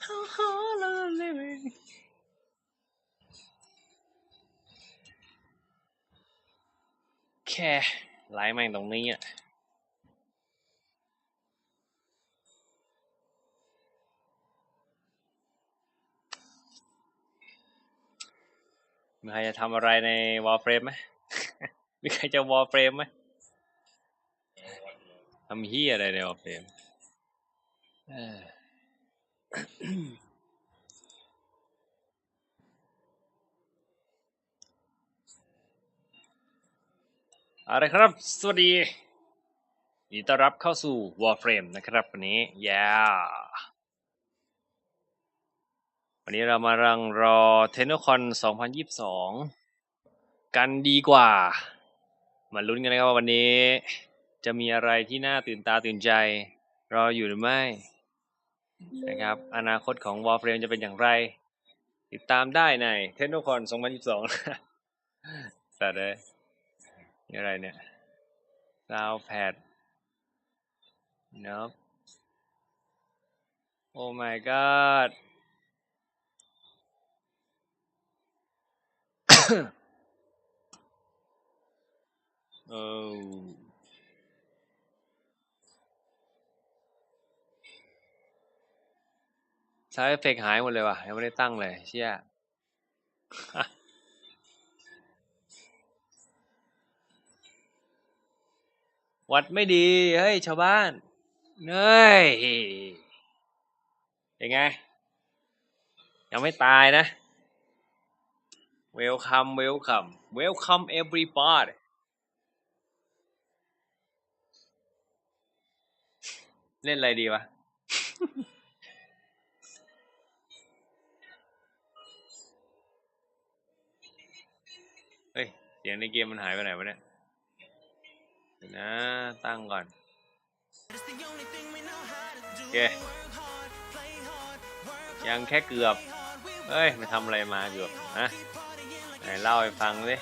แค่ไล่แม่งตรงนี้อ่ะมีใครจะทำอะไรใน Warframe ไหม มีใครจะ Warframe ไหมทำเหี้ยอะไรใน Warframe อะไรครับสวัสดียินดีต้อนรับเข้าสู่ Warframe นะครับวันนี้วันนี้เรามารังรอ Tennocon 2022 กันดีกว่ามาลุ้นกันนะครับว่าวันนี้จะมีอะไรที่น่าตื่นตาตื่นใจรออยู่หรือไม่นะครับอนาคตของ Warframe จะเป็นอย่างไรติดตามได้ใน Tennocon 2022 แต่เลยนี่อะไรเนี่ย Soundpad Nope Oh my god ซาวด์เอฟเฟกต์หายหมดเลยว่ะยังไม่ได้ตั้งเลยเชี่ยวัดไม่ดีเฮ้ยชาวบ้านเฮ้ยยังไงยังไม่ตายนะ Welcome everybody เล่นอะไรดีวะ เฮ้ยเสียงในเกมมันหายไปไหนวะเนี่ยเดี๋ยวนะตั้งก่อนโอเคยังแค่เกือบเฮ้ยมาทำอะไรมาเกือบนะไหนเล่าให้ฟังสิ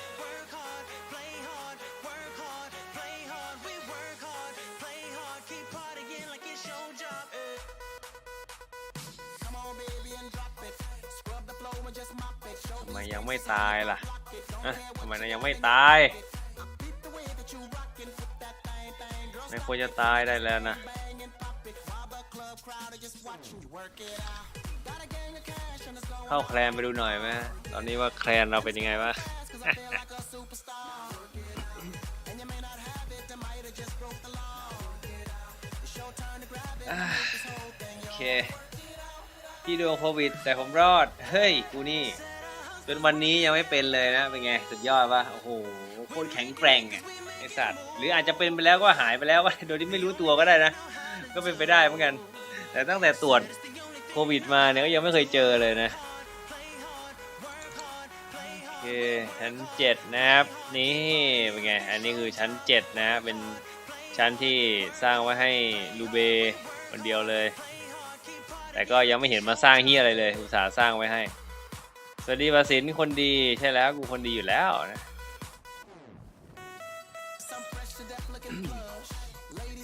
ทำไมยังไม่ตายล่ะทำไมยังไม่ตายไม่ควรจะตายได้แล้วนะเข้าแคลนไปดูหน่อยไหมตอนนี้ว่าแคลนเราเป็นยังไงวะ โอเคพี่ดวงโควิดแต่ผมรอดเฮ้ยกูนี่จนวันนี้ยังไม่เป็นเลยนะเป็นไงสุดยอดปะโอ้โหโคตรแข็งแกร่งอ่ะไอสัตว์หรืออาจจะเป็นไปแล้วก็หายไปแล้วก็โดยที่ไม่รู้ตัวก็ได้นะก็เป็นไปได้เหมือนกันแต่ตั้งแต่ตรวจโควิดมาเนี่ยก็ยังไม่เคยเจอเลยนะโอเคชั้น7นะครับนี่เป็นไงอันนี้คือชั้น7นะเป็นชั้นที่สร้างไว้ให้ลูเบคนเดียวเลยแต่ก็ยังไม่เห็นมาสร้างเฮียอะไรเลยอุตส่าห์สร้างไว้ให้สวัสดีประสิทธิ์คนดีใช่แล้วกูคนดีอยู่แล้วนะ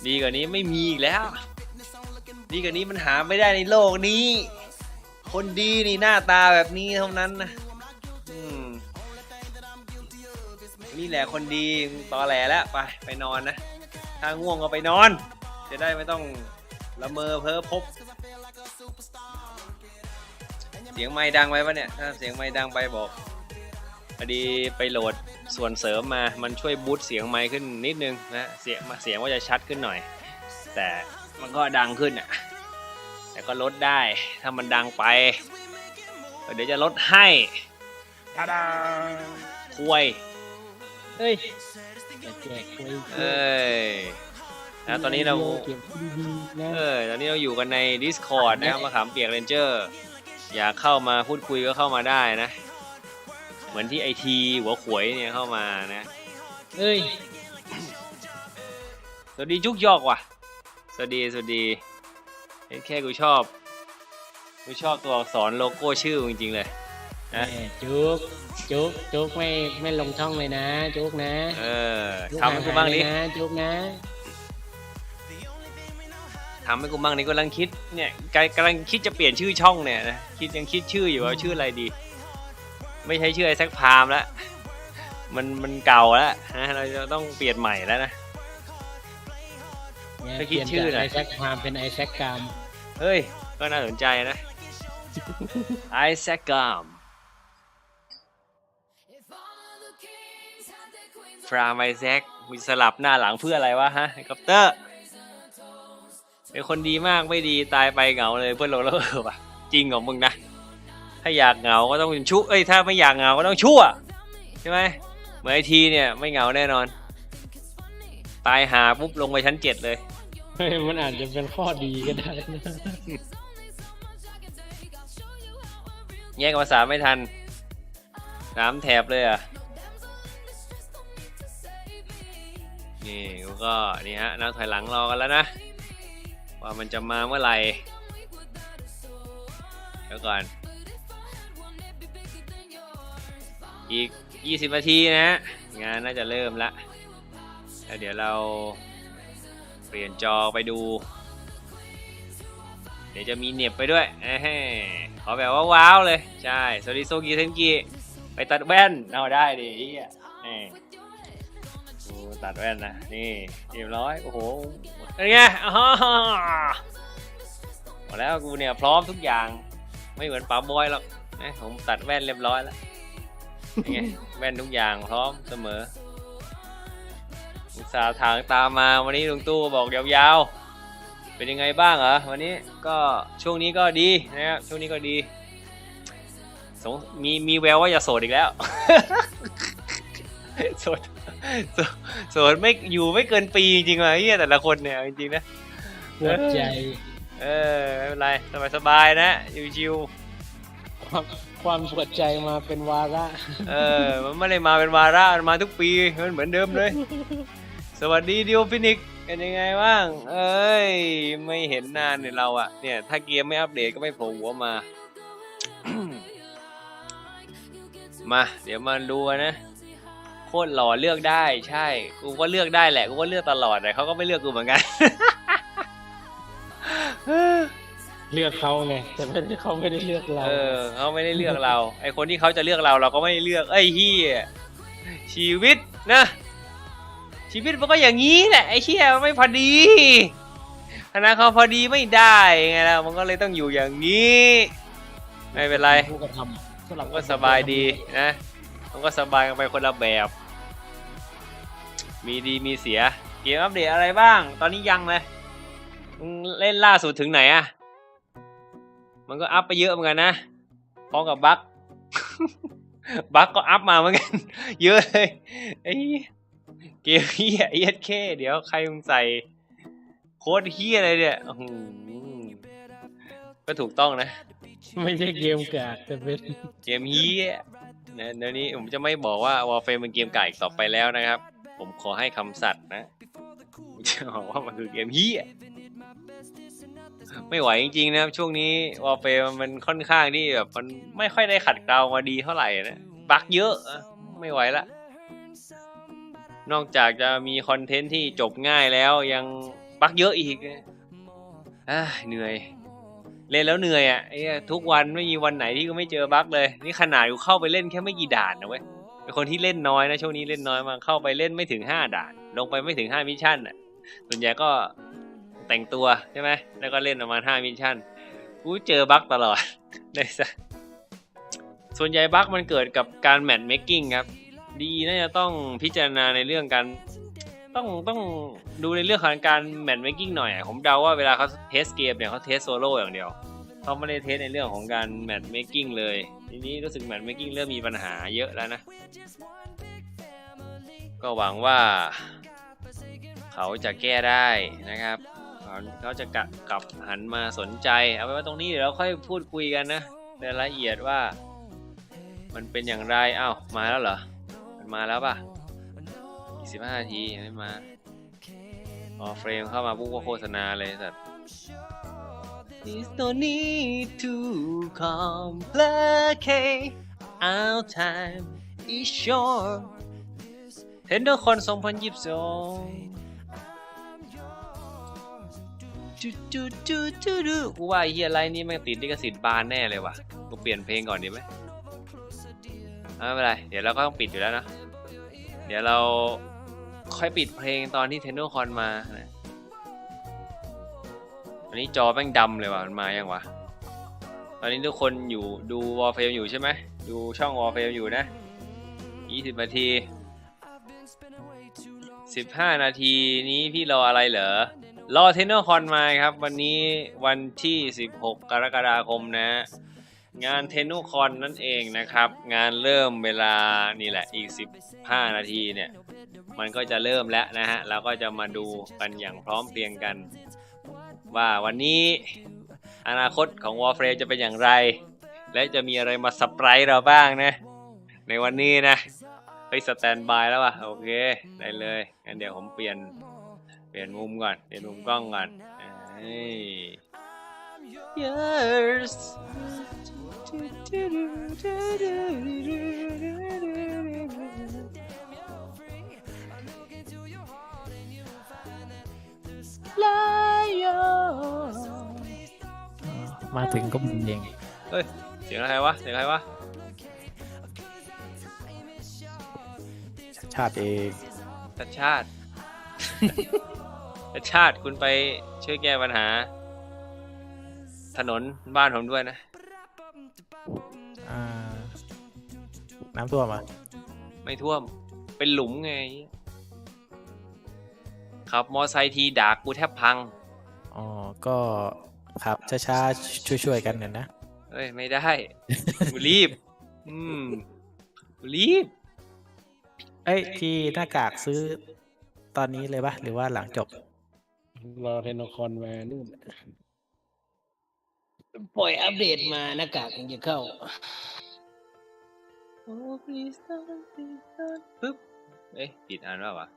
ดีกว่านี้ไม่มีอีกแล้วดีกว่านี้มันหาไม่ได้ในโลกนี้คนดีนี่หน้าตาแบบนี้เท่านั้นนะนี่แหละคนดีตอแหลแล้วไปนอนนะถ้าง่วงก็ไปนอนจะได้ไม่ต้องละเมอเพ้อพบเสียงไมค์ดังไปปะเนี่ยถ้าเสียงไมค์ดังไปบอกพอดีไปโหลดส่วนเสริมมามันช่วยบูสต์เสียงไมค์ขึ้นนิดนึงนะเสียงว่าจะชัดขึ้นหน่อยแต่มันก็ดังขึ้นอ่ะแต่ก็ลดได้ถ้ามันดังไปเดี๋ยวจะลดให้ตาดาคุยเฮ้ยนะตอนนี้เราตอนนี้เราอยู่กันใน Discord นะครับมะขามเปียกเรนเจอร์อยากเข้ามาพูดคุยก็เข้ามาได้นะเหมือนที่ไอทีหัวขวยเนี่ยเข้ามานะเฮ้ยสวัสดีจุกยอกว่ะสวัสดีแค่กูชอบตัวอักษรโลโก้ชื่อจริงๆเลยนะจุกไม่ลงช่องเลยนะจุกนะทำให้กูบ้างดินะจุกนะท ทำให้กูบ้างนี่กำลังคิดเนี่ยกำลังคิดจะเปลี่ยนชื่อช่องเนี่ยนะยังคิดชื่ออยู่ว่าชื่ออะไรดีไม่ใช่ชื่อไอแซคพามแล้วมันเก่าแล้วนะเราจะต้องเปลี่ยนใหม่แล้วนะถ้าคิดชื่อไอแซคพามเป็นไอแซคกามเฮ้ยก็น่าสนใจนะไอแซคกามฟรามไอแซคมีสลับหน้าหลังเพื่ออะไรวะฮะเฮลิคอปเตอร์เป็นคนดีมากไม่ดีตายไปเหงาเลยเพื่อนเราแล้วว่ะจริงของมึงนะถ้าอยากเหงาก็ต้องชั่วถ้าไม่อยากเหงาก็ต้องชั่วใช่ไหมเหมือนไอทีเนี่ยไม่เหงาแน่นอนตายหาปุ๊บลงไปชั้น7เลยมันอาจจะเป็นข้อดีก็ได้แยกภาษาไม่ทัน3 แถบเลยอ่ะนี่ก็นี่ฮะนับถอยหลังรอกันแล้วนะว่ามันจะมาเมื่อไหร่เดี๋ยวก่อนอีก20 นาทีนะฮะงานน่าจะเริ่มละแล้วเดี๋ยวเราเปลี่ยนจอไปดูเดี๋ยวจะมีเน็บไปด้วยขอแบบว่าว้าวเลยใช่สวัสดีโซกิเทนกิไปตัดแว่นเอาได้ดิตัดแว่นนะนี่เรียบร้อยโอ้โหเป็นไงหมดแล้วกูเนี่ยพร้อมทุกอย่างไม่เหมือนป๋าบอยหรอกนะผมตัดแว่นเรียบร้อยแล้วเป็นไงแว่นทุกอย่างพร้อมเสมออุตส่าห์ทางตามมาวันนี้ลุงตู้บอกยาวๆเป็นยังไงบ้างเหรอวันนี้ก็ช่วงนี้ก็ดีนะครับช่วงนี้ก็ดีมีแววว่าจะโสดอีกแล้วโสดไม่อยู่ไม่เกินปีจริงๆเลยแต่ละคนเนี่ยจริงๆนะปวดใจไม่เป็นไรสบายๆนะชิวๆความปวดใจมาเป็นวาระมันไม่ได้มาเป็นวาระมันมาทุกปีมันเหมือนเดิมเลยสวัสดีดิโอฟินิกเป็นยังไงบ้างไม่เห็นนานเนี่ยเราอะเนี่ยถ้าเกมไม่อัปเดตก็ไม่โผล่หัวมา มาเดี๋ยวมาดูนะโคตรหล่อเลือกได้ใช่กูก็เลือกได้แหละกูก็เลือกตลอดแต่เขาก็ไม่เลือกกูเหมือนกัน เลือกเขาไงแต่เขาไม่ได้เลือกเราเขาไม่ได้เลือกเราไอคนที่เขาจะเลือกเราก็ไม่ได้เลือกเฮียชีวิตนะชีวิตมันก็อย่างนี้แหละไอเฮียไม่พอดีคณะเขาพอดีไม่ได้ไงล่ะมันก็เลยต้องอยู่อย่างนี้ไม่เป็นไรมันก็สบายดีนะมันก็สบายกันไปคนละแบบมีดีมีเสียเกมอัปเดตอะไรบ้างตอนนี้ยังเลยเล่นล่าสุดถึงไหนอะมันก็อัพไปเยอะเหมือนกันนะพร้อมกับบั๊ก บั๊กก็อัพมาเหมือนกันเยอะเลยไอ้เกมเฮียESKเดี๋ยวใครมึงใส่โค้ดเฮียอะไรเนี่ยก็ถูกต้องนะไม่ใช่เกมกากแต่เป็นเกมเฮียนะเดี๋ยวนี้ผมจะไม่บอกว่า Warframe เป็นเกมกากอีกต่อไปแล้วนะครับผมขอให้คำสัตย์นะจะบอกว่ามันคือเกมเฮียไม่ไหวจริงๆนะครับช่วงนี้ Warframe มันค่อนข้างที่แบบมันไม่ค่อยได้ขัดเกลามาดีเท่าไหร่นะบั๊กเยอะไม่ไหวละนอกจากจะมีคอนเทนต์ที่จบง่ายแล้วยังบั๊กเยอะอีกเหนื่อยเล่นแล้วเหนื่อยอ่ะทุกวันไม่มีวันไหนที่กูไม่เจอบั๊กเลยนี่ขนาดกูเข้าไปเล่นแค่ไม่กี่ด่านนะเว้ยเป็นคนที่เล่นน้อยนะช่วงนี้เล่นน้อยมาเข้าไปเล่นไม่ถึง5 ด่านลงไปไม่ถึง5 มิชชั่นอ่ะส่วนใหญ่ก็แต่งตัวใช่ไหมแล้วก็เล่นประมาณ5 มิชชั่นกูเจอบั๊กตลอดเลยซะส่วนใหญ่บั๊กมันเกิดกับการแมทเมคกิ้งครับดีน่าจะต้องพิจารณาในเรื่องการต้องดูในเรื่องของการแมทเมคกิ้งหน่อยผมเดาว่าเวลาเขาเทสเกมเนี่ยเขาเทสโซโล่อย่างเดียวเขาไม่ได้เทสในเรื่องของการแมทเมคกิ้งเลยทีนี้รู้สึกแมทเมคกิ้งเริ่มมีปัญหาเยอะแล้วนะก็หวังว่าเขาจะแก้ได้นะครับเขาจะกลับหันมาสนใจเอาไว้ว่าตรงนี้เดี๋ยวเราค่อยพูดคุยกันนะรายละเอียดว่ามันเป็นอย่างไรมาแล้วเหรอมันมาแล้วป่ะ15 นาทียังไม่มาWarframeเข้ามาปุ๊บก็โฆษณาเลยสัตว์ There's no need to complicate our time is short Tennocon 2022 กูว่าไอ้เฮียไรนี่แม่งติดลิขสิทธิ์บานแน่เลยว่ะกูเปลี่ยนเพลงก่อนดีไหมไม่เป็นไรเดี๋ยวเราก็ต้องปิดอยู่แล้วนะเดี๋ยวเราค่อยปิดเพลงตอนที่ Tennocon มานะอันนี้จอแม่งดำเลยว่ะมันมายังวะตอนนี้ทุกคนอยู่ดู Warframe อยู่ใช่ไหมดูช่อง Warframe อยู่นะ20 นาที15 นาทีนี้พี่รออะไรเหรอรอ Tennocon มาครับวันนี้วันที่16 กรกฎาคมนะงาน Tennocon นั่นเองนะครับงานเริ่มเวลานี่แหละอีก15 นาทีเนี่ยมันก็จะเริ่มแล้วนะฮะเราก็จะมาดูกันอย่างพร้อมเพรียงกันว่าวันนี้อนาคตของ Warframe จะเป็นอย่างไรและจะมีอะไรมาเซอร์ไพรส์เราบ้างนะในวันนี้นะไปสแตนบายแล้วว่ะโอเคได้เลยงั้นเดี๋ยวผมเปลี่ยนมุมก่อนเปลี่ยนมุมกล้องก่อนYesมาถึงก็มุนเอง เฮ้ยเสียงอะไรวะเสียงอะไรวะ ชาติเอง ชาติ ชาติคุณไปช่วยแก้ปัญหาถนนบ้านผมด้วยนะน้ำท่วมอ่ะไม่ท่วมเป็นหลุมไงขับมอไซค์ทีดากกูแทบพังอ๋อก็ขับช้าๆช่วยๆกันเนี่ยนะเฮ้ยไม่ได้ กูรีบกูรีบที่หน้ากากซื้อตอนนี้เลยปะหรือว่าหลังจบรอTennoconมานู่นปล่อยอัปเดตมาหน้ากากยังจะเข้าปึ๊บผิดอันว่าวะ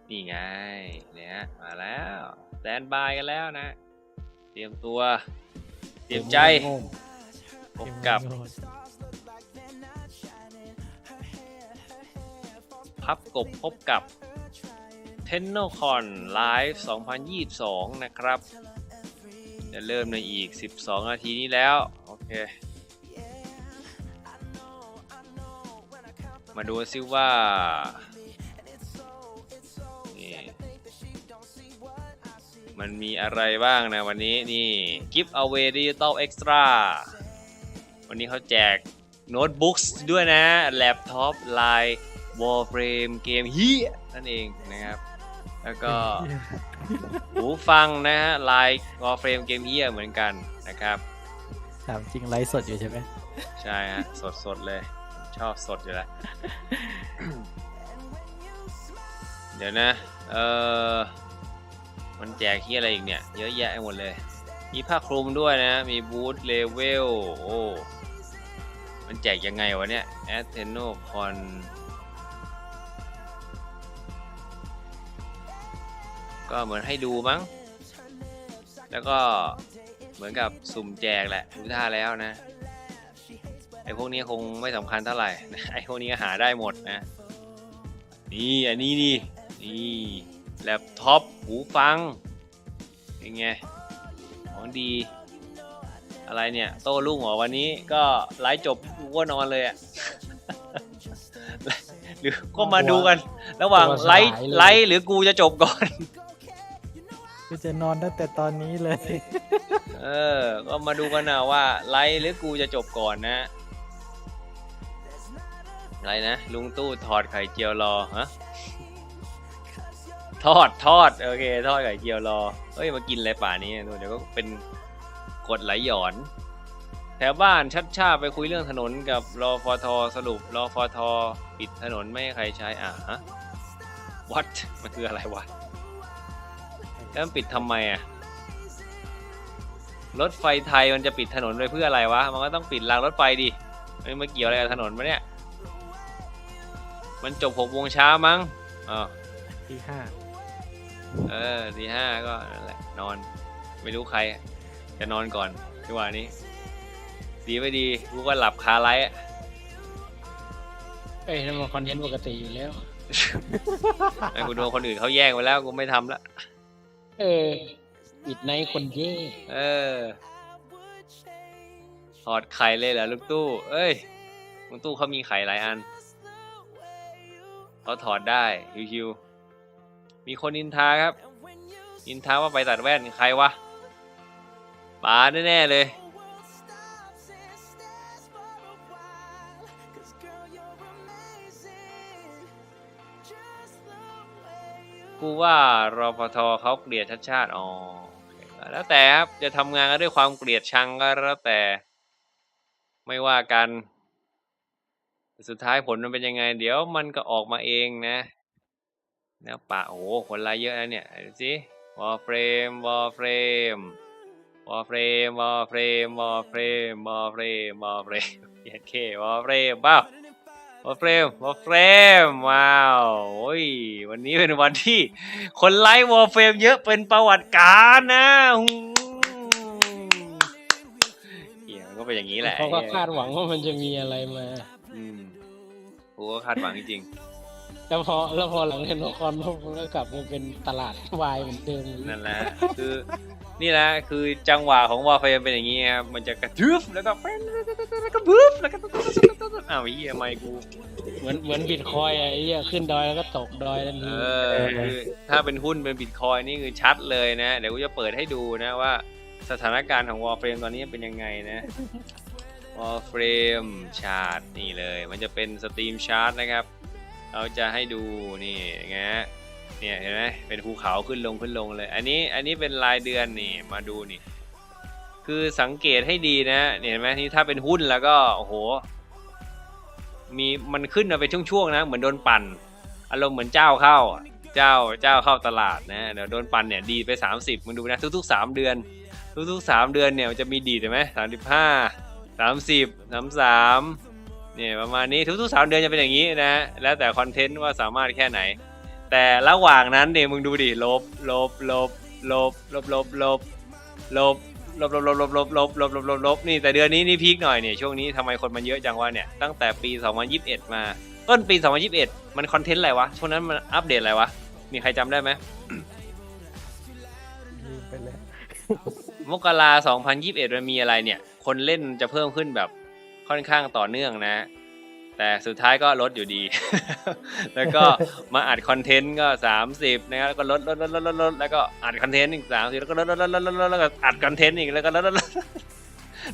นี่ไงเนี่ยมาแล้วสแตนบายกันแล้วนะเตรียมตัวเตรียมใจพบกับพับกบพบกับ Tennocon Live 2022 นะครับจะเริ่มในอีก12 นาทีนี้แล้วโอเคมาดูซิว่านี่มันมีอะไรบ้างนะวันนี้นี่ Give Away Digital Extra วันนี้เขาแจกโน้ตบุ๊กด้วยนะแล็ปท็อปลาย Warframe เกมเฮียนั่นเองนะครับแล้วก็ หูฟังนะฮะลาย Warframe เกมเฮียเหมือนกันนะครับถามจริงไลฟ์สดอยู่ใช่ไหมใช่ฮะสดเลยชอบสดอยู่แล้ว เดี๋ยวนะมันแจกที่อะไรอีกเนี่ยเยอะแยะหมดเลยมีผ้าคลุมด้วยนะมีบูทเลเวลโอ้มันแจกยังไงวะเนี่ยแอดTennoconก็เหมือนให้ดูมั้งแล้วก็เหมือนกับสุ่มแจกแหละดูท่าแล้วนะไอ้พวกนี้คงไม่สำคัญเท่าไหร่ไอ้พวกนี้ก็หาได้หมดนะนี่อันนี้นี่แล็ปท็อปหูฟังเป็นไงของดีอะไรเนี่ยโต้รุ่งเหรอวันนี้ก็ไลฟ์จบกูก็นอนเลยอ่ะ หรือก็มาดูกันระหว่างไลฟ์หรือกูจะจบก่อนกูจะนอนตั้งแต่ตอนนี้เลยก็มาดูกันนะว่าไลฟ์หรือกูจะจบก่อนนะอะไรนะลุงตู้ทอดไข่เจียวรอฮะทอดโอเคทอดไข่เจียวรอเฮ้ยมากินอะไรป่านี้เดี๋ยวก็เป็นกดไหลหย่อนแถวบ้านชัดชาไปคุยเรื่องถนนกับรฟท.สรุปรฟท.ปิดถนนไม่ให้ใครใช้ฮะ what มันคืออะไรวะแล้วมันปิดทำไมรถไฟไทยมันจะปิดถนนไปเพื่ออะไรวะมันก็ต้องปิดรางรถไฟดิไม่มาเกี่ยวอะไรกับถนนปะเนี่ยมันจบ6 โมงเช้ามั้งตี 5ตี 5ก็นั่นแหละนอนไม่รู้ใครจะนอนก่อนที่ว่านี้ดีไม่ดีกูก็หลับคาไลท์นั่นมันคอนเทนต์ปกติอยู่แล้ว ไอ้กูโดนคนอื่นเขาแย่งไปแล้วกูไม่ทำละ ปิดในคนเย่ ถอดไข่เลยเหรอลูกตู้เอ้ยลูกตู้เขามีไข่หลายอันเขาถอดได้ชิวๆมีคนนินทาครับนินทาว่าไปตัดแว่นใครวะป๋าแน่ๆเลยกูว่ารปภเขาเกลียดชาติอ๋อแล้วแต่ครับจะทำงานกันด้วยความเกลียดชังก็แล้วแต่ไม่ว่ากันสุดท้ายผลมันเป็นยังไงเดี๋ยวมันก็ออกมาเองนะป่าโอ้คนไลค์เยอะนะเนี่ยดูสิWarframe Warframe Warframe Warframe Warframe Warframe Warframe เย้เค Warframe เปล่า Warframe ว้าวโอ้ยวันนี้เป็นวันที่คนไลค์ Warframe เยอะเป็นประวัติการนะมันก็เป็นอย่างนี้แหละเขาก็คาดหวังว่ามันจะมีอะไรมากูก็คาดหวังจริงๆแล้วพอหลังเทนโนคอนมันก็กลับมาเป็นตลาดวายเหมือนเดิมนั่นแหละคือนี่แหละคือจังหวะของWarframeเป็นอย่างนี้ครับมันจะกระทึบแล้วก็เป็นแล้วก็บึ้บแล้วก็อ้าวไอ้เหี้ยไม่กูเหมือนบิตคอยไอ้เหี้ยขึ้นดอยแล้วก็ตกดอยทันทีคือถ้าเป็นหุ้นเป็นบิตคอยนี่คือชัดเลยนะเดี๋ยวกูจะเปิดให้ดูนะว่าสถานการณ์ของWarframeตอนนี้เป็นยังไงนะWarframe ชาร์ตนี่เลยมันจะเป็นสตรีมชาร์ตนะครับเราจะให้ดูนี่ไงเนี่ยเห็นไหมเป็นภูเขาขึ้นลงเลยอันนี้เป็นรายเดือนนี่มาดูนี่คือสังเกตให้ดีนะเห็นไหมนี่ถ้าเป็นหุ้นแล้วก็โอ้โหมีมันขึ้นมาเป็นช่วงๆนะเหมือนโดนปั่นอารมณ์เหมือนเจ้าเข้าเข้าตลาดนะเดี๋ยวโดนปั่นเนี่ยดีไป30มึงดูนะทุกๆ3 เดือนทุกๆ3 เดือนเนี่ยมันจะมีดีใช่ไหม35 30 33เนี่ยประมาณนี้ทุกๆ3 เดือนจะเป็นอย่างนี้นะแล้วแต่คอนเทนต์ว่าสามารถแค่ไหนแต่ระหว่างนั้นเนี่ยมึงดูดิลบนี่แต่เดือนนี้นี่พีคหน่อยเนี่ยช่วงนี้ทำไมคนมันเยอะจังวะเนี่ยตั้งแต่ปี2021มาต้นปี2021มันคอนเทนต์อะไรวะช่วงนั้นมันอัปเดตอะไรวะมีใครจำได้ไหมไปเลยมกรา2021มันมีอะไรเนี่ยคนเล่นจะเพิ่มขึ้นแบบค่อนข้างต่อเนื่องนะแต่สุดท้ายก็ลดอยู่ดี แล้วก็มาอัดคอนเทนต์ก็30นะครับแล้วก็ลดแล้วก็อัดคอนเทนต์อีก30แล้วก็ลดแล้วก็อัดคอนเทนต์อีกแล้วก็ลด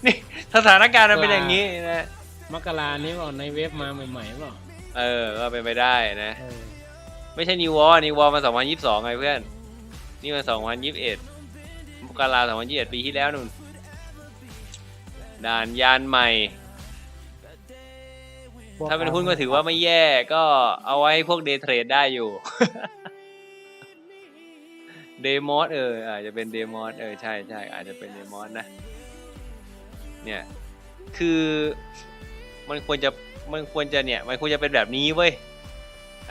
นี่สถานการณ์มันเป็นอย่างนี้นะมกรานี้บอกในเว็บมาใหม่ๆเปล่าก็เป็นไปได้นะไม่ใช่นิววอร์มา2022ไงเพื่อนนี่มา2021มกรา2021ปีที่แล้วนู่นด่านยานใหม่ถ้าเป็นหุ้นก็ถือว่าไม่แย่ก็เอาไว้พวกเดย์เทรดได้อยู่เดมอสอาจจะเป็นเดมอสใช่อาจจะเป็นเดมอสนะเนี่ยคือมันควรจะเนี่ยมันควรจะเป็นแบบนี้เว้ย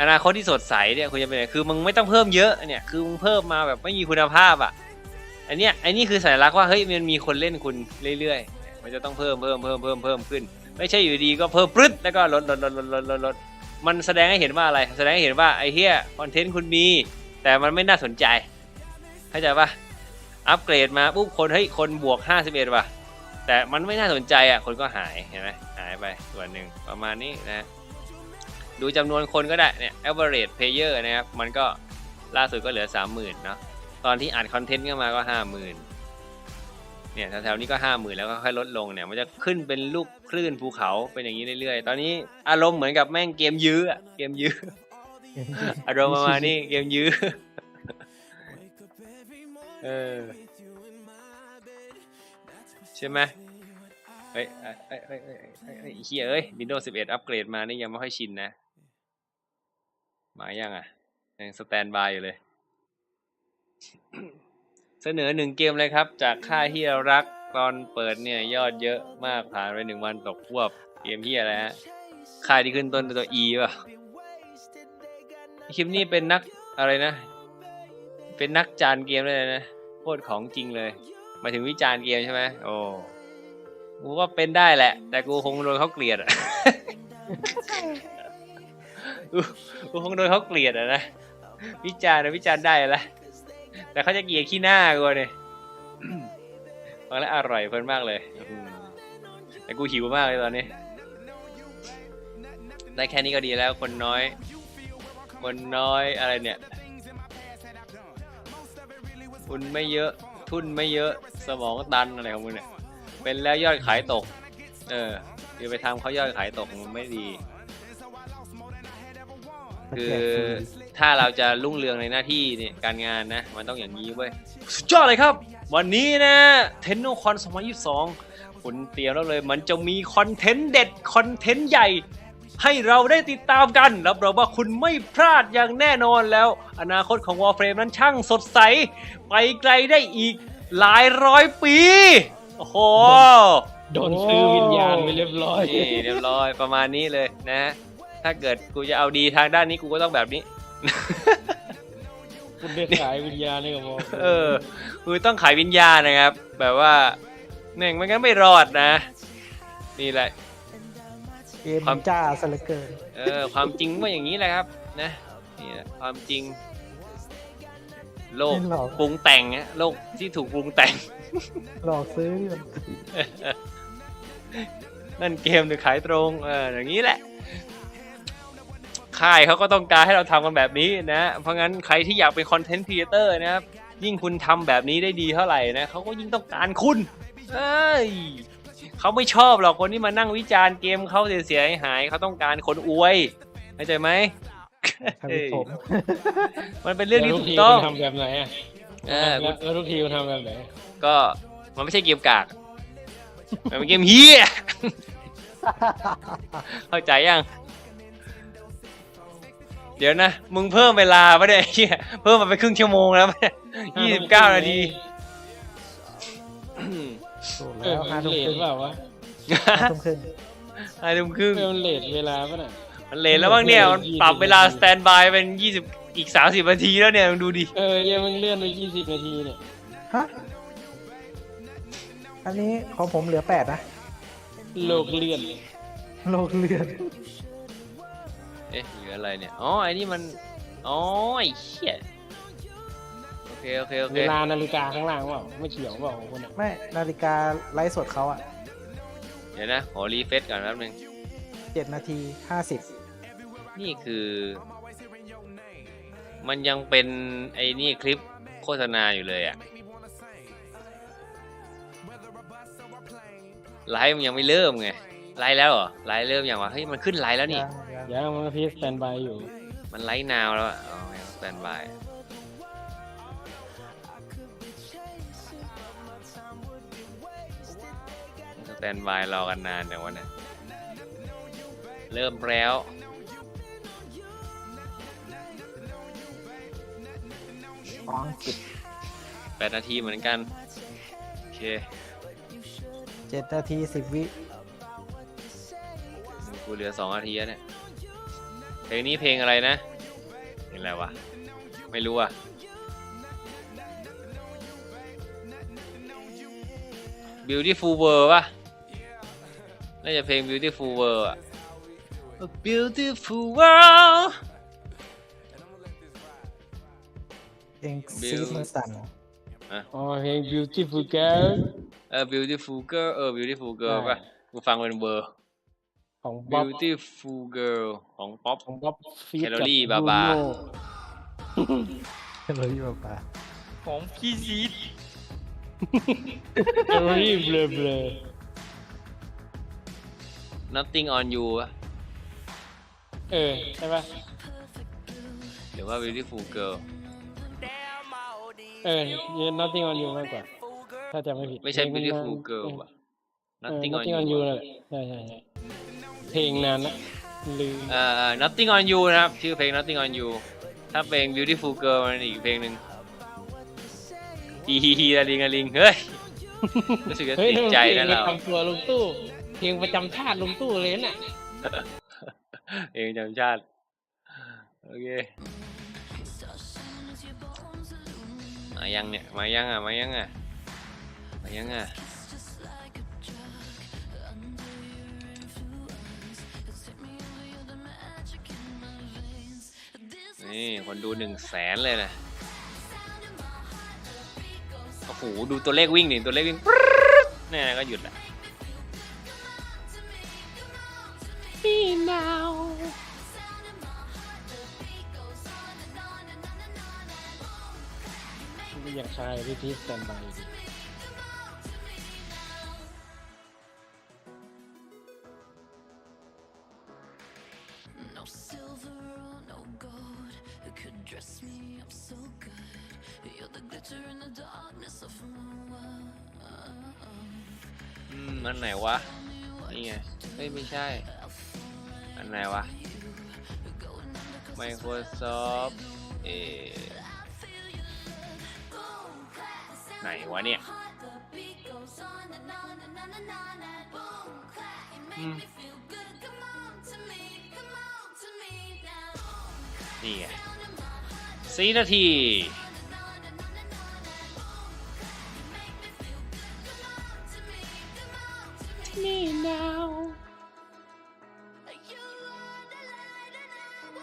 อนาคตที่สดใสเนี่ยควรจะเป็นคือมึงไม่ต้องเพิ่มเยอะเนี่ยคือมึงเพิ่มมาแบบไม่มีคุณภาพอ่ะอันนี้คือสัญลักษณ์ว่าเฮ้ยมันมีคนเล่นคุณเรื่อยๆมันจะต้องเพิ่มขึ้นไม่ใช่อยู่ดีก็เพิ่มปรึ๊ดแล้วก็ลดมันแสดงให้เห็นว่าอะไรแสดงให้เห็นว่าไอ้เหี้ยคอนเทนต์คุณมีแต่มันไม่น่าสนใจเข้าใจป่ะอัปเกรดมาปุ๊บคนบวก51ว่ะแต่มันไม่น่าสนใจอ่ะคนก็หายเห็นไหมหายไปส่วนหนึ่งประมาณนี้นะดูจำนวนคนก็ได้เนี่ย average player นะครับมันก็ล่าสุดก็เหลือ 30,000 เนาะตอนที่อัดคอนเทนต์เข้ามาก็ 50,000เนี่ยแถวๆนี้ก็ 50,000 แล้วก็ค่อยลดลงเนี่ยมันจะขึ้นเป็นลูกคลื่นภูเขาเป็นอย่างนี้เรื่อยๆตอนนี้อารมณ์เหมือนกับแม่งเกมยื้ออารมณ์ประมาณนี้เกมยื้อใช่ไหมเฮ้ยเฮียWindows 11 อัปเกรดมานี่ยังไม่ค่อยชินนะมายังยังสแตนบายอยู่เลยเสนอ1 เกมเลยครับจากค่ายที่เรารักตอนเปิดเนี่ยยอดเยอะมากผ่านไป1 วันตกควบเกมที่อะไรฮะค่ายที่ขึ้นต้นตัว E ป่ะคลิปนี้เป็นนักอะไรนะเป็นนักจานเกมเลยนะโคตรของจริงเลยหมายถึงวิจารณ์เกมใช่ไหมโอ้กูว่าเป็นได้แหละแต่กูคงโดนเขาเกลียดกู กูคงโดนเขาเกลียดนะวิจารณ์ได้ละแต่เขาจะเกลียดขี้หน้ากูเนี่ยฟังแล้วอร่อยเพลินมากเลยแต่กูหิวมากเลยตอนนี้ได้แค่นี้ก็ดีแล้วคนน้อยอะไรเนี่ยทุนไม่เยอะสมองตันอะไรของมึงเนี่ยเป็นแล้วยอดขายตกเดี๋ยวไปทำเขายอดขายตกมันไม่ดีคือถ้าเราจะรุ่งเรืองในหน้าที่เนี่ยการงานนะมันต้องอย่างนี้เว้ยสุดยอดเลยครับวันนี้นะเทนโนคอน2022คุณเตรียมแล้วเลยมันจะมีคอนเทนต์เด็ดคอนเทนต์ใหญ่ให้เราได้ติดตามกันรับรองว่าคุณไม่พลาดอย่างแน่นอนแล้วอนาคตของ Warframe นั้นช่างสดใสไปไกลได้อีกหลายร้อยปีโอ้โหโดนซื้อวิญญาณไปเรียบร้อยนี่เรียบร้อยประมาณนี้เลยนะถ้าเกิดกูจะเอาดีทางด้านนี้กูก็ต้องแบบนี้คุณได้ขายวิญญาณให้กับผมคือต้องขายวิญญาณนะครับแบบว่าแม่งไม่งั้นไม่รอดนะนี่แหละความจ้าซะเหลือเกินความจริงว่าอย่างนี้แหละครับนะนี่แหละความจริงโลกปรุงแต่งนะโลกที่ถูกปรุงแต่งหลอกซื้อนั่นเกมหรือขายตรงอย่างนี้แหละค่ายเขาก็ต้องการให้เราทำกันแบบนี้นะเพราะงั้นใครที่อยากเป็นคอนเทนต์ครีเอเตอร์นะครับยิ่งคุณทำแบบนี้ได้ดีเท่าไหร่นะเขาก็ยิ่งต้องการคุณเขาไม่ชอบหรอกคนที่มานั่งวิจารณ์เกมเขาเสียหายเขาต้องการคนอวยเข้าใจไหมมันเป็นเรื่องที่ถูกต้องทำแบบไหนแล้วทุกทีมันทำแบบไหนก็มันไม่ใช่เกมกากมันเป็นเกมเฮียเข้าใจยังเดี๋ยวนะมึงเพิ่มเวลาปะเนี่ยเพิ่มมาไปครึ่งชั่วโมงแล้วเนี่ย29 นาทีแล้ว5 ทุ่มครึ่งเปล่าวะ5 ทุ่มครึ่งมันเลทเวลาปะเนี่ยมันเลทแล้วบ้างเนี่ยมันปรับเวลาสแตนบายเป็นอีก30 นาทีแล้วเนี่ยมึงดูดิยังมึงเลื่อนไป20 นาทีเนี่ยฮะอันนี้ของผมเหลือ8นะโลกเลื่อนเหลืออะไรเนี่ยอ๋อไอ้นี่มันอ๋อไอ้เหี้ยโอเคเวลานาฬิกาข้างล่างเปล่าไม่เขียวเปล่าของคนไม่นาฬิกาไลฟ์สดเขาอะเดี๋ยวนะขอรีเฟรชก่อนแป๊บนึง7:50นี่คือมันยังเป็นไอ้นี่คลิปโฆษณาอยู่เลยอะไลฟ์มันยังไม่เริ่มไงไลฟ์แล้วเหรอไลฟ์เริ่มอย่างวะเฮ้ยมันขึ้นไลฟ์แล้วนี่ยังมันพี่สแตนบายอยู่มันไลฟ์นาวแล้วอ๋อสแตนบายสแตนบายรอกันนานแต่วันนี้เริ่มแล้ว8 นาทีเหมือนกันโอเค7:10 วิกูเหลือ2 นาทีแล้วเนี่ยเพลงนี้เพลงอะไรนะเพลงอะไรวะไม่รู้อ่ะ Beautiful World ป่ะน่าจะเพลง Beautiful World อ่ะ A Beautiful World เพลงซีดมันสั่นเพลง Beautiful Girl Beautiful Girl Beautiful Girl ป่ะกูฟังเป็นเบอร์ของ Beautiful Girl ของป๊อปแคลอรี่บาของพี่ซีดแคลอรี่เบลอ Nothing on you อ่ะใช่ป่ะหรือว่า Beautiful Girl Nothing on you มากกว่าถ้าจำไม่ผิดไม่ใช่ Beautiful Girl ป่ะ Nothing on you เลยใช่เพลงนั้นนะลืมNothing on you นะครับชื่อเพลง Nothing on you ถ้าเพลง Beautiful Girl มันอีกเพลงหนึ่งฮีอะลิงเฮ้ยรู้สึกจะติดใจนะเราทำตัวลุงตู้เพลงประจำชาติลุงตู้เลยน่ะเพลงประจำชาติโอเคมายังเนี่ยมายัง นี่คนดู100,000เลยนะโอ้โหดูตัวเลขวิ่งนี่ตัวเลขวิ่งเนี่ยก็หยุดละไม่อยากใช้วิธีสแตนบายดิอันไหนวะนี่ไงเฮ้ยไม่ใช่อันไหนวะ Microsoft ไหนวะเนี่ยนี่ไง4 นาที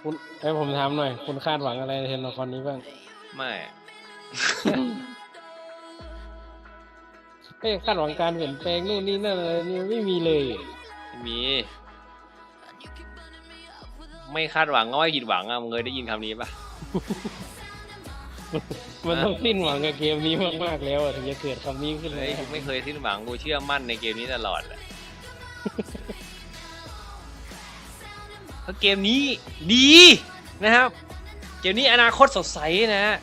คุณผมถามหน่อยคุณคาดหวังอะไรในเทนนคอนนี้บ้าง ไม่ คาดหวังการเปลี่ยนแปลงนู่นนี่นั่นอะไรนี่ไม่มีเลยไม่คาดหวังก็ไม่ผิดหวังอ่ะมึงเคยได้ยินคำนี้ปะ มันต้องสิ้นหวังกับเกมนี้มากๆแล้วถึงจะเกิดคำนี้ขึ้นเลย กูไม่เคยสิ้นหวังกูเชื่อมั่นในเกมนี้ตลอดแหละ เพราะเกมนี้ดีนะครับเกมนี้อนาคตสดใสนะฮะ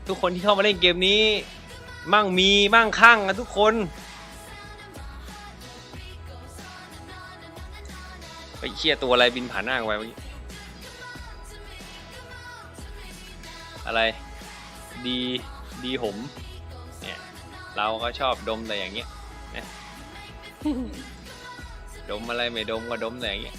ทุกคนที่เข้ามาเล่นเกมนี้มั่งมีมั่งคั่งกันทุกคนไปเชี่ยตัวอะไรบินผ่านหน้ากูไปเมื่อกี้อะไรดีหมเนี่ยเราก็ชอบดมแต่อย่างเงี้ยนะดมอะไรไม่ดมก็ดมแต่อย่างเงี้ย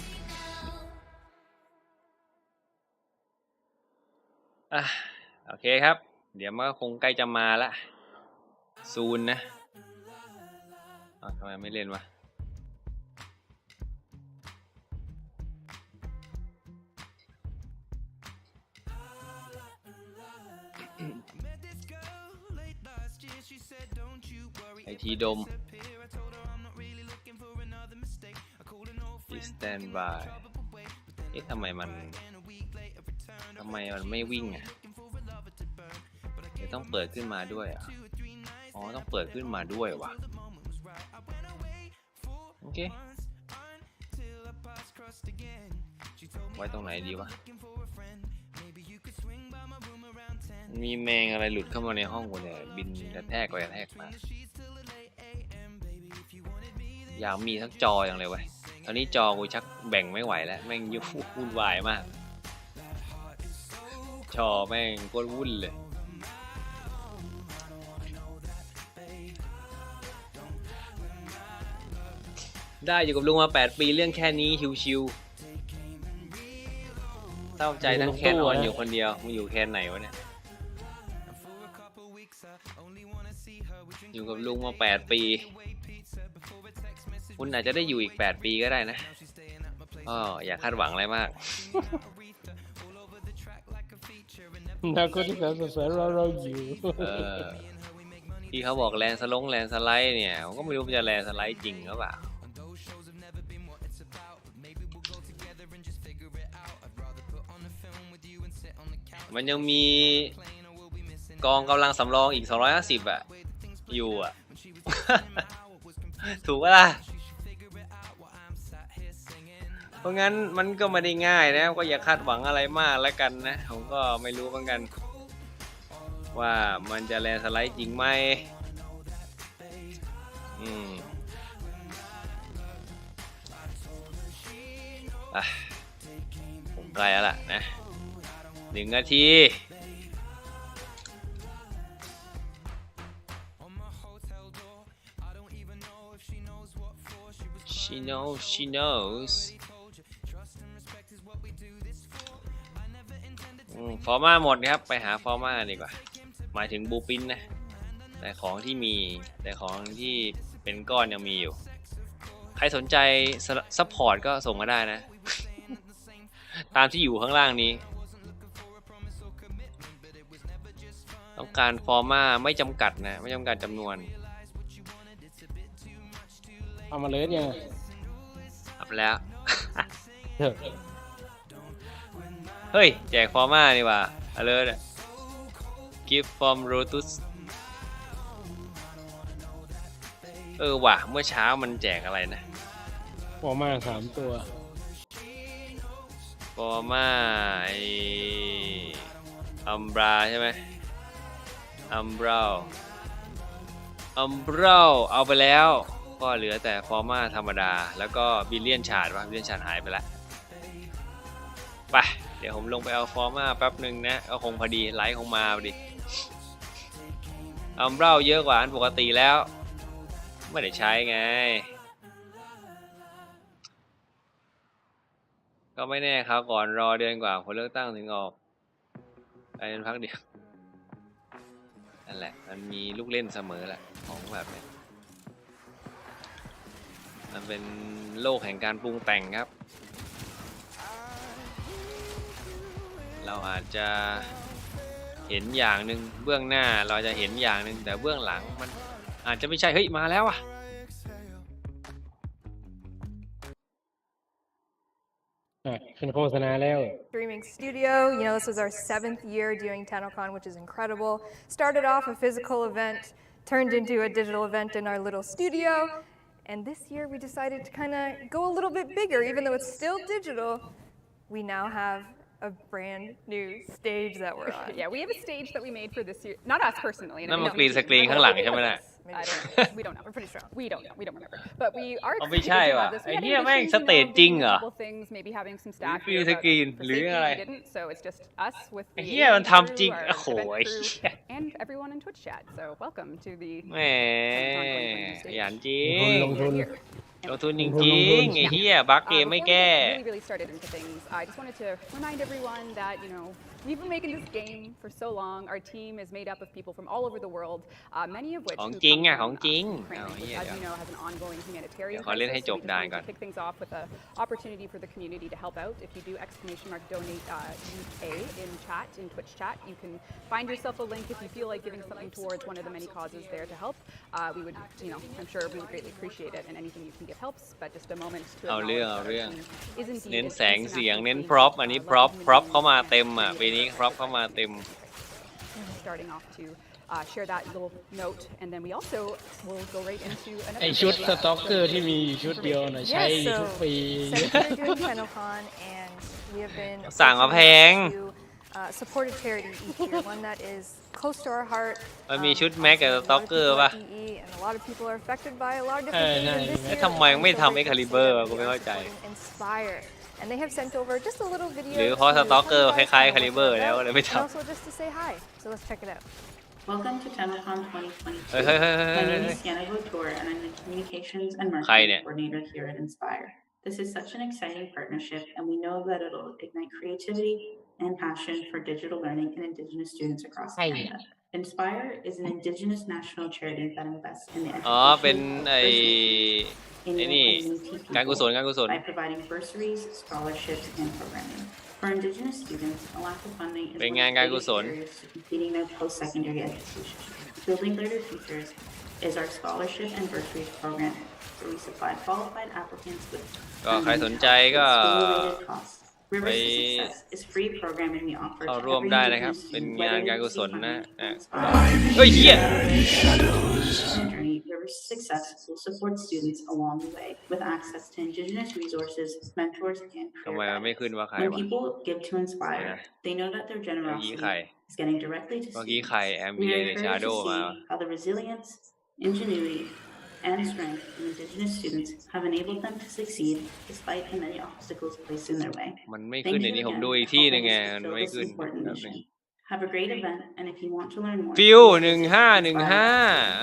โอเคครับเดี๋ยวมันก็คงใกล้จะมาละซูนนะทำไมไม่เล่นวะไอทีดมstand by ทำไมมันไม่วิ่งอ่ะต้องเปิดขึ้นมาด้วยอ่ะอ๋อต้องเปิดขึ้นมาด้วยวะโอเคไว้ตรงไหนดีวะมีแมงอะไรหลุดเข้ามาในห้องกูเนี่ยบินกระแทกมาอยากมีทั้งจออย่างเลยเว้ยตอนนี้จอกูชักแบ่งไม่ไหวแล้วแม่งวุ่นวายมากจอแม่งโคตรวุ่นเลยได้อยู่กับลุงมา8 ปีเรื่องแค่นี้ชิวๆเศร้าใจทั้งแคนออนอยู่คนเดียวมึงอยู่แคนไหนวะเนี่ยอยู่กับลุงมา8 ปีคุณอาจจะได้อยู่อีก8 ปีก็ได้นะอย่าคาดหวังอะไรมากนาคนที่สดใสเราอยู่ที่เขาบอกแลนสไลด์เนี่ยผมก็ไม่รู้มันจะแลนสไลด์จริงหรือเปล่ามันยังมีกองกำลังสำรองอีก250อ่ะอยู่อ่ะ ถูกปะล่ะเพราะงั้นมันก็ไม่ได้ง่ายนะก็อย่าคาดหวังอะไรมากแล้วกันนะผมก็ไม่รู้เหมือนกันว่ามันจะแลนสไลด์จริงไหมผมใกล้แล้วล่ะนะ1 นาที she knows ฟอร์มาหมดครับไปหาฟอร์มาดีกว่าหมายถึงบูปินนะแต่ของที่เป็นก้อนยังมีอยู่ใครสนใจซัพพอร์ตก็ส่งมาได้นะ ตามที่อยู่ข้างล่างนี้ การฟอร์มาไม่จำกัดนะไม่จำกัดจำนวน เอามาเลยยัง อัพแล้ว เถอะ เฮ้ยแจกฟอร์มานี่ว่าalert give from Lotus ว่ะเมื่อเช้ามันแจกอะไรนะ ออกมา3 ตัว ฟอร์มาอัมบราใช่ไหมอัมบราเอาไปแล้วก็เหลือแต่ฟอร์มาธรรมดาแล้วก็บิลเลียนชาร์ดบิลเลียนชาร์ดหายไปแล้วไปเดี๋ยวผมลงไปเอาฟอร์มาแป๊บหนึ่งนะก็คงพอดีไลท์คงมาพอดีอัมบราเยอะกว่าอันปกติแล้วไม่ได้ใช้ไงก็ไม่แน่ครับก่อนรอเดือนกว่าผลเลือกตั้งถึงออกไปเป็นพักเดียวนั่นแหละมันมีลูกเล่นเสมอแหละของแบบนี้มันเป็นโลกแห่งการปรุงแต่งครับเราอาจจะเห็นอย่างหนึ่งเบื้องหน้าเราจะเห็นอย่างหนึ่งแต่เบื้องหลังมันอาจจะไม่ใช่เฮ้ยมาแล้วอ่ะขึ้นโฆษณาแล้ว Streaming studio, you know, this was our 7th year doing Tennocon, which is incredible. Started off a physical event, turned into a digital event in our little studio, and this year we decided to kind of go a little bit bigger, even though it's still digital. We now have a brand new stage that we're on. Yeah, we have a stage that we made for this year. Not us personally. นั่นมันกรีนสกรีนข้างหลังใช่ไหมน่ะ We don't know. We're pretty strong. We don't know. We don't remember. But we are ไม่ใช่ว่ะ excited to have this. ไอ้ We had เนี่ยแม่ง ambitions, ส you เตจ know, จริง doing เหรอ a couple things, maybe having some staff กรีน here, ส but กรีน for หรือ safety, อะไร we didn't. So it's just us with ไอ้ the เหี้ยมัน AV ทำจริง crew, โอ้โห our ไอ้ event เหี้ crew, ย and everyone in Twitch chat. So welcome to the แหมขยันจริง ลงทุน here. ลงทุนจริงๆไอ้เหี้ยบั๊กเกมไม่ Before แก้ we really started into things, I just wanted to remind everyone that, you know, we've been making this game for so long. Our team is made up of people from all over the world, many of which ของ who จริง come อ่ะ from, ของจริง Ukraine, เอา which, เหี้ย as เดี๋ยว you know, has an ongoing humanitarian เดี๋ยวขอเล่นให้ crisis. จ So บ we just ด่าน wanted ก่อน to kick things off with an opportunity for the community to help out. If you do !donate UK in chat, in Twitch chat, you can find yourself a link if you feel like giving something towards one of the many causes there to help. We would, you know, I'm sure we would greatly appreciate it, and anything you can give helps. But just a moment to เอาเรื่อง acknowledge เอา that เรื่อง our team is indeed เน้น an แสงเสียง international เน้น team พร็อพ of อันนี้ love พร็อพ human พร็อพ beings เข้ามา and เต็มอ่ะ community. ปีนี้พร็อพเข้ามาเต็ม Starting off to share that little note, and then we also will go right into ไอ another ชุด video สต็อกเกอร์ที่มีอยู่ชุดเดียวน่ะใช้ Yes, ทุก so ปี since we're doing Tennocon, and we have been สั่งมาแพง fortunate to support a charity each year, one that is close to our heart. มันมีชุดแม็กกับส obviously, a ต็อ lot ก of เกอร์ people ป่ะ at EE, and a lot of people are affected by a lot of different things. And this เอ๊ะ year, ทำไมไม่ทำ we're Excalibur so วะกูไม่ grateful เข้าใจ to see Inspire, and they have sent over just a little video หรือเพราะ to สต็อกเกอร์ some ค of you guys ล้ายๆ to know what Excalibur they're แล้ว about, เลยไม่ and ทำ also just to say hi. So let's check it out. Welcome to Tennocon 2022. Hey, hey, hey, hey, My name hey, is Sienna Couture, and I'm the Communications and Hi Marketing there. Coordinator here at Inspire. This is such an exciting partnership, and we know that it'll ignite creativity and passion for digital learning in Indigenous students across Hi. Canada. Inspire is an Indigenous national charity that invests in the อ๋อ เป็น education of ไอ้ First Inuit ไอ้นี่ and Métis การกุศล people การกุศล by providing bursaries, scholarships, and programming. For Indigenous students, a lack of funding is เป็น one งาน of การ the กุ biggest ศล barriers to completing their post-secondary education. Building Greater Futures is our scholarship and bursaries program, where we supply qualified applicants with ก็ใครสนใจก็ school-related costs. Rivers ไป to Success is free programming we offer เข้า to ร่วม every ได้นะครับ Indigenous เป็น student, งาน whether การ they กุศล receive นะ funding นะ from Inspire. เฮ้ยเหี้ย Journey, Rivers to Success will support students along the way with access to Indigenous resources, mentors, and ทำไม career มันไม่ guidance. ขึ้นว่าใคร When วะ people give to เดี๋ยว Inspire, นะ they know that their เมื่อกี้ generosity ใคร is getting directly to เมื่อกี้ students. ใครแอม We เบีย are หรือชา encouraged โด to มา see how the resilience, ingenuity, and strength of Indigenous students have enabled them to succeed despite the many obstacles placed in their way. มันไม่ Thank ขึ้น you ในนี้ผม again ดู for อีกที่หนึง helping ไง us มัน fulfill ไม่ this ขึ้น important แป๊บหนึง mission. Have a great event, and if you want to learn more, ฟิว please หนึ่ง visit ห้าหนึ่งห้า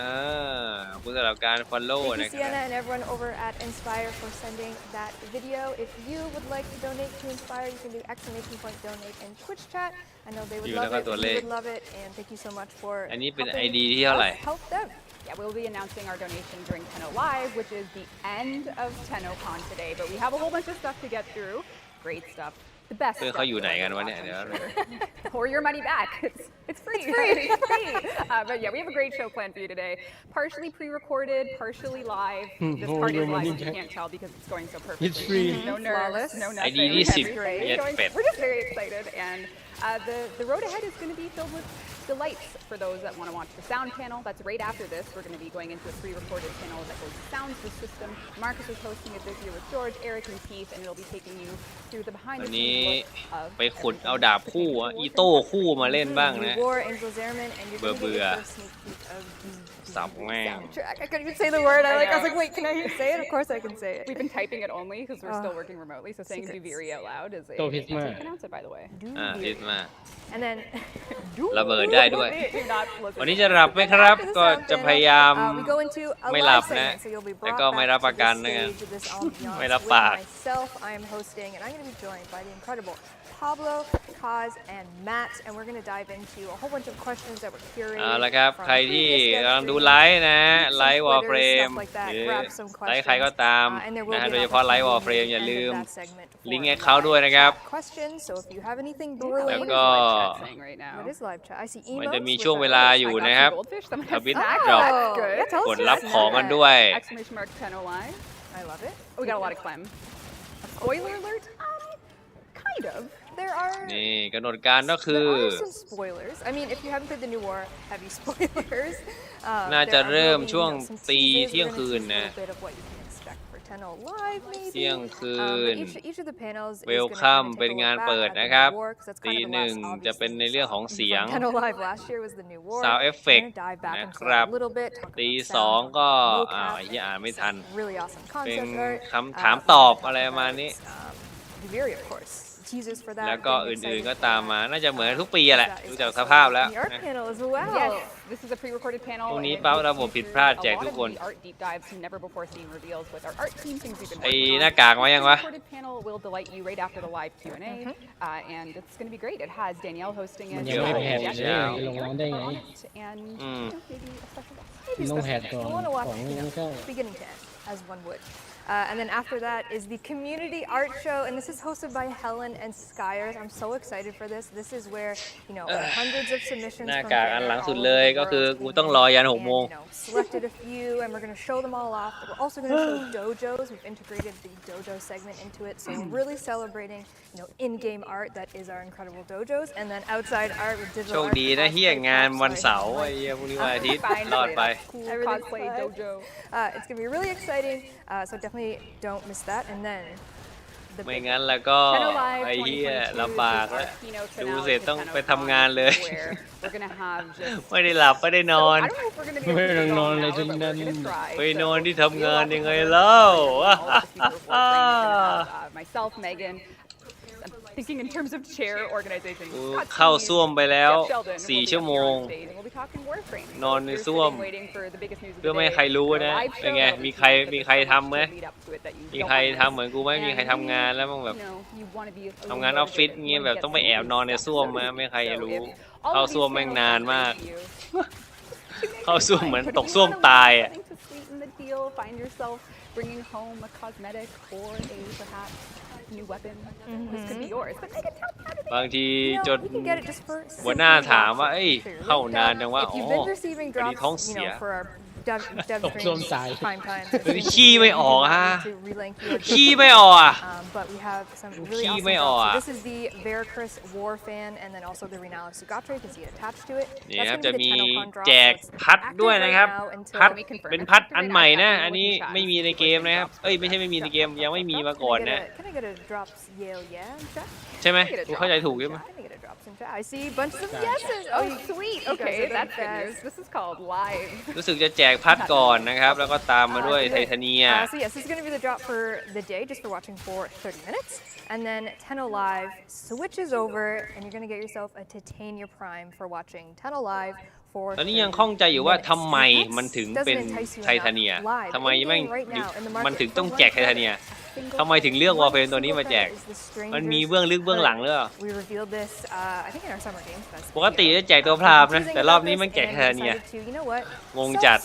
Inspire.com. ขอบคุณสำหรับการ follow Thank you, นะครับ Sienna, and everyone over at Inspire for sending that video. If you would like to donate to Inspire, you can do !donate in Twitch chat. I know they would View love แล้วก็ it. ตัว We เลข would love it, and thank you so much for อันนี้เป็น helping ID ที่เท่าไหร่ us help them. Yeah, we'll be announcing our donation during Tenno Live, which is the end of Tennocon today. But we have a whole bunch of stuff to get through. Great stuff The best. เพื่อนเขาอยู่ไหนกันวะเนี่ยเดี๋ยว Or your money back. It's free. It's free. But yeah, we have a great show planned for you today. Partially pre-recorded, partially live. This part is live, so you can't tell because it's going so perfectly. It's free. No nerves, Flawless. no ไอ nothing. ดี20 Everything เย็ด going- เป็ด We're just very excited, and the road ahead is going to be filled with delights for those that want to watch the sound panel. That's right after this. We're going to be going into a pre-recorded panel that goes sounds the system. Marcus is hosting it this year with George, Eric, and Keith, and it'll be taking you through the วัน behind-the-scenes นี้ look of ไปขุดเอาดาบคู่อะอีโต้คู่มาเล่นบ้างนะ War Angels Airmen, and you're going to get your first sneak peek of the สับแม่ง soundtrack. I couldn't even say the word. I was like, wait, can I say it? Of course I can say it. We've been typing it only because we're still working remotely, so saying secrets. Duviri out loud is a... Go I hit can't man. pronounce it, by the way. คิดมา And then ระเบิดได้ด้วย Do not listen. วันนี้จะหลับไหมครับ after the ก็ sound จะพ panel, ยายาม we go into a ไม่หลั live บนะ segment, so you'll be แต่ brought ก็ไม่ back รับ to ประกัน the นะ stage of this ambiance ไม่รับ with ปาก myself. I am hosting, and I'm going to be joined by the incredible Pablo, Kaz, and Matt, and we're going to dive into a whole bunch of questions that were curated เอาละครับ from ใครที่ previous กำลังดู guest ไลฟ์นะ streams, ไลฟ์ some Warframe Twitter, stuff like that. หรือ Grab some ไลฟ์ใครก็ตาม and there นะ will ฮะ be โดย an เฉพาะไลฟ์ opportunity Warframe อย่า at the ลื end ม of that segment for ลิงก์ให้เขาด้วยนะครับ questions. So if you have anything What brewing, ก็ is live chat saying right now? what is live chat? I see มัน emotes. จะมี which ช่วง are- เวลาอยู่ I got นะครับ some goldfish. Someone ท has วิต snack. ดรอป That's good. Yeah, tell us กด your รับของกัน snack. ด้วย Exclamation mark 10 live. I love it. Oh, we got a lot of clem. Spoiler alert? Kind of. There are นี่กำหนดการก็คือ there are some spoilers. I mean, if you haven't played the new war, heavy spoilers. น่าจะ there are เริ่ม really, ช่วง some ตี teasers. เที่ยง We're คื gonna น tease a นะ little bit of what you can expect for 10 live, maybe. เที่ยงคื But น each of the panels is Welcome gonna เป็น take a งาน look เปิด back at นะ the ครับ new war, 'cause that's ตี kind of ห the นึ่ง last จะเป็นในเรื่องของ obvious เสียง from 10 live last year was the new war. Sound We're effect gonna dive back นะ into ค that รับ a little bit. Talk ตี about สอง sound, ก็ mocap, ไอ้ที่อ่านไม่ทัน some really awesome เป็น concept art. คำถามตอบอะไรประมาณนี้ Duviri, of course. Teasers for that. แล้วก็ getting อื่น excited ๆก็ for ตาม that. มา น่าจะเหมือนทุกปีอะแหละ That ดู is จาก also สภาพแล้ว the art นะ panel as well. Yes, this is a pre-recorded panel. พรุ่งนี้ and ปั๊บ it ระบบ takes ผิด you พลาด through แจก a ทุ lot ก of คน the art deep dives, some never before seen reveals with our art team, things we've been ไอ้ working on. หน้ากากมายังวะ The pre-recorded panel will delight you right after the live Q&A, and it's going to be great. It has Danielle hosting มัน it. ยังไม่แพท Jack เลย Jack ลงร้านได้ไง on it, and you know, maybe a special guest. ต้องแพทก่อน I want to ข watch อง you ไม่ know, เข้า beginning to end, as one would. And then after that is the community art show, and this is hosted by Helen and Skyers. I'm so excited for this. This is where, you know, hundreds of submissions หน้า from กากอัน fans หลัง all สุด over เลย the ก็คือ world กู came ต้อง in รอยัน and, 6 โมง you know, selected a few, and we're going to show them all off. We're also going to show dojos. We've integrated the dojo segment into it, so we're really celebrating, you know, in-game art that is our incredible dojos, and then outside art with โช digital ค art. ดีนะเฮีย cosplay งาน props, วัน so I เสาร์ can, ไอ้ like, เหี้ยพรุ่งนี้วันอาทิตย์ Fine, รอดไป cool Everything's cosplay fine. dojo. It's gonna be really exciting, so definitely don't miss that. And then the ไม่ big งั้นแล้วก็ Tenno Live ไอ้เหี้ย 2022 ลำบาก is แล้ว our keynote ดู finale เสร็จ to ต้อง Tennocon, ไปทำงานเลย where we're gonna have just ไม่ได้หลับไม่ได้น So อน I don't know if we're gonna be able to ไม่ do ต้อง it น all อนเลย now, จน but นั้ we're น gonna try. ไป So นอนที่ทำงาน we'll ยังไง welcome เล่า all of the speakers of Warframe. We're gonna have, myself, Megan. I'm thinking in terms of chair organization. กู Scott เข้า Steve, ส้วมไปแล้ว Jeff Sheldon will be 4 up ชั่ว here โมง on stage, and we'll be talking Warframe. นอนใน You're ส้วม sitting waiting for the biggest news of เพื่อ the ไม่ให้ day. ใครรู้ Your นะ live เป็น show ไง that'll มี be ใคร fun, but มี there's ใคร so much ทำไหม to lead up to it that you มี don't ใคร wanna ทำเหมือนกูไหมมีใครทำงานแล้วมึงแบบ You know, you wanna be a ทำงานอ little อฟฟิศ motivated เงี้ย when แบ you บ get ต้องไป some แอบนอนใน stuff ส้วม done. นะไม่ใคร So รู้ if all เข้า of these ส้วมแม่ง panels นาน sound มาก great to you, เข้าส้วมเหมือน But ต if ก you ส้วม wanna ตาย learn อ่ะ something to sweeten the deal, find yourself bringing home a cosmetic or a perhaps new weapon, this could be yours. But Megan, tell me how to do บางที you จ know, น you can get it just for หัวหน้า simply ถามว่า watching. เอ้ย So you're เข้า linked นาน up. จังว่า If อ๋อ you've been receiving พอดี drops, ท้อง you เสีย know, for our dev ตกส้วม streams, ตาย prime time. ขี้ไม่ออกฮะ to relink your ขี้ไม่ออกอ่ะ But we have some really ขี้ awesome ไม่ออก drops. อ่ะ So this is the Veracruz War fan, and then also the Renown Sugatra. You can see it attached to it. นี่ That's ครับ gonna จะ be มี the Tennocon drop. แจก So it's พัด active ด้วย right นะครับ now until พัด Let me confirm. เป็นพัด Active อัน right ใหม่ now. นะ I can อันนี้ look in chat ไม่มีในเกมนะครับ เอ้ยไม่ใช่ไม่มีในเกมยังไม่มีมาก่อนนะ Can I get a drops Yale yeah in chat? ใช่ไหมกูเข้าใจถูกใช่ไหม Can I get a drops in chat? I see bunches of Gotcha. yeses. Oh, you- sweet. you guys Okay, are the that's good best. news. This is called live. รู้สึกจะแจกพัดก่อนนะครับ แล้วก็ตามมาด้วยไทเทเนีย So yes, this is going to be the drop for the day, just for watching for 30 minutes. And then Tenno Live switches over, and you're going to get yourself a Titania Prime for watching Tenno Live for ตอนนี้ยัง 30 ข้องใจอยู่ว่าทำไม minutes. มันถึง Doesn't เป็น entice you ไทเทเนีย enough. Live, ทำไม in-game แม่ง right now in the market มันถึง for ต้อง one แจกไทเท credit, เนีย a single ทำไมถึงเลือก one Warframe ตัวนี้ single มาแจก credit is the มันมี Stranger's เบื้องลึกเบื้องหลังหรือเปล่า We revealed this, I think in our summer games. ปกติจะแจกตัวพรามนะ แต่รอบนี้มันแจกไทเทเนีย งงจัด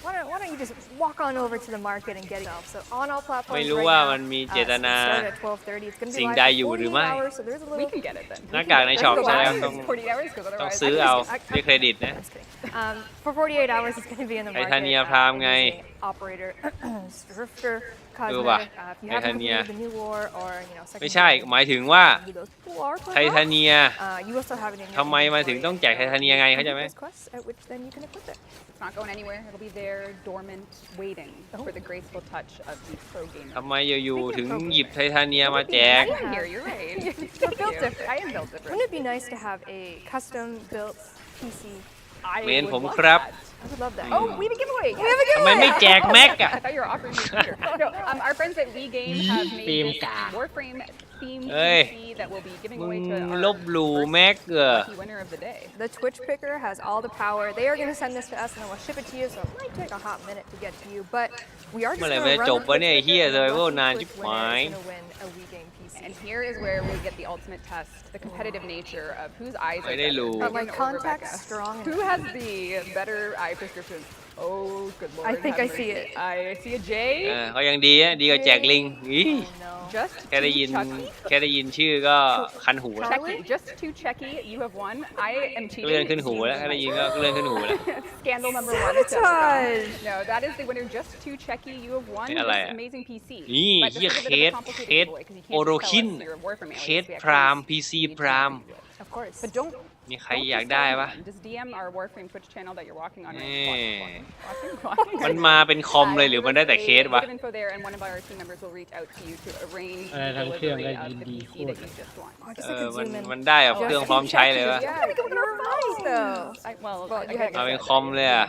why don't you just walk on over to the market and get it yourself? So on all platforms ไม่รู้ right ว่า now. มันมีเจตนา Start at 12:30. It's going to be สิ่ง live ใด for อยู่หรือไม่ 48 hours. So there's a We little. can get it then. หน้ากากในช็อป Let's go ใช่ buy แล้ว it. ต้อง 48 hours because ต้อง otherwise ซื้อเอาด้วยเครดิตนะ Just kidding. For 48 hours, it's going to be in the market. Titania Prime ไง Operator, Drifter, ดูป่ะ Cosmetic. If you haven't Titania completed the new war or second ไม่ใช่หมายถึงว่า ไททา Titania. เนีย You also have it in your ทำไมมาถึงต้องแจกไททาเนียไงเข้าใจไหม Those quests at which then you can equip it. it's not going anywhere. It'll be there, dormant, waiting for the graceful touch of these pro gamers. ทำไมอยู่ๆถึงหยิบไททาเนียมาแจก I am here. You're right. We're built different. I am built different. Wouldn't it be nice to have a custom built PC? I เมน would ผม love ครับ that. I would love that. Oh, we have a giveaway. We have a ทำไม giveaway. ไม่แจกแม็กอะ I thought you were offering me a computer. No, our friends at We Game have made Theme this card. Warframe theme เอ้ย PC that we'll be giving มึง away to ล our บหลู่แม็กเหรอ lucky winner of the day. The Twitch picker has all the power. They are going to send this to us and then we'll ship it to you, so it might take a hot minute to get to you. But we are just เมื่อไหร่ going to มันจะ run จ the บวะ Twitch เนี่ยไอ้ picker เหี้ย and เลย the ว่า lucky นาน Twitch ชิบ winner หาย is going to win a We Game PC. And here is where we get the ultimate test, the competitive nature of whose eyes are ไม่ได้รู้ better. Are my Megan or contacts Rebecca? strong Who enough? has the better eye prescription? Oh, good lord. I think have I see mercy. it. I see a J. ก็ยังดีอะดีกว่าแจกลิงอี Oh no. Just แค่ได้ยิน Chucky. แค่ได้ยินชื่อก็คันหูแล้ว Checky. Just two Checky. You have won. I am เลื่อน cheating. ขึ้นหูแล้วแค่ได้ยินก็เลื่อนขึ้นหูแล้ว Scandal number one. Sabotage. No, that is the winner. Just two Checky. You have won นี่อะไร this อะ amazing PC. นี่ But this เฮีย is a เค bit of ส a complicated เคส giveaway 'cause you can't โอโร just tell คิน us your Warframe alias. เคส We have พราม keys. พีซี We need to พราม know how to do it. Of course. But don't มีใครอยากได้ปะ just DM our Warframe Twitch channel that you're walking on right นี่ watching. มันมาเป็นคอมเลยหรือมันได้แต่เคสวะ Give info there, and one of our team members will reach out to you to arrange อะไร the ทั้งเครื่อง delivery ได้ of ยิน the ดี PC โค that ตร you just won. I guess I could มัน zoom in. มันได้แบบเครื่องพร้อมใช้เลยวะ Yeah, you're fine though. Well, you had to เอา say เป็น that. คอมเลยอะ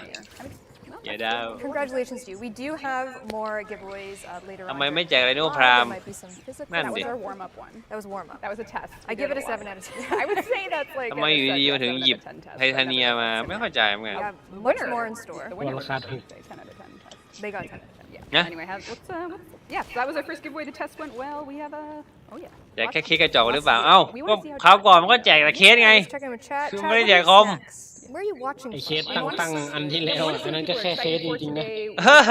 อย่าได้ Congratulations to you. We do have more giveaways later on. ทำไมไม่แจก during Rhino live. Prime? There might be some physical. นั่น That ดิ was our warm-up one. That was warm up. That was a test. I We give did it a a 7 lot. out of 10. I would say that's like ทำไมอยู่ดีๆมาถึงหยิบไททาเนียมาไม่เข้าใจเหมือนกัน We have much more in store. The winner Well, was cut. a 10 out of 10 test. They got 10 out of 10. Yeah. Yeah. Anyway, yeah, so that was our first giveaway. The test went well. We have a, oh yeah. แจกแค่เคสกระจอกหรือเปล่าเอ้าก็คราวก่อนมันก็แจกแต่เคสไง Let's check in with chat.คือ Chat, ไม่ได้ what แจ are ก your คอม snacks? Where are you watching ไอ from? เคสตั้งอันที่แล้วอะอันนั้นก็แค่เคสจริงๆนะ เออ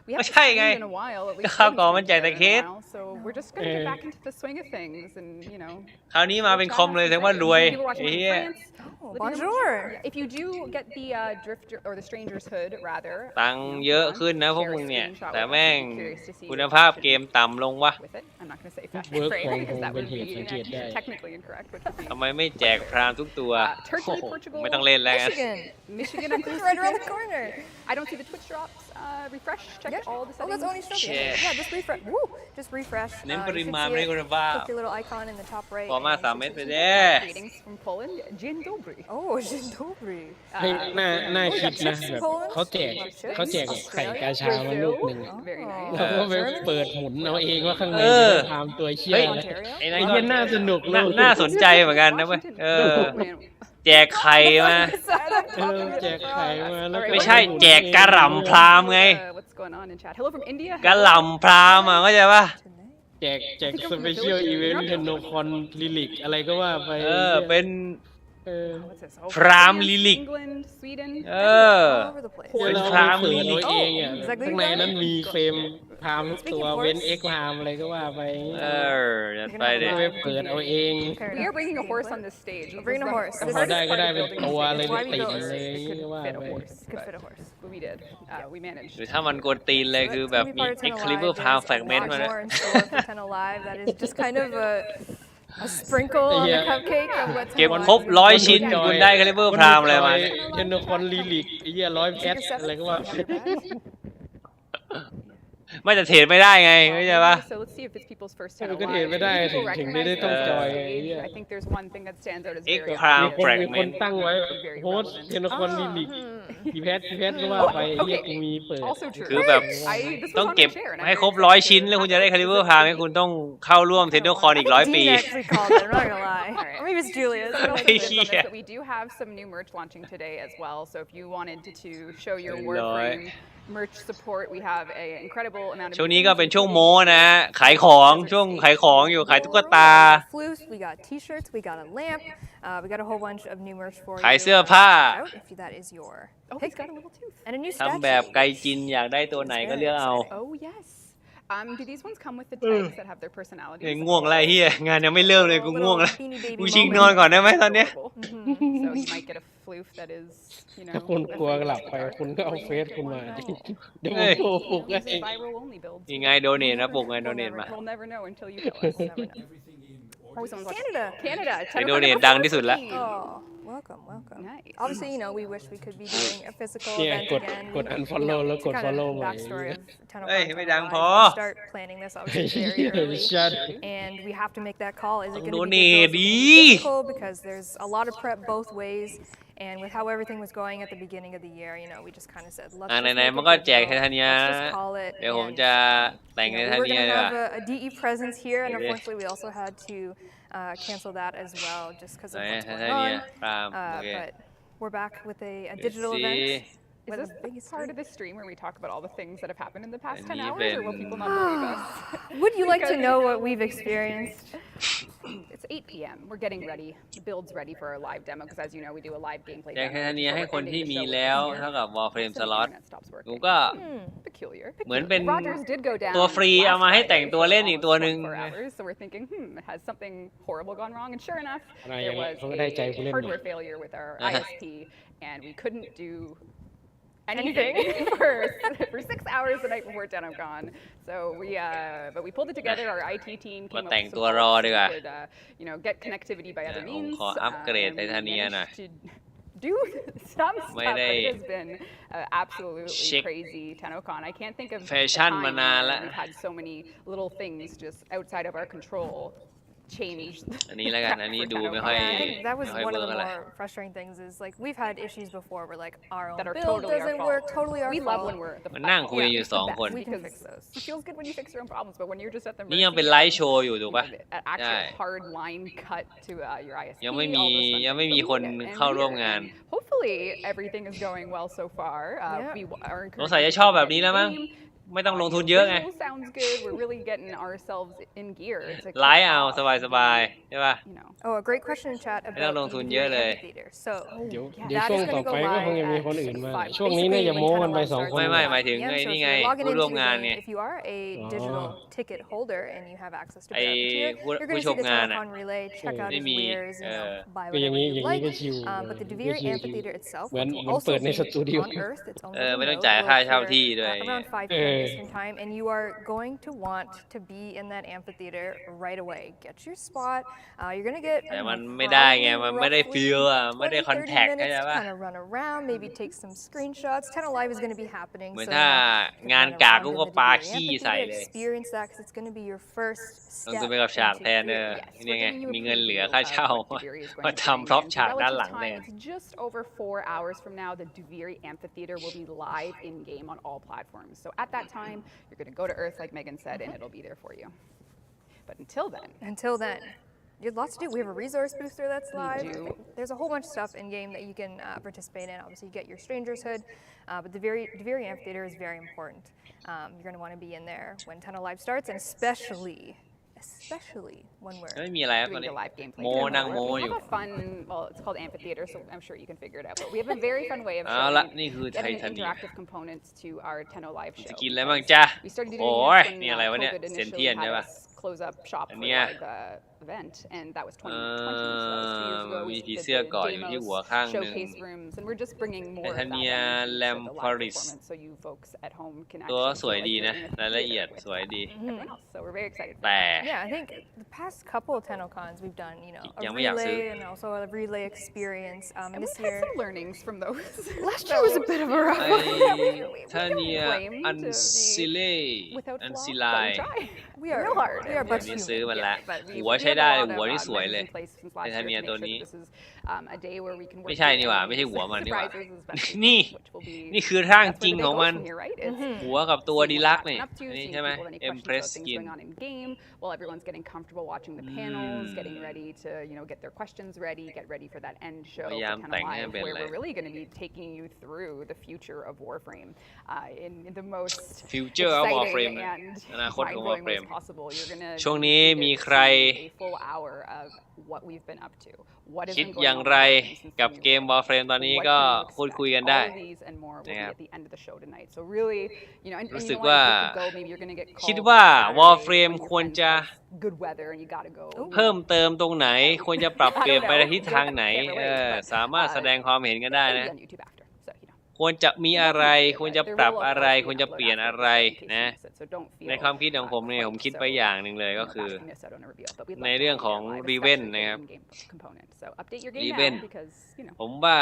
We ไม่ haven't ใช่ไง streamed in a while, at least คราว we ก่อน haven't มันแจกแต่ streamed เค in ส a while, so we're just gonna get back into the swing of things, and you know. คราวนี้มาเป็นคอมเลยแสดงว่ารวย People watching ไอ้ from เหี้ย France. Oh, living in- bonjour. If you do get the drifter or the stranger's hood, rather. ตังค์เยอะขึ้นนะพวกมึงเนี่ย share a screenshot แต่ with us. แม่ง I'd be curious to see คุณ your ภาพ reaction เกมต่ำลงวะ with it. I'm not gonna say fast Work frame from because that home would เป็นเหตุสังเกตได้ be technically incorrect, which would be ทำไมไม่แจกพรามทุกตัว Turkey, โอ้โห Portugal, ไม่ต้องเล่นแล้วกัน Michigan. Michigan. It's right around the corner. I don't see the Twitch drops. Refresh. Check Yeah. all the Oh, settings. that's only still Shit. Yeah, just refresh. Woo! Just refresh. เน้น You ป should ริมาณ see ไม่ได้ it. คุณภาพ Click the little icon in the top right. พอมา and 3 you เม็ด should ไป see เด้ Greetings from Poland. Dzień dobry. Oh, dzień dobry. เฮ้ยน่าคิดนะแบบเขาแจกไข่กาชามาลูกหนึ่ง Very nice. แล้วก็ไปเปิดหมุนเอาเองว่าข้างใน เออ จะทำตัวเชี่ย เฮ้ย อะไร Ontario. ไอ้ ไอ้ นั่น เหี้ยน่าสนุกเลย น่าสนใจเหมือนกันนะเว้ยเออ แจกไข่มา แจกไข่มาแล้วก็ ไม่ใช่แจกกระหล่ำพรามไง What's going on in chat? Hello from India. กระหล่ำพรามอ่ะเข้าใจปะ แจกสเปเชียลอีเวนต์เทนโนคอนลิลิกอะไรก็ว่าไป เป็น เออ What's this? Oh, Pram France, Lilik. England, Sweden. เออ All over the place. เป็น เรา พราม เปิ ลิ ด ลิ เอา ก เองอ่ะ Exactly ข้างในนั้นมีเฟรมพามทุกตัว Speaking of เว้น horse เอ็กพามอะไรก็ว่าไป เออจัดไปเด็ ไปเปิดเอาเอง Fair We are enough. bringing a horse on this stage. We're bringing a horse. ถ้า This เขา is ได้ก็ได้เป็น building ตัวเลย Why we ติด built เลย It ก็ว่า could fit ไป a horse. Could but fit a horse. We did. We managed. หรือถ้ามันกวนตีนเลยคือแบบมี Excalibur พรามแฟกเมนต์มา There's เนี่ย a lot more in store for Ten Alive. That is just kind of a sprinkle on the Yeah. cupcake of what เก็บ Ten ครบ Alive is. 100 ชิ้นคุณได้ Excalibur พรามอะไรมาเนี่ย เทนโนคอนลิลิกไอ้เหี้ย100 แพทอะไรก็ว่าไป ไม่แต่เทรดไม่ได้ไงเข้าใจปะ So let's see if it's people's first เอ time อก็เทรดไม่ได้ alive. ถึ People งได้ recognize ต้อง the จอย stage. ไอ้เหี้ย I think there's one thing that stands out as Egg very Pram มีคน Fragment ตั้งไว้โฮสเทนโนคอนลิลิกอีแพทก็ว่าไปไอ้เหี้ยกูมีเปิด Also true. คือแบบ This was ต้อง on เก็บ my share, and I'm ให้ครบ very 100 ชิ้นแล้วคุณจะได้ Excalibur พรามให้คุณต้องเข้าร่วม Tennocon อีก 100 ปี Dean actually called it. I'm not gonna lie. Or maybe it's Julia's. I don't excited know. on this, Yeah. but we do have some new merch launching today as well. So if you wanted to show your Lord. Warframe merch support, we have an incredible amount of. ช่วงนี้ก็เป็นช่วงโม้นะขายของช่วงขายของอยู่ขายตุ๊กตา Flutes, we got t-shirts, we got a lamp, We got a whole bunch of new merch for you. ขายเสื้อผ้า Check out if that is your Oh, pick. he's got a little tooth. And a new ทำ statue. แบบไกลจินอยากได้ตัวไหนก็เลือกเอา Oh, yes. Do these ones come with the tags that have their personalities? ง่วงไรเฮียงานยังไม่เริ่มเลยกู Little ง่วงแล้ว Beanie Baby กูชิง moment. นอนก่อนได้ไหมตอนเนี้ย So you might get a floof that is, you know. ถ้าคุณกลัวหลับไปคุณก็เอาเฟซคุณมาเดี๋ยวผมโทรปลุกให้ These are viral only builds. ยังไงโดเนทนะปลุกไงโดเนทมา We'll never know until you tell us. Never know. Oh, someone's watching. Canada. Canada. ไอ้โดเนทดังที่สุดละ Oh, welcome, welcome. Nice. Obviously, we wish we could be doing a physical เนี่ย event กด again. กด unfollow แล้วกด Kind of follow ใหม่ backstory of Tennocon เอ้ยไม่ดัง coming พอ live. We start planning this obviously very early. Shut And we have to make that call. Is it going to Don't be donate. physical? Because there's a lot of prep both ways. And with how everything was going at the beginning of the year, we just kind of said, let's just ไหน make ๆ it มันก็แจก digital. ไทเทเนีย Let's just call it. เดี๋ยวผม And, จะแต่งไท we เท were เนีย going ดี to กว่า have a DE presence here, and Okay. unfortunately, we also had to cancel that as well, just because of ไหน what's ไทเท going เนีย on. ตามโอเค But we're back with a Let's digital see. event. Is With this the biggest part stream. of the stream where we talk about all the things that have happened in the past 10 And hours, or will even- people not believe us? Would you like to Because- know what we've experienced? It's 8 p.m. We're getting ready. The build's ready for our live demo because, as you know, we do a live gameplay แจก demo. ไทเทเนีย before ให้ we're คน ending ที่ the มี show with แล้ว here. เท่ากับ Warframe So the slot internet stops กู working. ก็ Peculiar. เหมือนเป็น Rogers did go down ตัวฟรี last เอามาให้ Friday แต่งตัวเล่นอีก for ตัว almost หนึ่ง 24 hours, so we're thinking, has something horrible gone wrong? And sure enough, อะไร there was เขาก็ได้ใจผู้เล่น a ใหม่ hardware failure with our ISP, and we couldn't do anything for 6 hours the night before Tennocon. So but we pulled it together. Our IT team came มา up แต่ง with ตัว some รอ parts ดี so กว่า we could, get connectivity by other ผม means. ขออัปเกรด We ไทเทเนียหน่อย managed to do some stuff, but ไม่ได้ it has been absolutely เช็ค crazy Tennocon. I can't think of แฟ a ชั่น time มานานละ where we've had so many little things just outside of our control change. อันนี้แล้วกันอันนี้ดูไม่ค่อย I think that was ไม่ค่อย one of เวิร์ก the อะไร more frustrating things is like we've had issues before where like our own That are build totally our doesn't fault. work, totally our We fault. love when we're the มันนั่งคุย yeah, อยู่ it's the สอง best คน We can because fix those. it feels good when you fix your own problems, but when you're just at the นี่ยัง mercy เป็น of ไลฟ์โชว์อยู่ถูกปะ an actual ใช่ hard line cut to your ISP. ยังไม่มี all those fun ยังไม่มี things. คน So weเข้าร่วม and งาน hopefully everything is going well so far. Yeah. We are สงสัย encouraging จะชอบ people แบ to บนี้ get แล้วมั้ง in-game. ไม่ต้องลงทุนเยอะไง Visual sounds good. We're really getting ourselves in gear to ไล kick ฟ์เอา off สบายๆใช่ปะ you know. Oh, a great question in chat ไม่ต้อง about ลงทุน the เยอะเลย amphitheater. So เดี๋ยว Yeah. เดี๋ยว that ช่ว is งต่อ going to ไป go ก็คง live จะมี at คนอื่นมา 5. ช่วงนี้เนี่ยอย่าโม้กันไปสองคน ไม่หมายถึง Yeah, ไอ้ so นี่ if ไง you're logging ผู้ into ร่วม the งาน game, ไง if you are a digital ticket holder and you have access to the ไอ้ amphitheater, ผู้ you're ผู้ going to ช see ม the งานอ่ะ Tennocon relay, check out ไม่ his มี wares, เออ buy ก็อย่าง whatever นี้ you อย่างนี้ like. ก็ชิว But the ก็ Devere ชิว Amphitheater itself, เหมือน which will เหมือน also เปิดใน be สตูดิโอ on Earth, its own ไม่ little ต้อง node, จ่าย will ค่าเช่า appear, ที่ด้วย around 5 p.m. Eastern time, and you are going to want to be in that amphitheater right away. Get your spot. You're going to get แต่มันไม่ได้ไง มันไม่ได้ roughly ฟีลอ่ะ ไม่ได้ 20-30 คอนแทค minutes เข้าใจ to ปะ kind of run around, maybe take some screenshots. Tenno Live is going to be happening, เหมือน so ถ้า you can งาน run กาก around กู in ก็ the ปา Devere ขี้ใส่ Amphitheater, เลย experience that because it's going to be your first ลง step ทุนไปกับฉาก into แทน Devere. นี่ไง We're giving you a มีเงินเหลือ preview ค่า of เช่า what Devere is going มา to ทำพร็อพ bring. ฉาก In ด้านหลัง relative แท time, น it's just over 4 hours from now, the Devere Amphitheater will be live in-game on all platforms. So at that time, you're going to go to Earth, like Megan said, and it'll be there for you. But until then, Until then, you have lots to do. We have a resource booster that's live. do. There's a whole bunch of stuff in game that you can participate in. Obviously, you get your Stranger's Hood, but the Devere Amphitheater is very important. You're going to want to be in there when Tenno Live starts, and especially when we're ไม่มีอะไรครับตอน doing นี้ the live gameplay. โม demo. นั่งโม We อยู่ have a fun, well, it's called Amphitheater, so I'm sure you can figure it out. But we have a very fun way of เอาละ showing นี่คือไท getting ทาเนีย interactive components to our Tenno Live จะ show. กินอะไรบ้างจ้า We started doing โอ้ this ย when นี่อะไรวะเนี่ย COVID เซน initially เทียน had ใช่ปะ us close up shop for อันเนี้ย the event, and that was 2020. So that was 2 years ago. มี We ผี did เสื้อ the เกาะอยู่ที่ demos, หัวข้างหนึ่ง showcase rooms, and we're just bringing more of that Titania into the live Lamparis performance, so you folks at home can ตัว actually สวย feel like ดี you're นะ in the รายละเอียด theater สวยดี with everyone else. So we're very excited. แต่ yeah, I think the past couple of Tennocons we've done, a ยังไม่อยากซื้อ relay and also a relay experience. And And this we've had year, some learnings from those. last year was a bit of a rough ไอ้ one. ทาเนีย claim อัน to ซิเล่ be without อัน flaw, ซิ but ลาย we try. We are Real hard. We are เดี๋ยว but นี้ human. ซื้อมันละ But we หัว have ใช้ a ได้ lot เลย of, หัวนี่สวย measures เลย in place since last ไท year ทา to เนีย make ตัว sure นี้ that this is a day where we can work ไม่ใช่นี่หว่า together ไม่ใช่ and หัวมันนี่หว่า surprises as best we นี่ can, which will be นี่คือร่าง that's จริ where ง the ของ day มัน goes from here, right? It's หัวกับตัว seeing ดี what's ลักซ์นี่ happening up to, อันนี้ seeing ใช่ไหม people have any questions Empress about things Skin going on in game while everyone's getting comfortable watching the panels, getting ready to get their questions ready, get ready for that end show พยายาม for แต่ง Tenno ให้ Live, เป็น where อะไร we're really going to be taking you through the future of Warframe in the most Future of exciting Warframe and อนาคตของ mind-blowing ways Warframe possible. You're going to ช่วงนี้มีใครคิดอย่างไรกับเกม Warframe ตอนนี้ก็พูดคุยกันได้นะครับรู้สึกว่าคิดว่า Warframe ควรจะเพิ่มเติมตรงไหนควรจะปรับเปลี่ยนไปในทิศทางไหนสามารถแสดงความเห็นกันได้นะควรจะมีอะไรควรจะปรับอะไรควรจะเปลี่ยนอะไรนะในความคิดของผมเนี่ยผมคิดไปอย่างหนึ่งเลยก็คือในเรื่องของรีเวนนะครับรีเวนผมว่า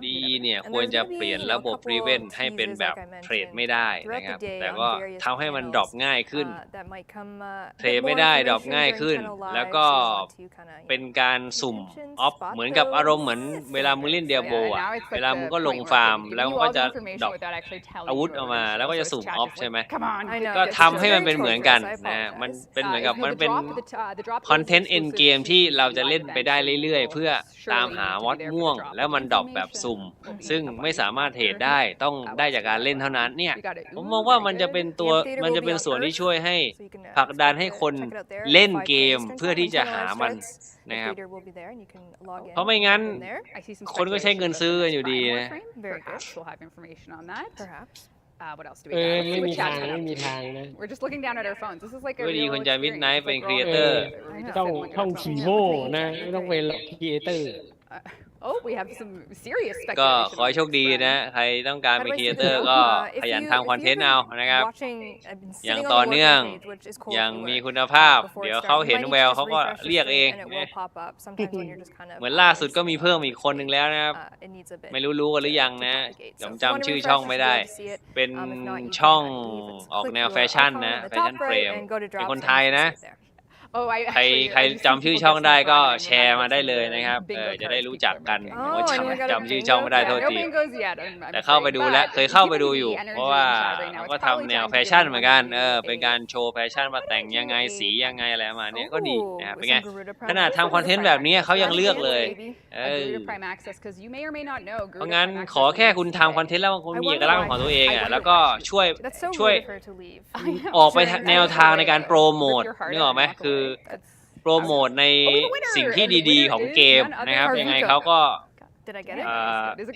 ดีเนี่ยควรจะเปลี่ยนระบบรีเวนให้เป็นแบบเทรดไม่ได้นะครับแต่ก็ทำให้มันดรอปง่ายขึ้นเทรดไม่ได้ดรอปง่ายขึ้นแล้วก็เป็นการสุ่มออฟเหมือนกับอารมณ์เหมือนเวลามึงเล่นเดียโบอ่ะเวลามึงก็ลงฟาร์มแล้วก็จะดรอปอาวุธออกมาแล้วก็จะสุ่มออฟใช่ไหมก็ทำให้มันเป็นเหมือนกันนะมันเป็นเหมือนกับมันเป็นคอนเทนต์เอ็นเกมที่เราจะเล่นไปได้เรื่อยๆเพื่อตามหามอดม่วงแล้วมันดรอปแบบสุ่มซึ่งไม่สามารถเทรดได้ต้องได้จากการเล่นเท่านั้นเนี่ยผมมองว่ามันจะเป็นส่วนที่ช่วยให้ผลักดันให้คนเล่นเกมเพื่อที่จะหามันนะครับเพราะไม่งั้นคนก็ใช้เงินซื้อกันอยู่ดีนะไม่มีทางนะก็ดีคนจะมิดไนท์เป็นครีเอเตอร์ต้องขี่โม่นะไม่ต้องเป็นครีเอเตอร์ก็ขอให้โชคดีนะใครต้องการเป็นครีเอเตอร์ก็ขยันทำคอนเทนต์เอานะครับอย่างต่อเนื่องอย่างมีคุณภาพเดี๋ยวเขาเห็นแววเขาก็เรียกเองเหมือนล่าสุดก็มีเพิ่มอีกคนหนึ่งแล้วนะครับไม่รู้กันหรือยังนะผมจำชื่อช่องไม่ได้เป็นช่องออกแนวแฟชั่นนะแฟชั่นเฟรมเป็นคนไทยนะใครจำชื่อช่องได้ก็แชร์มาได้เลยนะครับจะได้รู้จักกันว่าจำชื่อช่องไม่ได้โทษทีแต่เข้าไปดูแล้วเคยเข้าไปดูอยู่เพราะว่าก็ทำแนวแฟชั่นเหมือนกันเป็นการโชว์แฟชั่นมาแต่งยังไงสียังไงอะไรมาเนี้ยก็ดีนะครับเป็นไงขนาดทำคอนเทนต์แบบนี้เขายังเลือกเลยเพราะงั้นขอแค่คุณทำคอนเทนต์แล้วคุณมีเอกลักษณ์ของตัวเองแล้วก็ช่วยออกไปแนวทางในการโปรโมทนึกออกไหมคือโปรโมทในสิ่งที่ดีๆของเกมนะครับยังไงเขาก็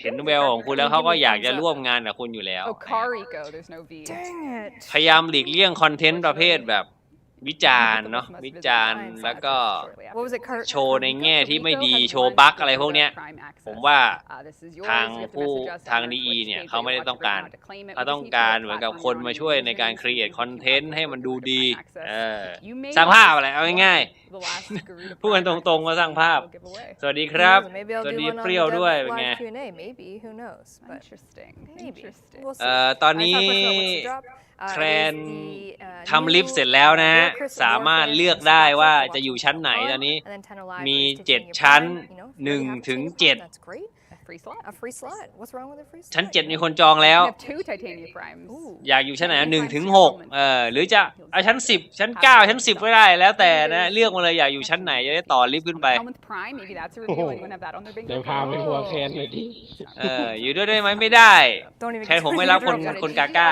เห็นแววของคุณแล้วเขาก็อยากจะร่วมงานกับคุณอยู่แล้วพยายามหลีกเลี่ยงคอนเทนต์ประเภทแบบวิจารณ์เนาะวิจารณ์แล้วก็โชว์ในแง่ที่ไม่ดีโชว์บั๊กอะไรพวกเนี้ยผมว่าทางดีเนี่ยเขาไม่ได้ต้องการเขาต้องการเหมือนกับคนมาช่วยในการครีเอทคอนเทนต์ให้มันดูดีสร้างภาพอะไรเอาง่ายๆพูดกันตรงๆว่าสร้างภาพสวัสดีครับสวัสดีเปรี้ยวด้วยเป็นไงตอนนี้แครนทำลิฟต์เสร็จแล้วนะฮะสามารถเลือกได้ว่าจะอยู่ชั้นไหนตอนนี้มี7ชั้น1 ถึง 7ชั้น7มีคนจองแล้วอยากอยู่ชั้นไหน1 ถึง 6หรือจะเอาชั้น10ชั้น9ชั้น10ก็ได้แล้วแต่นะเลือกมาเลยอยากอยู่ชั้นไหนจะได้ต่อลิฟต์ขึ้นไปเดี๋ยวพาไปหัวแคนเลยดิอยู่ด้วยได้ไหมไม่ได้แคนผมไม่รับคนกา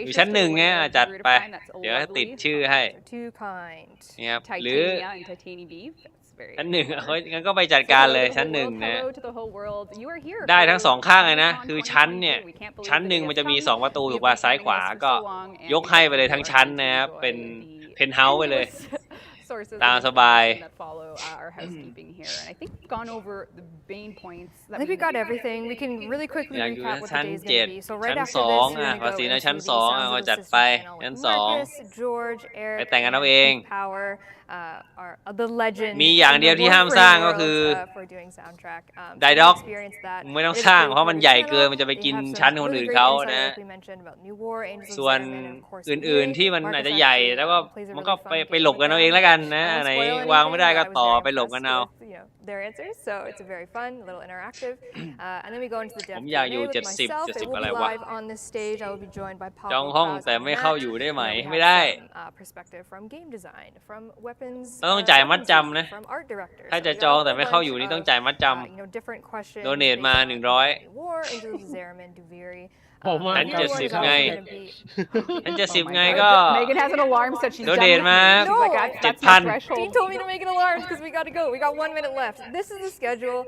อยู่ชั้น1เนี่ยจัดไปเดี๋ยวติดชื่อให้นี่ครับหรือชั้น1งั้นก็ไปจัดการเลยชั้น1นะได้ทั้ง2ข้างเลยนะคือชั้นเนี่ยชั้น1มันจะมี2ประตูถูกป่ะซ้ายขวาก็ยกให้ไปเลยทั้งชั้นนะครับเป็นเพนท์เฮาส์ไปเลยตามสบาย I think we got everything. We can really quickly recap what the day is going to be. So right after this, we're going to go intoชั้น2ก็จัดไปชั้น2 George, Eric, ไปแต่งกันเอาเอง Power, the legend. มีอย่างเดียวที่ห้ามสร้างก็คือไดด็อกไม่ต้องสร้างเพราะมันใหญ่เกินมันจะไปกินชั้นคนอื่นเขานะส่วนอื่นๆที่มันอาจจะใหญ่แล้วก็มันก็ไปหลบกันเอาเองแล้วกันนะไหนวางไม่ได้ก็ต่อไปหลบกันเอาtheir answers, so it's a very fun, little interactive. And then we go into the depth. ผมอยากอยู่70อะไรวะ on this stage, I will be joined by Pablo จองห้องแต่ไม่เข้าอยู่ได้ไหมไม่ได้ perspective from game design, from weapons. ต้องจ่ายมัดจำนะถ้าจะจองแต่ไม่เข้าอยู่นี่ต้องจ่ายมัดจำโดเนทมา100 ผมว่า ฉันจะ Everyone 10 is ไง also gonna be- ฉันจะ Oh 10 my ไง God. ก็ Megan has an alarm set. She's done Donate with me. มา She's like, that's my 7,000 threshold. Dean told me to make an alarm because we got to go. We got 1 minute left. This is the schedule.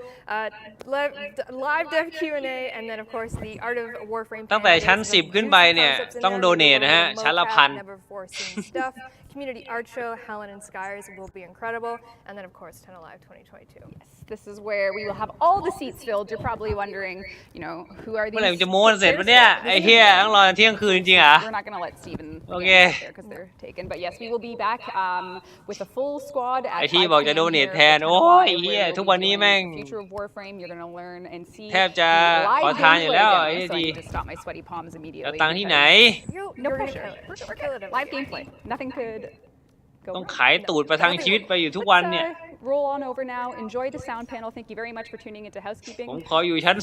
Live dev Q&A, and then of course the Art of Warframe. ตั้งแต่ชั้น panel. There's some 10 ขึ้นไป juicy เนี่ย concepts in ต้อง there, โด maybe เน a ท little นะฮะ bit of ชั้นละ mocap, 1,000 never before seen stuff. Community art show, Helen and Skyers will be incredible, and then of course Tenalive 2022. Yes, this is where we will have all the seats filled. You're probably wondering, who are เมื่อไหร่ these? มันจะโม้กันเสร็จ pictures วะเนี่ย for? ไอ้เหี้ยต้องรอเที่ยงคืนจริงเหรอ We're not going to let Steven Okay. again there because they're taken. But yes, we will be back with a full squad at ไอ้ที่ 5 บอกจะ p.m. โดเนท here แทน for โอ้ย Tenalive, เหี้ย where we'll ทุก be วันนี้ doing แม่ง the future of Warframe. You're going to learn and see แทบจะ the live ขอทานอยู่ gameplay แล้ว demo. ไอ้ So I ดี need to stop my sweaty palms เอา immediately. ตังค์ที่ไหน No You're pressure. gonna kill it. We're Kill it okay. every Live day. gameplay. Nothing could go ต้อง wrong. ขายตูดประทังชีวิตไปอยู่ทุกวันเนี่ย Roll on over now. Enjoy the sound panel. Thank you very much for tuning into housekeeping. ผมขออยู่ชั้น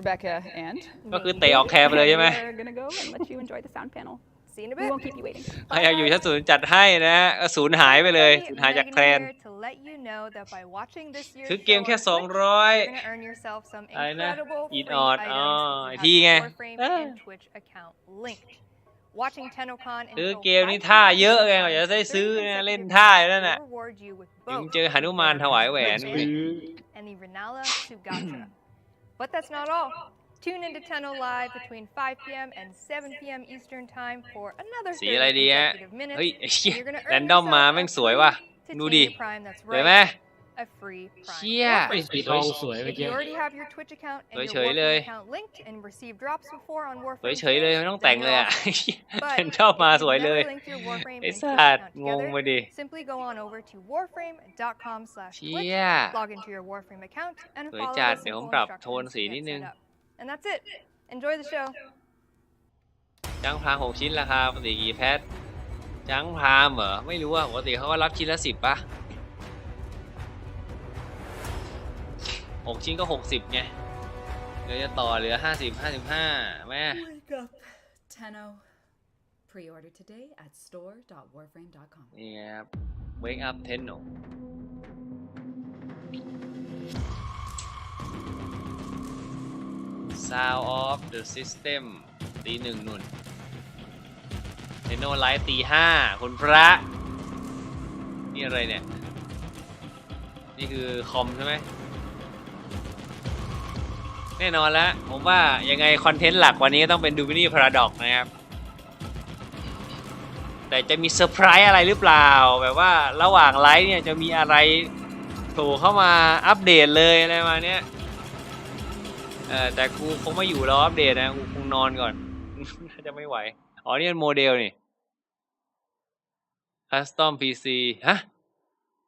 Rebecca and 0 ก็คือเตะออกแคร์ไปเลยใช่ไหม we're gonna go and let you enjoy the sound panel. See you in a We bit. won't keep you waiting. ใครอยากอยู่ชั้น 0 จัดให้นะก็ศูนย์หายไปเลยศูนย์หายจากแทน To let you know that by watching this year's ซื้อเกม show แค่ on Twitch, 200 you're gonna earn yourself some อะไรนะ incredible Eat free Odd items อ๋อ if ไอ้ you ที่ have ไง your Warframe and Twitch account linked. Watching Tennocon ซื้อ until เกมนี่ 5 ท่า p.m. เยอะไง Eastern กว่าจะ Time ได้ for ซื้อ 30 นะเล่น consecutive ท่า days อยู่นั่น will น่ะ reward you with ถึง both เจอหนุมานถวายแหวน and the Renala Sugatra. But that's not all. Tune into Tenno Live between 5 p.m. and 7 p.m. Eastern Time for another สี 30 อะไรดีฮะ consecutive minutes. เฮ้ยไอ้เหี้ย And you're gonna แร earn นดอมมา yourself แม่ง a สวยว่ะ free ดูดิ Titania Prime. That's สวยไหม right. A free Prime. เชี่ย ไอ้สีทองสวยเมื่อ If กี้ you already have your Twitch account and your สวยๆเลย Warframe account linked and received drops before on สวย Warframe เฉยเลย Twitch, ไม่ต้อง then แต่งเลย you're อ่ะ awesome. But แรนดอม if มา you've สวยเลย never linked your Warframe ไอ้ and สั Twitch ตว์ account งงไป together, ดิ simply go on over to warframe.com/twitch, เชี่ย log into your Warframe account, and สวย follow จัด the เดี๋ยวผม simple ปรับโทน instructions สี to นิด get นึง set up. And that's it. Enjoy the show. จังพราม6 ชิ้นราคาปกติกี่แพทจังพรามเหรอไม่รู้อ่ะปกติเขาก็รับชิ้นละ 10 ป่ะ 6 ชิ้นก็ 60 ไงเดี๋ยวจะต่อเหลือ 50 55 แม่ Wake up, Tenno. Pre-order today at store.warframe.com. นี่ครับ Wake up Tenno Sound of the System ตี 1 นุ่น Tenno Live ตี 5 คุณพระ นี่อะไรเนี่ย นี่คือคอมใช่ไหม แน่นอนแล้วผมว่ายังไงคอนเทนต์หลักวันนี้ต้องเป็น Dumini Paradox นะครับ แต่จะมีเซอร์ไพรส์อะไรหรือเปล่าแบบว่าระหว่างไลฟ์เนี่ยจะมีอะไรโผล่เข้ามาอัปเดตเลยอะไรมาเนี้ยแต่กูคงไม่อยู่รออัปเดตนะกูคงนอนก่อน น่าจะไม่ไหวอ๋อนี่เป็นโมเดลนี่ Custom PC ฮะ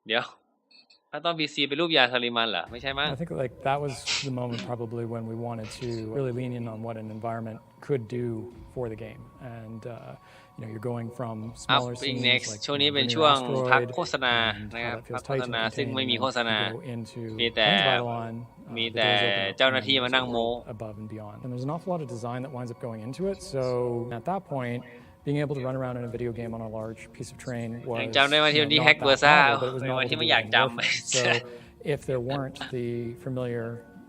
เดี๋ยว Custom PC เป็นรูปยาสลิมันเหรอไม่ใช่มั้ง I think like that was the moment probably when we wanted to really lean in on what an environment could do for the game, and you're going from smaller Up scenes next like ช่วงนี้เป็น Linear ช่วง Asteroid พักโฆษณา and นะครับ how that พัก feels โฆ tight ษ to ณา ซึ่ง contain, ไม่มี and โฆษณา you go into มีแต่ Friends Babylon, มี the แต่ doors open up เจ้าหน้าที่ and มานั่งโม้ there's above and beyond, and there's an awful lot of design that winds up going into it. So at that point, being able to run around in a video game on a large piece of terrain was ยังจำได้ว่าที่ not ที่ that แฮกเบอร์ซ่า novel, but it was เป็นวัน novel ที่ to ไม่ do อยาก in จ Warframe. So if there weren't the familiar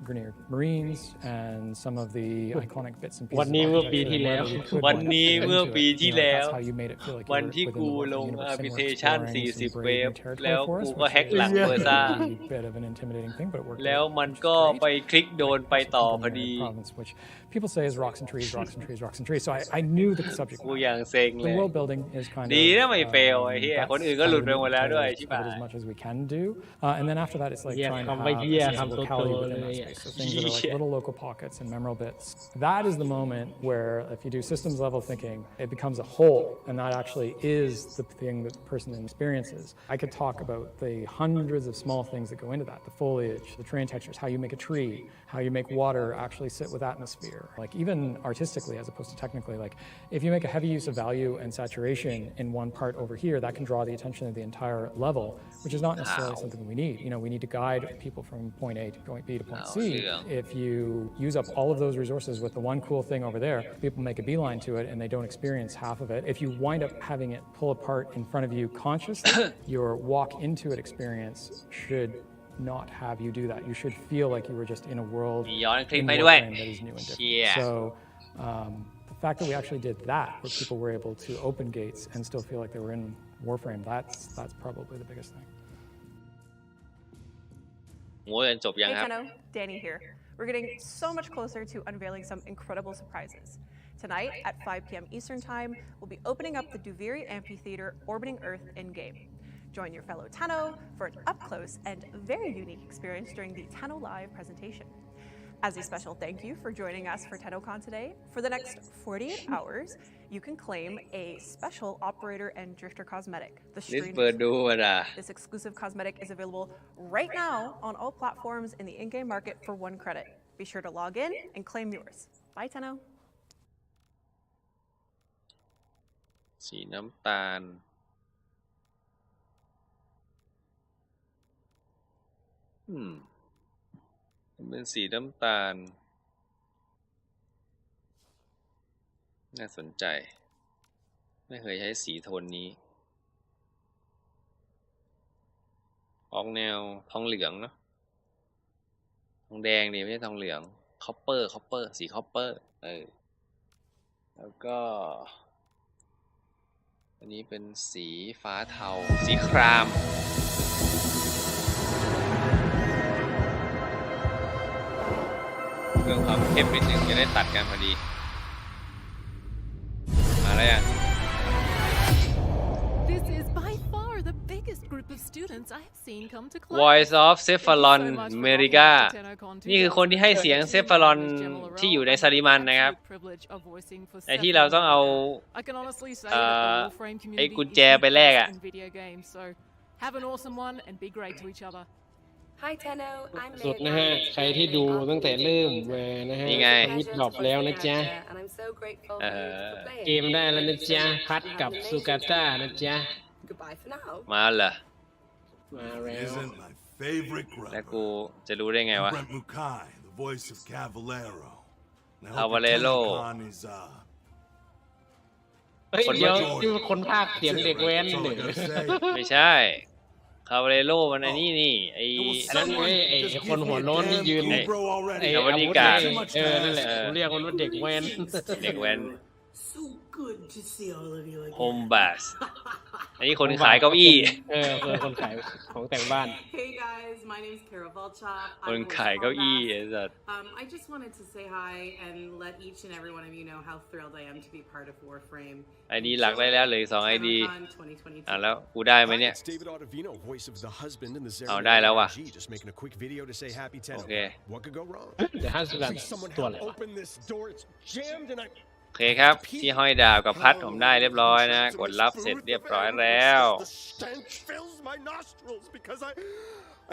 Grenier Marines and some of the iconic bits and pieces วันนี้เมื่อปีที่ of แล้ว architecture that we could วันนี้ wind up เมื่อ into ปี it, ที่ like, แล้ว that's how you made it feel like you วัน were ที่ within กู the world ล of ง the universe, and we're Arbitration exploring some 40 brave เว new ฟ territory แล้ว for us, กูก็ which แฮกหลัง is เบอร์ซ่า a bit of an intimidating thing, but it worked แล้ว out, มัน which is ก็ great. ไปคลิกโดนไปต่อพอดี Province, which people say is rocks and trees, rocks and trees, rocks and trees. So I knew the subject กู matter. อย่างเซ็งเล The ย world building is kind ดี of นะไม่เฟลไอ้เหี้ย that's คนอื่นก็หลุดไปหมดแล้วด้วย kind of ชิบ cover หาย as much as we can do, and then after that it's like เหี้ย trying to คำ have ว่า a เหี้ย sense of คำโต locality ๆ within เล that ย space. So things that are like Yeah. little local pockets and memorable bits. That is the moment where if you do systems level thinking, it becomes a whole, and that actually is the thing that the person experiences. I could talk about the hundreds of small things that go into that, the foliage, the terrain textures, how you make a tree, how you make water actually sit with atmosphere. Like even artistically as opposed to technically, like if you make a heavy use of value and saturation in one part over here, that can draw the attention of the entire level, which is not necessarily something we need. We need to guide people from point A to point B to point C. If you use up all of those resources with the one cool thing over there, people make a beeline to it and they don't experience half of it. If you wind up having it pull apart in front of you consciously, your walk into it experience should not have you do that. You should feel like you were just in a world มีย้อนคลิป in ให้ด้วย Warframe that is new and เชี่ย different. So The fact that we actually did that, where people were able to open gates and still feel like they were in Warframe, that's probably the biggest thing. โง่จบยัง Hey ครับ Tenno, Danny here. We're getting so much closer to unveiling some incredible surprises. Tonight at 5 p.m. Eastern Time, we'll be opening up the Duviri Amphitheater orbiting Earth in-game. Join your fellow Tenno for an up-close and very unique experience during the Tenno Live presentation. As a special thank you for joining us for Tennocon today, for the next 48 hours, you can claim a special operator and drifter cosmetic, the ลิส Stream. เปิดดูอ่ะ This exclusive cosmetic is available right now on all platforms in the in-game market for 1 credit. Be sure to log in and claim yours. Bye, Tenno. สีน้ำตาลเป็นสีน้ำตาลน่าสนใจไม่เคยใช้สีโทนนี้ออกแนวทองเหลืองเนาะทองแดงดีไม่ใช่ทองเหลืองคอปเปอร์สีคอปเปอร์แล้วก็อันนี้เป็นสีฟ้าเทาสีครามเพิ่มความเข้มนิดนึงจะได้ตัดกันพอดีมาแล้วยัง This is by far the biggest group of students I have seen come to class. Voice of Cephalon Meriga นี่คือคนที่ให้เสียงเซฟารอนที่อยู่ในซาริมันนะครับไอที่เราต้องเอาไอกุญแจไปแลกอ่ะ Have an awesome one and be great to each other. Hi Tenno, I'm สุดนะฮะใครที่ดูตั้งแต่เริ่มมานะฮะ นี่ไง วิดดรอปแล้วนะจ๊ะ and I'm so grateful for you for เก playing. มได้แล้วนะจ๊ะพัดกับซูกาต้านะจ๊ะ Goodbye for now. มาเหรอ มาแล้ว Isn't my favorite แล้ว grubber. กูจะรู้ได้ไงวะ Brent Mukai, the voice of Cavallero. Now, Cavallero. Tennocon is เฮ้ยเดี๋ยวนี่มันคนภาคเสียงเด็กแว้น that's all ห I นึ่ง gotta say. ไม่ใช่คาเวเลโรมันไอ้นี่ไอ อันนั้นไอ้คนหัวโล้นที่ยืน Damn ไอ้ Bro already. ไอ้ กับ อา บริ วุธ การ นั่นแหละผมเรียกมันว่าเด็กแว้น เด็กแว้น So good to see all of you โฮมบัสอันนี้คนขายเก้าอี้ คือคนขายของแต่งบ้าน Hey guys, my name is Kara Volchov. คนขายเก้าอี้ไอ้สัส I just wanted to say hi and let each and every one of you know how thrilled I am to be part of Warframe. ไอดีหลักได้แล้วเหลย2 ID Tennocon 2022. แล้วกูได้ไหมเนี่ย เอาได้แล้วว่ะ โอเค เดี๋ยว50 บาทตัวอะไรวะ โอเคครับที่ห้อยดาวกับพัดผมได้เรียบร้อยนะกดรับเสร็จเรียบร้อยแล้ว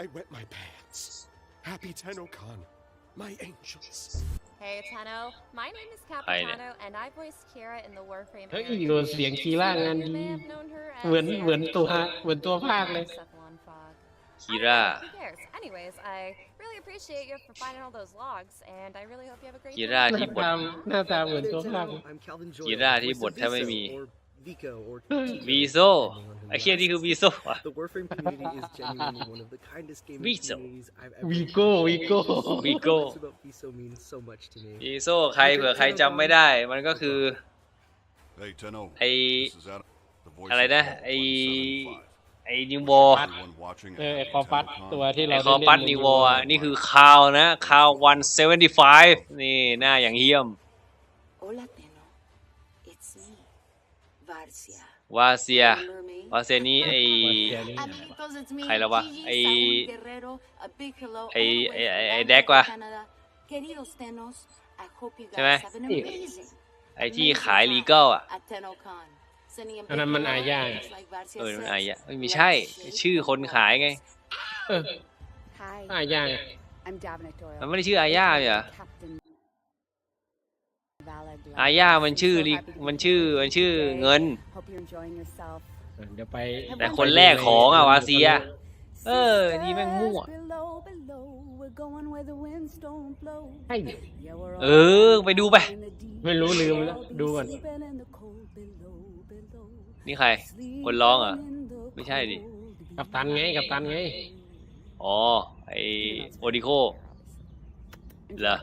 I wet my pants. Happy Tennocon, my angels. Hey Tenno, my name is ใครเนี่ย Capitano and I voiced Kira in the Warframe เฮ้ย area. โดนเสียงคีร่างานดี You may have known her as เหมือนตัวภาคเลย Cephalon Fog. คีร่า Who cares? Anyways, I really appreciate you for finding all those logs, and I really hope you have a great คีร่า day. ที่บท หน้าตาเหมือนตัวภาค คีร่าที่บทแทบไม่มีวีโซไอ้เคียนี่คือวีโซวะ The Warframe community is genuinely one of the kindest gaming Viso. communities I've ever วีโก้ วีโก้ Words about Viso means so much to me. วีโซใครเผื่อใครจำไม่ได้ มันก็คือ Hey Tenno, ไอ this is Adam, the voice อะไร of นะ Call ไอนิวโว Everyone watching ไอ at คอปัส Tennocon. ตัวที่ ไอ เรา คอปัสนิวโวอ่ะนี่คือคาวนะคาว175นี่หน้าอย่างเฮี้ยม Hola Tenno, it's me, Varsia. วาเซีย Remember me? วาเซียนี้ไอ Amigos, it's me, ใครแล้ววะ Gigi ไอ Saúl Guerrero. A big hello ไอ all the way ไอ from แดกวะ Canada. Queridos Tennos, I hope you ใช่ไหม guys have an amazing ไอที่ขายลีเกิลอ่ะ at Tennocon. Sending a อันนั้นมัน big อา hello, ญา just like Varsia มัน said. อายะไม่ใช่ ชื่อคนขายไง Hi, อาญา I'm Davenant Doyle. มันไม่ได้ชื่ออาญาเหรอ Captain Valag. อาญามันชื่อมันชื่อเงิน Hope you're enjoying yourself. เดี๋ยวไป แต่คนแรกของอ่ะวาเซีย นี่แม่งมั่ว ใช่ ไปดูไป ไม่รู้ลืมแล้วดูก่อน นี่ใคร คนร้องเหรอ ไม่ใช่ดิ กัปตันไง อ๋อ ไอโอดิโคเหรอ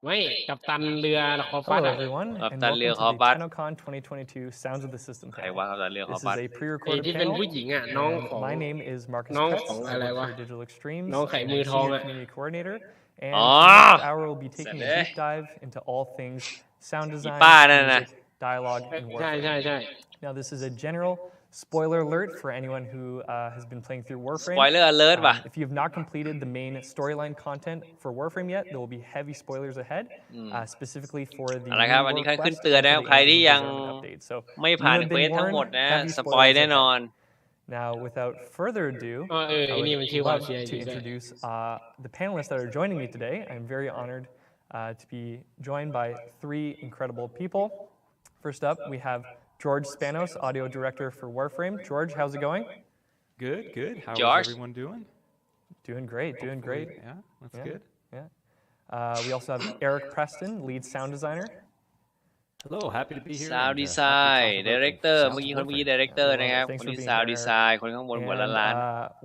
ไม่กัปตันเรือคอฟัส Hello อะ everyone, กับ and ตันเรือ welcome ค to อ the ฟัส Tennocon 2022 Sounds of the System ใคร panel. ว่ากับตันเรือคอ This ฟั is ส a ไอ้ pre-recorded ที่เป็น panel, ผู้หญิงอ่ะน้องของ and my name is Marcus น้อง Pretz. ของ I อะไร work วะ for Digital Extremes น้องไข่มือ and ทอง Senior อ่ะ Community Coordinator. And อ๋อ for the next hour, we'll be เสร็จ taking เล a ย deep dive into all things sound อี design, ป้านั่นน่ะ music, dialogue, and ใช่ใช่ Warframe. ใช่ Now, this is a general spoiler alert for anyone who has been playing through Warframe. Spoiler alert ว่ะ If you have not completed the main storyline content for Warframe yet, there will be heavy spoilers ahead, specifically for the อะไรครับ new อันนี้ war ขึ้น quest เตือน and นะ for ครับ the ใครที่ Angels of ยัง Desert update. So ไม่ you ผ่าน have เควส been ทั้งหมด warned, นะ heavy สปอย spoilers แน่นอน ahead. Now, without further ado, ไอ้ I นี่ would มันชื่อ love YCI to จริงด้วย introduce the panelists that are joining me today. I'm very honored to be joined by three incredible people. First up, we have George Spanos, audio director for Warframe. George, how's it going? Good, good. How Josh? is everyone doing? Doing great, doing great. Yeah, that's Yeah, good. Yeah. We also have Eric Preston, lead sound designer. Hello, happy to be here. Sound and, Design happy to talk about the Director sounds เมื่อ of กี้คนเมื่อกี้ Warframe. Director นะครับ Thanks คน for นี้ being Sound here, Design Eric. คนข้างบน And หัวล้าน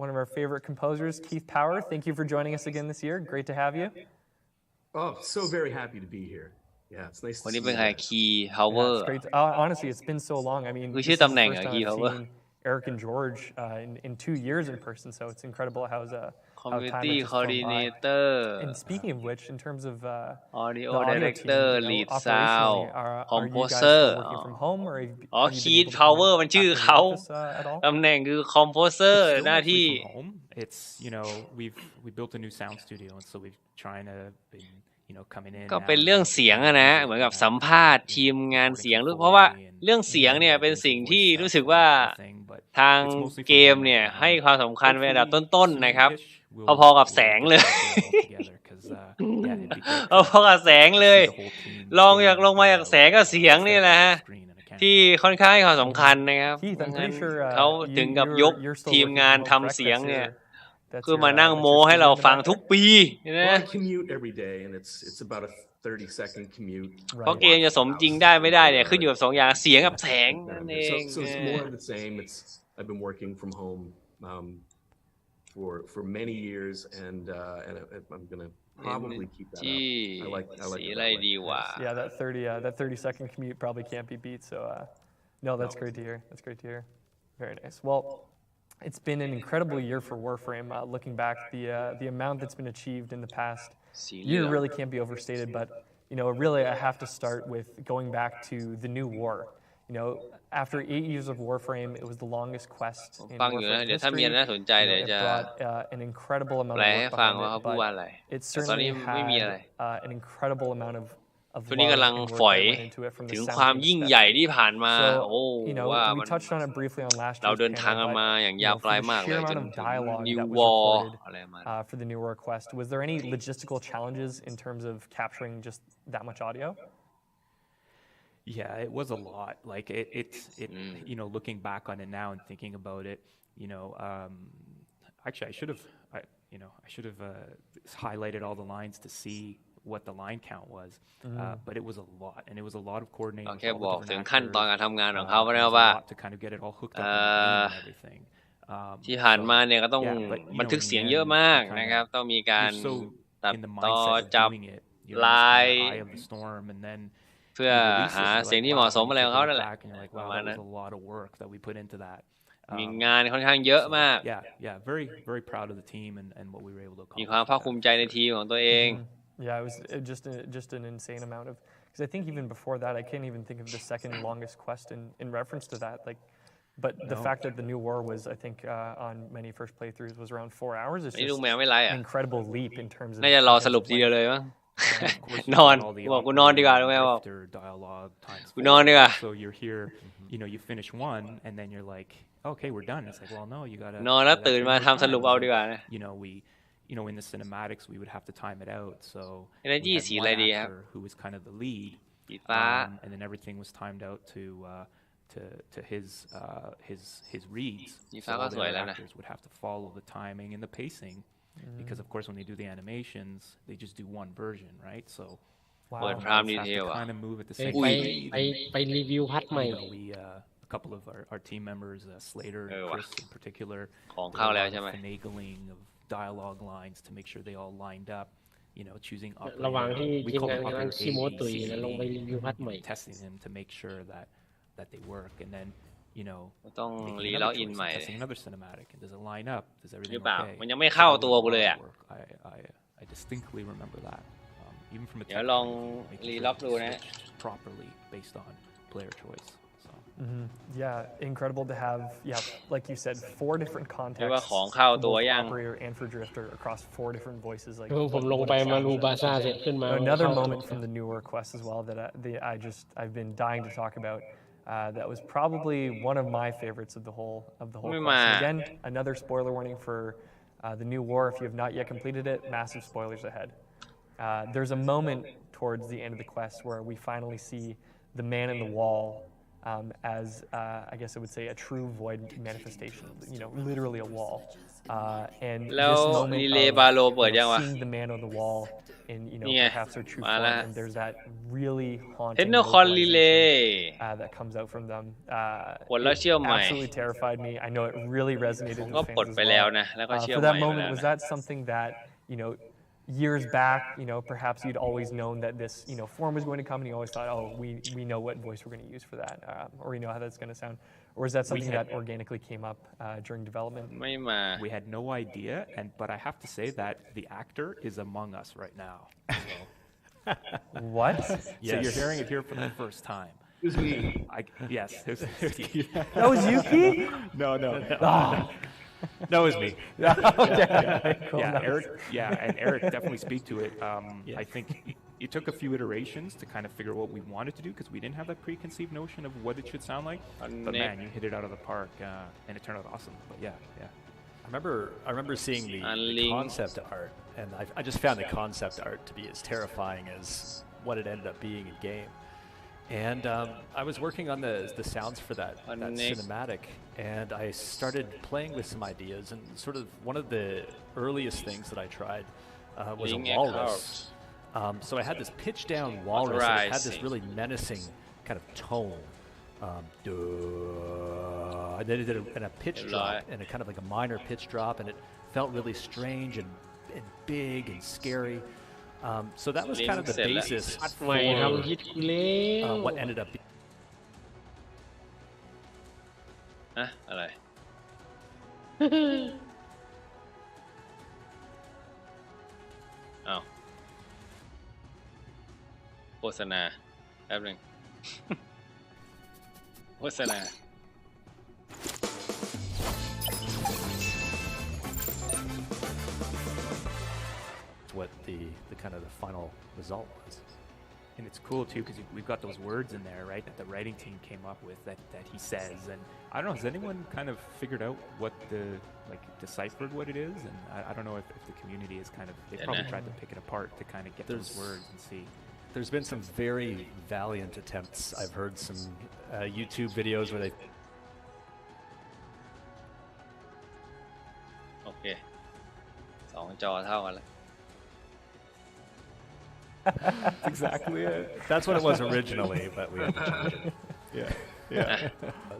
one of our favorite composers, Keith Power. Thank you for joining us again this year. Great to have you. Oh, so very happy to be here. Yeah, it's nice คน to นี้ see เป็น you ใคร guys. Key Yeah, Power it's great. Honestly, it's been so long. I mean, คือ this ชื่อ is the ตำแหน่ง first อะ time Key I've Power seen Eric and George in 2 years in person, so it's incredible how time Community has just flown by. Coordinator And speaking of which, in terms of Audio the audio Director team, Lead operationally, Sound are you guys Composer still working from home, or have you อ๋อ been Key able to come Power มัน back ชื่อ to the เขา office at all? ตำแหน่งคือ Composer It's still หน้า mostly ที่ from home. It's we built a new sound studio, and so we've trying to been coming in. ก็เป็นเรื่องเสียงอะนะเหมือนกับสัมภาษณ์ทีมงานเสียงด้วยเพราะว่าเรื่องเสียงเนี่ยเป็นสิ่งที่รู้สึกว่าทางเกมเนี่ยให้ความสำคัญเป็นอันดับต้นๆนะครับพอๆกับแสงเลยพอๆกับแสงเลยลงมาจากแสงกับเสียงนี่แหละฮะที่ค่อนข้างให้ความสำคัญนะครับงั้นเขาถึงกับยกทีมงานทำเสียงเนี่ยคือมานั่งโมให้เราฟังทุกปีนะ Well, I commute every day, and it's about a 30-second commute. เพราะเกมจะสมจริงได้ไม่ได้เนี่ยขึ้นอยู่กับ2 อย่างเสียงกับแสงนั่นเอง So it's more of the same. I've been working from home for many years, and I'm gonna probably keep that up. I like สี it อะไร that way. ดีวะ Yeah, that 30-second commute probably can't be beat. So, no, that's great to hear. That's great to hear. Very nice. Well, it's been an incredible year for Warframe. Looking back, the amount that's been achieved in the past year really can't be overstated. But really, I have to start with going back to the new war. After 8 years of Warframe, it was the longest quest in ฟังอยู่นะ Warframe เดี๋ยวถ้ามีอะไร history. น่าสนใจเดี๋ยว It จะ brought an incredible amount แปล of ให้ work ฟัง behind ว่าเขา it, พูดว่าอะไร but it แต่ตอนนี้ certainly ไม่มีอะไร had an incredible amount of ช่วงนี้กำลัง love and ฝ work อย that went into it from ถึ the ง sound ความ team ยิ่ง perspective. ใหญ่ที่ผ่านมา So, โอ้ว่า we มัน touched on it briefly on last เรา year's เดินทาง panel, กันมา but อย่างยาว for ไกล the มากเล sheer ยจ amount น of ถึง dialogue New that was War recorded อะไรมา for the new war quest, was there any logistical challenges in terms of capturing just that much audio? Yeah, it was a lot. Like looking back on it now and thinking about it, actually I should have highlighted all the lines to see what the line count was, but it was a lot, and it was a lot of coordinating. แค่บอกถึงขั้นตอนการทำงานของเขานะว่า to kind of get it all hooked up and everything. ที่ผ่านมาเนี่ยก็ต้องบันทึกเสียงเยอะมากนะครับต้องมีการตัดต่อจับลายเพื่อหาเสียงที่เหมาะสมอะไรของเขานั่นแหละประมาณนั้นมีงานค่อนข้างเยอะมาก Yeah, very very proud of the team and what we were able to accomplish. มีความภาคภูมิใจในทีมของตัวเอง Yeah, it was just an insane amount of, because I think even before that, I can't even think of the second longest quest in reference to that. But the fact that the new war was, I think, on many first playthroughs was around 4 hours. It's just an incredible leap in terms of. น่าจะรอสรุปทีเดียวเลยมั้ง นอนบอกกูนอนดีกว่ารู้ไหมบอกกูนอนดีกว่า So you're here, you finish one, and then you're like, okay, we're done. It's like, well, no, you gotta. นอนแล้วตื่นมาทำสรุปเอาดีกว่านะ In the cinematics, we would have to time it out. So Energy สีอะไรดีครับ who was kind of the lead, สีฟ้า and then everything was timed out to his reads. สีฟ้า So ก็ all ส the วย other แล้วนะ actors would have to follow the timing and the pacing, because of course when they do the animations, they just do one version, right? So เปิดพรามดีเทล kind of move at the same ไปรีวิวพัดใหม่ a couple of our team members, Slater and Chris in particular, ของเข้าแล้วใช่ไหม finagling of dialogue lines to make sure they all lined up. you know, choosing ระหว่างที่ operator. We ทีม call งาน them กำลัง operator ขี้ A, โม้ B, ตุย C, แล้ว and ลงไป D, รีวิวพัดใหม่ testing them to make sure that they work, and then you know ต้อง making รี another ล็อกอิน choice ใหม่ and testing another cinematic, and does it line up? Does หรือ everything เปล่า okay? มันยังไม่เข้า So that ตัว was a กูเลย lot อ่ะ of work. I distinctly remember that, even from a เดี๋ยว technical ลอง point of view, making รี sure ล็อก that ดู we นะ switched properly based on player choice. So. Yeah, incredible to have, like you said, 4 different ไม่ว่า contexts ของเข้า for ตัว both ยัง operator and for drifter across 4 different voices. Like ผมลงไปมารูบาซ่าเสร็จขึ้นมา another เข้าตัว moment from the newer quest as well that I've been dying to talk about. That was probably one of my favorites of the whole quest. And again, another spoiler warning for the new war. If you have not yet completed it, massive spoilers ahead. There's a moment towards the end of the quest where we finally see the man in the wall as I guess I would say a true void manifestation. You know, literally a wall. And this moment of seeing the man on the wall in perhaps their true form, and there's that really haunting Tennocon vocalization that comes out from them. กดแล้วเชื่อมใหม่ Absolutely terrified me. I know it really resonated ผม with ก็ fans กด as ไปแล้ว well. นะแล้วก็เชื่อม For ใหม่ that ไป moment, แล้ว was นะ that something that years back, perhaps you'd always known that this, form was going to come, and you always thought, oh, we know what voice we're going to use for that, or we know how that's going to sound, or is that something that organically came up during development? ไม่มา We had no idea, but I have to say that the actor is among us right now. So. What? So you're hearing it here for the first time. It was me. Yes. That was you, Keith? No. That was me. Okay. Cool. Yeah, Eric. Yeah, and Eric definitely speak to it. I think it took a few iterations to kind of figure out what we wanted to do because we didn't have that preconceived notion of what it should sound like. But man, you hit it out of the park, and it turned out awesome. But yeah. I remember seeing the concept art, and I just found the concept art to be as terrifying as what it ended up being in game. And I was working on the sounds for that cinematic, and I started playing with some ideas. And sort of one of the earliest things that I tried was a walrus. So I had this pitch down walrus, and it had this really menacing kind of tone. And then it did a pitch drop, and a kind of like a minor pitch drop, and it felt really strange and big and scary. So that was kind of the basis for what ended up being. อะไร อ้าวโฆษณาแป๊บนึง โฆษณา What the kind of the final result was. And it's cool too because we've got those words in there, right, that the writing team came up with that he says. And I don't know, has anyone kind of figured out what deciphered what it is? And I don't know if the community is kind of, they probably tried to pick it apart to kind of get those words and see. There's been some very valiant attempts. I've heard some YouTube videos where they. โอเค2 จอเท่ากันแล้ว That's exactly it. That's what it was originally, but we had to change it. Yeah.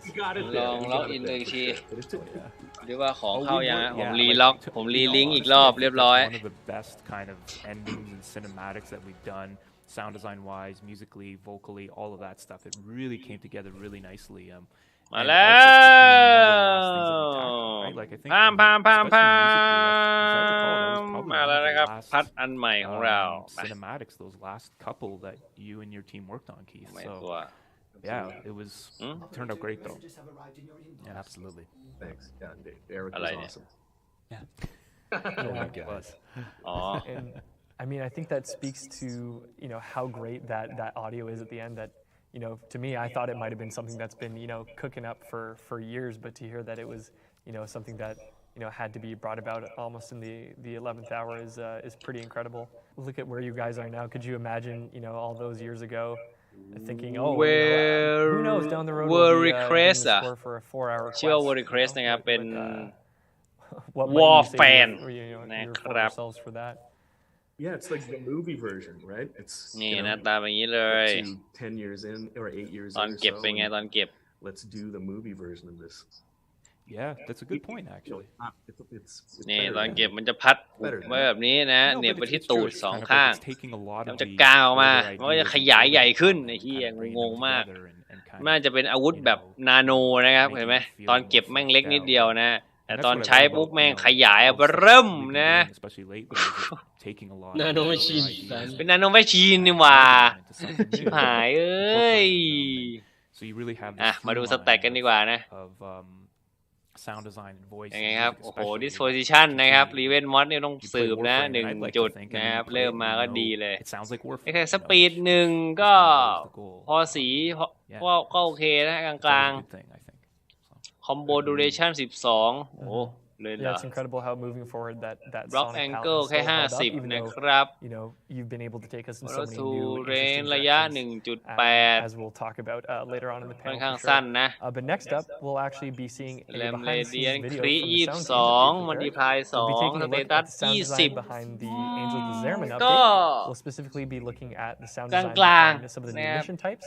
You got it ล there. อง You ล็อก got อิ it น there อีก for ที sure. หรือว่าของ Oh, เข้า we ยัง were- ผม yeah, รี like, ล็อก to- ผม you รี know, ลิงก์อีก honestly, รอบ I think เรียบ that's ร้อย one of the best kind of endings and cinematics that we've done, sound design wise, musically, vocally, all of that stuff. It really came together really nicely. มา and แล้ also just being one of the last things that we tackled, ว right? Like I think พามพามพามพา especially musically, as I recall, that was ม probably มา one แล้ว of นะ the ครับ last พัดอันใหม่ของเรา cinematics, those last couple that you and your team worked on, Keith. ไม่ So ตัว yeah, it was turned out great though. Yeah, absolutely. Thanks. Yeah, Eric I was like it. awesome. Oh my God. And I mean, I think that speaks to how great that audio is at the end. That to me, I thought it might have been something that's been cooking up for years, but to hear that it was something that had to be brought about almost in the 11th hour is pretty incredible. Look at where you guys are now. Could you imagine all those years ago? Thinking, oh, who knows down the road we'll be doing the score for a 4-hour quest. ชื่อว่า Warframe นะครับเป็น Warframe. Warframe นะ You ค report รับ yourselves for that. Yeah, it's like the movie version, right? It's นี่หน้าตาเป็นอย่างนี้เลย up to 10 years in or 8 years ตอน in or เก็บ so, เป็นไง and ตอนเก็บ let's do the movie version of this. Yeah, that's a good point actually. นี่ตอนเก็บมันจะพัดไว้แบบนี้นะเหน็บไปที่ตูดสองข้างมันจะก้าวมามันก็จะขยายใหญ่ขึ้นไอ้เหี้ยงงมากน่าจะเป็นอาวุธแบบนาโนนะครับเห็นไหมตอนเก็บแม่งเล็กนิดเดียวนะแต่ตอนใช้ปุ๊บแม่งขยายเริ่มนะนาโนแมชชีนเป็นนาโนแมชชีนนี่หว่าชิบหายเอ้ยมาดูสแต็กกันดีกว่านะsound design and voice ยังไงครับโอ้โห disposition นะครับ Riven Mod นี่ต้องสืบนะ1 จุดนะครับเริ่มมาก็ดีเลยแค่สปีด1ก็พอสีก็โอเคนะกลางๆ Combo Duration 12โอ้เลยเหรอ It's incredible how moving forward that Block Angle แค่50นะครับ you've been able to take us in so many new new range ระยะ 1.8 as we'll talk about later on in the ค่อน panel ข้างสั้นนะ but next up we'll actually be seeing a behind the scenes video from the sound team มันดีพาย2 we'll be taking a look at the sound design 20 behind the Angels of Zerman ก็ update we'll specifically be looking at the sound design behind some of the new mission types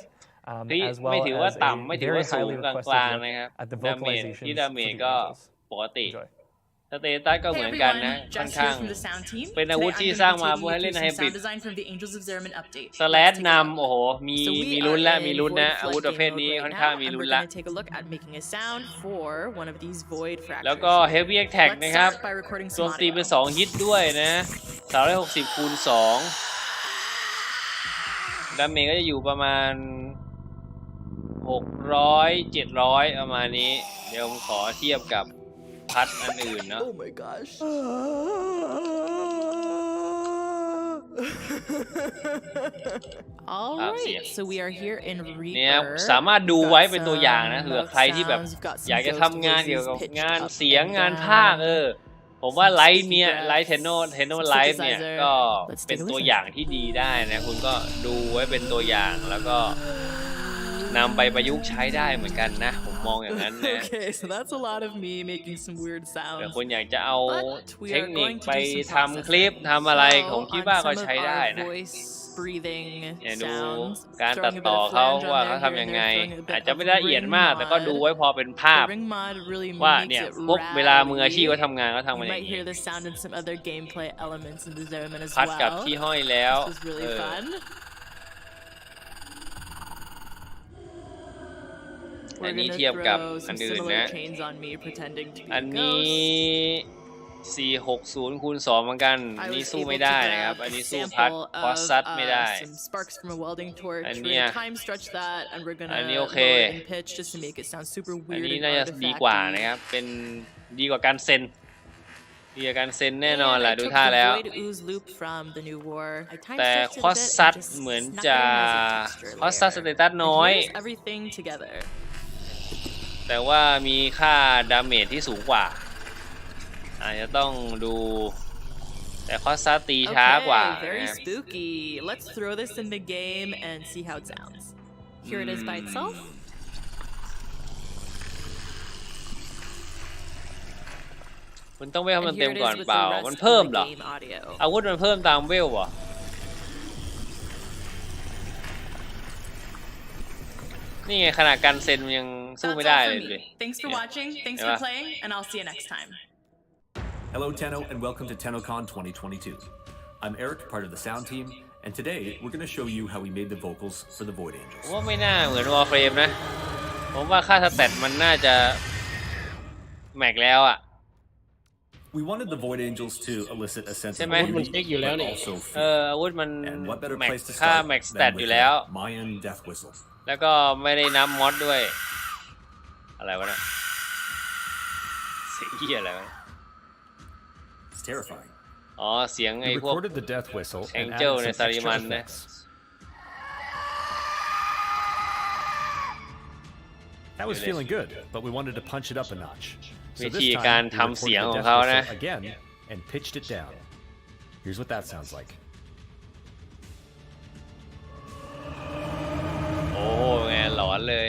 as well ไม่ถือว่า as ต่ำไม่ a ถือ very ว่าสูง highly ก requested ลางๆ look นะครับ at the ดาเมจ vocalizations ที่ดาเมจ for the ก็ Angels ปกติสเตตัสก็เหมือนกันนะค่อนข้างเป็นอาวุธที่สร้างมาเพื่อให้เล่นไฮบริดสแลชนำโอ้โหมีลุ้นแล้วมีลุ้นนะอาวุธประเภทนี้ค่อนข้างมีลุ้นละแล้วก็ Heavy Attack นะครับโจมตีเป็น2ฮิตด้วยนะ360 คูณ 2ดาเมจก็จะอยู่ประมาณ600 700ประมาณนี้เดี๋ยวผมขอเทียบกับพัดอันอื่นเนาะ Oh my gosh Alright so we are here in เนี่ย Reaper สามารถดูไว้เป็นตัวอย่างนะเผื่อใครที่แบบอยากจะทำงานเกี่ยวกับงานเสียงงานภาคผมว่าไลฟ์เนี่ยไลฟ์เทนโนไลฟ์เนี่ยก็เป็นตัวอย่างที่ดีได้นะคุณก็ดูไว้เป็นตัวอย่างแล้วก็นำไปประยุกต์ใช้ได้เหมือนกันนะผมมองอย่างนั้นนะ Okay so that's a lot of me making some weird sounds แต่คุณอยากจะเอาเทคนิคไปทำคลิปทำอะไรผมคิดว่าก็ใช้ได้นะอย่าดูการตัดต่อเขาว่าเขาทำยังไงอาจจะไม่ละเอียดมากแต่ก็ดูไว้พอเป็นภาพว่าเนี่ยพวกเวลามืออาชีพเขาทำงานเขาทำกันอย่างนี้พัดกับที่ห้อยแล้วอันนี้เทียบกับอันอื่นนะอันนี้460 คูณ 2เหมือนกันอันนี้สู้ไม่ได้นะครับอันนี้สู้พัดคอสซัดไม่ได้อันนี้อันนี้โอเคอันนี้น่าจะดีกว่านะครับเป็นดีกว่าการเซ็นแน่นอนแหละดูท่าแล้วแต่คอสซัดเหมือนจะคอสซัดสเตตัสน้อยแต่ว่ามีค่าดาเมจที่สูงกว่าอาจจะต้องดูแต่คอสซัดตีช้ากว่า very spooky let's throw this in the game and see how it sounds here it is by itselfคุณต้องเวลมันเต็มก่อนเปล่ามันเพิ่มเหรออาวุธมันเพิ่มตามเวลเหรอนี่ไงขนาดการเซ็นยังสู้ไม่ได้เลย Thanks for watching thanks for playing and I'll see you next time Hello Tenno and welcome to Tennocon 2022 I'm Eric part of the sound team and today we're going to show you how we made the vocals for the Void Angels ว่าไม่น่าเหมือน Warframe นะผมว่าค่าสแตทมันน่าจะแม็กแล้วอ่ะWe wanted the Void Angels to elicit a sense of unity, but also fear. อาวุธมัน And what better place to ค่า start แม็กสแตท than อยู่ with แล้ว Mayan Death Whistle. แล้วก็ไม่ได้นับมอดด้วยอะไรวะเนี่ยเสียงเหี้ยอะไรวะ It's terrifying. อ๋อเสียงไอ้พวก recorded the death whistle แองเจิลในซาริมันนะ That was feeling good, but we wanted to punch it up a notch. วิธีการทำเสียงของเขานะ again and pitched it down. Here's what that sounds like. โอ้ไงหลอนเลย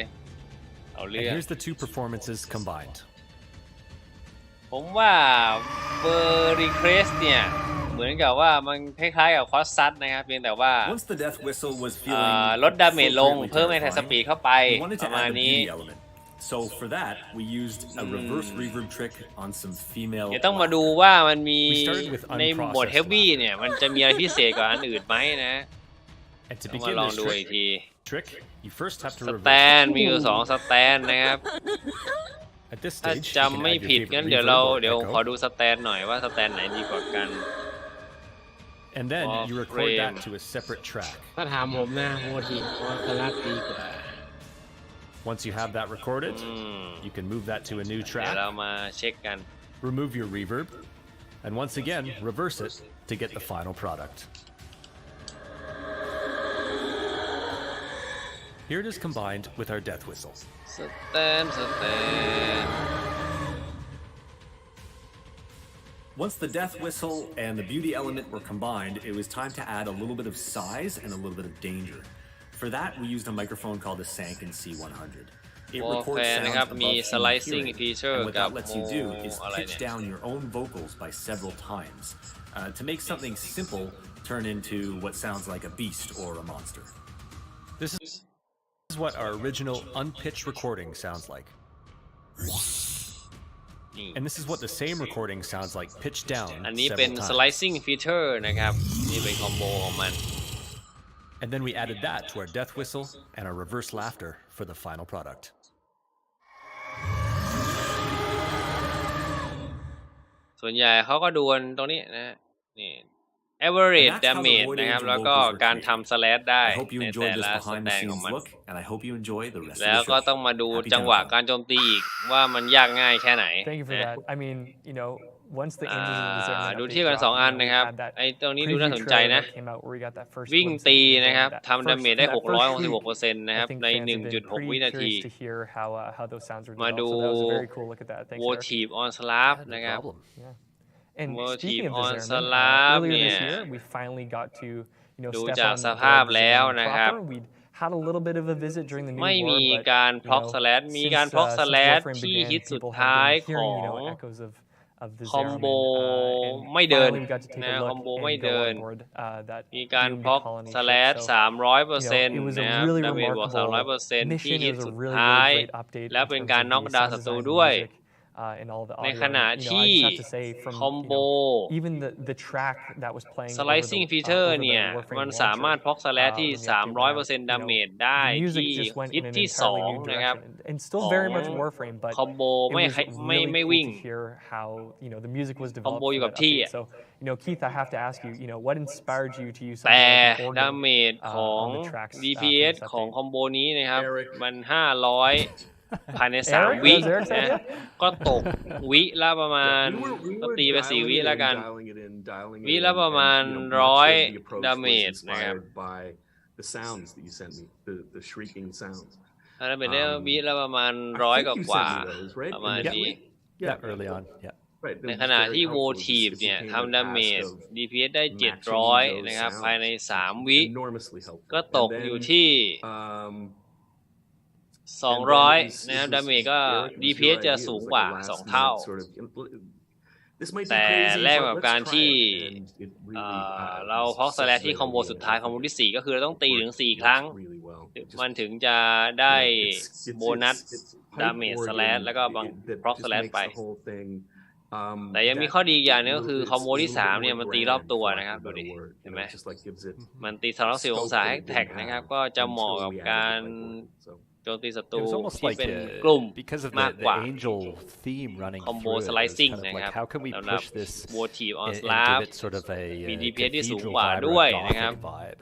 เอาเรื่อง And here's the two performances combined. ผมว่าเบอร์รีเครสเนี่ยเหมือนกับว่ามันคล้ายๆกับคอสซัดนะครับเพียงแต่ว่าOnce the death whistle was feeling ลดดาเมจลงเพิ่มแอทแทคสปีดเข้าไปประมาณนี้ So for that, we used a reverse reverb trick on some female. เดี๋ยวต้องมาดูว่ามันมี We started with ในโหมด unprocessed heavy เนี่ยมันจะมีอะไรพิเศษกว่าอันอื่นไหมนะ And to ต้องมา begin ลอง this ดูอีกที trick, you first have to ส reverse แตนมีอยู่2สแตนนะครับ At this ถ้า stage, จำไม่ผิดงั้นเดี๋ยวขอดูสแตนหน่อยว่าสแตนไหนดีกว่ากัน and then you record that to a separate track. ถ้าถามผมนะโมทีฟวอคลัสดีกว่า Once you have that recorded, you can move that to a new เดี๋ยว track. เรามาเช็คกัน Remove your reverb, and once again reverse it to get the final product. Here it is combined with our death whistle. สแตน Once the death whistle and the beauty element were combined, it was time to add a little bit of size and a little bit of danger. For that, we used a microphone called the Sanken C100. It records Warframe sounds นะครับ above มี human slicing hearing, feature and what กับ that lets โม you do is อะไร pitch เนี่ย down your own vocals by several times to make something simple turn into what sounds like a beast or a monster. This is what our original unpitched recording sounds like. And this is what the same recording sounds like pitched down อันนี้เป็น several times. slicing feature นะครับนี่เป็นคอมโบของมัน And then we added that to our death whistle and our reverse laughter for the final product. ส่วนใหญ่เขาก็ดูกันตรงนี้นะนี่ average damage นะครับแล้วก็การทำ slash ได้ I hope you ใน enjoyed แต่ this ละส behind แต the นของ scenes มัน look, and I hope you enjoy the rest แล้ว of the ก็ show. ต้องมาดู Happy จังหวะ Tennocon. การโจมตีอีกว่ามันยากง่ายแค่ไหน Thank you for นะ that. I mean, once the Angels of Discernment ดู update เทียบกัน dropped, 2 อันนะครับ we had that ไอ้ตรงนี้ดู preview น่าสนใจ trailer นะ that came out where we got that first วิ่ง glimpse ตี of the นะครับ that ทำดาเมจได้ that first week. 666% นะครับ I think ใน fans have been 1.6 pretty วินาที curious to hear how those sounds were มา developed. ดู So that was a very cool look at that. Thanks, Eric. Motive on Slab นะครับ Yeah. And Motive speaking of on Discernment, Slab earlier เนี่ this ย year, we finally got to, ดู step จาก on ส board ภาพแล้ว Discernment นะครับ proper. We'd had a little bit of a visit during the new ไม่ war, มี but การ you พล็อก know, สแลชมี since, การพล็อกส since แลช Warframe ที่ began, ฮิตสุด people ท้าย have been ขอ hearing, ง echoes of the คอม Zerman, โบ and ไม่เดิน finally we got to take นะ a ค look อมโบ and ไม่ go เดิน on board that มีการ doomed พล็อก colony สแลช ship. So, 300% it was นะ a ครับ really ดาเมจบวก remarkable 300% ที่ mission. ฮิต It was สุ a ด really, ท้าย really great update และ in เป็น terms การ of น็อก the ดาว sound ศัตรู design, the ด้วย music, and all the ใน audio. ขณะ And, ที่ I just have to say, from คอมโบ even the track that was playing over slicing the, feature over เนี่ย the Warframe มันสามารถ launcher, พล็อกสแลชที่ when the update went out, 300% ดาเมจได้ the music ที่ just went ฮิต in an ที่ entirely new 2 นะครับ direction, and still ของ very much Warframe, but คอมโบ it ไม่ was ไม่ really ไม่ cool วิ่ง to hear how the music was คอมโบ developed อยู่ for กับ that ที่ update. อ่ะ So Keith, I have to ask you, what inspired you to use แต่ something like ดา organ เมจของ on the tracks for DPS this ของ update? คอมโบนี้นะครับ มัน 500 ภายใน 3 วิ Eric, was Eric นะ idea? ก็ตกวิละประมาณ we ก็ were ตีไป 4 วิ dialing it แล้ว in, กัน dialing วิ it ละ in, ประมาณ and, much of the 100 approach ดาเม was จนะครับ inspired by the sounds that you sent me, the shrieking sounds. อันนั้นเป็นวิละประมาณ 100 กว่า those, right? ประมาณนี้ Yeah, early on. Yeah. Right. ในขณะที่ Motive เนี่ยทำดาเมจ DPS ได้ 700 นะครับ ภายใน 3 วิ enormously helpful. ก็ตก And then, อยู่ที่ 200 นะครับ ดาเมจก็ DPS จะสูงกว่า 2 เท่า แต่แลกกับการที่เราพอกสแลชที่คอมโบสุดท้ายคอมโบที่ 4 ก็คือเราต้องตีถึง 4 ครั้ง มันถึงจะได้โบนัสดาเมจสแลชแล้วก็บางพร็อกสแลชไป แต่ยังมีข้อดีอย่างนึงก็คือคอมโบที่ 3 เนี่ยมันตีรอบตัวนะครับดูดิเห็นไหมมันตี360 องศาให้แท็กนะครับ ก็จะเหมาะกับการโจมตีศัตรู It was almost ที่ like เป็นกลุ่ม because of มาก the กว่า angel theme running คอมโบ through it, it was slicing kind of นะ like ครับ how can we สำหรับ push this Motive on and Slab give it sort of a มี DPS ที่สูง cathedral กว่า vibe or ด้วย a นะครับ Gothic vibe.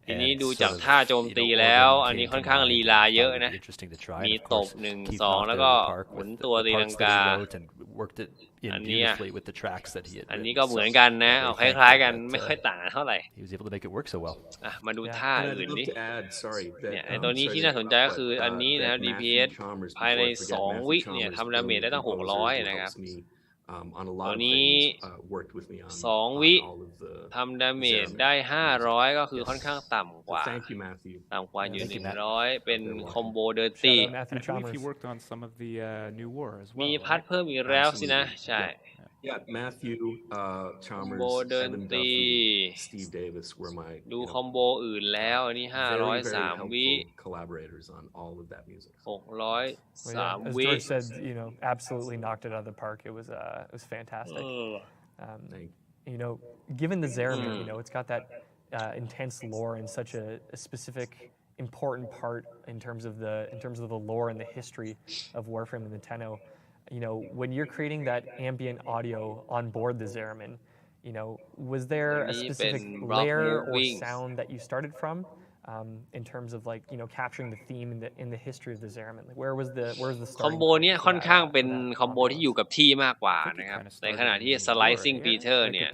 ทีนี้ And ดูจาก sort of, ท่าโจมตี แล้ว อันนี้ Organ ค่อน came ข้าง to ลี mind, ลา found เยอะ it นะ interesting to try. มี And of ต course, บ 1 Keith 2 knocked แล้ว it ก็ out of the park หมุน with ตัว the ตี parts ลัง that กา he wrote and worked it in อันเนี้ย beautifully with the tracks that he had อัน written. นี้ก็เหมือน So กันนะ very เอาค thankful ล้ายๆกัน that, ไม่ค่อยต่างกันเท่าไหร่ he was able to make it work so well. มาดูท่า And I'd อื่น love ดิ to add, sorry, เนี่ย that ไอ้ตัวนี้ที่น่าสนใจก็คืออันนี้นะครับ DPS ภายใน 2 วิเนี่ยทำดาเมจได้ตั้ง 600 นะครับ on a ตั lot ว of นี้ things, worked with me on 2 วิ all of the ทำดาเมจได้ 500 ก็คือค่อนข้างต่ำกว่า Thank you, Matthew. ต่ำกว่าอยู่ Thank you, Matt. 100 เป็นคอมโบเดิร์ Shout ตี้ out Matthew And I believe he Chalmers. worked on some of the new war as well. มีพัดเพิ่มอีกแล้วสินะ ใช่ Yeah, Matthew, Chalmers, โบเดิน Evan ตี Duffy, Steve Davis were my ดูคอมโบอื่นแล้วอันนี้ very, very 503 วิ helpful collaborators on all of that music. 603 As วิ George said, absolutely knocked it out of the park. It was fantastic. Given the Zeramin, it's got that intense lore and such a specific, important part in terms of the lore and the history of Warframe and the Tenno. When you're creating that ambient audio on board the Zeramin, was there a specific layer or sound that you started from in terms of capturing the theme in the history of the Zeramin? Where was the คอมโบเนี้ยค่อนข้างเป็นคอมโบที่อยู่กับที่มากกว่านะครับในขณะที่ Slicing Peter เนี่ย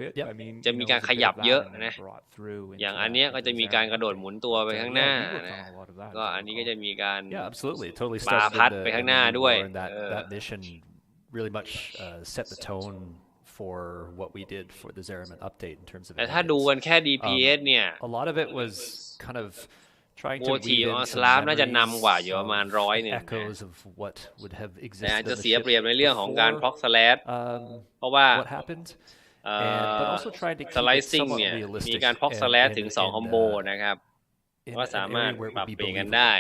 จะมีการขยับเยอะนะอย่างอันเนี้ยก็จะมีการกระโดดหมุนตัวไปข้างหน้านะก็อันนี้ก็จะมีการ absolutely totally ปาพัดไปข้างหน้าด้วย that mission really much set the tone for what we did for the Zeramin update in terms of แต่ถ้าดูกันแค่ DPS เนี่ย a lot of it was kind of trying to โบที weave อ in อนส some ลาฟน่าจะนำกว่าอยู่ประมาณ memories 100 นึง echoes of what would have แต่อาจ existed จะ on the เสีย ship เปรียบในเรื่องของการ before, proc slash เพราะว่า what happened but also trying to keep it Slicing somewhat เนี่ย realistic มีการ proc slash ถึง 2 คอมโบนะครับ in ก็ an สามารถ area where it ปรับ would be เปลี่ยนกัน believable. ได้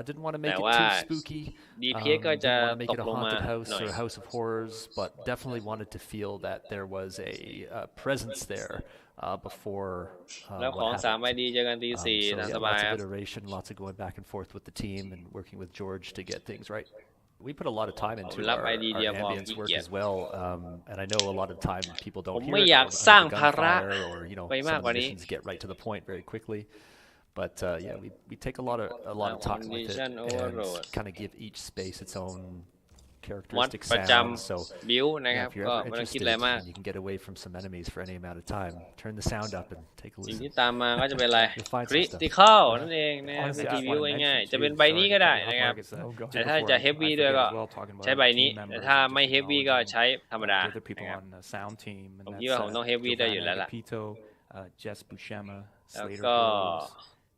Didn't want to make แต่ it ว่า too spooky. DPS ก็จะ Didn't want to make ต it ก a ลงมา haunted house หน่อย or a house of horrors, but definitely wanted to feel that there was a presence there before แล้ว what ของ happened. 3 ID เจอกันตี So 4 นะ yeah, สบาย lots ค of รับ iteration, lots of going back and forth with the team and working with George to get things right. We put a lot of time into รับ our ไอดีเดียวพอ ambience ขี้ work เกียจ as well, and I know a lot of time people ผ don't ม hear ไม่ it อยาก under สร้าง the ภาระ gunfire or ไปมาก some กว่า of the นี้ missions get right to the point very quickly. But yeah, we take a lot of time with it Condition and overload kind of give each space its own มอด characteristic ประจ sound. So ำบิวนะครับ if you're ก็ ever ไม่ต้องคิด interested อะไรมาก and you can get away from some enemies for any amount of time, turn the sound up and take a สิ่ง listen. ที่ตามมาก็จะเป็นอะไร You'll find ค some ริ stuff. ติคอลนั่นเองนะเป็นทีวิวง่ายๆจะเป็นใบนี้ก็ได้นะครับแต่ถ้าจะเฮฟวี่ด้วยก็ใช้ใบนี้แต่ถ้าไม่เฮฟวี่ก็ใช้ธรรมดา other people on the sound team, and ผมคิดว่าผมต้องเฮฟวี่ได้อยู่แล้วล่ะ Pito, Jess Buscema, แล้ว Slater ก็ Groves,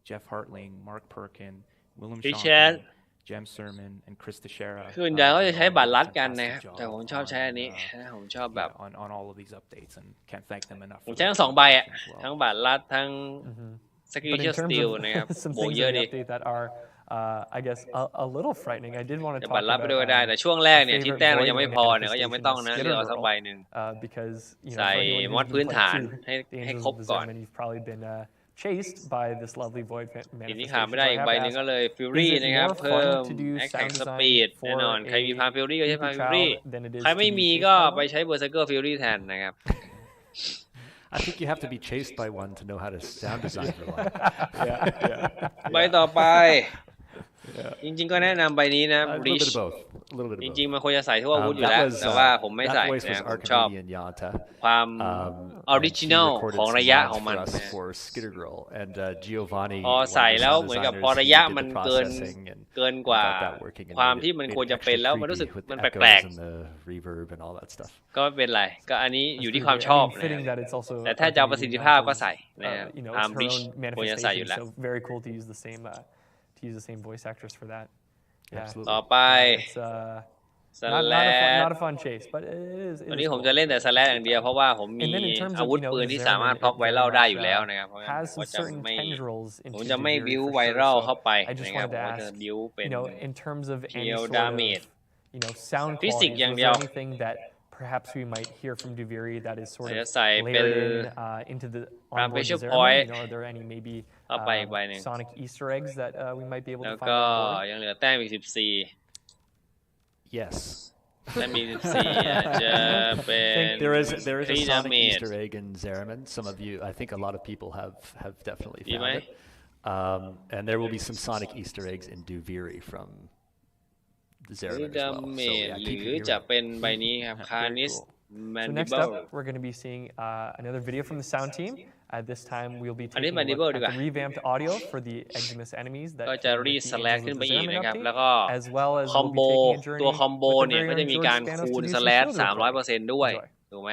Jeff Hartling, Mark Perkin, Willem Richard Shonkin, Jem Sermon, and Chris Teixeira. ส่วนใหญ่เขาจะใช้บัตรลัดกันนะครับแต่ผมชอบใช้อันนี้ผมชอบแบบ on all of these updates, and can't thank them enough. ผมใช้ทั้ง 2 ใบอ่ะทั้งบัตรลัดทั้ง But in Signature terms Steel of นะครับ some โบวก things เยอะ in ดี the update that are, I guess, a little frightening. I did want to แต่ talk บัตรลัด about ไปด้วยก็ได้แต่ช่วงแรกเนี่ยที่ favorite แต้มเรา void ยังไม่ and พอเนี่ยก็ยังไม่ต้องนะ manifestation เลือกเอาสัก Skittergirl, ใบหนึ่ง because for ใส่ anyone มอด who's พื้น been ฐาน playing ให้ through the ให้ Angels ครบ of the ก่อน Zeramin, you've probably been chased by this lovely void ทีนี้ขาด manifestation. ไม่ได้ So I อีก have ใบ to หนึ่ง ask, ก็เลย is Fury it นะครับ more เพิ่ fun ม to do Attack sound Speed design แน่นอน for ใครมีพา Fury ก็ใช้พา a Fury crowd than it is ใคร to ไม่ be มี chased ก็ by ไป one? ใช้ Berserker Fury แทนนะครับ I think you have to be chased by one to know how to sound design for one. ใบต่อไป จริงๆก็แนะนำใบนี้นะ A little Breach bit of both. A little bit of จ both. ริงๆมันควรจะใส่ทั่วอาวุธอยู่แล้ว แต่ว่าผมไม่ใส่ That voice นะ was ผมชอบ Archimedean Yanta. ความออริจินอล recorded ของ some ระยะ lines ของมัน for us นะ for Skittergirl and Giovanni. พอ one of ใส่ the แล้ว sound เหมือนกับ designers, พอระ he ยะ did the มันเ processing and กินกว่า got that working and ความ made it- ที่มัน made ควร it จะเป็น extra แล้วมันรู้สึก creepy with มัน the แปล echoes ก and the reverb and all that stuff. ๆก็ไม่เป็นไรก็อันนี้อยู่ที่ความ I ชอบ mean, นะ fitting that it's also แต่ถ้าจะเอาประสิทธิภาพก็ใส่นะครับ it's ความ her Breach own ควรจะใส่อยู่ manifestation, แล้ว so very cool to use the same voice actress for that. Yeah. Absolutely. ต่อไป It's Slash not a fun chase, but it is. วันนี้ผมจะเล่นแต่สแลชอย่างเดียวเพราะว่าผมมี And then in terms of, อาวุธ you know, ปืน the ที่สามารถ Zeramin, พล็อก it ไว very รัลได้ much, อยู่แล้วนะครับเพราะงั้น has ผม some ก็จะ certain ไม่ tendrils ผม into จะไม่ Duviri บิว for ไว sure, รัล so เข้าไป I just นะครับ wanted ผม to ก็จะ ask, บิวเป็น you know, in terms of any Heal sort damage. of, you know, sound Physics qualities, อย่าง was เดียว there anything that perhaps we might hear from Duviri that is sort อาจ of จะใส่เป็น layered in into the onboard Special Zeramin? point You know, are there any maybe เข้าไปอีกใบหนึ่ง Sonic Easter eggs that we might be able แล้ว to find ก็ on board? ยังเหลือแต้มอีก14 Yes. แต้มอีก14อาจจะเป็น There is a Free Sonic damage Easter egg in Zeramin. Some of you, I think a lot of people have definitely ดีไหม found it. And there will be some Sonic Easter eggs in Duviri from the Free Zeramin as well. So damage yeah, ห keep รือ your จะเป็นใบนี้ครับ Carnage So next Mandible up, we're going to be seeing another video from the sound team. This time, we'll be อันนี้ taking a Mandible look ดี at กว่า the revamped audio for the Eximus enemies ก็ that จะ came รีด with ส the แลช Angels ขึ้น of ไป the อีก Zeramin นะครับ update, แล้วก็ as well as คอม we'll โบ be taking a journey ตัวคอมโบ with the เนี่ย very ก็จะ own มี George การ Spanos คูณ to do ส some แลช further recording. 300%ด้วย Enjoy. ถูกไหม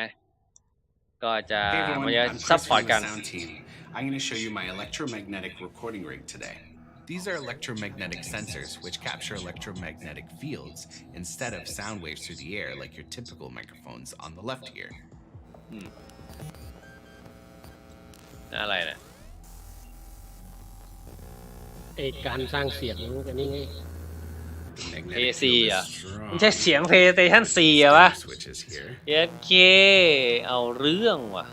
ก็จะ Hey everyone, มันจะ I'm ซัพ Chris พอร์ต from กั the น sound team. I'm going to show you my electromagnetic recording rig today. These are electromagnetic sensors which capture electromagnetic fields instead of sound waves through the air like your typical microphones on the left here. อะไรนะ การสร้างเสียงกันนี่ไง P4 อ่ะไม่ใช่เสียง PlayStation 4อ่ะวะ SK เอาเรื่องว่ะ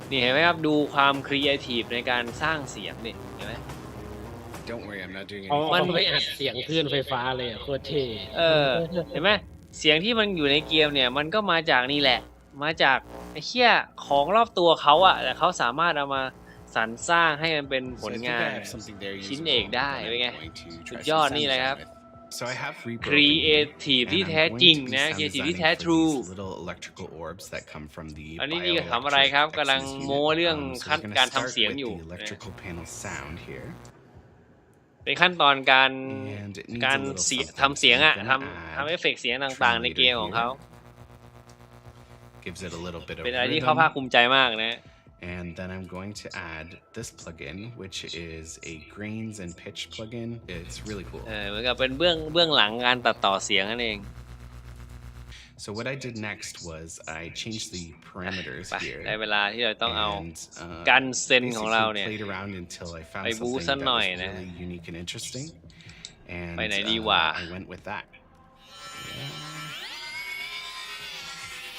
นี่เห็นไหมครับดูความครีเอทีฟในการสร้างเสียงนี่เห็นไหม Don't worry, I'm not doing มันไม่อัดเสียงคลื่นไฟฟ้าเลยโคตรเท่เห็นไหมเสียงที่มันอยู่ในเกมเนี่ยมันก็มาจากนี่แหละมาจากไอ้เหี้ยของรอบตัวเขาอะแต่เขาสามารถเอามาสรรสร้างให้มันเป็นผลงานชิ้นเอกได้เป็นไงสุดยอดนี่เลยครับ So I have three ครีเอทีฟที่แท้จริงนะครีเอทีฟที่แท้ทรู little electrical orbs that come from the อันนี้นี่ทำอะไรครับกำลังโม้เรื่องขั้นการทำเสียงอยู่ electrical panel sound here เป็นขั้นตอนการทำเสียงอะทำเอฟเฟกต์เสียงต่างๆในเกมของเขาเป็นอะไรที่เขาภาคภูมิใจมากนะ And then I'm going to add this plugin, which is a grains and pitch plugin. It's really cool. เหมือนกับเป็นเบื้องหลังการตัดต่อเสียงนั่นเอง So what I did next was I changed the parameters here. ในเวลาที่เราต้องเอากันเซนของเราเนี่ย played around until I found ไปบู๊ something สัก that หน่อย was นะ really unique and interesting. And ไปไหนดีวะ I went with that.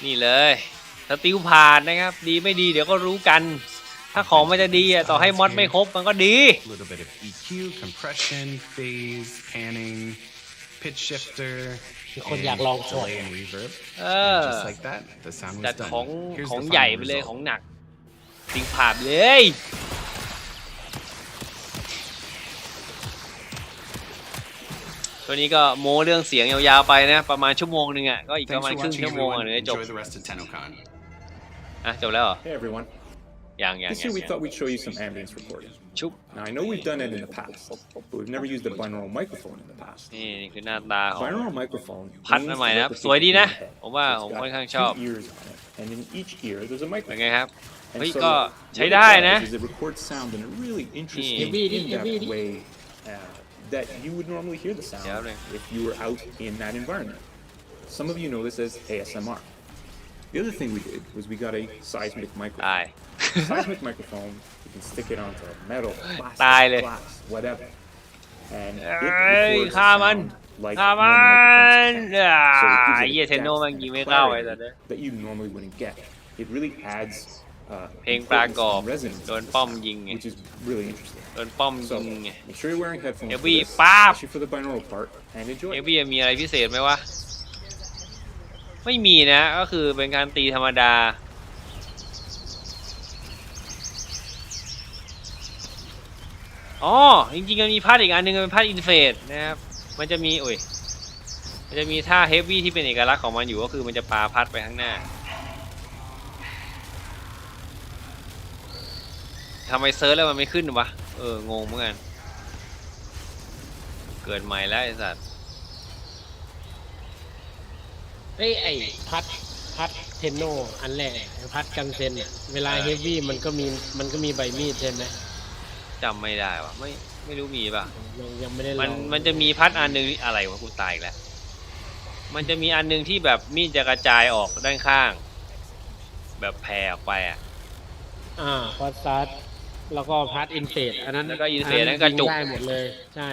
นี่เลยสติลผ่านนะครับดีไม่ดีเดี๋ยวก็รู้กันถ้าของมันจะดีอะต่อให้มอดไม่ครบมันก็ดี A little bit of EQ, compression, phase, panning, pitch shifter, and delay and reverb. Just like that, the sound was จัด done. ของใหญ่ไปเลยของหนักติงผ่านเลย ตัวนี้ก็โม้เรื่องเสียงยาวๆไปนะประมาณชั่วโมงนึงอ่ะก็อีกประมาณครึ่งชั่วโมงอ่ะเดี๋ยวจะจบ Enjoy the rest of Tennocon. อ่ะจบแล้วเหรอ Hey everyone. ยัง This year we thought we'd show you some ambience recording. Now I know we've done it in the past, but we've never used a binaural microphone in the past. นี่คือหน้าตาของ Binaural microphone พัดมาใหม่นะครับสวยดีนะผมว่าผมค่อนข้างชอบ 2 ears on it, and in each ear there's a เป็นไง microphone. ครับ And เฮ้ย so ก็ what ใช้ it ได้นะ does is it records sound in a really interesting, in-depth way that you would normally hear the sound if you were out in that environment. Some of you know this as ASMR. The other thing we did was we got a seismic microphone. Seismic microphone, you can stick it onto metal, plastic, glass, whatever. And it records sound like normal microphones can. So it gives it a clarity that you normally wouldn't get. It really adds เพลงปรากอบ resonance โดนป้อมยิงไง which is really interesting. โดนป้อมยิงไง Make sure you're wearing headphones for บี้ this, ป๊าบ especially for the binaural part, and enjoy. บี้มีอะไรพิเศษไหมวะไม่มีนะก็คือเป็นการตีธรรมดาอ๋อจริงๆมันมีพาร์ทอีกอันนึงเป็นพาร์ทอินเฟสนะครับมันจะมีท่าเฮฟวี่ที่เป็นเอกลักษณ์ของมันอยู่ก็คือมันจะปาพัดไปข้างหน้าทำไมเซิร์ชแล้วมันไม่ขึ้นวะงงเหมือนกันเกิดใหม่แล้วไอ้สัตว์ไอ้พัดเทนโนอันแรกพัดกันเซนเนี่ยเวลาเฮฟวี่มันก็มีใบมีดใช่ไหมจำไม่ได้วะไม่รู้มีป่ะยังไม่ได้ลองมันจะมีพัดอันนึงอะไรวะกูตายอีกแล้วมันจะมีอันนึงที่แบบมีดจะกระจายออกด้านข้างแบบแผ่ออกไปอ่ะพอซัดแล้วก็พัดอินเฟสอันนั้นแล้วก็อินเฟสนั้นกระจุกได้หมดเลยใช่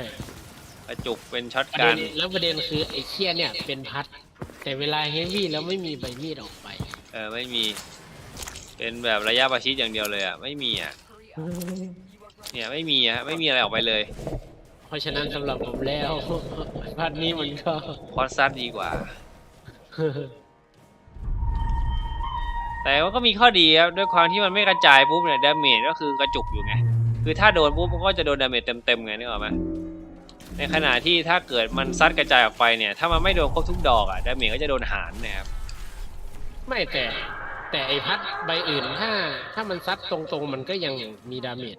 กระจุกเป็นช็อตกันแล้วประเด็นคือไอ้เคี้ยเนี่ยเป็นพัดแต่เวลาเฮฟวี่แล้วไม่มีใบมีดออกไปไม่มีเป็นแบบระยะประชิดอย่างเดียวเลยอ่ะไม่มีอ่ะเนี่ยไม่มีอะไรออกไปเลยเพราะฉะนั้นสำหรับผมแล้วพัดนี้มันก็คอสซัดดีกว่า แต่ว่าก็มีข้อดีครับด้วยความที่มันไม่กระจายปุ๊บเนี่ยดาเมจก็คือกระจุกอยู่ไงคือถ้าโดนปุ๊บมันก็จะโดนดาเมจเต็มไงนึกออกไหมในขณะที่ถ้าเกิดมันซัดกระจายออกไปเนี่ยถ้ามันไม่โดนครบทุกดอกอ่ะดาเมจก็จะโดนหารนะครับไม่แต่ไอ้พัดใบอื่นถ้ามันซัดตรงๆมันก็ยังมีดาเมจ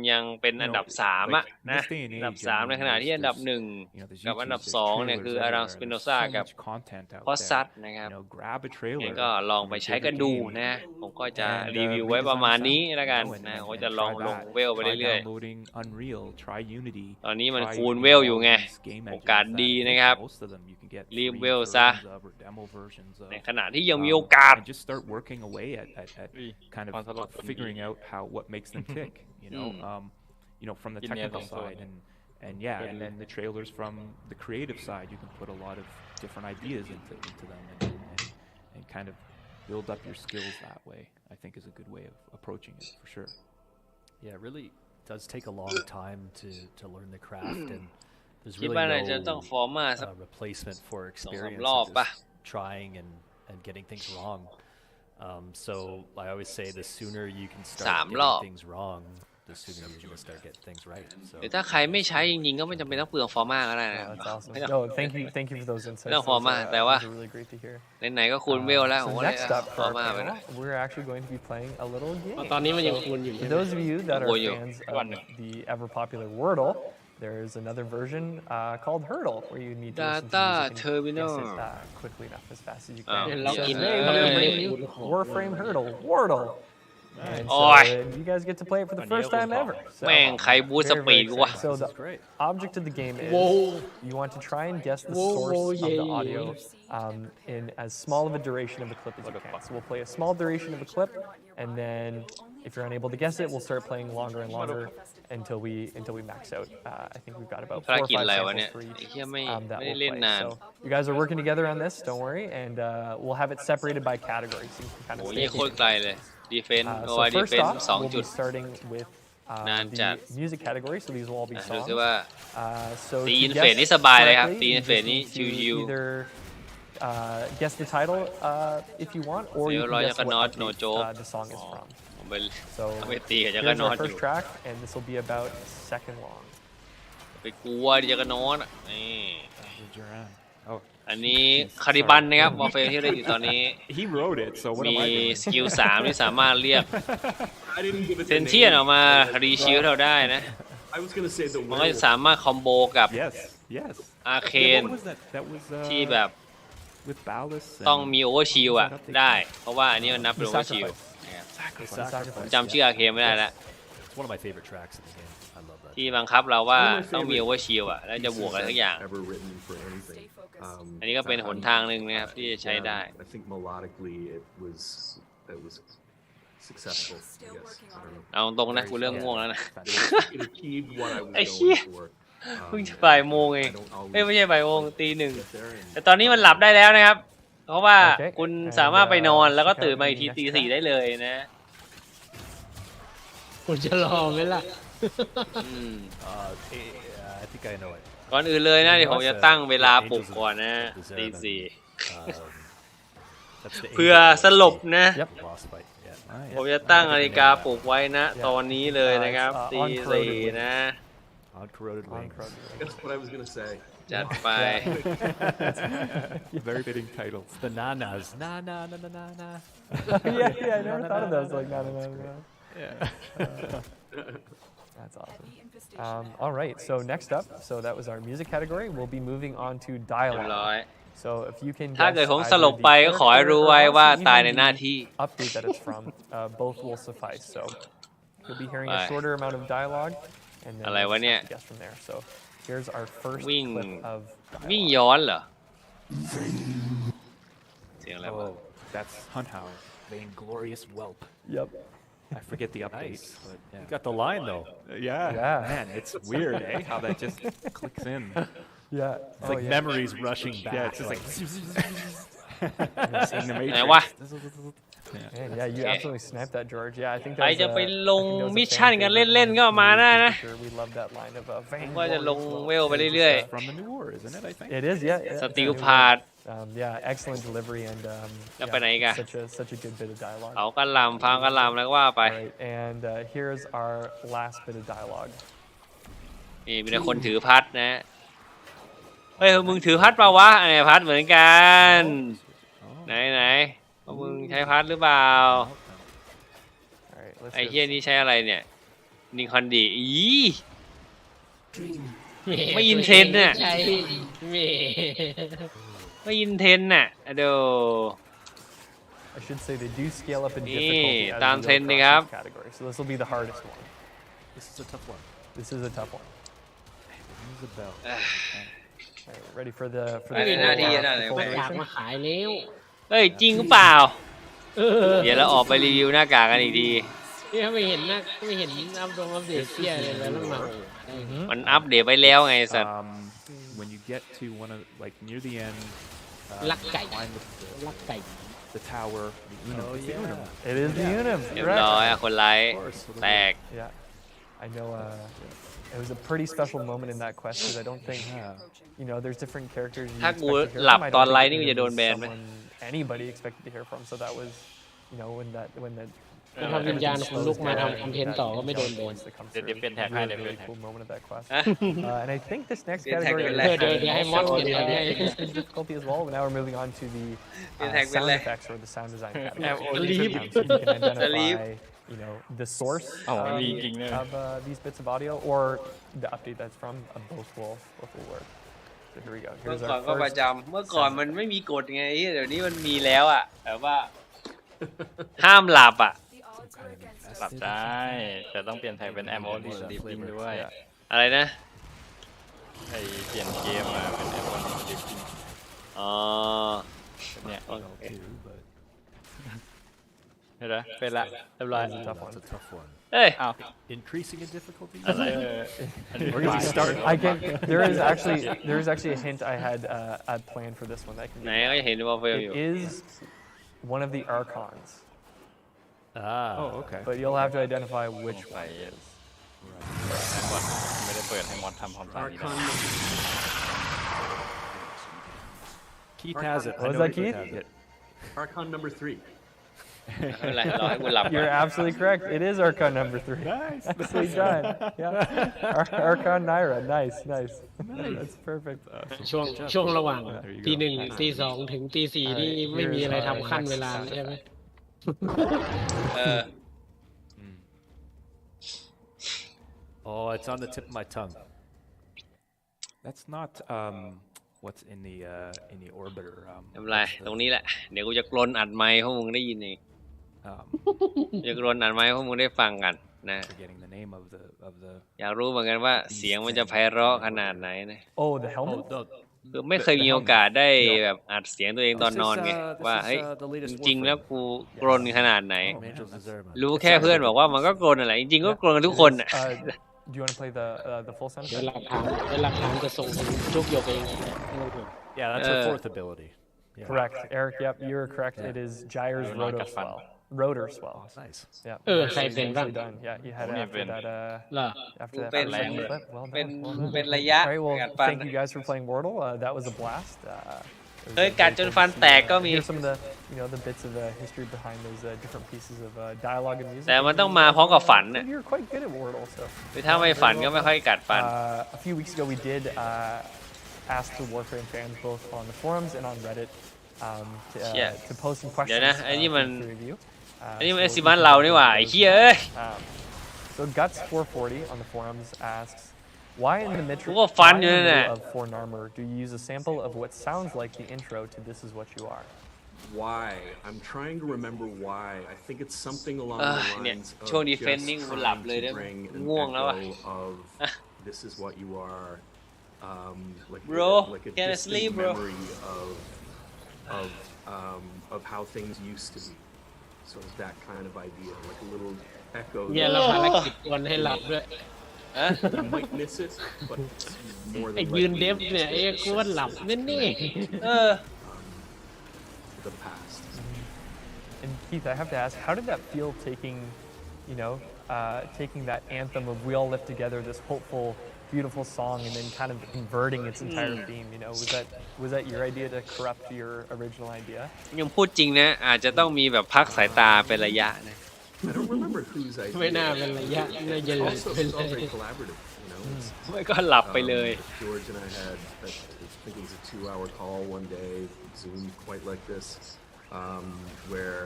ยังเป็นอันดับ3อะนะอันดับ3ในขณะที่อันดับ1กับอันดับ2เนี่ยคืออารามสปิโนซากับพอซัตนะครับงั้นก็ลองไปใช้กันดูนะผมก็จะรีวิวไว้ประมาณนี้แล้วกันนะผมจะลองลงเวลไปเรื่อยๆตอนนี้มันคูณเวลอยู่ไงโอกาสดีนะครับรีบเวลซะในขณะที่ยังมีโอกาส just start working away at kind of figuring out what makes them tick, from the technical side, and then the trailers from the creative side, you can put a lot of different ideas into them and kind of build up your skills that way. I think is a good way of approaching it for sure. Yeah, it really does take a long time to learn the craft, and there's คิด really ว่าน่าจะต้อง no ฟอร์มาสัก replacement for experience รอบ and ป่ะ just trying and getting things wrong. So I always say the sooner you can start 3 รอบ getting things wrong, the sooner you're going to start getting things right. So หรือถ้าใครไม่ใช้จริงๆก็ไม่จำเป็นต้องเปลืองฟอร์มาก็ได้นะ That's awesome. ไม่ต้อง No, thank you for those ไม่ insights. ต้องฟอร์มา แต่ว่า Those are really great to hear. ไหนๆก็คูณเวลแล้วผม So ก็เลย next up ฟ for อ our ร์มาไปหน่อย panel, we're actually going to be playing a little game. ตอนนี้มันยัง So คูณอยู่ for those of you that are คูณอยู่ fans of the ever popular Wordle, there's another version called Hurdle, where you need to listen to Data music and Terminal guess it quickly enough, as fast as you Oh, can. yeah. So Yeah. today we're going to bring you Yeah. Warframe Hurdle, Wordle. And so Oi. you guys get to play it for the first time ever. So, แม่งใครบูสต์ส very, ปี very ดกูวะ exciting. So the object of the game is Whoa. you want to try and guess the Whoa, source whoa, of the yeah, audio in as small of a duration of the clip as you can. So we'll play a small duration of a clip, and then if you're unable to guess it, we'll start playing longer and longer until we max out. I think we've got about ภาร 4 or กิจ 5 อะไรวะ samples เนี่ย for ไอ้ each เหี้ยไม่ that ไม่ได้ we'll เล่น play. นาน So you guys are working together on this, don't worry, and we'll have it separated by category, so you can kind โอ้ of ย stay โคตรไกลเลย ดีเฟนต์ tuned. เอา So ไว้ดี first เฟนต์ off, 2 we'll จุด be starting with นานจัด the music category, so these will all be ดู songs. ซิว่า So ตี to อินเฟส guess นี่สบายเลยครับ correctly, ตี you อินเฟส just นี่ need ชิว to either guess the title if you want, or you can guess what update the song is from. ผมไป So เอาไปตีกับจักร here's นอ our ดอยู่ first track, and this will be about a second long. ไปกลัวดิจักรนอดอ่ะนี่ Oh, อันนี้คาริบันนะครับวอลเฟรที่เล่นอยู่ตอนนี้ he wrote it, so what มี am I doing? สกิล 3 ที่สามารถเรียก I didn't give it เซ the นเทียน name. ออกมารีชิลเราได้นะ I was gonna say the มันก็จะ werewolf. สามารถคอมโบกับ Yes, yes. อาเคน What was that? That was ที่แบบ with Ballas. ต้องมีโอเวอร์ชิลอ่ะได้ เพราะว่าอันนี้มันนับเป็นโอเวอร์ชิล ผมจำชื่ออาเคนไม่ได้แล้ว It's one of my favorite tracks in the game. I love that. ที่บังคับเราว่าต้องมีโอเวอร์ชิลอ่ะแล้วจะบวกอะไรสักอย่าง Ever written for anything. อันนี้ก็เป็นหนทางหนึ่งนะครับที่จะใช้ได้ I think melodically it was successful. I guess. I don't know. เอาตรงนะกูเรื่องง่วงแล้วนะ It achieved what I was ไอ้เหี้ย going for. เพิ่งจะบ่ายโมงเองไม่ใช่บ่ายโมงตี 1แต่ตอนนี้มันหลับได้แล้วนะครับ เพราะว่าคุณสามารถไปนอนแล้วก็ตื่นมาอีกทีตี 4ได้เลยนะ คุณจะรอไหมล่ะ I think I know it. ก่อนอื่นเลยนะเดี๋ยวผมจะตั้งเวลาปลุกก่อนนะตี 4 เพื่อสลบนะ Lost fight. Yeah. ผมจะตั้งนาฬิกาปลุกไว้นะตอนนี้เลยนะครับตี 4 นะ Uncorroded wings. That's what I was gonna say. จัดไป Very fitting title. The nanas. Na na na na na na. yeah, I never thought of those like that. Yeah. That's awesome. All right, so next up, so that was our music category. We'll be moving on to เรียบร้อย dialogue. So if you can ถ้า guess เกิดผมส either ลบ the ไปก็ขอให้รู้ character ไว้ or ว่า also ตายใน even หน้า the ที่ update that it's from, both will suffice. So you'll be hearing a Right. shorter amount of dialogue, and then อะไร you'll วะ just เนี่ย have to guess from there. So here's our first วิ่ง clip of วิ่งย้อนเหรอ เสียงอะไรวะ Oh, that's Hunthound, vainglorious whelp. Yep. I forget the update. Nice. But, yeah. You got the line though. Yeah. Yeah. Man, it's weird, eh? How that just clicks in. Yeah. It's like memories rushing back. Yeah, it's just like Seeing the ไหน Matrix. วะ Man, yeah, you absolutely sniped that, George. Yeah, I think ใคร that was จะไป a, ล I ง think that was a มิช fan ชั่นกัน favorite เล่น one ๆก็มาได้นะ for sure. We love that line of ผมก็จะลง vainglorious เวล whelp. ไปเรื่อย From the new war, isn't it? I think. It is, yeah. ๆ สติล it's พาด yeah, excellent delivery and แล้วไปไหนอีกอะ such a good bit of dialogue. เขาก็ลำพังก็ลำแล้วก็ว่าไป All right, and here's our last bit of dialogue. นี่มีแต่คนถือพัดนะ เฮ้ยมึงถือพัดเปล่าวะไอ้พัดเหมือนกัน ไหนๆมึงใช้พัดหรือเปล่า All right, let's ไอ้ just- เฮียนี่ใช้อะไรเนี่ยนิคอนดีอีไม่อินเทนน่ะ ใช่แหม ไม่อินเทนน่ะอะโด I should say they do scale up in นี่ difficulty as ตาม we เท go รนด์ดี across ครับ each category. So this will be the hardest one. This is a tough one. This is a tough one. Rings a bell. All right, ready for the ไม่มีหน้าที่ full อะไร full อยาก duration? มาขายแล้ว เฮ้ยจริงหรือเปล่า เดี๋ยวเราออกไปรีวิวหน้ากากกันอีกที เนี่ยไม่เห็นนะไม่เห็นอัปเดตเที่ยอะไรแล้วมา มันอัปเดตไปแล้วไงสัตว์ When you get to one of like near the end, ลักไก่ find ลักไก่ the tower, the Unum. It's the Unum. It is the Unum. เรียบร้อยอะคนไลค์แตก Yeah, I know. It was a pretty special moment in that quest because I don't think, you know, there's different characters you ถ้า expect กู to hear หลับ from. I ตอน don't ไล think ฟ์นี่กูจะโดนแบนไหม someone anybody expected to hear from. So that was you know, when the ถ้าทำวิญญาณคนลุกมาทำคอนเทนต์ต่อก็ไม่โดนแบน really cool moment of that quest. And I think this next เปลี่ยนแท็ก category เป็นไร is เดี๋ยวให้มอสเปลี่ยนแท็กให้ difficulty as well. Now we're moving on to the Tag sound with effects or the sound design category. Sleep. So you can identify, Sleep. you know, the source of these bits of audio or the update that's from. Both will work. So here we go. เมื่อ Here's ก่อน our ก็ประ first. จำเมื่อก่อนมันไม่มีกฎไงเดี๋ยวนี้มันมีแล้วอ่ะแต่ว่า ห้ามหลับอ่ะ ปรับได้แต่ต้องเปลี่ยนแท็กเป็น M only sleeping ด้วย อะไรนะ ไอเปลี่ยนเกมมาเป็น M only sleeping อ๋อ เนี่ย โอเค เห็นไหมเป็นละเรียบร้อย That's a tough one. เอ้ย อ้าว Increasing in difficulty. We're gonna start. There is actually a hint I had planned for this one that I can. ไหนก็จะเห็นว่าเฟลอยู่ It is one of the archons. Oh, okay. But you'll have to identify which one it is. ไม่ได้เปิดให้มอดทำพร้อมกันนี่นะ Keith has it. What was that, Keith? Archon number 3. ไม่เป็นไรรอให้กูหลับ You're absolutely correct. It is Archon number 3. Nice. Nicely done. Yeah. Archon Naira. Nice. That's perfect. ช่วงระหว่างตี 1 ตี 2 ถึงตี 4 นี่ไม่มีอะไรทำขั้นเวลาใช่ไหม Oh, it's on the tip of my tongue. That's not what's in the orbiter. ไม่เป็นไรตรงนี้แหละเดี๋ยวกูจะกรนอัดไมค์ให้พวกมึงได้ยินเองจะกรนอัดไมค์ให้พวกมึงได้ฟังกันนะ Forgetting the name of the อยากรู้เหมือนกันว่าเสียงมันจะไพเราะขนาดไหนนะ Oh, the helmet. คือไม่เคยมีโอกาสได้แบบอัดเสียงตัวเองตอนนอนไงว่าเฮ้ยจริงๆแล้วกูกรนขนาดไหนรู้แค่เพื่อนบอกว่ามันก็กรนอะไรจริงๆก็กรนกันทุกคนอ่ะ Do you want to play the full sound? เดี๋ยวหลักฐานจะส่งถึงจุกยกเอง Yeah, that's her fourth ability. Yeah. Correct, Eric. Yep, you're correct. It is Gyre's rotor swell. Nice. Yeah. ใครเป็นบ้าง Done. Yeah, you had it after that. เหรอ After that. เป็น Well เป็น done. เป็นระยะ All right. Well, กัดฟัน thank you guys for playing Wordle. That was a blast. เฮ้ยกัดจนฟันแตกก็มี Here's some of the the bits of history behind those different pieces of dialogue and music. แต่มันต้องมาพร้อมกับฝันน่ะ You're quite good at Wordle, so. คือถ้าไม่ฝันก็ไม่ค่อยกัดฟัน A few weeks ago, we did ask the Warframe fans both on the forums and on Reddit to post some questions. เดี๋ยวนะไอ้นี่มัน to review. ไอ้นี่มันเอซิมันเรานี่หว่าไอ้เหี้ยเอ้ย So Guts 440 on the forums asks, why in the middle of Foreign Armor do you use a sample of what sounds like the intro to This Is What You Are? Why? I'm trying to remember why. I think it's something along the lines of ช่วงดีเฟนนิ่งกูหลับเลย just ได้ trying to bring an ง่วงแล้วอ่ะ echo of This Is What You Are. Like Bro, like a get a distant sleep, bro. memory of how things used to be. So it's that kind of idea, like a little echo. เนี่ยเราภารกิจวันให้หลับด้วย You might miss it, but it's more ไอ้ than ยืน likely เดฟเนี่ยไอ้กูว่าหลับนี่ the past. And Keith, I have to ask, how did that feel taking that anthem of We All Live Together, this hopeful, beautiful song, and then kind of converting its entire theme? Was that your idea to corrupt your original idea? ยังพูดจริงนะอาจจะต้องมีแบบพักสายตาเป็นระยะนะ I don't remember whose idea. ไม่น่าเป็นระยะน่าจะ Also, it's all very collaborative, you know. ไม่ก็หลับไปเลย George and I had, I think it was a 2-hour call one day, Zoom quite like this, where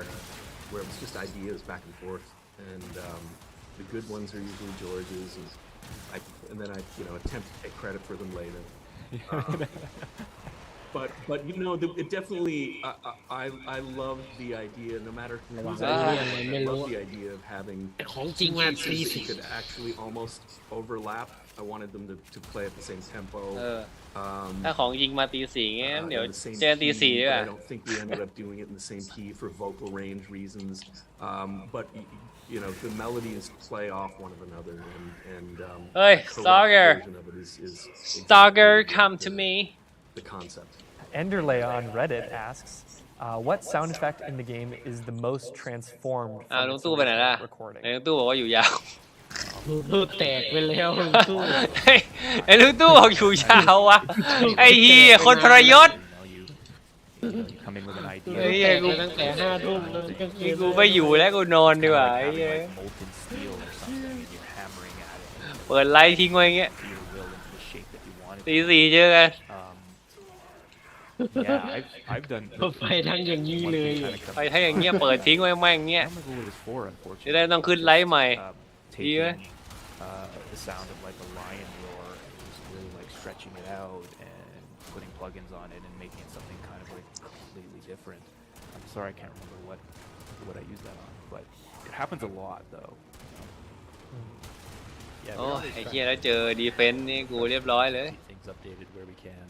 it was just ideas back and forth, and the good ones are usually George's, and then I attempt to take credit for them later. But it definitely I love the idea, no matter whose idea, I love the idea of having pieces that could actually almost overlap. I wanted them to play at the same tempo. ถ้าของจริงมาตี 4งั้นเดี๋ยว in the same เจอตี 4 key, ด้วย but I don't think we ended up doing it in the same key for vocal range reasons. But the melodies play off one of another, and Hey, the Stalker. version of it is Stalker, come to me. The concept. Enderley on Reddit asks, what sound effect in the game is the most transformed ลุง from ตู้ไปไหนล่ะ its recording? ลุงตู้บอกว่าอยู่ยาว ลูกแตกไปแล้วลุงตู้ ไอ้ลุงตู้บอกอยู่ยาววะไอ้เหี้ยคนทรยศ You come in with an เฮ้ยกูตั้งแต่5 ทุ่มนี่กูไม่อยู่แล้วกูนอนดีกว่าไอ้เหี้ยเปิดไลท์ทิ้งไว้อย่างเงี้ยตี 4เจอกัน Yeah, I've done. ไฟทั้งอย่างนี้เลย ไฟทั้งอย่างเงี้ยเปิดทิ้งไว้แม่งเงี้ยจะได้ต้องขึ้นไลท์ใหม่ดีไหม The sound of like a lion roar, just really like stretching it out and putting plugins on it and making it something kind of like completely different. I'm sorry, I can't remember what I used that on, but it happens a lot though. โอ้ไอ้เหี้ยแล้วเจอดีเฟนส์นี่กูเรียบร้อยเลย Things updated where we can.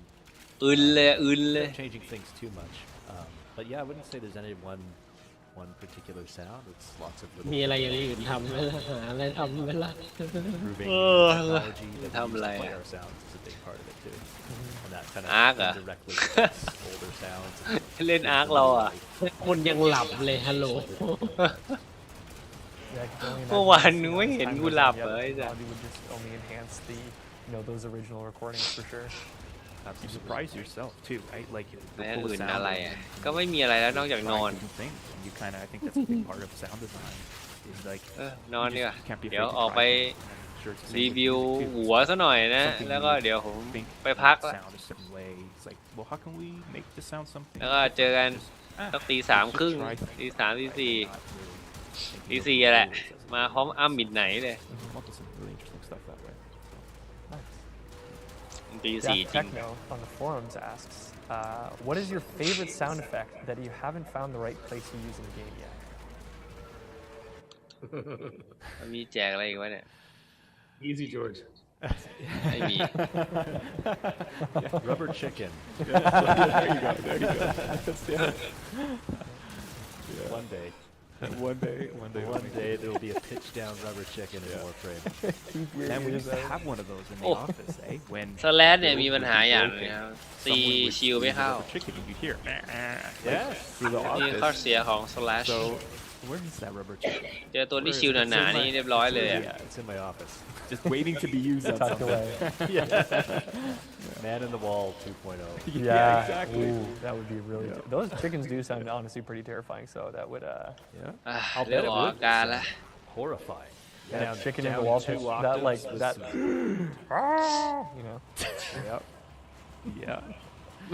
อึนเลย Changing things too much, but yeah, I wouldn't say there's any one particular sound. It's lots of little. มีอะไรอย่างอื่นทำไหมล่ะหาอะไรทำไหมล่ะ Improving technology that we use to play our sounds is a big part of it too, and that kind of indirectly affects older sounds. เล่นอาร์คเราอ่ะ คนยังหลับเลยฮัลโหล เมื่อวานนึงไม่เห็นกูหลับเลยจ้ะ would just only enhance the, those original recordings for sure. You surprise yourself too, right? Like แล้วอื่นอะไรอ่ะก็ไม่มีอะไรแล้วนอกจากนอน You kind of, I think that's a big part of sound design. Is like นอนดีกว่าเดี๋ยวออกไปรีวิวหัวซะหน่อยนะแล้วก็เดี๋ยวผมไปพักแล้วแล้วก็เจอกันสักตี 3 ครึ่งตี 3 ตี 4 ตี 4แหละมาพร้อมอ้ำมิดไหนเลยตี 4 จริง Techno on the forums asks, what is your favorite sound effect that you haven't found the right place to use in the game yet? มีแจกอะไรอีกวะเนี่ย Easy George ไม่มี Rubber chicken. There you go. One day. One day there will be a pitch down rubber chicken in Warframe. And we used to have one of those in the office, eh? When สแลชเนี่ยมีปัญหาอย่างนึงครับตีชิลไม่เข้า you hear, yeah, through the นี่ office. ข้อเสียของสแลช So where is that rubber chicken? เจอตัวที่ชิลหนาๆนี่เรียบร้อยเลยอ่ะ Yeah, it's in my office. Just waiting to be used on Tucked something. away. Man in the wall 2.0. Yeah, exactly. Ooh, that would be really. Those chickens do sound honestly pretty terrifying. So that would. I'll เริ่ม bet it ออก would. อาการละ Horrifying. Yeah, chicken in the down wall 2 pitch. That like octaves that. Yep. Yeah.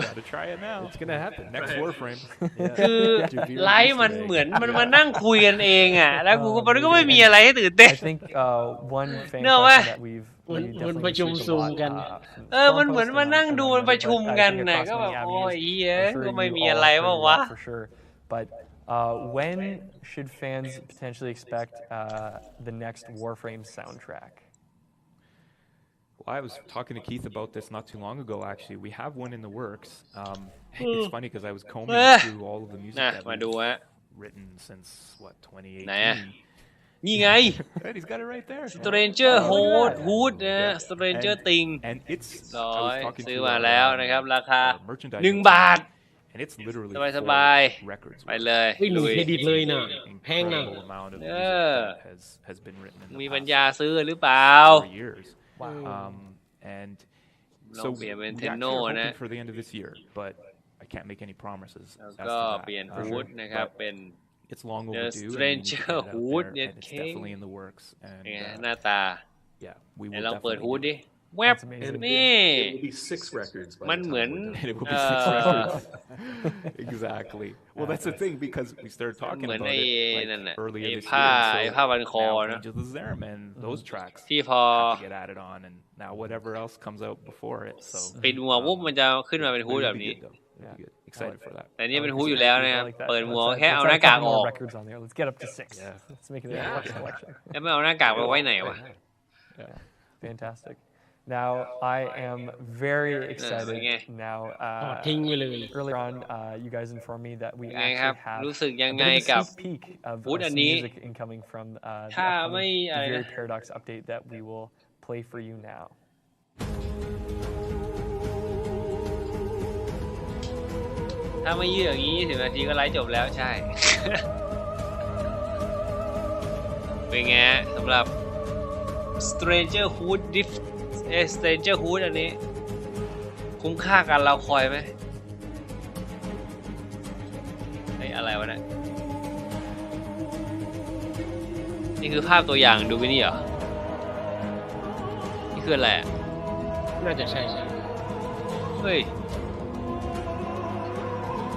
Gotta try it now. It's gonna happen. Next Warframe. คือไลฟ์มันเหมือนมันมานั่งคุยกันเองอ่ะแล้วกูก็มันก็ไม่มีอะไรให้ตื่นเต้น I think one fan No, question that we've มันประชุมซูมกัน มันเหมือนมานั่งดูมันประชุมกันนะก็แบบโอ้ยเหี้ยก็ไม่มีอะไรวะวะ for sure. But when should fans potentially expect the next Warframe soundtrack? Well, I was talking to Keith about this not too long ago, actually. We have one in the works. It's funny because I was combing through all of the music that we've written since, 2018. นี่ไง He's got it right there. Stranger Hood นะ Stranger Thing ร้อยซื้อมาแล้วนะครับราคา1 บาท And it's literally สบาย records. ไปเลย หนูเครดิตเลยนะแพงนะ Incredible amount of music that has been written in the มี pastปัญญาซื้อหรือเปล่า 4 years. And ลอ so งเปลี่ยนเป็น we Tenno actually are นะ hoping for the end of this year, but I can't make any promises. แล้ว as ก็ to that. เปลี่ยนฮูดนะครับเป็น It's long The overdue. and we need to Stranger get it out Hood there, เนี่ย and it's เค้ง definitely in the works. And หน้าตา yeah, we ไหน will ลองเปิด definitely ฮูด do ดิ it. แวบ นี่ It will be 6 records. by มัน the เหมือน time we're done. It will be 6 records. Exactly. Well, that's the thing because we started talking เหมือน about ไอ้ it นั่น like น่ะ earlier ไอ้ this ผ้า year. ไอ้ So ผ้าพันคอ now นะ Angels of Zerum and those tracks ที่พอ have to get added on, and now whatever else comes out before it. So ปิดหมวกปุ๊บมันจะขึ้นมาเป็นฮูด it'll แบบ be นี้ good, though. It'll be good. Excited for that. แต่นี่เป็นฮูดอยู่แล้วนะครับ I like that. เปิดหมวก Let's แค่เอา add หน้ากาก a couple อ more อก records on there. Let's get up to 6. Let's make it a large collection. แล้วไม่เอาหน้ากากไปไว้ไหนวะ Fantastic. Now I am very excited. Now earlier on, you guys informed me that we actually have รู้สึกยัง a ไง bit กับ of a sneak peek of ฮูดอัน some นี้ music incoming from the ถ้าไม่ upcoming อะไร The นะ Very Paradox update that we will play for you now. ถ้าไม่ยืดอย่างนี้20 นาทีก็ไลฟ์จบแล้วใช่ เป็นไงสำหรับ Stranger Hood Stranger Hood อันนี้ คุ้มค่ากันเราคอยไหม อะไรวะเนี่ยนี่คือภาพตัวอย่างดูไปนี่เหรอนี่คืออะไรอะ น่าจะใช่ เฮ้ย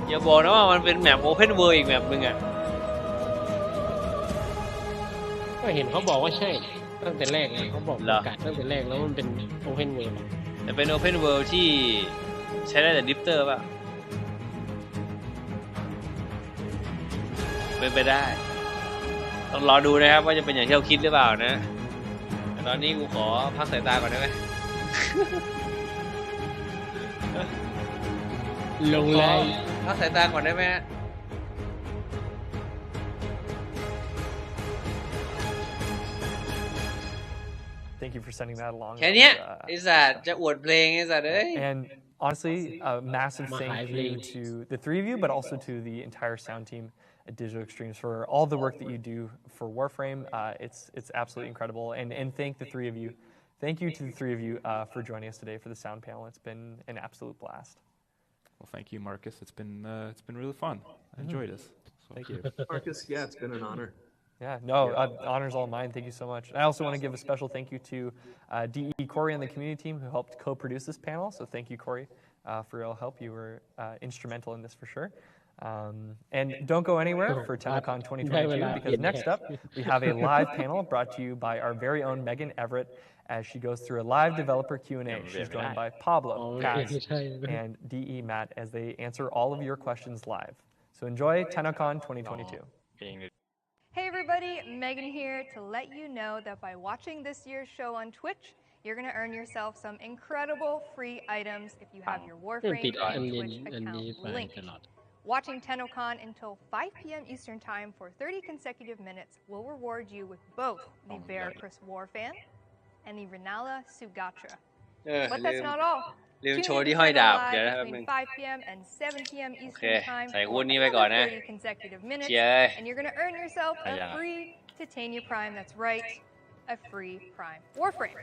อย่าบอกนะว่ามันเป็นแมปโอเพนเวิลด์อีกแมปนึงอะ ก็เห็นเขาบอกว่าใช่ตั้งแต่แรกเลยเขาบอกประกาศตั้งแต่แรกแล้วมันเป็นโอเพนเวิลด์ แต่เป็นโอเพนเวิลด์ที่ใช้ได้แต่ดิฟเตอร์ป่ะเป็นไปได้ต้องรอดูนะครับว่าจะเป็นอย่างที่เราคิดหรือเปล่านะแต่ตอนนี้กูขอพักสายตาก่อนได้ไหม ลงเลย พักสายตาก่อนได้ไหมฮะ Thank you for sending that along. แค่เนี้ยไอ้สัตว์จะอวดเพลงไอ้สัตว์เอ้ย And honestly, a massive thank you to the three of you, but also to the entire sound team at Digital Extremes for all the work that you do for Warframe. It's absolutely incredible. And thank the three of you. Thank you to the three of you for joining us today for the sound panel. It's been an absolute blast. Well, thank you, Marcus. It's been really fun. I enjoyed this. So. Thank you, Marcus. Yeah, it's been an honor. Yeah, no, honor's all mine. Thank you so much. I also want to give a special thank you to DE Corey and the community team who helped co-produce this panel. So thank you, Corey, for your help. You were instrumental in this for sure. And don't go anywhere for Tennocon 2022 because next up we have a live panel brought to you by our very own Megan Everett as she goes through a live developer Q&A. She's joined by Pablo, Kaz, and DE Matt as they answer all of your questions live. So enjoy Tennocon 2022. Hey everybody, Megan here to let you know that by watching this year's show on Twitch, you're going to earn yourself some incredible free items if you have your Warframe and Twitch account linked. Watching Tennocon until 5 p.m. Eastern Time for 30 consecutive minutes will reward you with both the Bear Chris Warfan and the Renala Sugatra. But that's not all. ลืมโชว์ที่ห้อยดาบเดี๋ยวนะครับ Between 5 p.m. and 7 p.m. โอเค Eastern Time ใส่ for หุ้นนี้ไปก่อนนะ 30 consecutive minutes, เชียร์ and you're going to earn yourself a free Titania Prime. That's right, a free Prime Warframe.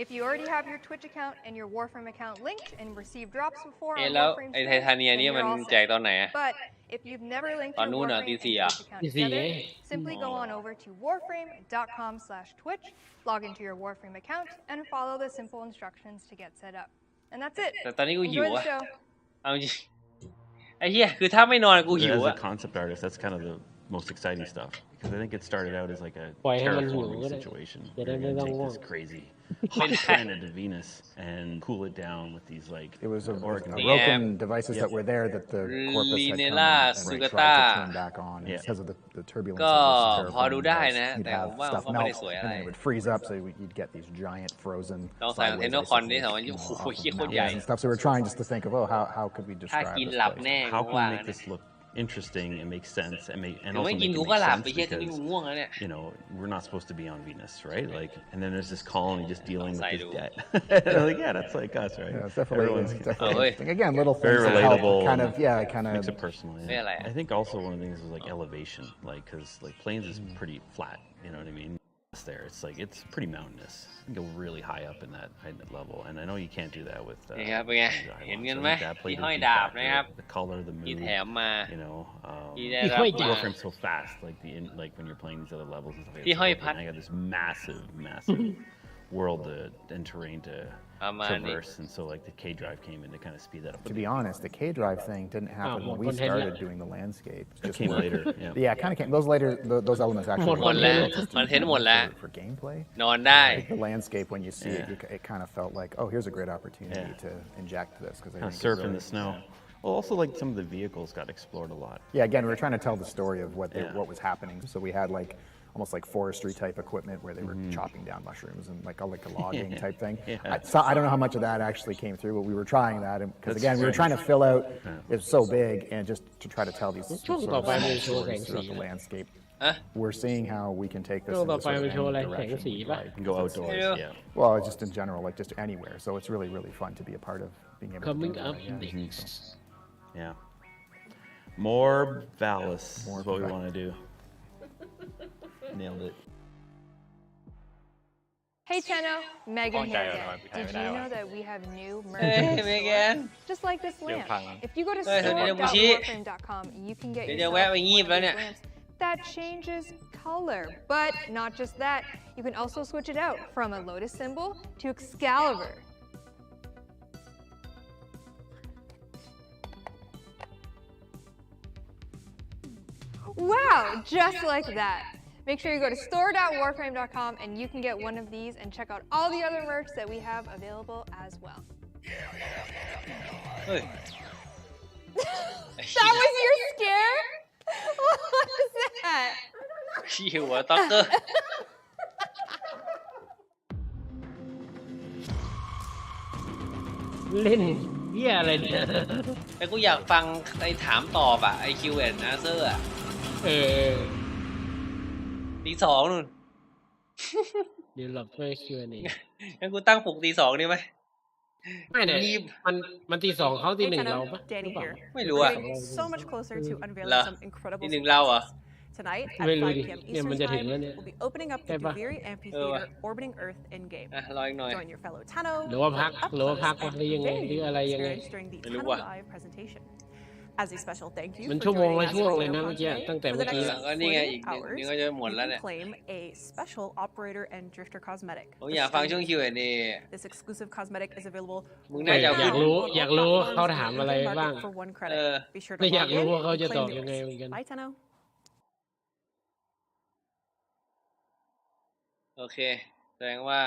If you already have your Twitch account and your Warframe account linked and received drops before on แล้ว Warframe ไอ้ไท streams, ทาเนีย then นี่ you're มัน all แจก set. ตอนไหนอะ But if you've never linked ตอน your นู้นเหรอ Warframe ตี and สี่อ่ะ Twitch account together, simply go on over to warframe.com/twitch, log into your Warframe account, and follow the simple instructions to get set up. And that's it. แต่ตอนนี้กูหิว Enjoy the อะ show. เอาจริงไอ้เหี้ยคือถ้าไม่นอนกูหิว As อะ a concept artist, that's kind of the most exciting stuff because I think it started out as like a ปล่อยให้มันหิว terraforming ก็ได้ situation. จะได้ You're ไม่ gonna ต้อง take ง่วง this crazy hot planet of Venus and cool it down with these like It was a organoids. broken devices that were there that the corpus had come and tried to turn back on because of the turbulence ก็ of this พอดูได้นะ terraforming device. You'd แต่ผม have ว่า stuff ก็ไม่ได้ melt สวย and อะไร then it would freeze up, so you'd get these giant frozen ลองใส่เทนโนคอนที่สองโอ้โหเหี้ยโคตรใหญ่ and stuff. So we're trying just to think of how could we ถ้า describe กิน this หลับ place? แน่ How กู can ว่า we make this look interesting and make sense and ถึง also ไม่ make กิน it กู make ก็หลับ sense ไปเหี้ยตอนนี้ because กูง่วงแล้วเนี่ย you know we're not supposed to be on Venus, right? Like, and then there's this colony just dealing with this debt. Like, yeah, that's like us, right? Yeah, it's definitely, Everyone's definitely again, little things very that help relatable. kind of, makes it personal. Yeah. I think also one of the things is like elevation, like because like plains is pretty flat. You know what I mean? There, it's like it's pretty mountainous. You can go really high up in that level, and I know you can't do that with. นี่ครับเป็นไง เห็นกันไหม that ที่ played a ห้อย huge ดาบ factor. นะครับ The color, the ที่ mood. แถมมา You know, ที่ได้รับมา Warframe's so fast. Like like when you're playing these other levels, it's like, ที่ห้อยพัด I got this massive world and terrain to traverse, and so like the K drive came in to kind of speed that up. To be honest, the K drive thing didn't happen when we started doing the landscape. It came later. Yeah, it kind of came. Those elements actually หมดแล้วคอนเทนต์หมดแล้ว for gameplay. นอนได้ Like the landscape, when you see it, it kind of felt like, oh, here's a great opportunity to inject this because I Kind think of it surf in really- the snow. Well, also like some of the vehicles got explored a lot. Yeah, again, we were trying to tell the story of what was happening. So we had like almost like forestry type equipment where they were chopping down mushrooms and like a logging type thing. I don't know how much of that actually came through, but we were trying that because again, we were trying to fill out. It's so big, and just to try to tell these sort of small stories throughout the landscape. We're seeing how we can take this in sort of any direction we'd like. Go outdoors, yeah. Well, just in general, like just anywhere. So it's really, really fun to be a part of being able Coming to do up that. next. Yeah. More Valis More is what we Valis. want to do. Nailed it. Hey Tenno, Megan here again. Did you know that we have new merch in Hey store? Megan. Just like this lamp. If you go to Hey, store.warframe.com, you can get yourself one of these lamps that changes color. But not just that, you can also switch it out from a lotus symbol to Excalibur. Wow, just like that. Make sure you go to store.warframe.com and you can get one of these and check out all the other merch that we have available as well. Hey. That was your scare? What was that? ขี้หัวต็อกเกอร์ เล่นเหี้ยอะไรเนี่ย แต่กูอยากฟังไอ้ถามตอบอ่ะไอ้ Q&A อ่ะตี 2นู่น เดี๋ยวหลบเพื่อ Q&A งั้นกูตั้งปลุกตี 2นี่ไหม ไม่เนี่ยมันตี 2เขาตี 1เราปะ Danny here. ไม่รู้อ่ะ Getting so much closer to unveiling some incredible ตี 1เราเหรอ Tonight at ไม่รู้ 5 ดิ p.m. เนี่ย Eastern มันจะถึง Time, แล้วเนี่ย we'll be opening up the Duviri Amphitheater, orbiting Earth in-game. รออีกหน่อย Join your fellow Tenno หรือว่าพักหรือยังไงหรืออะไรยังไง during the Tenno Live presentation. As a special thank you มัน for ชั่วโมง joining ละ us ช่วง for เลยนะ Tennocon เมื่อกี้ today. ตั้งแต่ For เมื่ the อกี้ next ก็นี่ไง 48 อีก hours, นี่ก็จะหมด you แล้ว can เนี่ย claim a special operator and drifter cosmetic. ผมอยากฟังช่วง Q&A This exclusive cosmetic is available มึงน่าจะ อยากรู้เขาถามอะไรบ้าง for 1 credit. Be sure to ไม่อยาก log รู้ in ว่าเขา and จะตอบ claim ยังไง yours. เหมือนกัน Bye, Tenno. โอเคแสดงว่า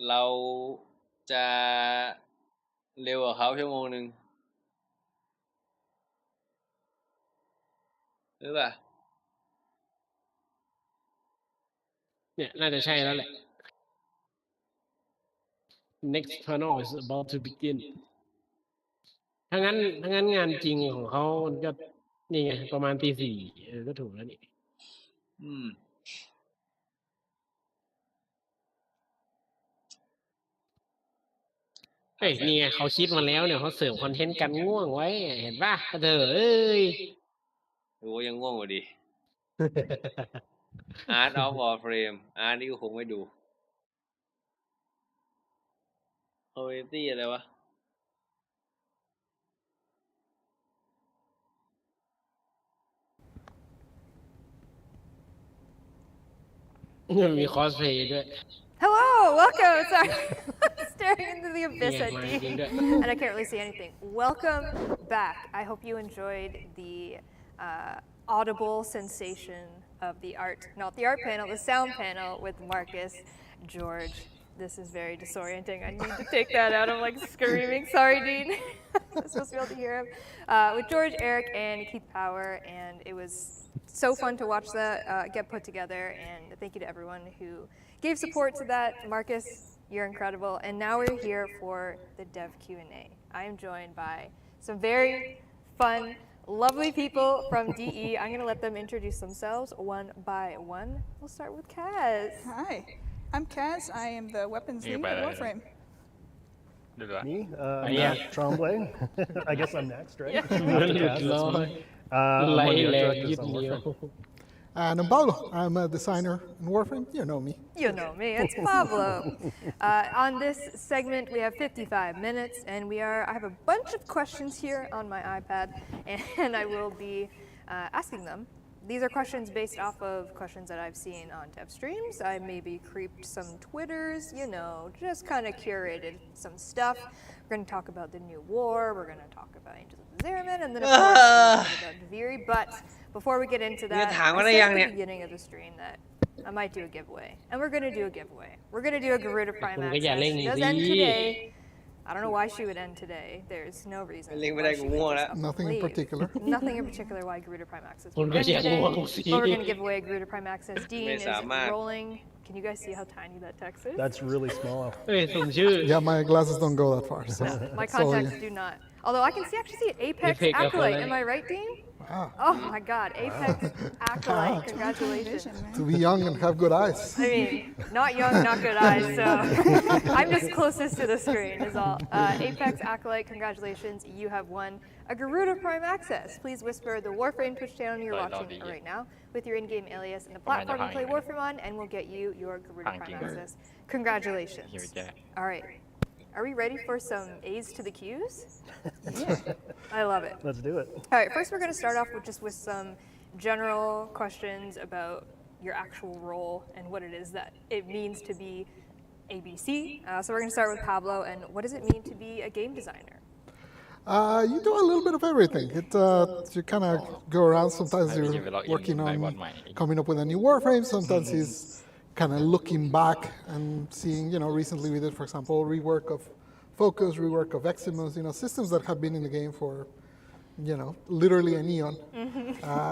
เราจะเร็วกว่าเขาชั่วโมงนึงหรือเปล่า เนี่ยน่าจะใช่แล้วแหละ Next panel is about to begin ถ้างั้นงานจริงของเขามันก็นี่ไงประมาณตี 4ก็ถูกแล้วนี่เฮ้ยนี่ไงเขาคิดมาแล้วเนี่ยเขาเสิร์ฟคอนเทนต์กันง่วงไว้เห็นป่ะเธอเอ้ย โอ้ยังง่วงกว่าดี Art of Warframe นี่ก็คงไม่ดู Quality อะไรวะ มีคอสเพย์ด้วย Hello, welcome. Sorry, staring into the abyss at Dean, and I can't really see anything. Welcome back. I hope you enjoyed the audible sensation of the art, not the art panel, the sound panel with Marcus, George. This is very disorienting. I need to take that out. I'm like screaming. Sorry, Dean. I'm supposed to be able to hear him. With George, Eric, and Keith Power, and it was so fun to watch that get put together. And thank you to everyone who gave support to that. Marcus, you're incredible. And now we're here for the Dev Q&A. I am joined by some very fun, lovely people from DE. I'm going to let them introduce themselves one by one. We'll start with Kaz. Hi, I'm Kaz. I am the weapons lead at Warframe. Me? Tremblay. I guess I'm next, right? And I'm Pablo. I'm a designer in Warframe. You know me. You know me. It's Pablo. On this segment, we have 55 minutes, and I have a bunch of questions here on my iPad, and I will be asking them. These are questions based off of questions that I've seen on Dev streams. I maybe creeped some Twitters, just kind of curated some stuff. We're going to talk about the new war. We're going to talk about Angels of Zeraman, and then of course we're going to talk about Duviri. But before we get into that, I said at the beginning of the stream that I might do a giveaway, and we're going to do a giveaway. We're going to do a Garuda Prime access. It does end today. I don't know why she would end today. There's no reason. Nothing in particular. Nothing in particular why Garuda Prime access would end today. But we're going to give away Garuda Prime access. Dean is rolling. Can you guys see how tiny that text is? That's really small. Yeah, my glasses don't go that far. So. My contacts do not. Although I can actually see it. Apex Acolyte. Am I right, Dean? Oh my God, Apex Acolyte, congratulations. To be young and have good eyes. I mean, not young, not good eyes, so I'm just closest to the screen is all. Apex Acolyte, congratulations, you have won a Garuda Prime Access. Please whisper the Warframe Twitch channel you're watching right now with your in-game alias and the platform you play Warframe on, and we'll get you your Garuda Prime Access. Congratulations. All right. Are we ready for some A's to the Q's? Yeah. I love it. Let's do it. All right, first we're going to start off with some general questions about your actual role and what it is that it means to be ABC. So we're going to start with Pablo, and what does it mean to be a game designer? You do a little bit of everything. You kind of go around. Sometimes you're working on coming up with a new Warframe. Sometimes it's kind of looking back and seeing, recently we did, for example, rework of Focus, rework of Eximus, systems that have been in the game for, literally an eon.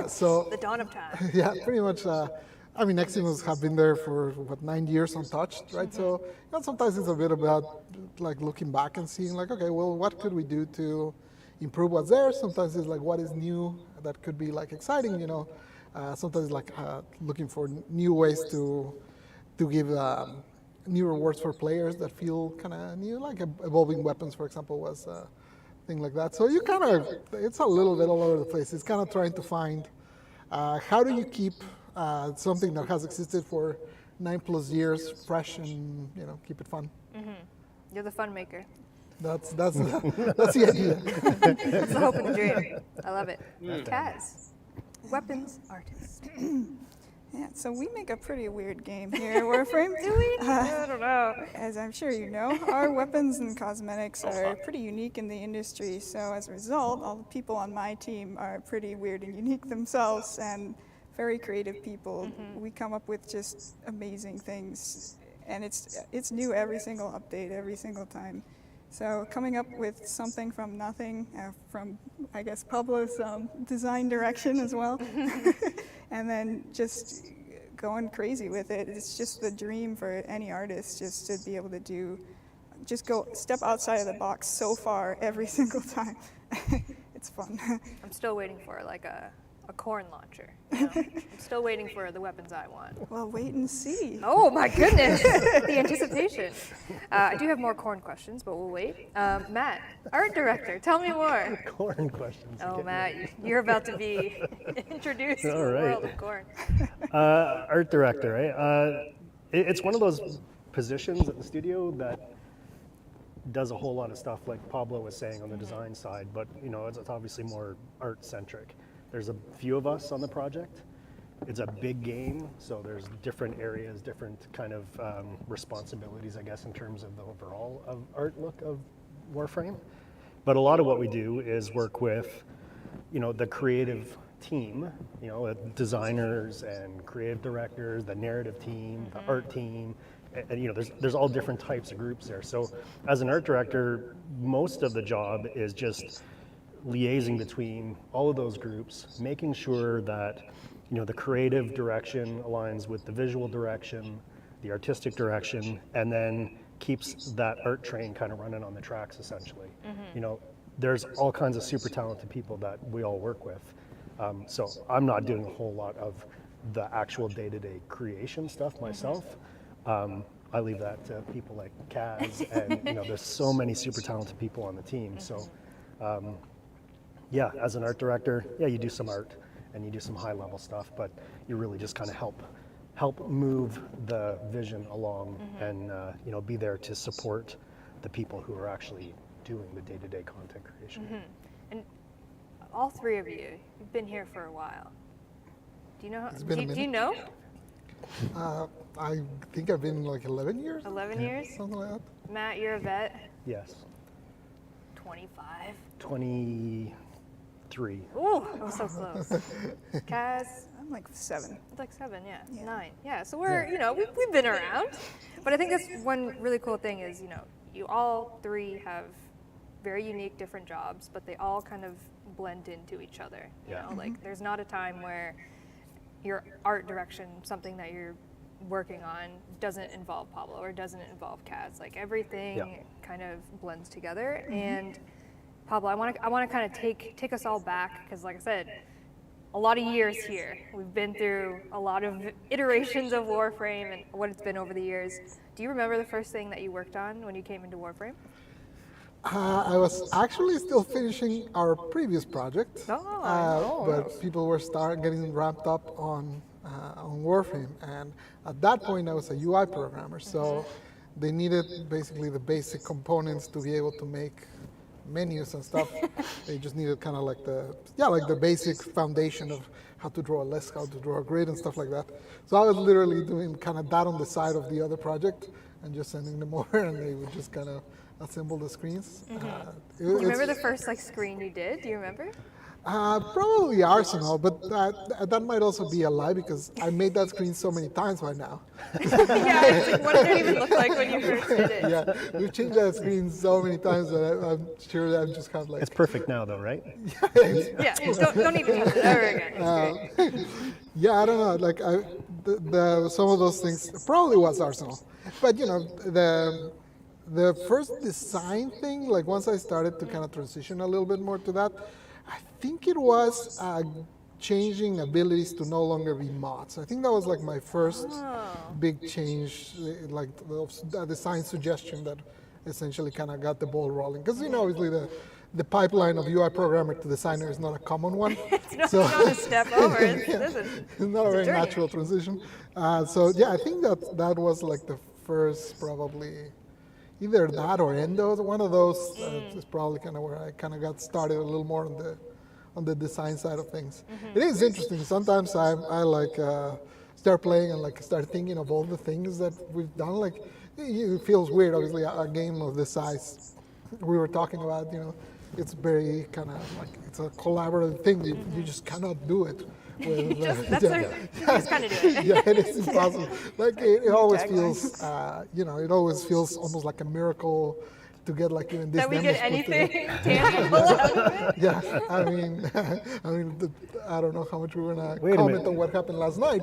So the dawn of time. Yeah, pretty much. Eximus have been there for 9 years untouched, right? So sometimes it's a bit about like looking back and seeing like, okay, well, what could we do to improve what's there? Sometimes it's like, what is new that could be like exciting, sometimes like looking for new ways to give new rewards for players that feel kind of new, like evolving weapons, for example, was a thing like that. So you kind of, it's a little bit all over the place. It's kind of trying to find how do you keep something that has existed for 9+ years fresh and keep it fun. Mm-hmm. You're the fun maker. That's the idea. That's the hope and the dream. I love it. Kaz, weapons artist. Yeah, so we make a pretty weird game here at Warframe. Do we? I don't know. As I'm sure you know, our weapons and cosmetics are pretty unique in the industry. So as a result, all the people on my team are pretty weird and unique themselves and very creative people. We come up with just amazing things, and it's new every single update, every single time. So coming up with something from nothing, from I guess Pablo's design direction as well, and then just going crazy with it. It's just the dream for any artist, just to be able to go step outside of the box so far every single time. It's fun. I'm still waiting for like a corn launcher. I'm still waiting for the weapons I want. Well, wait and see. Oh my goodness, the anticipation. I do have more corn questions, but we'll wait. Matt, art director, tell me more. Corn questions. Oh, Matt, you're about to be introduced to the world of corn. Art director, right? It's one of those positions at the studio that does a whole lot of stuff, like Pablo was saying, on the design side, but it's obviously more art-centric. There's a few of us on the project. It's a big game, so there's different areas, different kind of responsibilities, I guess, in terms of the overall art look of Warframe. But a lot of what we do is work with, the creative team, designers and creative directors, the narrative team, the art team, and there's all different types of groups there. So as an art director, most of the job is just liaising between all of those groups, making sure that the creative direction aligns with the visual direction, the artistic direction, and then keeps that art train kind of running on the tracks, essentially. There's all kinds of super talented people that we all work with. So I'm not doing a whole lot of the actual day-to-day creation stuff myself. I leave that to people like Kaz, and there's so many super talented people on the team. So yeah, as an art director, you do some art and you do some high-level stuff, but you really just kind of help move the vision along and be there to support the people who are actually doing the day-to-day content creation. And all three of you, you've been here for a while. Do you know? It's been a minute. Do you know? I think I've been like 11 years. 11 years? Something like that. Matt, you're a vet. Yes. 25. 23. Ooh, I was so close. Kaz? I'm like 7. Like 7, yeah. 9. Yeah, so we're, we've been around. But I think that's one really cool thing is, you all three have very unique different jobs, but they all kind of blend into each other. You know, like there's not a time where your art direction, something that you're working on, doesn't involve Pablo or doesn't involve Kaz. Like everything kind of blends together. And Pablo, I want to kind of take us all back because, like I said, a lot of years here. We've been through a lot of iterations of Warframe and what it's been over the years. Do you remember the first thing that you worked on when you came into Warframe? I was actually still finishing our previous project, but people were getting ramped up on Warframe, and at that point I was a UI programmer, so they needed basically the basic components to be able to make menus and stuff. They just needed kind of like the basic foundation of how to draw a list, how to draw a grid and stuff like that. So I was literally doing kind of that on the side of the other project and just sending them over, and they would just kind of assemble the screens. Do you remember the first screen you did? Do you remember? Probably Arsenal, but that might also be a lie because I made that screen so many times by now. Yeah, what did it even look like when you first did it? Yeah, we've changed that screen so many times that I'm sure that I'm just kind of like... It's perfect now though, right? Yeah, don't need to touch it ever again. It's great. Yeah, I don't know, like some of those things probably was Arsenal. But the first design thing, like once I started to kind of transition a little bit more to that, I think it was changing abilities to no longer be mods. I think that was like my first big change, like the design suggestion that essentially kind of got the ball rolling. Because obviously the pipeline of UI programmer to designer is not a common one. It's not a step over. It's not a very natural transition. So yeah, I think that was like the first probably. Either that or Endos, one of those is probably kind of where I kind of got started a little more on the design side of things. It is interesting. Sometimes I like start playing and like start thinking of all the things that we've done. Like it feels weird, obviously, a game of this size. We were talking about, it's very kind of like it's a collaborative thing. You just cannot do it. With, just kind of do it. Yeah, it is impossible. Like it always feels, it always feels almost like a miracle to get like even this. That we get anything tangible out of it. Yeah, I mean, I don't know how much we're gonna comment on what happened last night.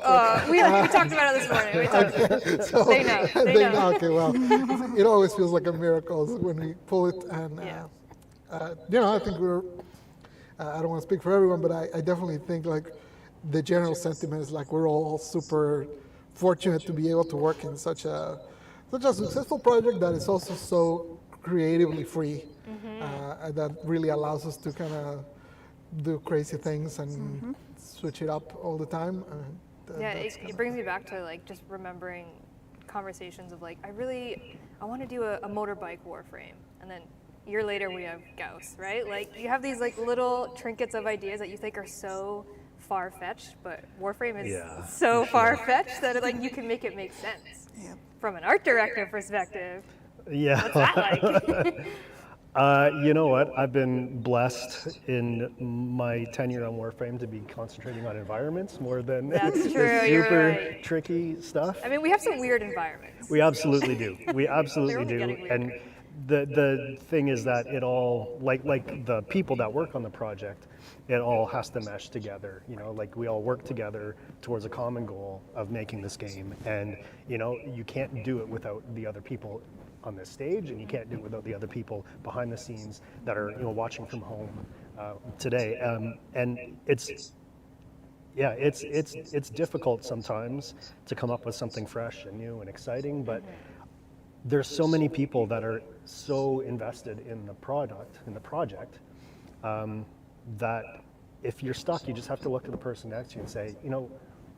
We talked about it this morning. We talked about it. So they know. Okay, well, it always feels like a miracle when we pull it, and I think I don't want to speak for everyone, but I definitely think like. The general sentiment is like we're all super fortunate to be able to work in such a successful project that is also so creatively free, that really allows us to kind of do crazy things and switch it up all the time. It brings me back to like just remembering conversations of like I want to do a motorbike Warframe, and then a year later we have Gauss, right? Like you have these like little trinkets of ideas that you think are so far-fetched, but Warframe is so far-fetched that like you can make it make sense from an art director perspective. Yeah. What's that like? You know what? I've been blessed in my tenure on Warframe to be concentrating on environments more than That's the true, super you're right. tricky stuff. I mean, we have some weird environments. We absolutely do. We absolutely do. And the thing is that it all, like the people that work on the project, it all has to mesh together, like we all work together towards a common goal of making this game. And, you can't do it without the other people on this stage, and you can't do it without the other people behind the scenes that are, watching from home today. And it's difficult sometimes to come up with something fresh and new and exciting, but there's so many people that are so invested in the project, that if you're stuck, you just have to look at the person next to you and say,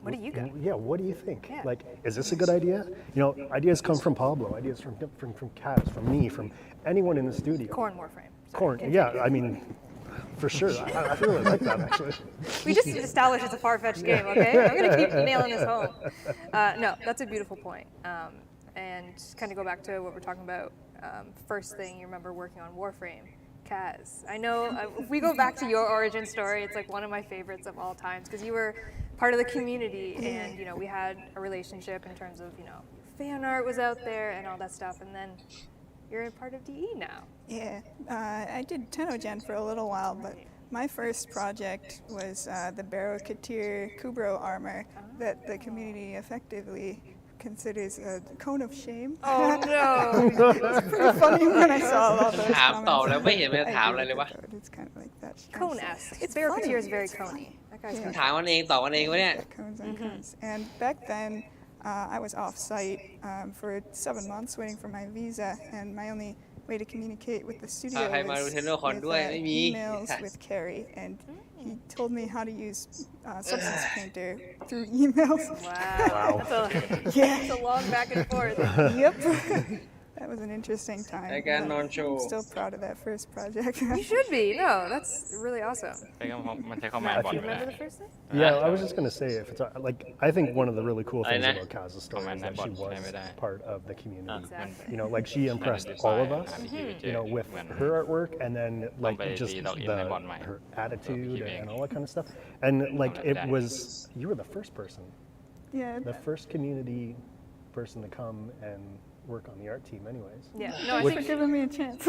what do you got? Yeah, what do you think? Yeah. Like, is this a good idea? Ideas come from Pablo, ideas from Kaz, from me, from anyone in the studio. Corn Warframe. Corn, yeah, I mean, for sure. I really like that, actually. We just established it's a far-fetched game, okay? I'm going to keep nailing this home. No, that's a beautiful point. And kind of go back to what we're talking about, first thing you remember working on Warframe, Kaz. I know if we go back to your origin story, it's like one of my favorites of all times because you were part of the community and we had a relationship in terms of fan art was out there and all that stuff, and then you're a part of DE now. Yeah, I did Tennocon for a little while, but my first project was the Barrow Katir Kubro armor that the community effectively considers a cone of shame. Oh no! It's pretty funny when I saw all those comments. It's It's kind of like that. Cone-esque. Barrow Katir is very coney. ถามกันเองตอบกันเองวะเนี่ย Cones on cones. And back then, I was off-site for 7 months waiting for my visa, and my only way to communicate with the studio ใครมาดู was Tennocon with ด้วยไม่มี emails with Carrie, and he told me how to use Substance Painter through emails. Wow. That's a long back and forth. Yep. That was an interesting time. I got no show. I'm still proud of that first project. You should be. No, that's really awesome. มันใช้ข้อมูล Matt, บอ do ล you remember the first thing? Yeah, I was just going to say, if it's like, I think one of the really cool things I know. about Kaz's story is that she was Exactly. part of the community. Exactly. You know, like she impressed all of us, you know, with her artwork and then like just her attitude and all that kind of stuff. And like it was, you were the first person, the first community person to come and work on the art team anyways. Yeah. No, I Thanks think for giving me a chance.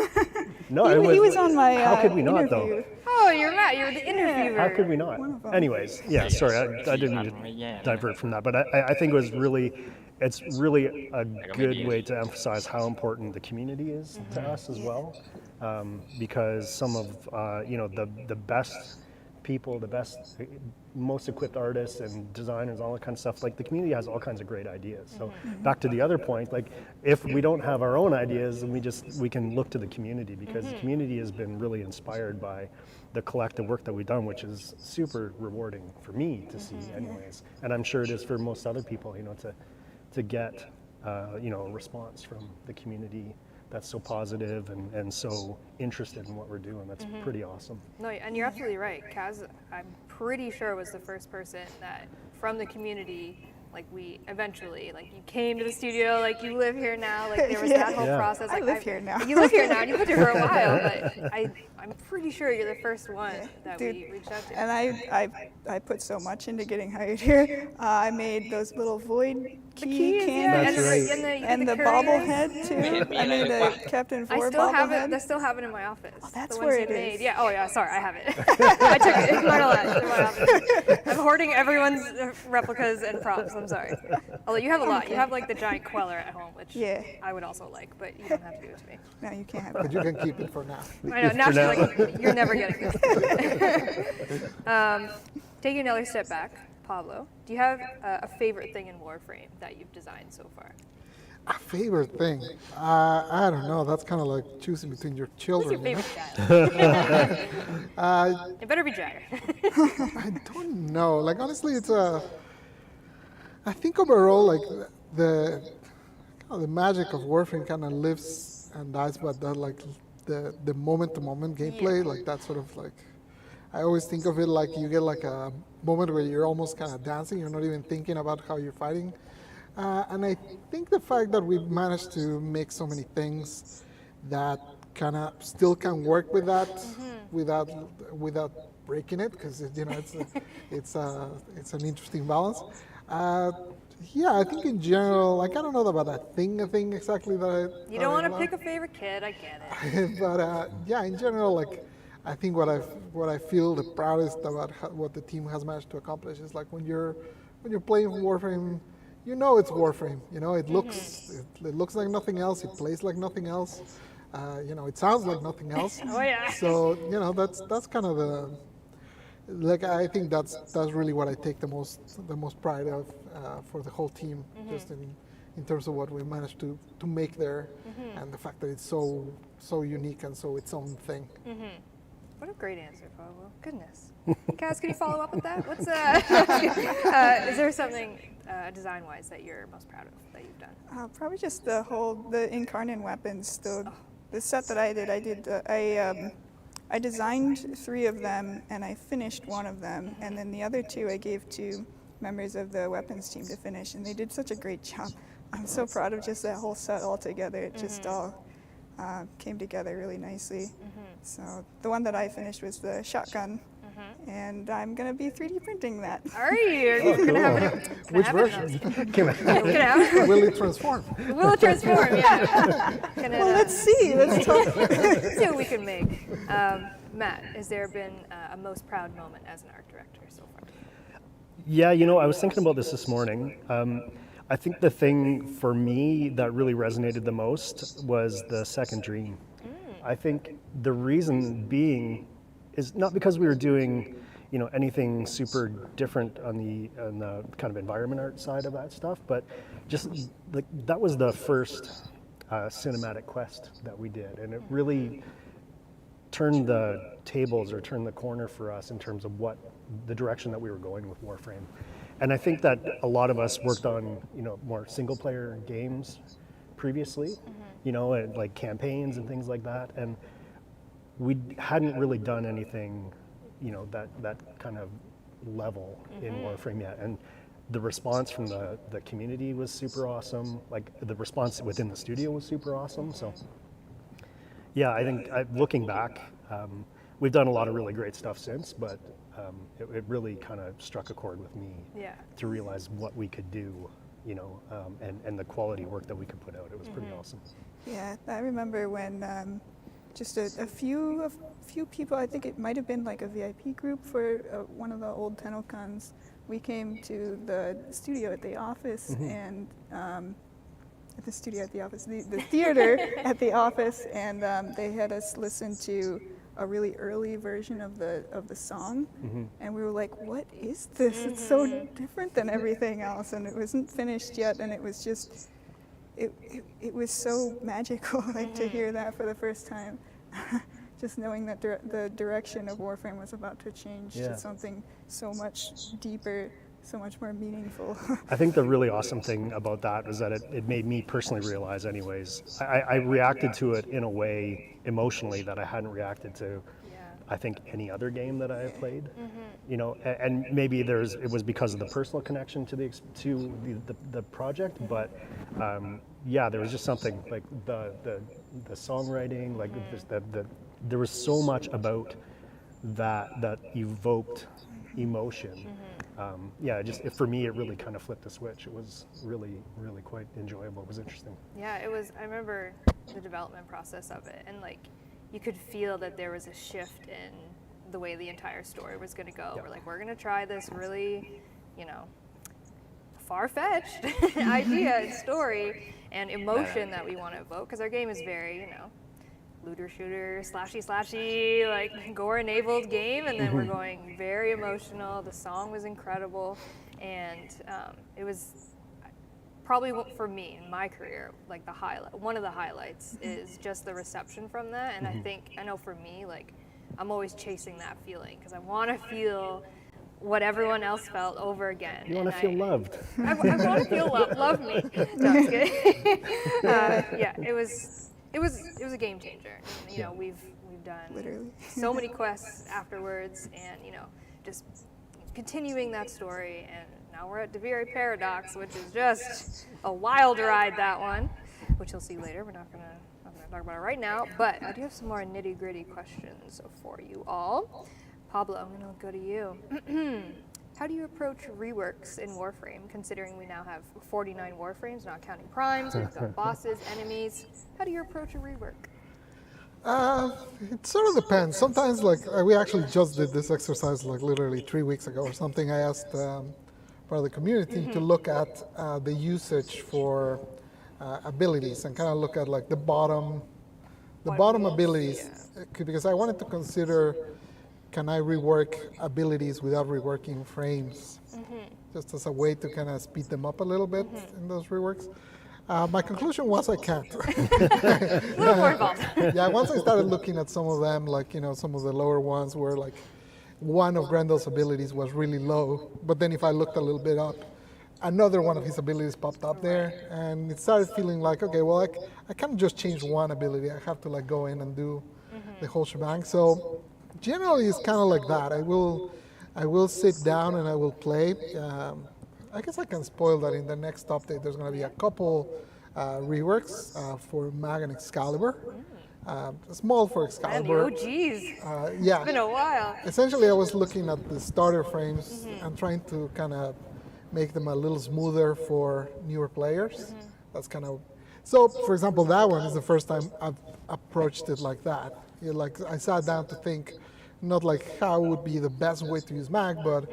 No, he was on my how could we not interview. though? Oh, you're Matt. You're the interviewer. How could we not? Anyways, yeah, sorry, I didn't mean to divert from that, but I think it was really, it's really a good way to emphasize how important the community is to us as well, because some of you know the best people, the best, most equipped artists and designers, all that kind of stuff. Like the community has all kinds of great ideas. So back to the other point, like if we don't have our own ideas, then we can look to the community, because the community has been really inspired by the collective work that we've done, which is super rewarding for me to see anyways. And I'm sure it is for most other people, you know, to get, you know, a response from the community that's so positive and so interested in what we're doing. That's pretty awesome. No, and you're absolutely right. Kaz, I'm pretty sure was the first person that from the community, like we eventually, like you came to the studio, like you live here now, like there was that whole process. Like, I live here now. You live here now, and you lived here for a while, but I'm pretty sure you're the first one that we reached out to. And I put so much into getting hired here. I made those little void key candles and the bobblehead too. I made a Captain 4 bobblehead. I still have it in my office. Oh, that's the where ones it you is. made. Yeah. Oh yeah. Sorry, I have it. I took it. It's not allowed. It's in my office. I'm hoarding everyone's replicas and props. I'm sorry. Although you have a lot. You have like the giant queller at home, which I would also like, but you don't have to give it to me. No, you can't have But it. you can keep it for now. I know. Now she's like, you're never getting this. Taking another step back, Pablo, do you have a favorite thing in Warframe that you've designed so far? A favorite thing? I don't know. That's kind of like choosing between your children. What's your favorite child? It better be Jagger. I don't know. Like honestly, it's I think overall, like the magic of Warframe kind of lives and dies, but that like the moment-to-moment gameplay, like that sort of like. I always think of it like you get like a moment where you're almost kind of dancing. You're not even thinking about how you're fighting. And I think the fact that we've managed to make so many things that kind of still can work with that without breaking it, because you know it's an interesting balance. Yeah, I think in general, like I don't know about a thing exactly that I. You don't want to pick a favorite kid, I get it. But yeah, in general, like I think what I feel the proudest about what the team has managed to accomplish is like when you're playing Warframe, you know it's Warframe. You know it looks like nothing else. It plays like nothing else. You know it sounds like nothing else. Oh yeah. So you know that's kind of the. Like I think that's really what I take the most pride of for the whole team, just in terms of what we managed to make there, and the fact that it's so unique and so its own thing. What a great answer, Pablo. Goodness. Kaz, can you follow up with that? What's is there something design-wise that you're most proud of that you've done? Probably just the incarnate weapons. The set that I did. I designed 3 of them and I finished 1 of them, and then the other 2 I gave to members of the weapons team to finish, and they did such a great job. I'm so proud of just that whole set all together. It just all came together really nicely. So the one that I finished was the shotgun, and I'm going to be 3D printing that. Are you? Oh, cool. Which version? Will it transform? Will it transform? Yeah. Well, let's see. Let's talk. See what we can make. Matt, has there been a most proud moment as an art director so far? Yeah, you know, I was thinking about this morning. I think the thing for me that really resonated the most was the second dream. I think the reason being is not because we were doing, anything super different on the kind of environment art side of that stuff, but just that was the first cinematic quest that we did, and it really turned the tables or turned the corner for us in terms of what the direction that we were going with Warframe. And I think that a lot of us worked on more single player games previously, and like campaigns and things like that, and we hadn't really done anything that kind of level in Warframe yet. And the response from the community was super awesome. Like the response within the studio was super awesome. So yeah, I think looking back, we've done a lot of really great stuff since, but it really kind of struck a chord with me to realize what we could do, and the quality work that we could put out. It was pretty awesome. Yeah, I remember when just a few people, I think it might have been like a VIP group for one of the old Tennocons. We came to the studio at the office and the theater at the office, and they had us listen to a really early version of the song, and we were like, "What is this? It's so different than everything else," and it wasn't finished yet, and it was just. It was so magical, like to hear that for the first time, just knowing that the direction of Warframe was about to change to something so much deeper, so much more meaningful. I think the really awesome thing about that was that it made me personally realize, anyways, I reacted to it in a way emotionally that I hadn't reacted to. I think any other game that I have played, and maybe it was because of the personal connection to the project, but there was just something like the songwriting, like there was so much about that evoked emotion. For me, it really kind of flipped the switch. It was really, really quite enjoyable. It was interesting. Yeah, it was. I remember the development process of it, and like. You could feel that there was a shift in the way the entire story was going to go. We're like, we're going to try this really, far-fetched idea and story and emotion that we want to evoke, because our game is very, looter shooter, slashy, like gore-enabled game, and then we're going very emotional. The song was incredible, and it was probably for me in my career, like one of the highlights is just the reception from that. And I know for me, like I'm always chasing that feeling because I want to feel what everyone else felt over again. You want to feel loved. I want to feel loved. Love me. No, it's good. It was a game changer. And, we've done so many quests afterwards, and just continuing that story. And now we're at Deviri Paradox, which is just a wild ride, that one, which you'll see later. We're not gonna talk about it right now, but I do have some more nitty-gritty questions for you all. Pablo, I'm gonna go to you. How do you approach reworks in Warframe, considering we now have 49 Warframes, not counting primes, we've got bosses, enemies? How do you approach a rework? It sort of depends. Sometimes, we actually just did this exercise literally 3 weeks ago or something. I asked part of the community to look at the usage for abilities and kind of look at the bottom abilities, because I wanted to consider, can I rework abilities without reworking frames, just as a way to kind of speed them up a little bit in those reworks. My conclusion was I can't. A little more involved. Yeah, once I started looking at some of them, some of the lower ones where one of Grendel's abilities was really low, but then if I looked a little bit up, another one of his abilities popped up there, and it started feeling like, okay, well, I can't just change one ability. I have to go in and do the whole shebang. So generally, it's kind of like that. I will sit down and I will play. I guess I can spoil that in the next update. There's going to be a couple reworks for Mag and Excalibur. Small for Excalibur. And the OGs. Yeah. It's been a while. Essentially, I was looking at the starter frames and trying to kind of make them a little smoother for newer players. That's kind of... So, for example, that one is the first time I've approached it like that. I sat down to think, not how would be the best way to use Mag, but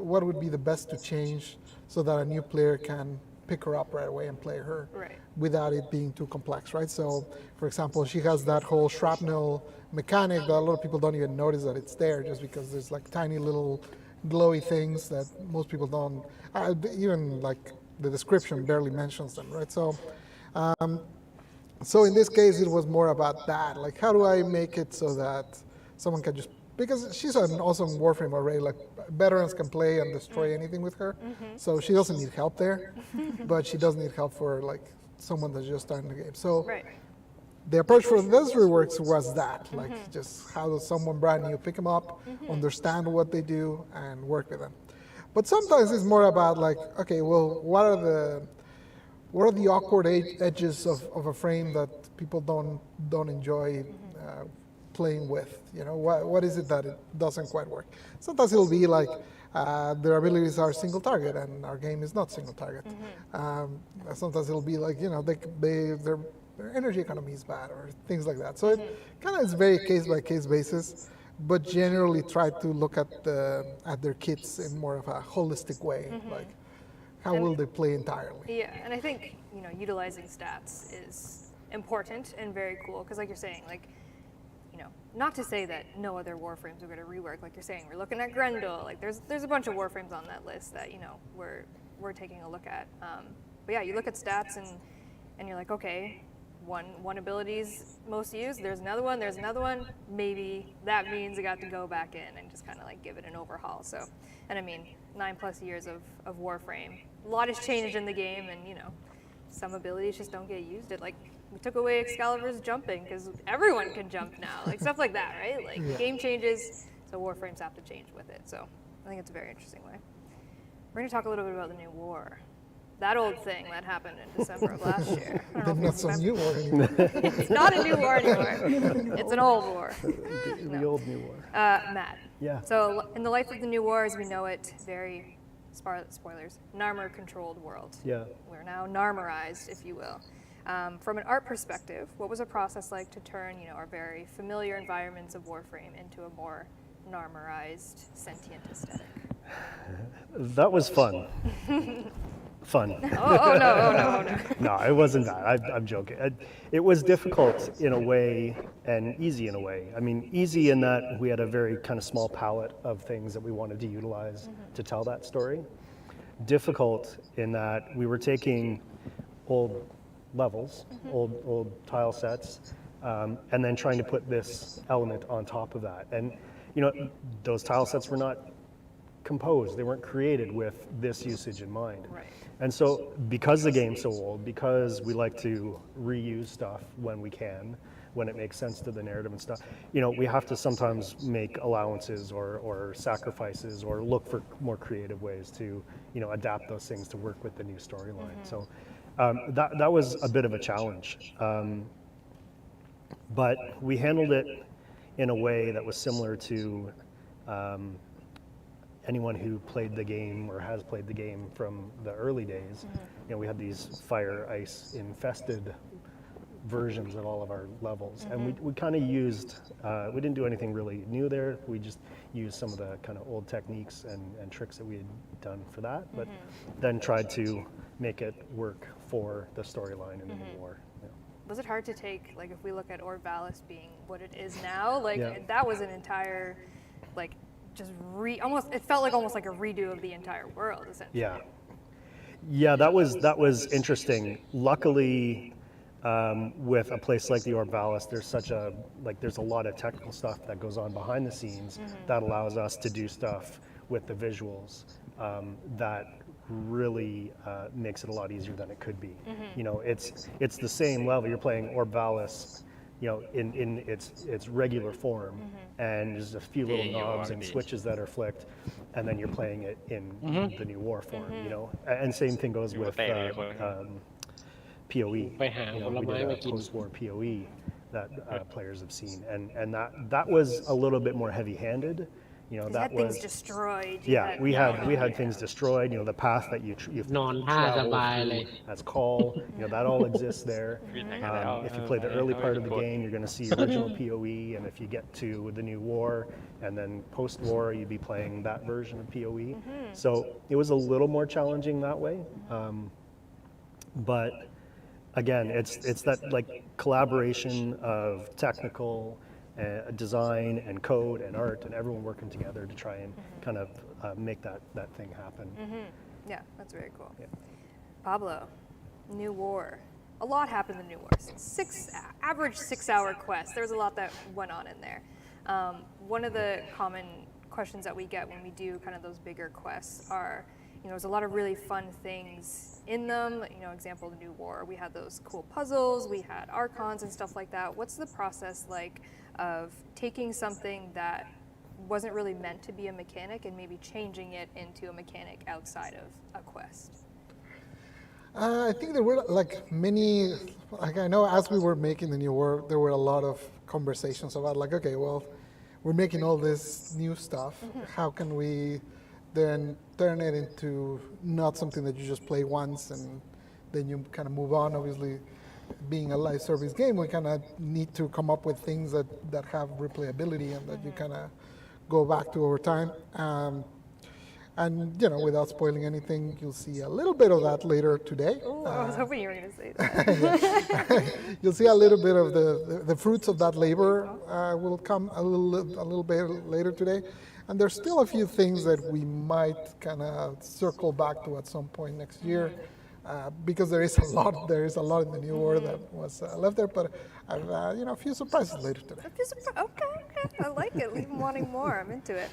what would be the best to change so that a new player can pick her up right away and play her Right. without it being too complex, right? So, for example, she has that whole shrapnel mechanic that a lot of people don't even notice that it's there, just because there's like tiny little glowy things that most people don't, even like the description barely mentions them, right? So, so in this case, it was more about that, like how do I make it so that someone can just, because she's an awesome Warframe already, like veterans can play and destroy anything with her, so she doesn't need help there, but she does need help for like someone that's just starting the game. So the approach for this reworks was that, like just how does someone brand new pick them up, understand what they do, and work with them. But sometimes it's more about like, okay, well, what are the awkward edges of a frame that people don't enjoy playing with? You know, what is it that it doesn't quite work? Sometimes it'll be like their abilities are single target and our game is not single target. Sometimes it'll be like, you know, their energy economy is bad or things like that. So it kind of is very case by case basis, but generally try to look at their kits in more of a holistic way, like how will they play entirely? Yeah, and I think, you know, utilizing stats is important and very cool, because like you're saying, like, you know, not to say that no other Warframes are going to rework, like you're saying, we're looking at Grendel, like there's a bunch of Warframes on that list that, you know, we're taking a look at. But yeah, you look at stats and you're like, okay, one ability's most used, there's another one, maybe that means I got to go back in and just kind of like give it an overhaul. So, and I mean, 9+ years of Warframe, a lot has changed in the game, and you know, some abilities just don't get used. Like we took away Excalibur's jumping because everyone can jump now, like stuff like that, right? Like game changes, so Warframes have to change with it. So I think it's a very interesting way. We're going to talk a little bit about the new war. That old thing that happened in December of last year. But not some new war anymore. It's not a new war anymore. It's an old war. The old new war. Matt. Yeah. So in the life of the new war as we know it, very, spoilers, Narmer-controlled world. Yeah. We're now Narmerized, if you will. From an art perspective, what was the process like to turn, you know, our very familiar environments of Warframe into a more Narmerized, sentient aesthetic? That was fun. Fun. Oh no. No, it wasn't that. I'm joking. It was difficult in a way and easy in a way. I mean, easy in that we had a very kind of small palette of things that we wanted to utilize to tell that story. Difficult in that we were taking old levels, old tile sets, and then trying to put this element on top of that. And, you know, those tile sets were not composed. They weren't created with this usage in mind. Right. And so because the game's so old, because we like to reuse stuff when we can, when it makes sense to the narrative and stuff, you know, we have to sometimes make allowances or sacrifices or look for more creative ways to, you know, adapt those things to work with the new storyline. So that was a bit of a challenge. But we handled it in a way that was similar to anyone who played the game or has played the game from the early days. You know, we had these fire, ice infested versions of all of our levels. And we kind of used, we didn't do anything really new there. We just used some of the kind of old techniques and tricks that we had done for that, but then tried to make it work for the storyline in the new war. Yeah. Was it hard to take, like if we look at Orvalis being what it is now, like that was an entire, like just it felt like almost like a redo of the entire world, essentially. Yeah, that was interesting. Luckily, with a place like the Orvalis, there's a lot of technical stuff that goes on behind the scenes that allows us to do stuff with the visuals that really makes it a lot easier than it could be. You know, it's the same level. You're playing Orvalis, you know, in its regular form, and there's a few little knobs and switches that are flicked, and then you're playing it in the new war form. You know, and same thing goes with PoE. You know, we did a post-war PoE that players have seen, and that was a little bit more heavy-handed. You know, that was things destroyed. Yeah, we had things destroyed. You know, the path that you've traveled through as call. You know, that all exists there. If you play the early part of the game, you're going to see original PoE, and if you get to the new war and then post-war, you'd be playing that version of PoE. So it was a little more challenging that way. But again, it's that like collaboration of technical design and code and art and everyone working together to try and kind of make that thing happen. Yeah, that's very cool. Pablo, New War. A lot happened in New War. Average 6-hour quest. There was a lot that went on in there. One of the common questions that we get when we do kind of those bigger quests are, there's a lot of really fun things in them. Example, the New War. We had those cool puzzles. We had archons and stuff like that. What's the process like of taking something that wasn't really meant to be a mechanic and maybe changing it into a mechanic outside of a quest? I think there were like many, like I know as we were making the New War, there were a lot of conversations about like, okay, well, we're making all this new stuff. How can we then turn it into not something that you just play once and then you kind of move on? Obviously, being a live service game, we kind of need to come up with things that have replayability and that you kind of go back to over time. And without spoiling anything, you'll see a little bit of that later today. Oh, I was hoping you were going to say that. You'll see a little bit of the fruits of that labor will come a little bit later today. And there's still a few things that we might kind of circle back to at some point next year, because there is a lot in the New War that was left there. But I've a few surprises later today. Okay, I like it. Leave them wanting more. I'm into it.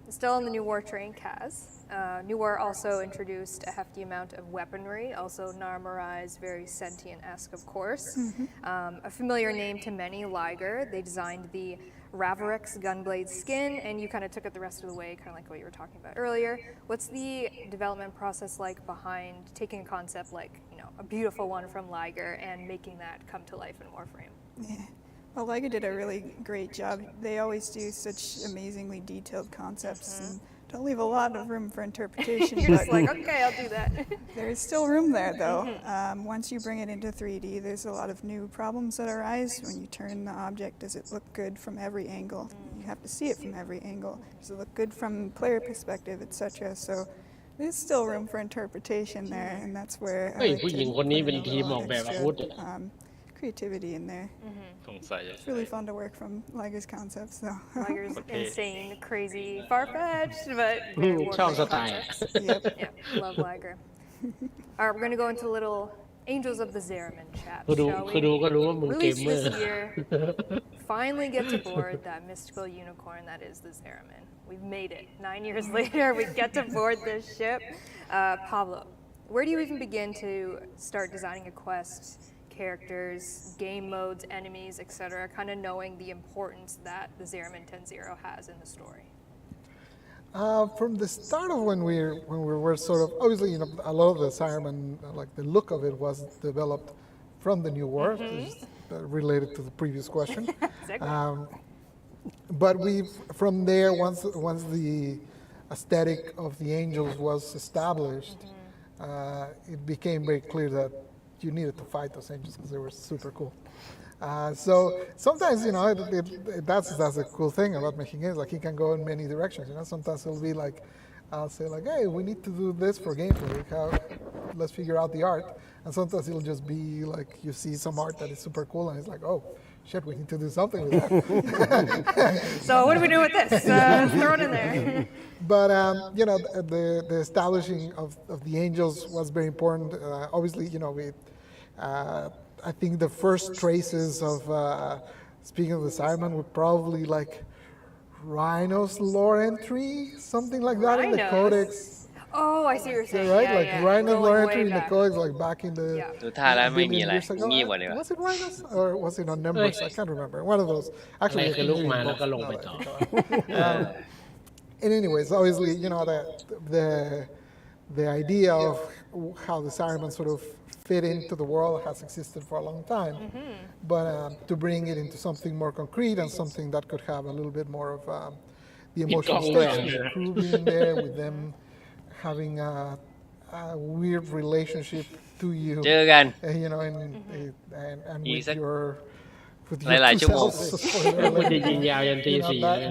Still on the New War train, Kaz. New War also introduced a hefty amount of weaponry, also Narmerized, very sentient-esque, of course. A familiar name to many, Liger. They designed the Ravarex gunblade skin, and you kind of took it the rest of the way, kind of like what you were talking about earlier. What's the development process like behind taking a concept like, a beautiful one from Liger and making that come to life in Warframe? Yeah. Well, Liger did a really great job. They always do such amazingly detailed concepts and don't leave a lot of room for interpretation. You're just like, okay, I'll do that. There is still room there, though. Once you bring it into 3D, there's a lot of new problems that arise. When you turn the object, does it look good from every angle? You have to see it from every angle. Does it look good from player perspective, etc.? So there's still room for interpretation there, and that's where I like to put in a lot of extra, creativity in there. It's really fun to work from Liger's concepts, though. Liger's insane, crazy, far-fetched, but Yep, love Liger. All right, we're going to go into little Angels of the Zariman chat, shall we? Released this year, finally get to board that mystical unicorn that is the Zariman. We've made it. 9 years later, we get to board this ship. Pablo, where do you even begin to start designing a quest, characters, game modes, enemies, etc., kind of knowing the importance that the Zariman 10.0 has in the story? From the start of when we were sort of, obviously, a lot of the Zariman, like the look of it was developed from the New War, related to the previous question. But from there, once the aesthetic of the Angels was established, it became very clear that you needed to fight those Angels because they were super cool. So sometimes, that's a cool thing about making games. Like, he can go in many directions. Sometimes it'll be like, I'll say like, hey, we need to do this for gameplay. Let's figure out the art. And sometimes it'll just be like, you see some art that is super cool, and it's like, oh, shit, we need to do something with that. So what do we do with this? Let's throw it in there. But the establishing of the Angels was very important. Obviously, I think the first traces of speaking of the Zariman were probably like Rhino's lore entry, something like that in the Codex. Oh, I see what you're saying. Right? Yeah, like Rhino's lore entry in the Codex, like back in the billion years ago. Was it Rhino's or was it on Numbers? I can't remember. One of those. Actually, and anyways, obviously, the idea of how the Zariman sort of fit into the world has existed for a long time, but to bring it into something more concrete and something that could have a little bit more of the emotional stakes, the crew being there with them having a weird relationship to you, and with your two selves.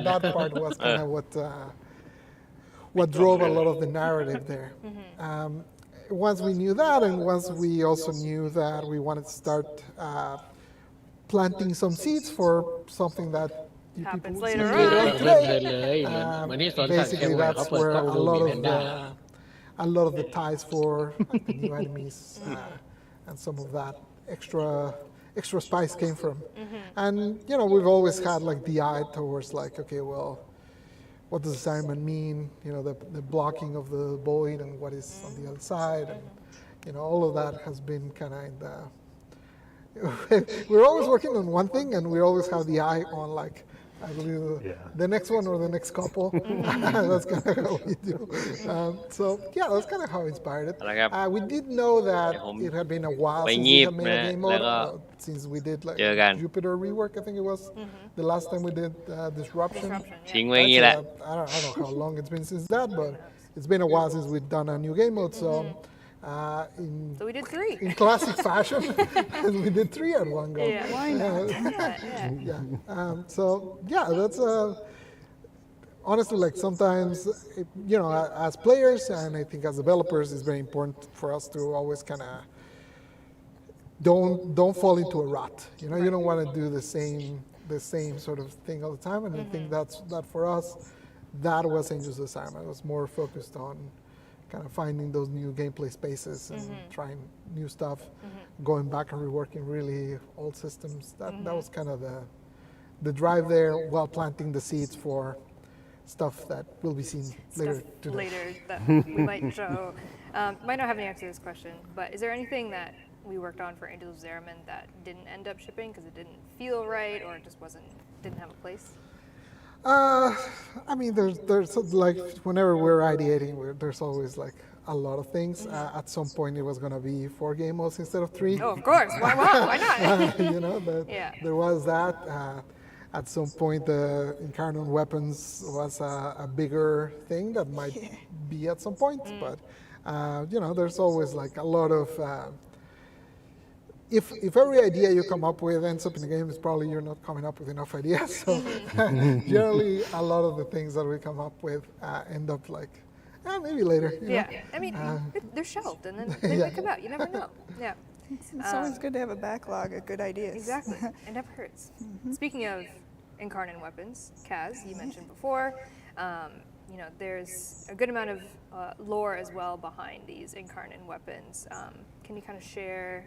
That part was kind of what drove a lot of the narrative there. once we knew that, and once we also knew that we wanted to start planting some seeds for something that you Happens people see later later on. on today, เหมือนที่สวนสัตว์ basically แคมป์ that's เขาเปิด where กล้อง a ดูห lot มี of แพนด้า a lot of the ties for like, the new enemies and some of that extra spice came from. And you know, we've always had like the eye towards like, okay, well, what does assignment mean? You know, the blocking of the void and what is on the other side, and you know, all of that has been kind of in the. We're always working on one thing, and we always have the eye on like, I believe the next one or the next couple. That's kind of how we do. So yeah, that's kind of how I inspired it. We did know that it had been a while since we had made a game mode. Since we did like Jupiter rework, I think it was the last time we did Disruption. I don't know how long it's been since that, but it's been a while since we've done a new game mode. So. So we did 3. In classic fashion, we did 3 at one go. Yeah. Why not? So yeah, that's honestly like sometimes, you know, as players and I think as developers, it's very important for us to always kind of don't fall into a rut. You know, you don't want to do the same sort of thing all the time. And I think that for us, that was Angel's Assignment. It was more focused on kind of finding those new gameplay spaces and trying new stuff, going back and reworking really old systems. That was kind of the drive there, while planting the seeds for stuff that will be seen later today. Later that we might show. Might not have any answer to this question, but is there anything that we worked on for Angel of Zeraman that didn't end up shipping because it didn't feel right or it just didn't have a place? I mean, there's like whenever we're ideating, there's always like a lot of things. At some point, it was going to be 4 game modes instead of 3. Oh, of course. Why not? You know, there was that. At some point, the Incarnate Weapons was a bigger thing that might be at some point. But you know, there's always like a lot of. If every idea you come up with ends up in the game, it's probably you're not coming up with enough ideas. So generally, a lot of the things that we come up with end up like, maybe later. You know? I mean, they're shelved and then they might come out. You never know. Yeah. It's always good to have a backlog of good ideas. Exactly. It never hurts. Speaking of Incarnate Weapons, Kaz, you mentioned before, you know, there's a good amount of lore as well behind these Incarnate Weapons. Can you kind of share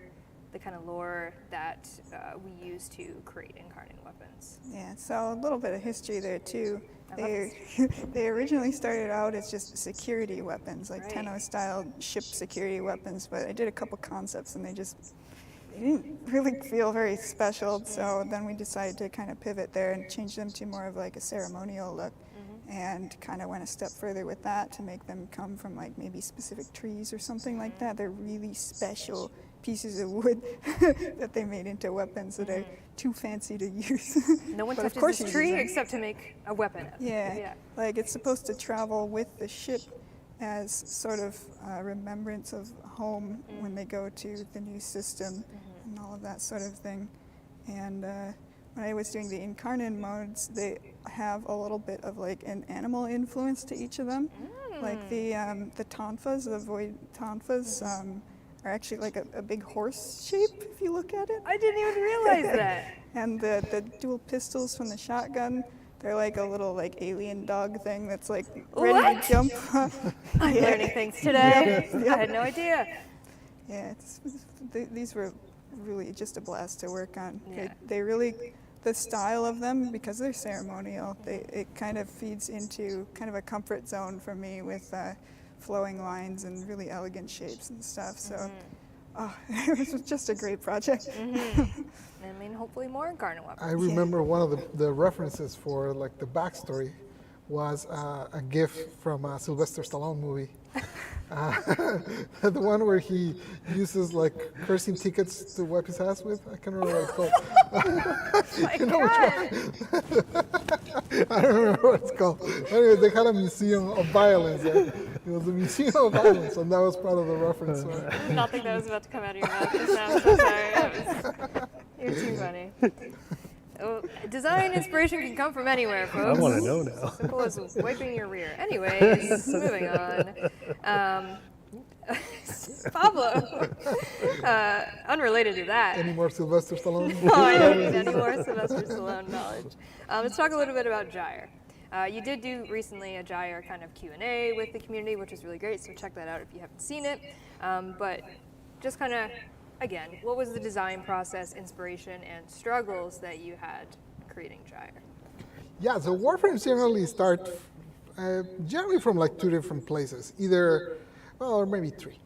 the kind of lore that we use to create Incarnate Weapons? Yeah, so a little bit of history there too. They originally started out as just security weapons, like Tenno-style ship security weapons, but I did a couple concepts and they didn't really feel very special, so then we decided to kind of pivot there and change them to more of like a ceremonial look. And kind of went a step further with that to make them come from like maybe specific trees or something like that. They're really special pieces of wood that they made into weapons that are too fancy to use. No one touches this tree except to make a weapon. Yeah, like it's supposed to travel with the ship as sort of a remembrance of home when they go to the new system and all of that sort of thing. And when I was doing the Incarnate modes, they have a little bit of like an animal influence to each of them. Like the tonfas, the void tonfas, are actually like a big horse shape if you look at it. I didn't even realize that. And the dual pistols from the shotgun, they're like a little like alien dog thing that's like ready to jump. I'm learning things today. I had no idea. Yeah, these were really just a blast to work on. They really, the style of them, because they're ceremonial, it kind of feeds into kind of a comfort zone for me with flowing lines and really elegant shapes and stuff. So it was just a great project. I mean, hopefully more Incarnate Weapons. I remember one of the references for like the backstory was a GIF from a Sylvester Stallone movie. The one where he uses like cursing tickets to wipe his ass with. I can't remember what it's called. You know which one? I don't remember what it's called. Anyway, they had a museum of violence. It was a museum of violence, and that was part of the reference. I did not think that was about to come out of your mouth just now. I'm so sorry. You're too funny. Oh, design inspiration can come from anywhere, folks. I want to know now. Simple as wiping your rear. Anyways, moving on. Pablo, unrelated to that. Any more Sylvester Stallone? No, I don't need any more Sylvester Stallone knowledge. Let's talk a little bit about Gyre. You did do recently a Gyre kind of Q&A with the community, which is really great, so check that out if you haven't seen it. But just kind of, again, what was the design process, inspiration, and struggles that you had creating Gyre? Yeah, so Warframes generally start generally from like 2 different places, either, well, or maybe 3.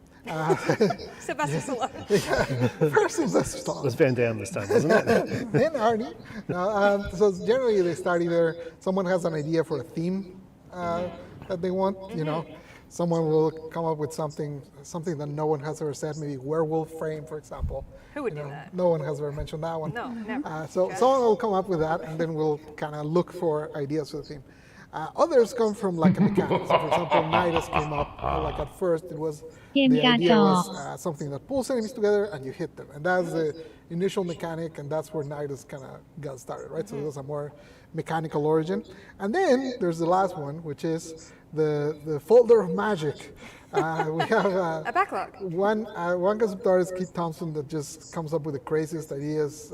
Sylvester Stallone. First Sylvester Stallone. It was Van Damme this time, wasn't it? Then Arnie. No, so generally they start either someone has an idea for a theme that they want, you know. Someone will come up with something that no one has ever said, maybe werewolf frame, for example. Who would do that? No one has ever mentioned that one. No, never. So someone will come up with that, and then we'll kind of look for ideas for the theme. Others come from like a mechanic. So for example, Nidus came up, like at first it was, the idea was something that pulls enemies together and you hit them. And that's the initial mechanic, and that's where Nidus kind of got started, right? So it was a more mechanical origin. And then there's the last one, which is the folder of magic. We have a backlog. One concept artist, Keith Thompson, that just comes up with the craziest ideas.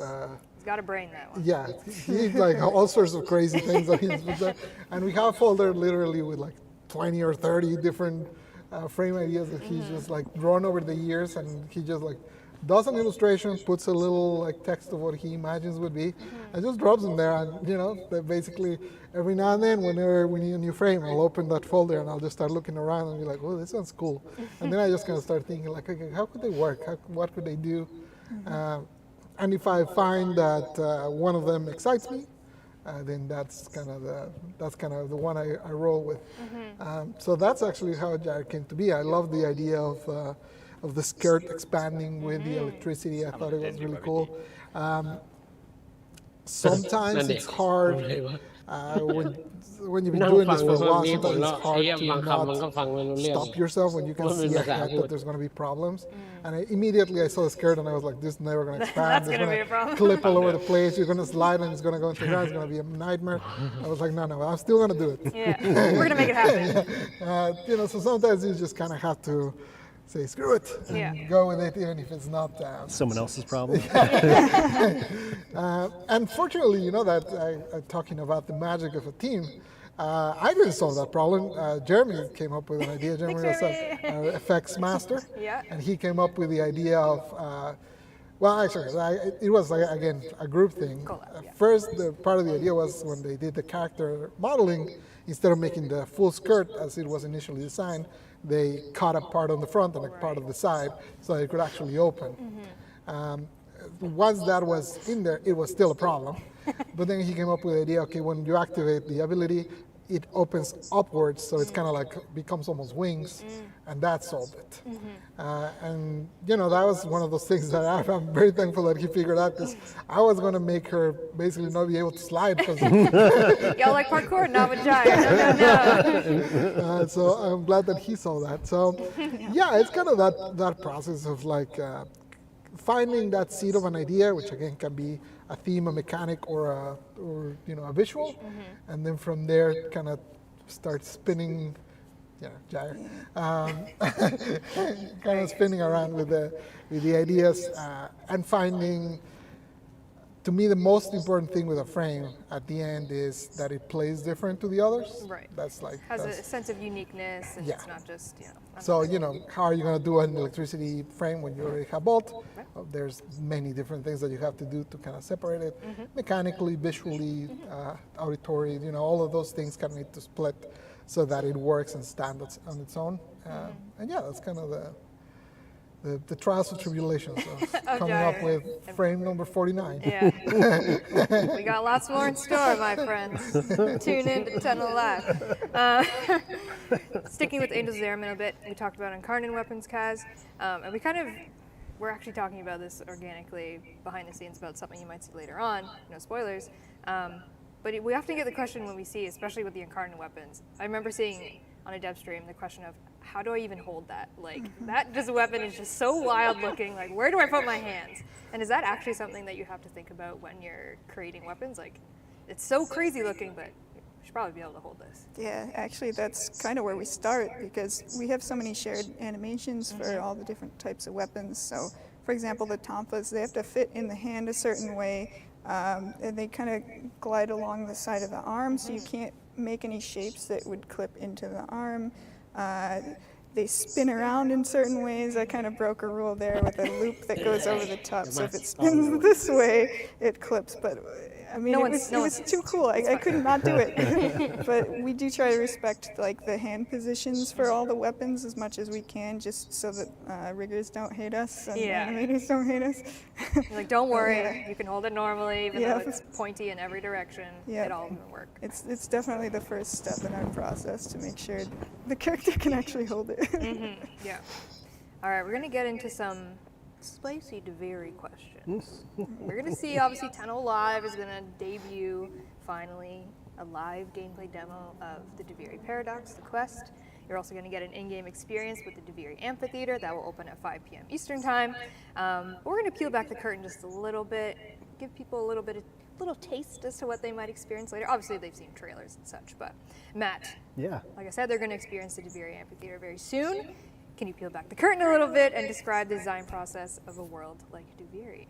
He's got a brain, that one. Yeah, he's like all sorts of crazy things that he's put there. And we have a folder literally with like 20 or 30 different frame ideas that he's just like drawn over the years, and he just like does an illustration, puts a little like text of what he imagines would be, and just drops them there. And you know, that basically every now and then, whenever we need a new frame, I'll open that folder and I'll just start looking around and be like, oh, this sounds cool. And then I just kind of start thinking like, okay, how could they work? What could they do? And if I find that one of them excites me, then that's kind of the one I roll with. So that's actually how Gyre came to be. I love the idea of the skirt expanding with the electricity. I thought it was really cool. Sometimes it's hard when you've been doing this for a while. Sometimes it's hard to not stop yourself when you can see ahead that there's going to be problems. And immediately I saw the skirt and I was like, this is never going to expand. That's it's going to be a problem. Clip all over the place. You're going to slide and it's going to go into the ground. It's going to be a nightmare. I was like, no, I'm still going to do it. Yeah, we're going to make it happen. You know, so sometimes you just kind of have to say screw it and go with it, even if it's not someone else's problem. And fortunately, you know, that talking about the magic of a team, I didn't solve that problem. Jeremy came up with an idea. Jeremy was an effects master, and he came up with the idea of. Well, actually, it was again a group thing. First, the part of the idea was when they did the character modeling, instead of making the full skirt as it was initially designed, they cut a part on the front and a part on the side so it could actually open. Once that was in there, it was still a problem. But then he came up with the idea, okay, when you activate the ability, it opens upwards, so it's kind of like becomes almost wings, and that solved it. And you know, that was one of those things that I'm very thankful that he figured out, because I was going to make her basically not be able to slide. Y'all like parkour? Not with Gyre. No. So I'm glad that he saw that. So yeah, it's kind of that process of like finding that seed of an idea, which again can be a theme, a mechanic, or you know, a visual, and then from there kind of start spinning, Gyre, kind of spinning around with the ideas, and finding. To me, the most important thing with a frame at the end is that it plays different to the others. Right. That's like has a sense of uniqueness, and it's not just So you know, how are you going to do an electricity frame when you already have bolt? There's many different things that you have to do to kind of separate it, mechanically, visually, auditory. You know, all of those things kind of need to split so that it works and stands on its own. And yeah, that's kind of the trials and tribulations of coming up with frame number 49. Yeah. We got lots more in store, my friends. Tune in to Tunnel Live. Sticking with Angels of Zariman a bit, we talked about Incarnate Weapons, Kaz, and we're actually talking about this organically behind the scenes about something you might see later on, no spoilers. But we often get the question when we see, especially with the Incarnate Weapons. I remember seeing on a dev stream the question of, how do I even hold that? Like, that just weapon is just so wild looking, like, where do I put my hands? And is that actually something that you have to think about when you're creating weapons? Like, it's so crazy looking, but should probably be able to hold this. Yeah, actually that's kind of where we start because we have so many shared animations for all the different types of weapons. So for example, the tonfas, they have to fit in the hand a certain way, and they kind of glide along the side of the arm, so you can't make any shapes that would clip into the arm. They spin around in certain ways. I kind of broke a rule there with a loop that goes over the top, so if it spins this way, it clips. But I mean, it was too cool. I could not do it. But we do try to respect like the hand positions for all the weapons as much as we can, just so that riggers don't hate us and animators don't hate us. You're like, don't worry, you can hold it normally, even though it's pointy in every direction. It all will work. It's definitely the first step in our process to make sure the character can actually hold it. Yeah. All right, we're gonna get into some spicy DeViri questions. We're gonna see, obviously, Tenno Live is gonna debut, finally, a live gameplay demo of the DeViri Paradox, the quest. You're also gonna get an in-game experience with the DeViri Amphitheater that will open at 5 p.m. Eastern Time. We're gonna peel back the curtain just a little bit, give people a little taste as to what they might experience later. Obviously, they've seen trailers and such, but Matt, like I said, they're gonna experience the DeViri Amphitheater very soon. Can you peel back the curtain a little bit and describe the design process of a world like DeViri?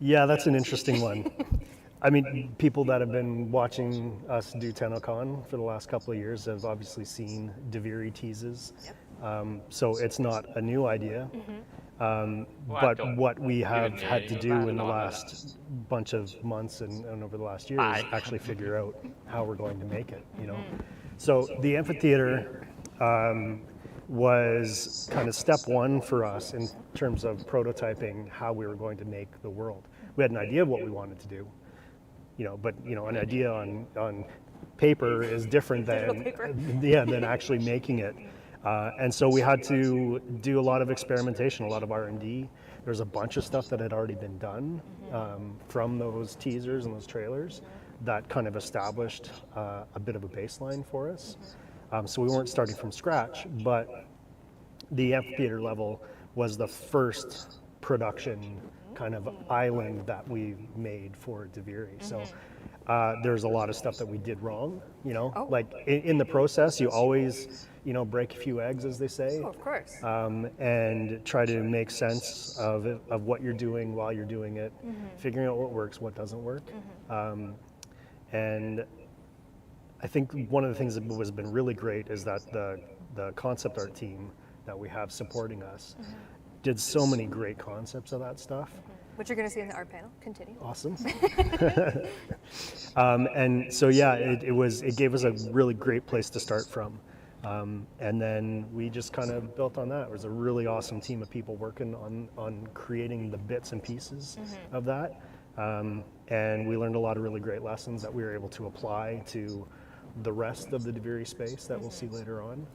Yeah, that's an interesting one. I mean, people that have been watching us do Tennocon for the last couple of years have obviously seen DeViri teases. So it's not a new idea. But what we have had to do in the last bunch of months and over the last year is actually figure out how we're going to make it, you know. So the amphitheater was kind of step one for us in terms of prototyping how we were going to make the world. We had an idea of what we wanted to do, you know, but you know, an idea on paper is different than actually making it. And so we had to do a lot of experimentation, a lot of R&D. There's a bunch of stuff that had already been done from those teasers and those trailers that kind of established a bit of a baseline for us. So we weren't starting from scratch, but the amphitheater level was the first production kind of island that we made for DeViri. So there's a lot of stuff that we did wrong, you know, like in the process, you always, you know, break a few eggs, as they say. Of course. And try to make sense of what you're doing while you're doing it, figuring out what works, what doesn't work. And I think one of the things that has been really great is that the concept art team that we have supporting us did so many great concepts of that stuff. Which you're going to see in the art panel. Continue. Awesome. And so yeah, it gave us a really great place to start from. And then we just kind of built on that. It was a really awesome team of people working on creating the bits and pieces of that. And we learned a lot of really great lessons that we were able to apply to the rest of the DeViri space that we'll see later on.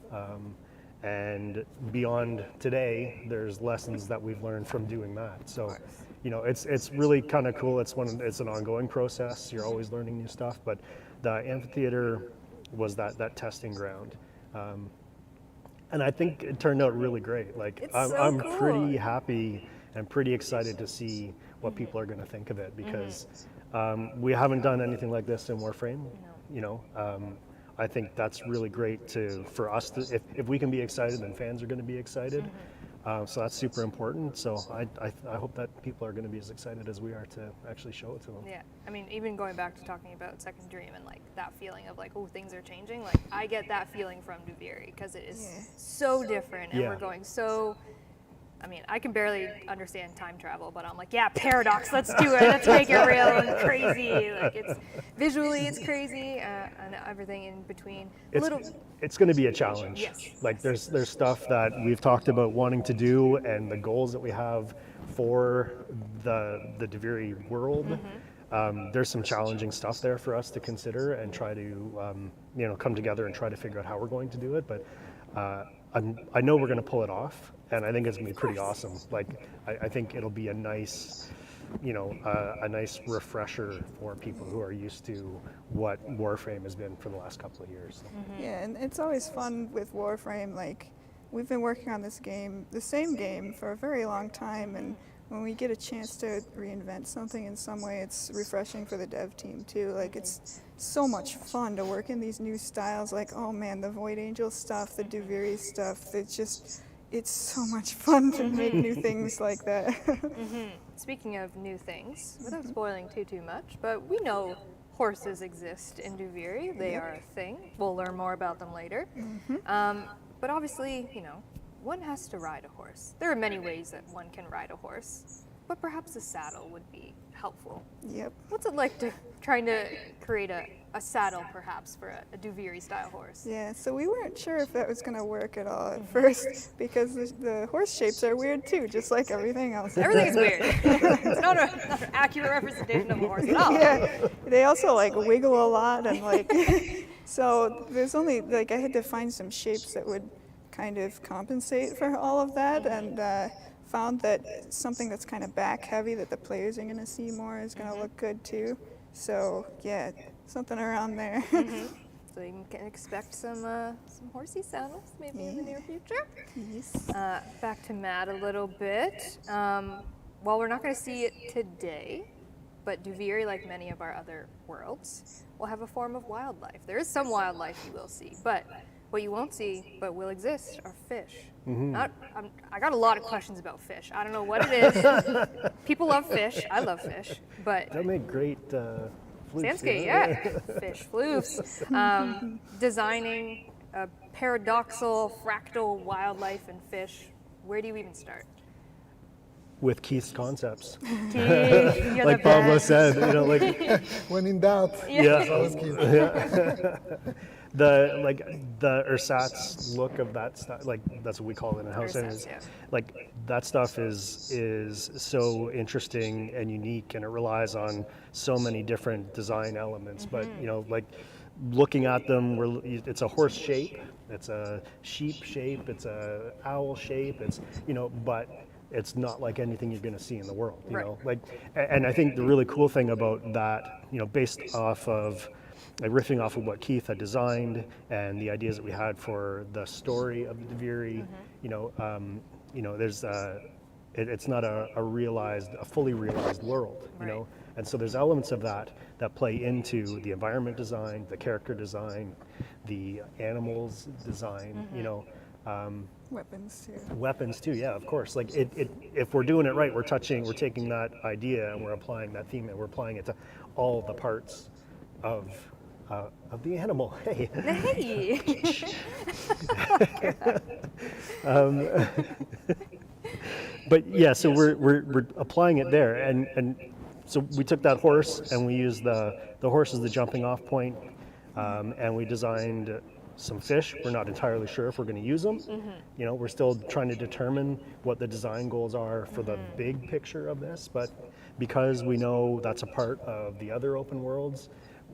And beyond today, there's lessons that we've learned from doing that. So, you know, it's really kind of cool. It's an ongoing process. You're always learning new stuff. But the amphitheater was that testing ground. And I think it turned out really great. Like I'm cool. pretty happy and pretty excited to see what people are going to think of it because we haven't done anything like this in Warframe. You know, I think that's really great for us to, if we can be excited, then fans are going to be excited. So that's super important. So I hope that people are going to be as excited as we are to actually show it to them. Yeah, I mean, even going back to talking about Second Dream and like that feeling of like, oh, things are changing. Like I get that feeling from DeViri because it is so different, and we're going so. I mean, I can barely understand time travel, but I'm like, yeah, paradox, let's do it. Let's make it real and crazy. Like it's visually, it's crazy, and everything in between. It's going to be a challenge. Yes. Like there's stuff that we've talked about wanting to do, and the goals that we have for the DeViri world. There's some challenging stuff there for us to consider and try to, you know, come together and try to figure out how we're going to do it. But I know we're going to pull it off. And I think it's going to be pretty awesome. Like, I think it'll be a nice, you know, a nice refresher for people who are used to what Warframe has been for the last couple of years. Yeah, and it's always fun with Warframe. Like, we've been working on this game, the same game, for a very long time, and when we get a chance to reinvent something in some way, it's refreshing for the dev team too. Like it's so much fun to work in these new styles. Like, oh man, the Void Angel stuff, the Duviri stuff, it's so much fun to make new things like that. Speaking of new things, without spoiling too much, but we know horses exist in Duviri. They are a thing. We'll learn more about them later. But obviously, you know, one has to ride a horse. There are many ways that one can ride a horse, but perhaps a saddle would be helpful. Yep. What's it like to trying to create a saddle, perhaps, for a Duviri style horse? Yeah, so we weren't sure if that was going to work at all at first because the horse shapes are weird too, just like everything else. Everything is weird. It's not an accurate representation of a horse at all. Yeah, they also like wiggle a lot and like, so there's only, like I had to find some shapes that would kind of compensate for all of that, and found that something that's kind of back heavy that the players are going to see more is going to look good too. So yeah, something around there. So you can expect some horsey saddles maybe in the near future. Yes. Back to Matt a little bit. While we're not going to see it today, but Duviri, like many of our other worlds, will have a form of wildlife. There is some wildlife you will see, but what you won't see, but will exist, are fish. I got a lot of questions about fish. I don't know what it is. People love fish. I love fish, but They'll make great flutes. Sanskrit, yeah. Fish flutes. Designing a paradoxal, fractal wildlife and fish. Where do you even start? With Keith's concepts. You're like the Pablo best. said, you know, like when in doubt. Yeah. Always Keith. The ersatz look of that stuff, like that's what we call it in the house. Ersatz, yeah. Like that stuff is so interesting and unique, and it relies on so many different design elements. But you know, like looking at them, it's a horse shape, it's a sheep shape, it's a owl shape, it's, you know, but it's not like anything you're going to see in the world, you know. Like, and I think the really cool thing about that, you know, based off of, like, riffing off of what Keith had designed and the ideas that we had for the story of the Duviri, you know, there's it's not a fully realized world, you know, and so there's elements of that play into the environment design, the character design, the animals design, you know. Weapons too, yeah, of course. Like if we're doing it right, we're taking that idea and we're applying that theme and we're applying it to all the parts of the animal. Hey. But yeah, so we're applying it there, and so we took that horse and we used the horse as the jumping off point, and we designed some fish. We're not entirely sure if we're going to use them. You know, we're still trying to determine what the design goals are for the big picture of this, but because we know that's a part of the other open worlds,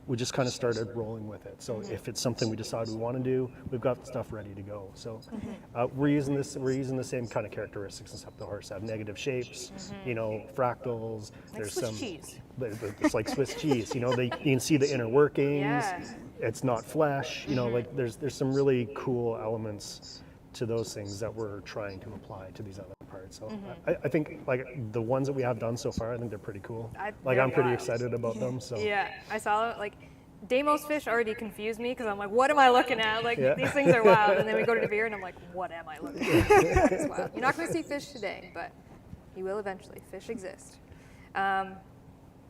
we just kind of started rolling with it. So if it's something we decide we want to do, we've got stuff ready to go. So we're using the same kind of characteristics except the horse have negative shapes, you know, fractals. Like there's Swiss some cheese. It's like Swiss cheese, you know, you can see the inner workings. Yeah. It's not flesh, you know, like there's some really cool elements to those things that we're trying to apply to these other parts. So I think like the ones that we have done so far, I think they're pretty cool. I'm pretty excited about them. So yeah, I saw it. Like Deimos fish already confused me because I'm like, what am I looking at? Like these things are wild, and then we go to the beer and I'm like, what am I looking at? It's wild. You're not going to see fish today, but you will eventually. Fish exist.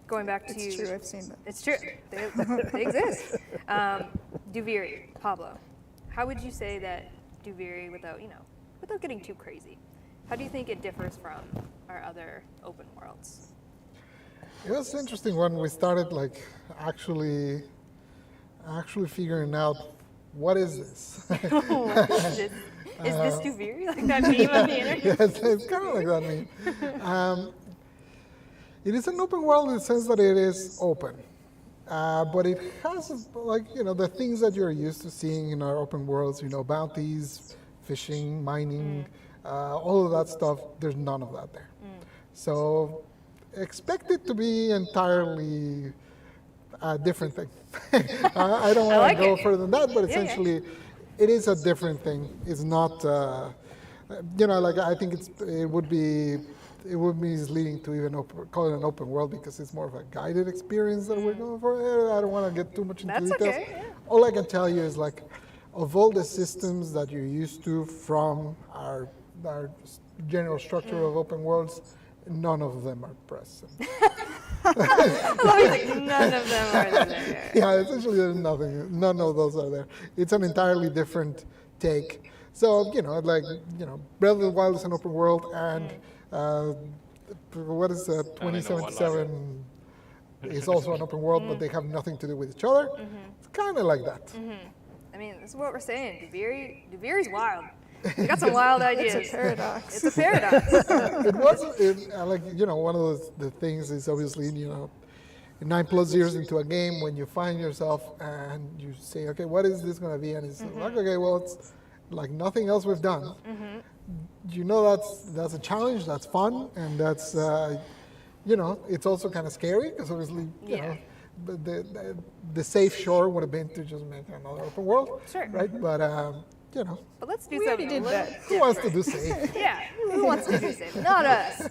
Going back to It's true, I've seen them. It's true. They exist. Duviri, Pablo, how would you say that Duviri, without getting too crazy, how do you think it differs from our other open worlds? It was interesting when we started like actually figuring out what is this. Is this Duviri, like that meme on the internet? Yes, it's kind of like that meme. It is an open world in the sense that it is open, but it has like, you know, the things that you're used to seeing in our open worlds, you know, bounties, fishing, mining, all of that stuff. There's none of that there. So expect it to be entirely a different thing. I don't want to go further than that, but essentially it is a different thing. It's not, you know, like I think it would be it would be misleading to even call it an open world because it's more of a guided experience that we're going for. I don't want to get too much into That's details. okay, yeah. All I can tell you is like, of all the systems that you're used to from our general structure of open worlds, none of them are present. Like, none of them are there. Yeah, essentially there's nothing, none of those are there. It's an entirely different take. So, Breath of the Wild is an open world, and what is 2077 is also an open world, but they have nothing to do with each other. It's kind of like that. I mean, this is what we're saying. Duviri's wild. We got some wild ideas. It's a paradox. It's a paradox. It was one of the things is obviously 9+ years into a game when you find yourself and you say, okay, what is this going to be? And it's like, okay, well, it's like nothing else we've done. That's a challenge, that's fun, and that's it's also kind of scary because obviously the safe shore would have been to just make another open world, right? But But let's do We already something. did that. Who wants to do safe? Yeah, who wants to do safe? Not us.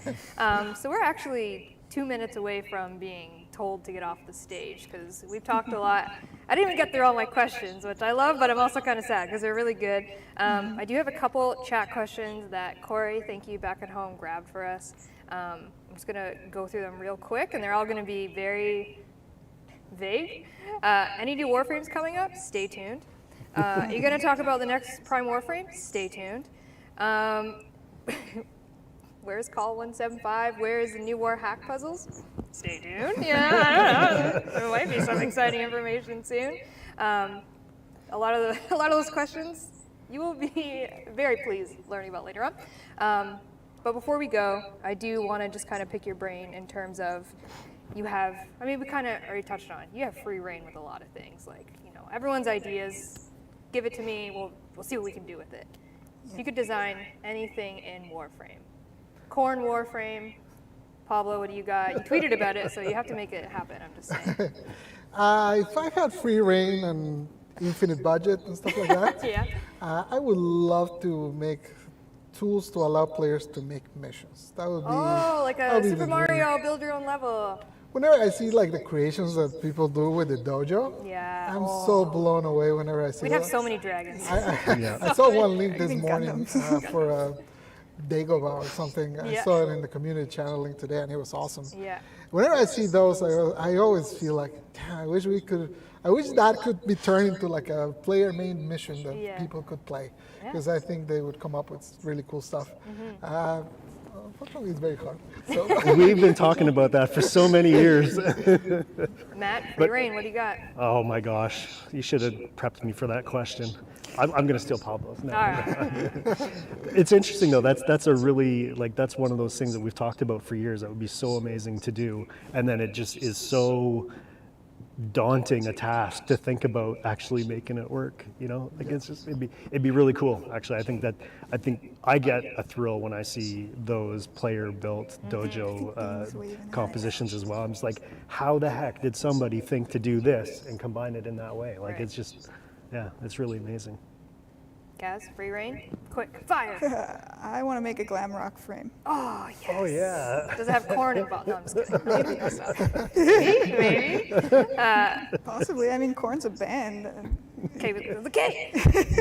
So we're actually 2 minutes away from being told to get off the stage because we've talked a lot. I didn't even get through all my questions, which I love, but I'm also kind of sad because they're really good. I do have a couple chat questions that Corey, thank you, back at home, grabbed for us. I'm just going to go through them real quick, and they're all going to be very vague. Any new Warframes coming up? Stay tuned. You're going to talk about the next Prime Warframe? Stay tuned. Where's Call 175? Where's the new War hack puzzles? Stay tuned. Yeah, I don't know. There might be some exciting information soon. A lot of those questions you will be very pleased learning about later on. But before we go, I do want to just kind of pick your brain in terms of we kind of already touched on, you have free reign with a lot of things. Like, everyone's ideas, give it to me, we'll see what we can do with it. Yeah. You could design anything in Warframe. Corn Warframe. Pablo, what do you got? You tweeted about it, so you have to make it happen, I'm just saying. If I had free reign and infinite budget and stuff like that, yeah. I would love to make tools to allow players to make missions. That would be like a Super Mario build your own level. Whenever I see like the creations that people do with the dojo, I'm so blown away whenever I see We'd have so many dragons. I saw one link this morning for a Dagobah or something. I saw it in the community channel link today, and it was awesome. Yeah. Whenever I see those, I always feel like, I wish that could be turned into like a player-made mission that people could play, because I think they would come up with really cool stuff. Unfortunately, it's very hard. So. We've been talking about that for so many years. Matt, free reign, what do you got? Oh my gosh, you should have prepped me for that question. I'm going to steal Pablo's now. All right. It's interesting though. That's a really that's one of those things that we've talked about for years. That would be so amazing to do, and then it just is so daunting a task to think about actually making it work. It's just it'd be really cool. Actually, I think I get a thrill when I see those player-built dojo compositions as well. I'm just like, how the heck did somebody think to do this and combine it in that way? Like it's just, it's really amazing. Kaz, free reign, quick fire. I want to make a glam rock frame. Oh yes. Oh yeah. Does it have corn involved? No, I'm just kidding. Maybe. Possibly. I mean, corn's a band. Okay, with the K.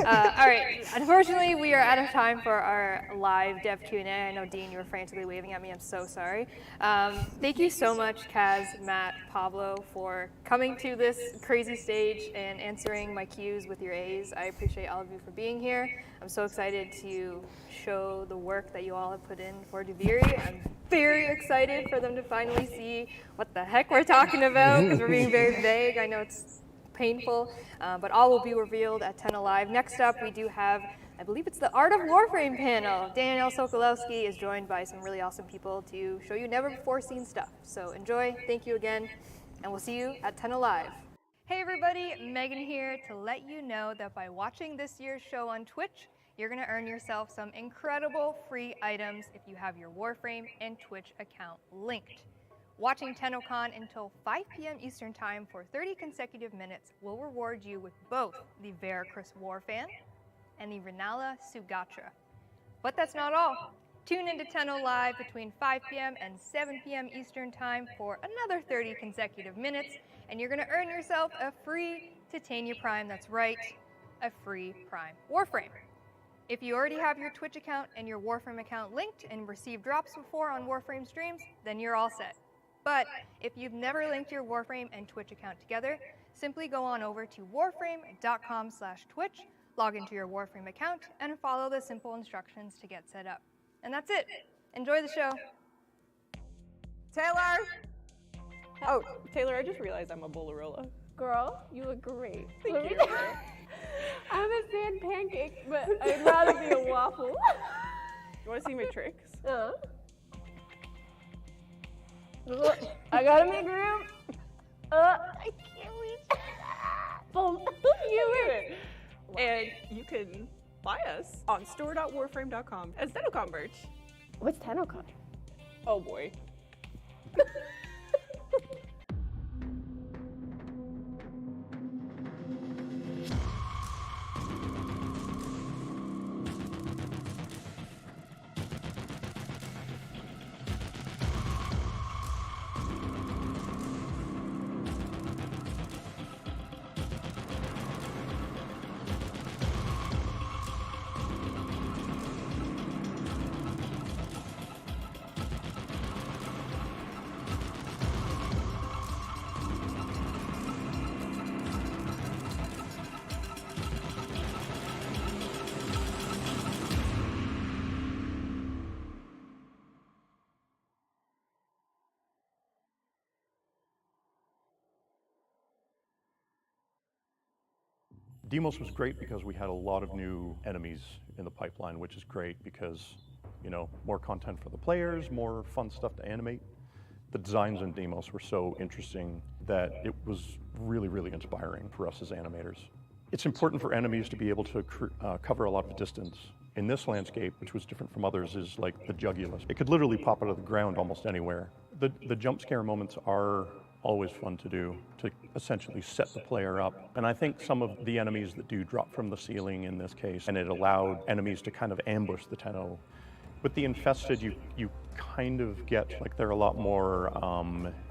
All right. Unfortunately, we are out of time for our live dev Q&A. I know, Dean, you were frantically waving at me. I'm so sorry. Thank you so much, Kaz, Matt, Pablo, for coming to this crazy stage and answering my cues with your A's. I appreciate all of you for being here. I'm so excited to show the work that you all have put in for Duviri. I'm very excited for them to finally see what the heck we're talking about, because we're being very vague. I know it's painful, but all will be revealed at 10 Alive. Next up, we do have, I believe it's the Art of Warframe panel. Daniel Sokolowski is joined by some really awesome people to show you never before seen stuff. So enjoy, thank you again, and we'll see you at 10 Alive. Hey everybody, Megan here to let you know that by watching this year's show on Twitch, you're gonna earn yourself some incredible free items if you have your Warframe and Twitch account linked. Watching Tennocon until 5 p.m. Eastern Time for 30 consecutive minutes will reward you with both the Veracruz Warfan and the Renala Sugatra. But that's not all. Tune into Tenno Live between 5 p.m. and 7 p.m. Eastern Time for another 30 consecutive minutes, and you're going to earn yourself a free Titania Prime. That's right, a free Prime Warframe. If you already have your Twitch account and your Warframe account linked and received drops before on Warframe streams, then you're all set. But if you've never linked your Warframe and Twitch account together, simply go on over to warframe.com/Twitch, log into your Warframe account, and follow the simple instructions to get set up. And that's it. Enjoy the show. Taylor! Oh, Taylor, I just realized I'm a Bolarola. Girl, you look great. Thank you. I'm a sand pancake, but I'd rather be a waffle. You want to see my tricks? I gotta make room. I can't reach. Boom. You did it. And you can buy us on store.warframe.com as Tennocon merch. What's Tennocon? Oh boy. Demos was great because we had a lot of new enemies in the pipeline, which is great because, you know, more content for the players, more fun stuff to animate. The designs in Demos were so interesting that it was really, really inspiring for us as animators. It's important for enemies to be able to cover a lot of distance. In this landscape, which was different from others, is like the Jugulus. It could literally pop out of the ground almost anywhere. The jump scare moments are always fun to do, to essentially set the player up. And I think some of the enemies that do drop from the ceiling in this case, and it allowed enemies to kind of ambush the Tenno. With the Infested, you kind of get, like, they're a lot more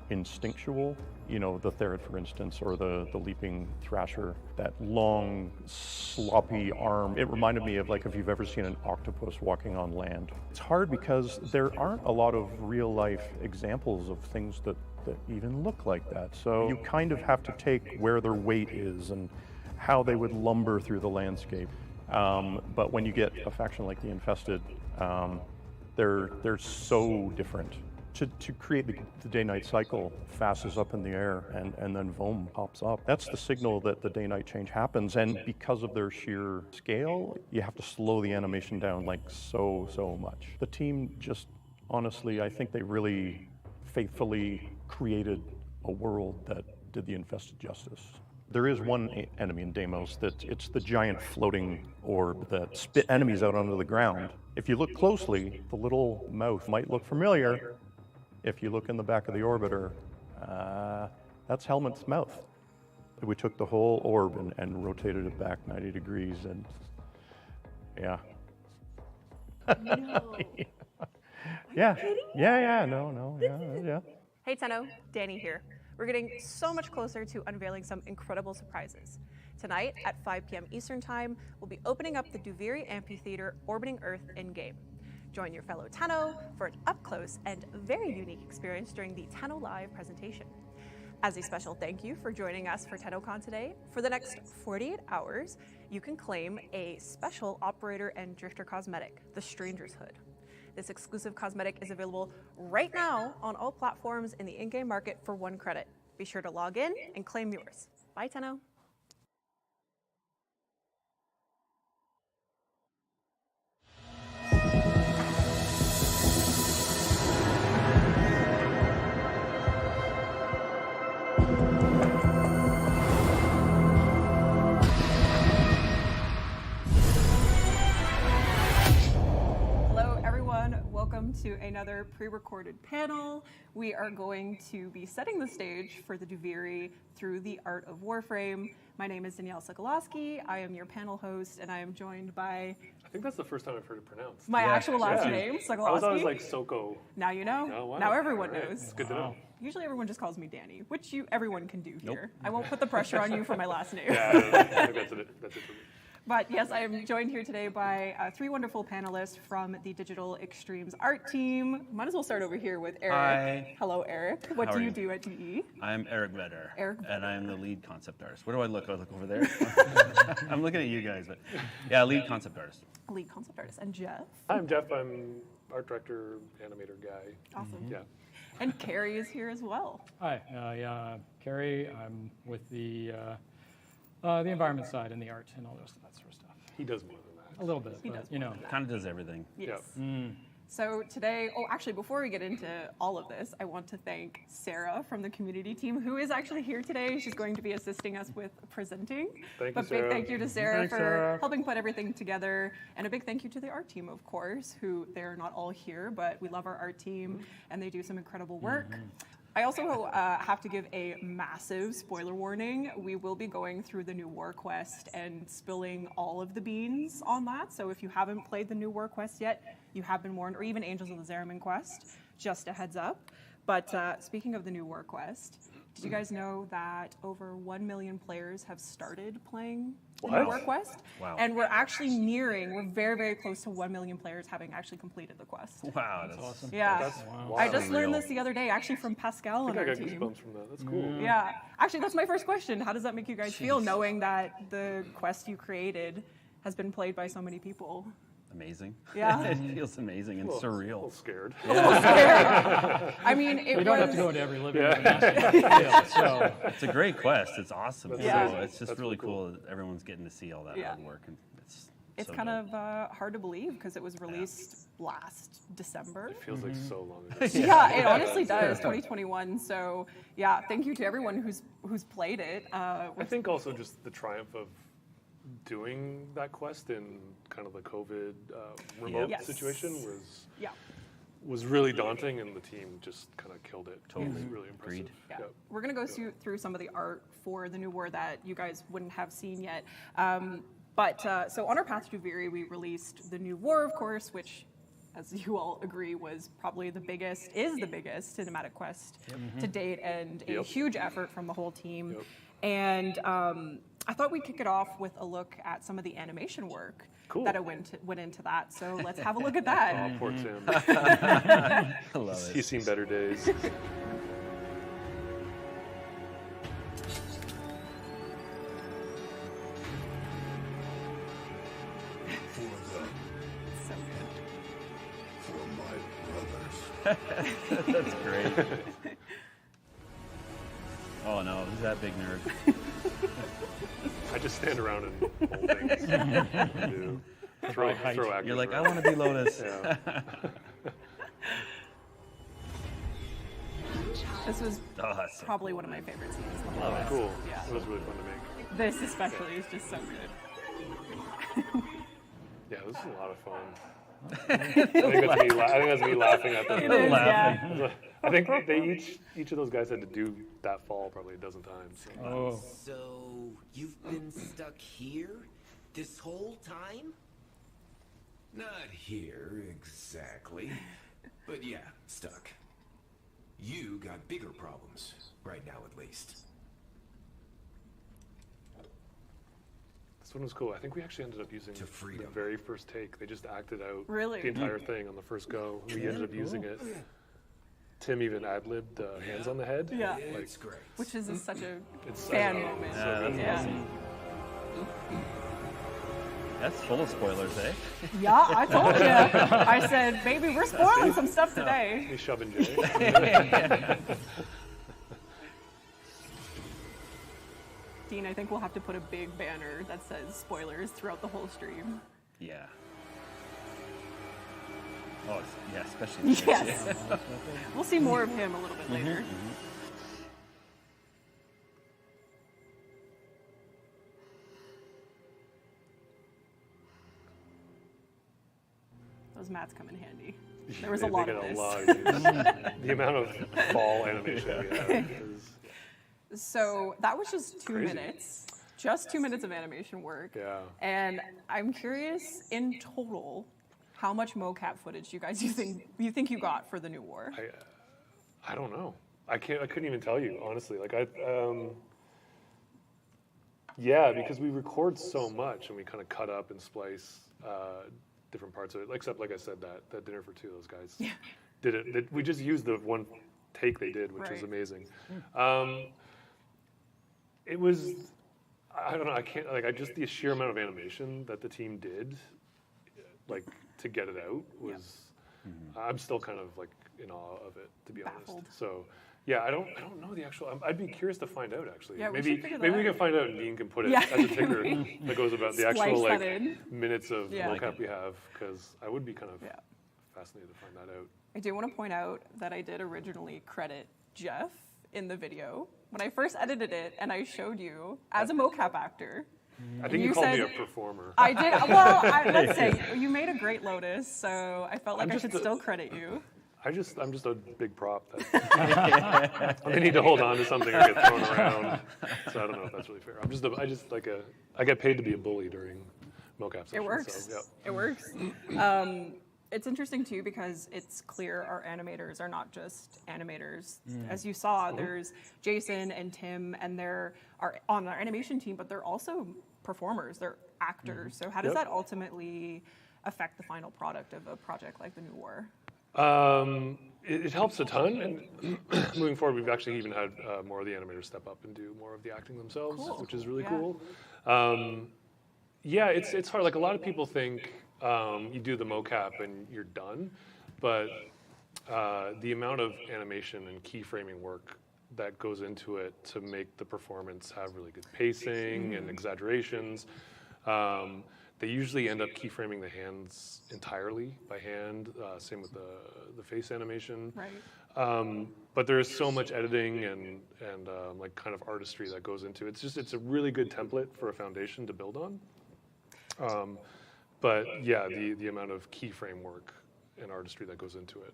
instinctual. You know, the Therid, for instance, or the Leaping Thrasher, that long, sloppy arm. It reminded me of, like, if you've ever seen an octopus walking on land. It's hard because there aren't a lot of real-life examples of things that even look like that. So you kind of have to take where their weight is and how they would lumber through the landscape. But when you get a faction like the Infested, they're so different. To create the day-night cycle, Fast is up in the air and then Vom pops up. That's the signal that the day-night change happens, and because of their sheer scale, you have to slow the animation down like so much. The team just, honestly, I think they really faithfully created a world that did the Infested justice. There is one enemy in Demos that it's the giant floating orb that spit enemies out onto the ground. If you look closely, the little mouth might look familiar. If you look in the back of the orbiter, that's Helmet's mouth. We took the whole orb and rotated it back 90 degrees, and yeah. No. Yeah. Yeah. Hey Tenno, Danny here. We're getting so much closer to unveiling some incredible surprises. Tonight at 5 p.m. Eastern Time, we'll be opening up the Duviri Amphitheater orbiting Earth in-game. Join your fellow Tenno for an up-close and very unique experience during the Tenno Live presentation. As a special thank you for joining us for Tennocon today, for the next 48 hours, you can claim a special operator and drifter cosmetic, the Stranger's Hood. This exclusive cosmetic is available right now on all platforms in the in-game market for 1 credit. Be sure to log in and claim yours. Bye, Tenno. Welcome to another pre-recorded panel. We are going to be setting the stage for the Duviri through the art of Warframe. My name is Danielle Sokolowski. I am your panel host, and I am joined by... I think that's the first time I've heard it pronounced. My actual last name, Sokolowski. I was always like Soko. Now you know. Oh, wow. Now everyone All right. knows. It's good to know. Usually everyone just calls me Danny, which everyone can do here. I won't put the pressure on you for my last name. Yeah, I think that's it for me. But yes, I am joined here today by three wonderful panelists from the Digital Extremes art team. Might as well start over here with Eric. Hi. Hello, Eric. What do you do at DE? I'm Eric Vedder. Eric and I'm the lead concept artist. Where do I look? I look over there. I'm looking at you guys, but yeah, lead concept artist. Lead concept artist. And Jeff? I'm Jeff. I'm art director, animator guy. Awesome. Yeah. And Carrie is here as well. Hi, Carrie. I'm with the environment side and the art and all that sort of stuff. He does more than that. A little bit, He but does you know. Kind of does everything. Yes. So today, actually, before we get into all of this, I want to thank Sarah from the community team, who is actually here today. She's going to be assisting us with presenting. Thank you, But Sarah. big thank you to Sarah Thanks, for Sarah. helping put everything together. And a big thank you to the art team, of course, who they're not all here, but we love our art team, and they do some incredible work. I also have to give a massive spoiler warning. We will be going through the new War Quest and spilling all of the beans on that. So if you haven't played the new War Quest yet, you have been warned, or even Angels of the Zariman Quest, just a heads up. But speaking of the new War Quest, did you guys know that over 1 million players have started playing the new War Quest? Wow. And we're actually we're very, very close to 1 million players having actually completed the quest. Wow, that's awesome. Yeah. That's I just learned unreal. this the other day, actually from Pascal I on think our I got team. goosebumps from that. That's cool. Yeah. Actually, that's my first question. How does that make you guys feel, knowing that the quest you created has been played by so many people? Amazing. Yeah. It feels amazing and A surreal. little scared. A little scared. I mean, it We don't have was- to go into every living Yeah. room and ask you to feel, so. It's a great quest. It's awesome. Yeah. So it's just That's really really cool that everyone's getting to see all that Yeah. hard work. And It's so kind dope. of hard to believe because it was released last December. It feels like so long ago. Yeah, it honestly does. 2021. So yeah, thank you to everyone who's played it. I think also just the triumph of doing that quest in kind of the COVID remote Yes. situation Yeah. was really daunting, and the team just kind of killed it. Totally. It was really impressive. Agreed. Yeah. Yep. We're going to go through some of the art for the new war that you guys wouldn't have seen yet. So on our path to Duviri, we released the new war, of course, which, as you all agree, was probably the biggest cinematic quest to date, and a huge effort from the whole team. And I thought we'd kick it off with a look at some of the animation work that went into that. So let's have a look at that. Oh, poor Tim. I love it. He's seen better days. So For my brothers. That's great. Oh no, who's that big nerd? I just stand around and hold things. Throw actors You're like, I around. want to be Lotus. Yeah. This was that's so probably one of my favorite scenes. in the whole Oh, quest. cool. Yeah. It was really fun to make. This especially is just so good. Yeah, this is a lot of fun. I think that's me laughing at them. It is, yeah. I think they each of those guys had to do that fall probably a dozen times. So. So you've been stuck here this whole time? Not here exactly, but yeah, stuck. You got bigger problems right now, at least. This one was cool. I think we actually ended up using the very first take. They just acted out Really? the entire thing on the first go. We ended up using it. Tim even ad-libbed hands on the head. Yeah. Like, It's great. Which is such a It's fan so moment. good. That's awesome. That's full of spoilers, eh? Yeah, I told you. I said, baby, we're spoiling some stuff today. Me shoving Jay. Dean, I think we'll have to put a big banner that says spoilers throughout the whole stream. Yeah. Oh, yeah, especially. Yes. We'll see more of him a little bit later. That those mats come in handy. There was They a lot get of a this. lot of use. The amount of fall animation we have is So that was just 2 Crazy. minutes. Just 2 minutes of animation work. Yeah. And I'm curious, in total, how much mocap footage you think you got for the new war? I don't know. I couldn't even tell you, honestly. Like yeah, because we record so much and we kind of cut up and splice different parts of it. Except, like I said, that Dinner for Two, those guys did it. We just used the one take they did, which was amazing. It was, I don't know. I can't just the sheer amount of animation that the team did, like to get it out was. I'm still kind of like in awe of it, to be honest. So. Yeah, I don't know the actual. I'd be curious to find out actually. Yeah, maybe we can find out and Dean can put it as a ticker that goes about the actual minutes of mocap we have, because I would be kind of fascinated to find that out. I do want to point out that I did originally credit Jeff in the video when I first edited it, and I showed you as a mocap actor. I think you called me a performer. I did. Well, let's say you made a great Lotus, so I felt like I should still credit you. I'm just a big prop that they need to hold on to something or get thrown around. So I don't know if that's really fair. I get paid to be a bully during mocap sessions. It works. So, It works. It's interesting too because it's clear our animators are not just animators. As you saw, there's Jason and Tim, and they're on our animation team, but they're also performers. They're actors. So how does that ultimately affect the final product of a project like the New War? It helps a ton, and moving forward, we've actually even had more of the animators step up and do more of the acting themselves, which is really cool. Yeah, it's hard. Like a lot of people think you do the mocap and you're done, but the amount of animation and keyframing work that goes into it to make the performance have really good pacing and exaggerations. They usually end up keyframing the hands entirely by hand. Same with the face animation. Right. But there is so much editing and like kind of artistry that goes into it. It's a really good template for a foundation to build on. But yeah, the amount of keyframe work and artistry that goes into it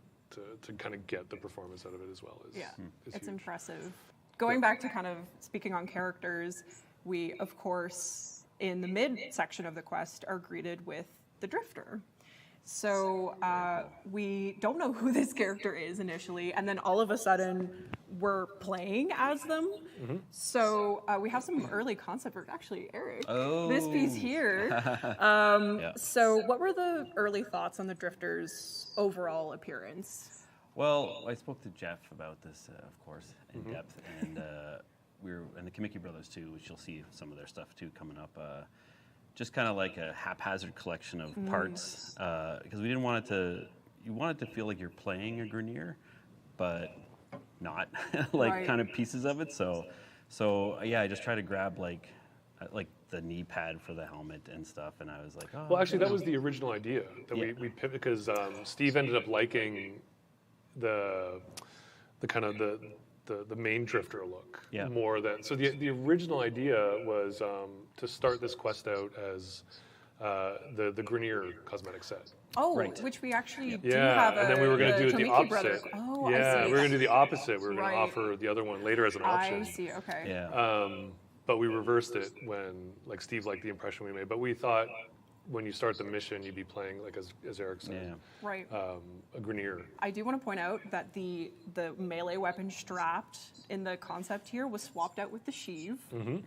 to kind of get the performance out of it as well is it's huge. impressive. Going back to kind of speaking on characters, we of course in the mid section of the quest are greeted with the Drifter. So we don't know who this character is initially, and then all of a sudden we're playing as them. So we have some early concept work. Actually, Eric, this piece here. So what were the early thoughts on the Drifter's overall appearance? Well, I spoke to Jeff about this, of course, in depth, and and the Kamiki brothers too, which you'll see some of their stuff too coming up. Just kind of like a haphazard collection of parts, because we didn't want it to. You want it to feel like you're playing a Grenier, but not like kind of pieces of it. So yeah, I just try to grab like the knee pad for the helmet and stuff, and I was like, oh. Well, actually, that was the original idea that we pivoted because Steve ended up liking the kind of the main Drifter look more than. So the original idea was to start this quest out as the Grenier cosmetic set. Oh, which we actually do have. And then we were going to do it the opposite. Brother. Oh, yeah, I see. we were going to do the opposite. We were going to offer the other one later as an option. I see. Okay. Yeah. But we reversed it when Steve liked the impression we made. But we thought when you start the mission, you'd be playing as Eric said, a Grenier. I do want to point out that the melee weapon strapped in the concept here was swapped out with the sheave,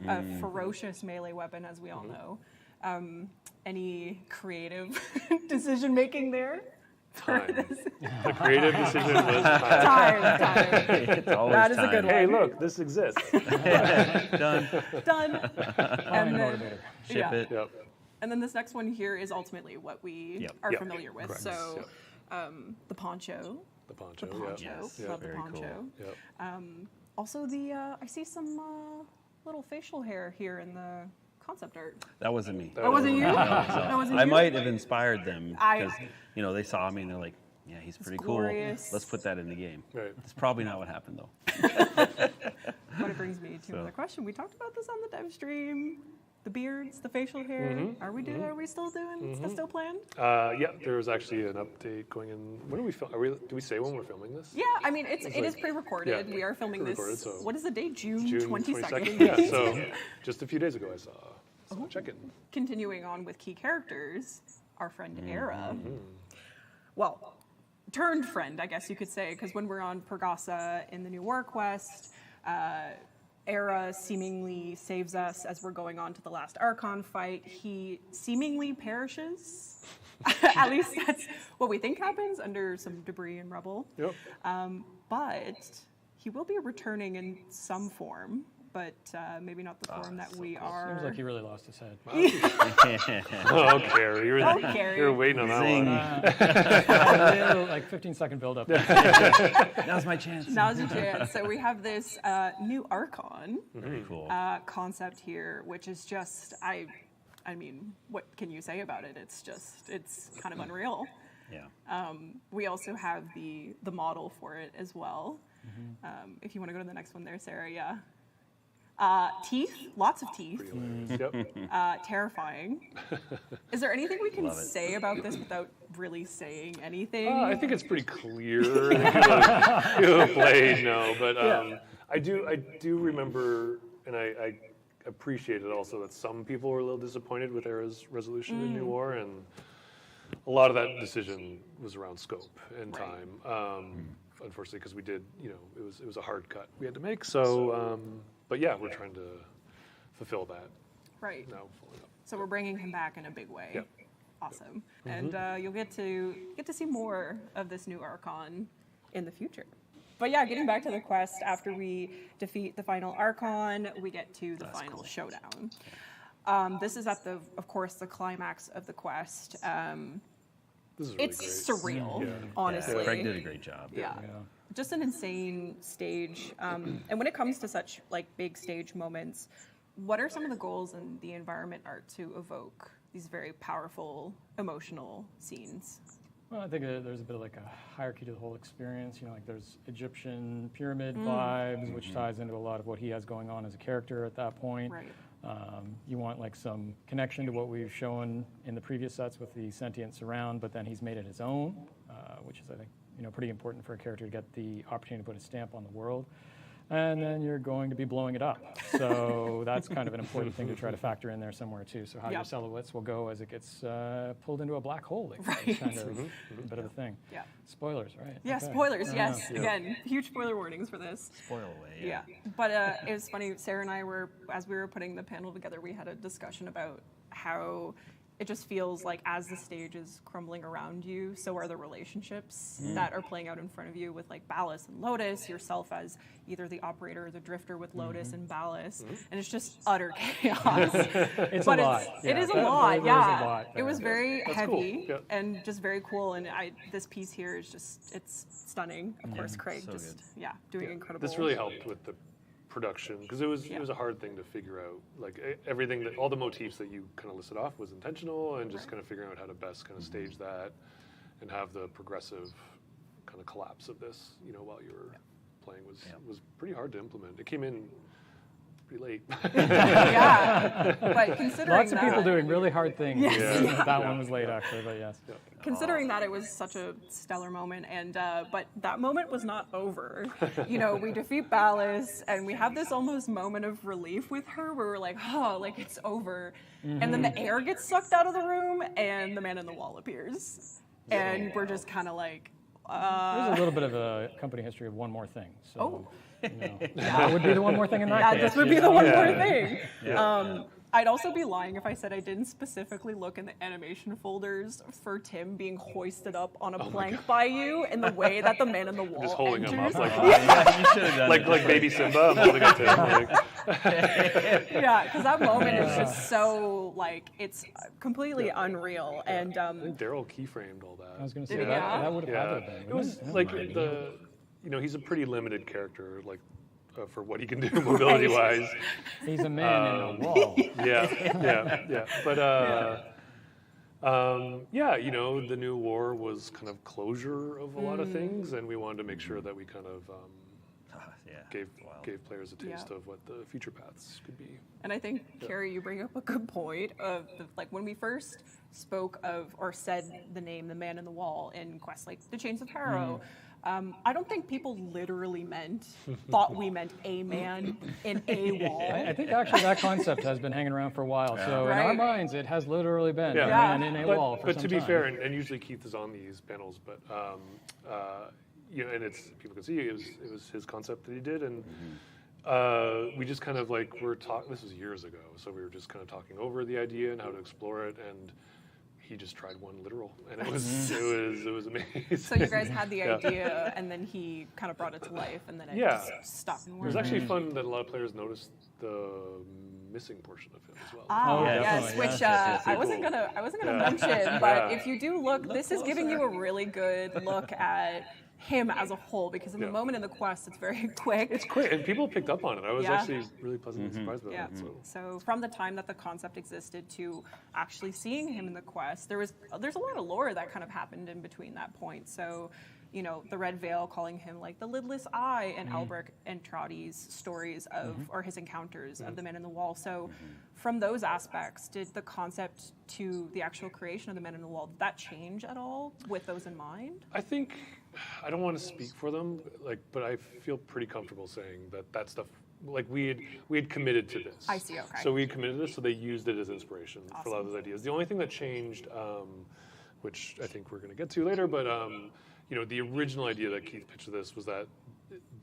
a ferocious melee weapon, as we all know. Any creative decision making there? Time. The creative decision was time. It's always that is time. a good one. Hey, look, this exists. Done. And then, Ship it. Yep. And then this next one here is ultimately what we are familiar with. Correct. So the poncho. The poncho. Yes. Love the Very poncho. cool. Yep. Also I see some little facial hair here in the concept art. That wasn't me. That wasn't you? No, That wasn't I you? might have inspired them because I- they saw me and they're like, yeah, he's pretty glorious. cool. Let's put that in the game. Right. That's probably not what happened though. But it brings me to another question. We talked about this on the dev stream. the beards, the facial hair. Are we still doing? Is that still planned? Yeah, there was actually an update going in. When do we film? Do we say when we're filming this? Yeah, I mean it is pre-recorded. Yeah, We are filming this. So What is the date? June 22nd. Yeah, so just a few days ago I saw a check-in. Continuing on with key characters, our friend Era. Well, turned friend, I guess you could say, because when we're on Pergasa in the new War Quest, Era seemingly saves us as we're going on to the last Archon fight. He seemingly perishes. At least that's what we think happens under some debris and rubble. Yep. But he will be returning in some form, but maybe not the form that we are. Seems like he really lost his head. Oh, Carrie, you're waiting on that one. Like 15-second build-up. Now's my chance. Now's your chance. So we have this new Archon Very cool. concept here, which is just, I mean, what can you say about it? It's kind of unreal. Yeah. We also have the model for it as well. If you want to go to the next one there, Sarah, yeah. Teeth, lots of teeth. Terrifying. Is there anything we can say about this without really saying anything? I think it's pretty clear. If you have played, no, but I do remember, and I appreciate it also that some people were a little disappointed with Era's resolution in New War, and a lot of that decision was around scope and time. Unfortunately, because we did, it was a hard cut we had to make. So. But yeah, we're trying to fulfill that. Right. Now, so we're bringing him back in a big way. Yep. Awesome. And you'll get to see more of this new Archon in the future. But yeah, getting back to the quest, after we defeat the final Archon, we get to the final showdown. This is of course, the climax of the quest. This is really it's great. Surreal, honestly. Yeah, Craig did a great job. Yeah. Just an insane stage. And when it comes to such big stage moments, what are some of the goals in the environment art to evoke these very powerful, emotional scenes? Well, I think there's a bit of a hierarchy to the whole experience. There's Egyptian pyramid vibes, which ties into a lot of what he has going on as a character at that point. Right. You want some connection to what we've shown in the previous sets with the sentient surround, but then he's made it his own, which is, I think, pretty important for a character to get the opportunity to put a stamp on the world. And then you're going to be blowing it up. So that's kind of an important thing to try to factor in there somewhere too. So how your silhouettes will go as it gets pulled into a black hole. It's kind of a bit of a thing. Yeah. Spoilers, right? Yeah, Okay. spoilers, yes. Again, huge spoiler warnings for this. Spoil away. Yeah. But it was funny, Sarah and I as we were putting the panel together, we had a discussion about how it just feels like as the stage is crumbling around you, so are the relationships that are playing out in front of you with Ballas and Lotus, yourself as either the operator or the drifter with Lotus and Ballas, and it's just utter chaos. It's a lot. It is a lot, yeah. It was very heavy and just very cool, and this piece here is just, it's stunning. Of course, Craig so just, doing incredible. This really helped with the production because it was a hard thing to figure out. Everything that all the motifs that you kind of listed off was intentional, and just kind of figuring out how to best kind of stage that and have the progressive kind of collapse of this, while you were playing was pretty hard to implement. It came in pretty late. But considering lots of people doing really hard things. Yes. That one was late actually, but yes. Considering that it was such a stellar moment, and but that moment was not over. We defeat Ballas, and we have this almost moment of relief with her, where we're like, oh, it's over. And then the air gets sucked out of the room, and the man in the wall appears, and we're just kind of like. There's a little bit of a company history of one more thing. So, that would be the one more thing in that case. This would be the one more thing. I'd also be lying if I said I didn't specifically look in the animation folders for Tim being hoisted up on a plank by you in the way that the man in the wall just holding enters. him up you should have done it. like baby Simba. I'm holding up to him. Yeah, because that moment is just so it's completely unreal. And I think Daryl keyframed all that. I was going to say that would have had to have been. It was he's a pretty limited character, for what he can do mobility-wise. He's a man in a wall. Yeah. But the new war was kind of closure of a lot of things, and we wanted to make sure that we kind of gave players a taste Yeah. of what the future paths could be. And I think, Carrie, you bring up a good point of like when we first spoke of or said the name, the Man in the Wall in quests like the Chains of Harrow. I don't think people literally thought we meant a man in a wall. I think actually that concept has been hanging around for a while. So in our minds, it has literally been a man in a wall for But some to be time. fair, and usually Keith is on these panels, but and it's people can see it was his concept that he did, and we just kind of like were talking. This was years ago, so we were just kind of talking over the idea and how to explore it, and he just tried one literal, and it was amazing. So you guys had the idea, and then he kind of brought it to life, and then it just stuck and It worked. was actually fun that a lot of players noticed the missing portion of him as well. Yes, which I wasn't gonna mention, but if you do look, this is giving you a really good look at him as a whole, because in the moment in the quest, it's very quick. It's quick, and people picked up on it. I was actually really pleasantly surprised by that. So from the time that the concept existed to actually seeing him in the quest, there's a lot of lore that kind of happened in between that point. So, you know, the Red Veil calling him like the lidless eye, and Albrecht and Trotty's stories of or his encounters of the Man in the Wall. So from those aspects, did the concept to the actual creation of the Man in the Wall, did that change at all with those in mind? I think, I don't want to speak for them, but I feel pretty comfortable saying that stuff, like we had committed to this. I see, okay. So we had committed to this, so they used it as inspiration for a lot of those ideas. The only thing that changed, which I think we're going to get to later, but you know, the original idea that Keith pitched to this was that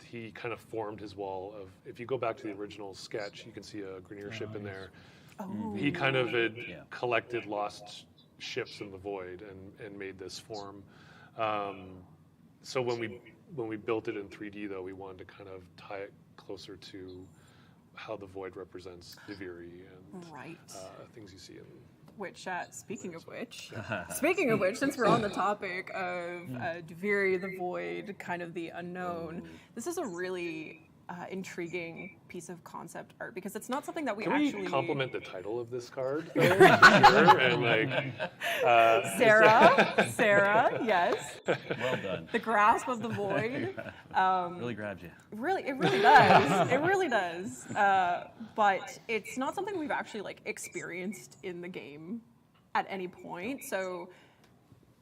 he kind of formed his wall of, if you go back to the original sketch, you can see a Grineer ship in there. He kind of had collected lost ships in the void and made this form. So when we built it in 3D, though, we wanted to kind of tie it closer to how the void represents Diviri and things you see in. Which, speaking of which, since we're on the topic of Diviri, the void, kind of the unknown, this is a really intriguing piece of concept art, because it's not something that we actually... Can we compliment the title of this card? Though, sure, and like... Sarah, yes. Well done. The grasp of the void. Really grabs you. It really does. It really does. But it's not something we've actually like experienced in the game at any point. So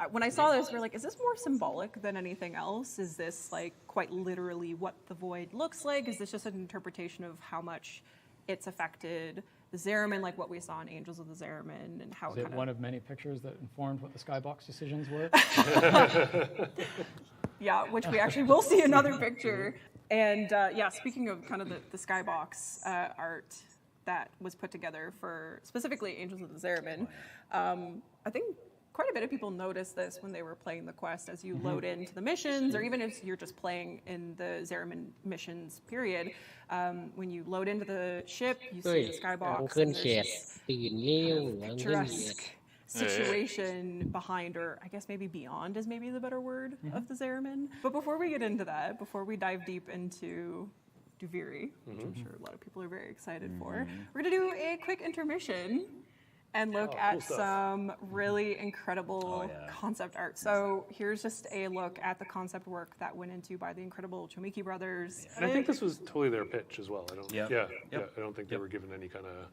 when I saw this, we're like, is this more symbolic than anything else? Is this like quite literally what the void looks like? Is this just an interpretation of how much it's affected the Zariman, like what we saw in Angels of the Zariman, and how Is it one of many pictures that informed what the Skybox decisions were? Yeah, which we actually will see another picture. And speaking of kind of the Skybox art that was put together for specifically Angels of the Zariman, I think quite a bit of people noticed this when they were playing the quest as you load into the missions, or even if you're just playing in the Zariman missions period. When you load into the ship, you see the Skybox, and there's this picturesque situation behind, or I guess maybe beyond is maybe the better word, of the Zariman. But before we get into that, before we dive deep into Diviri, which I'm sure a lot of people are very excited for, we're going to do a quick intermission and look at some really incredible concept art. So here's just a look at the concept work that went into by the incredible Chomiki brothers. And I think this was totally their pitch as well. I don't think they were given any kind of,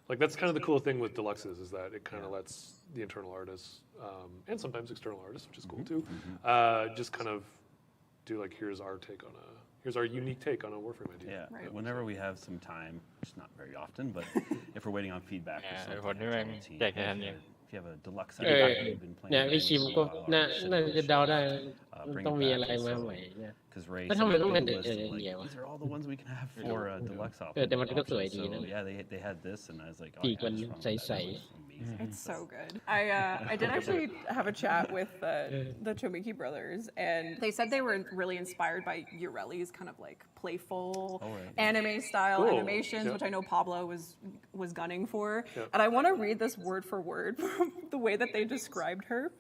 like, that's kind of the cool thing with deluxes, is that it kind of lets the internal artists, and sometimes external artists, which is cool too, just kind of do like, here's our unique take on a Warframe idea. Yeah, whenever we have some time, which is not very often, but if we're waiting on feedback or something, if you have a deluxe idea you've been playing, พี่ชิมก็น่าจะเดาได้ต้องมีอะไรมาใหม่เนี่ยแล้วทำไมต้องเป็นเดียว these are all the ones we can have for deluxe options. แต่มันก็สวยดีนะ So yeah, they had this, and I was like, oh, ปีกมัน yeah, ใส It's so good. I did actually have a chat with the Chomiki brothers, and they said they were really inspired by Ureli's kind of like playful anime style animations, which I know Pablo was gunning for. And I want to read this word for word from the way that they described her.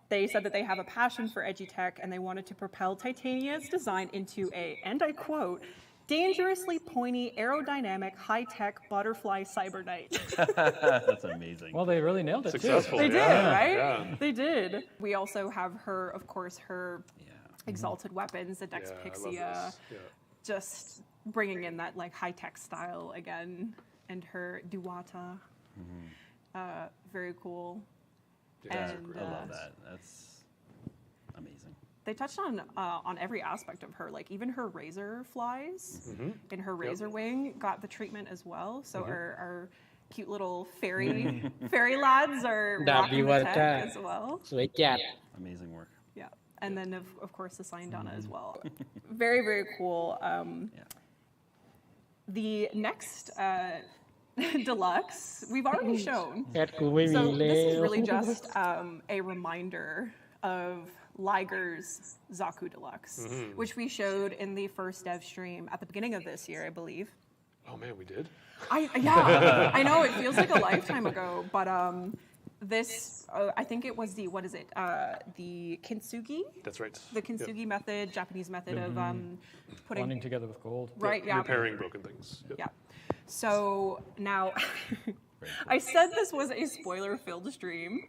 They said that they have a passion for edgy tech, and they wanted to propel Titania's design into a, and I quote, dangerously pointy, aerodynamic, high-tech butterfly cyber knight. That's amazing. Well, they really nailed it Successful, too. They did, right? Yeah. They did. We also have her, of course, her exalted weapons, the Dex Pixia. just bringing in that like high-tech style again, and her Duwata, very cool. Yeah, And, I love that. That's amazing. They touched on every aspect of her, like even her razor flies in her razor wing got the treatment as well. So our cute little fairy lads are rocking the tech as well. Amazing work. Yeah, and then of course the Syndana as well. Very, very cool. The next deluxe we've already shown. So this is really just a reminder of Liger's Zaku Deluxe, which we showed in the first dev stream at the beginning of this year, I believe. Oh man, we did? Yeah, I know, it feels like a lifetime ago, but this, I think it was the Kintsugi? That's right. The Kintsugi method, Japanese method of putting... Blending together with gold. Right, yeah. Repairing broken things. Yeah. So now, I said this was a spoiler-filled stream,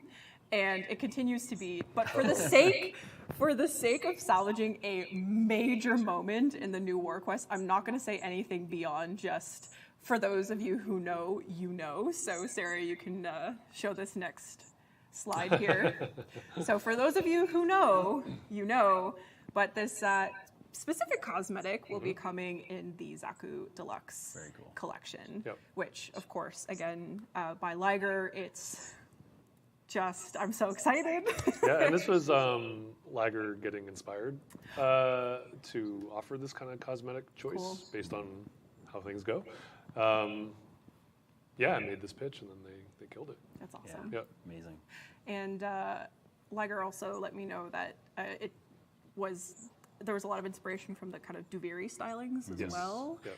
and it continues to be, but for the sake of salvaging a major moment in the new War Quest, I'm not going to say anything beyond just, for those of you who know, you know. So Sarah, you can show this next slide here. So for those of you who know, you know, but this specific cosmetic will be coming in the Zaku Deluxe collection, which of course, again, by Liger, it's just, I'm so excited. Yeah, and this was Liger getting inspired to offer this kind of cosmetic choice based on how things go. Yeah, I made this pitch and then they killed it. That's awesome. Yeah. Amazing. And Liger also let me know that there was a lot of inspiration from the kind of Duviri stylings as well. Yep.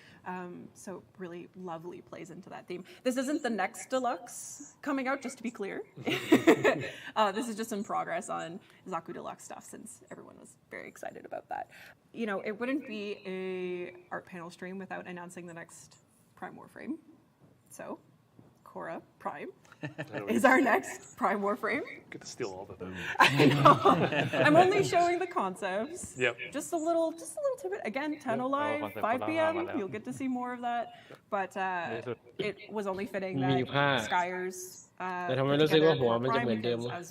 So really lovely plays into that theme. This isn't the next deluxe coming out, just to be clear. This is just in progress on Zaku Deluxe stuff, since everyone was very excited about that. You know, it wouldn't be a art panel stream without announcing the next Prime Warframe. So, Korra Prime is our next Prime Warframe. Get to steal all of them. I know. I'm only showing the concepts. Yep. Just a little tidbit. Again, 10 live, 5 p.m. You'll get to see more of that. But it was only fitting that Skyers as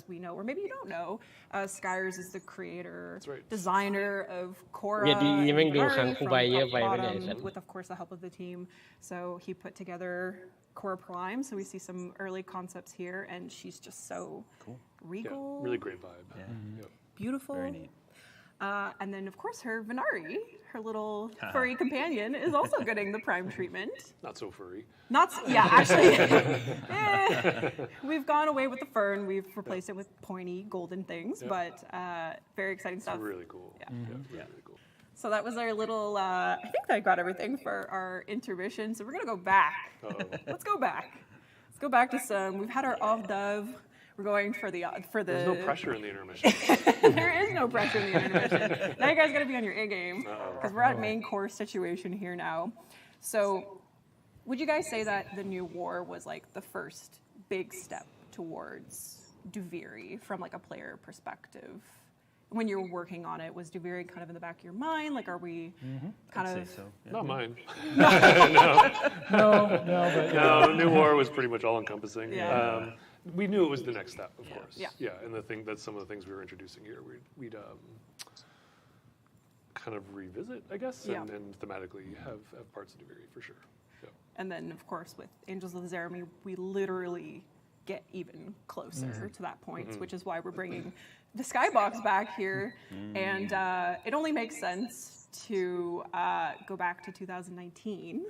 we know, or maybe you don't know, Skyers is the creator, designer of Korra, with of course the help of the team. So he put together Korra Prime, so we see some early concepts here, and she's just so regal. Yeah, really great vibe. Yeah. Yep. Beautiful. Very neat. And then, of course, her Venari, her little furry companion, is also getting the Prime treatment. Not so furry. Yeah, actually, we've gone away with the fur and we've replaced it with pointy golden things, but very exciting stuff. It's really cool. Yeah. Really cool. So that was our little, I think that got everything for our intermission. So we're going to go back. Let's go back. Let's go back to some, we've had our hors d'oeuvre. We're going for the There's no pressure in the intermission. There is no pressure in the intermission. Now you guys got to be on your A game, because we're at main course situation here now. So would you guys say that the new war was like the first big step towards Duviri from like a player perspective? When you were working on it, was Duviri kind of in the back of your mind? Like, are we kind I'd of... say so. Yeah. Not mine. No, New War was pretty much all-encompassing. Yeah. We knew it was the next step, of course. Yeah. Yeah, and that's some of the things we were introducing here. We'd kind of revisit, I guess, and thematically have parts of Duviri for sure. Yeah. And then, of course, with Angels of the Zerami, we literally get even closer to that point, which is why we're bringing the Skybox back here. And it only makes sense to go back to 2019.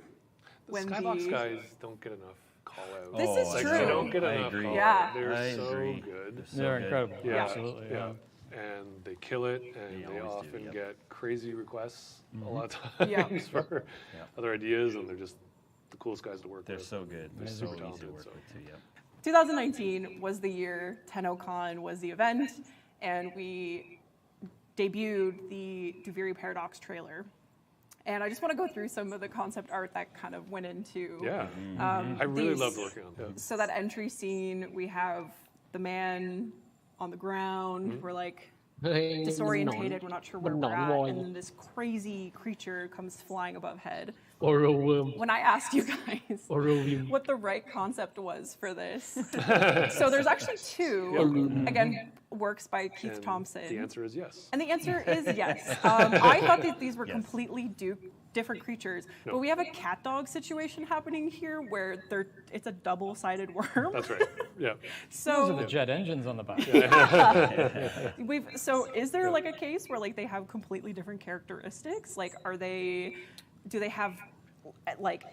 The Skybox guys don't get enough call out. This is true. They don't get enough agree. call Yeah. out. They're I so agree. good. They're incredible. Yeah. Absolutely. Yeah. And they kill it, and they always often do, yep. get crazy requests a lot of times for other ideas, and they're just the coolest guys to work They're with. so good. They're They're so super easy to talented, work so. with too. Yeah. 2019 was the year, Tennocon was the event, and we debuted the Duviri Paradox trailer. And I just want to go through some of the concept art that kind of went into I really loved working on that. So that entry scene, we have the man on the ground. We're like disorientated. We're not sure where we're at, Why? and then this crazy creature comes flying above head. Or a worm. When I asked you guys Or a worm. what the right concept was for this, so there's actually two. Again, works by Keith And Thompson. the answer is yes. And the answer is yes. I thought that these were completely different creatures, but we have a cat dog situation happening here where it's a double-sided worm. That's right. Yeah. So Those are the jet engines on the back. So is there like a case where like they have completely different characteristics? Like, do they have like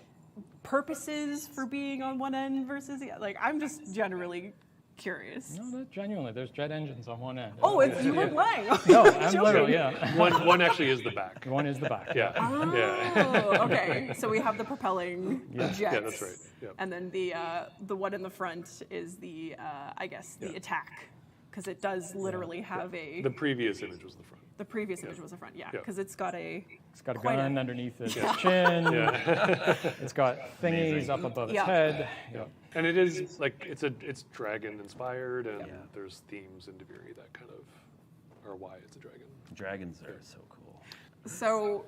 purposes for being on one end versus the other? Like, I'm just generally curious. No, genuinely, there's jet engines on one end. Oh, you weren't lying. No, I'm literally, yeah. One actually is the back. One is the back. Yeah. Oh, Yeah. okay. So we have the propelling jets. Yeah, that's right. Yep. And then the one in the front is the I guess the attack, because it does literally have a. The previous image was the front. The previous image was the front, yeah, because it's got a. It's got a quite gun underneath its chin. Yeah. It's got thingies up above its head. Yeah. And it is like it's dragon inspired, and there's themes in Deviri that kind of are why it's a dragon. Dragons are so cool. So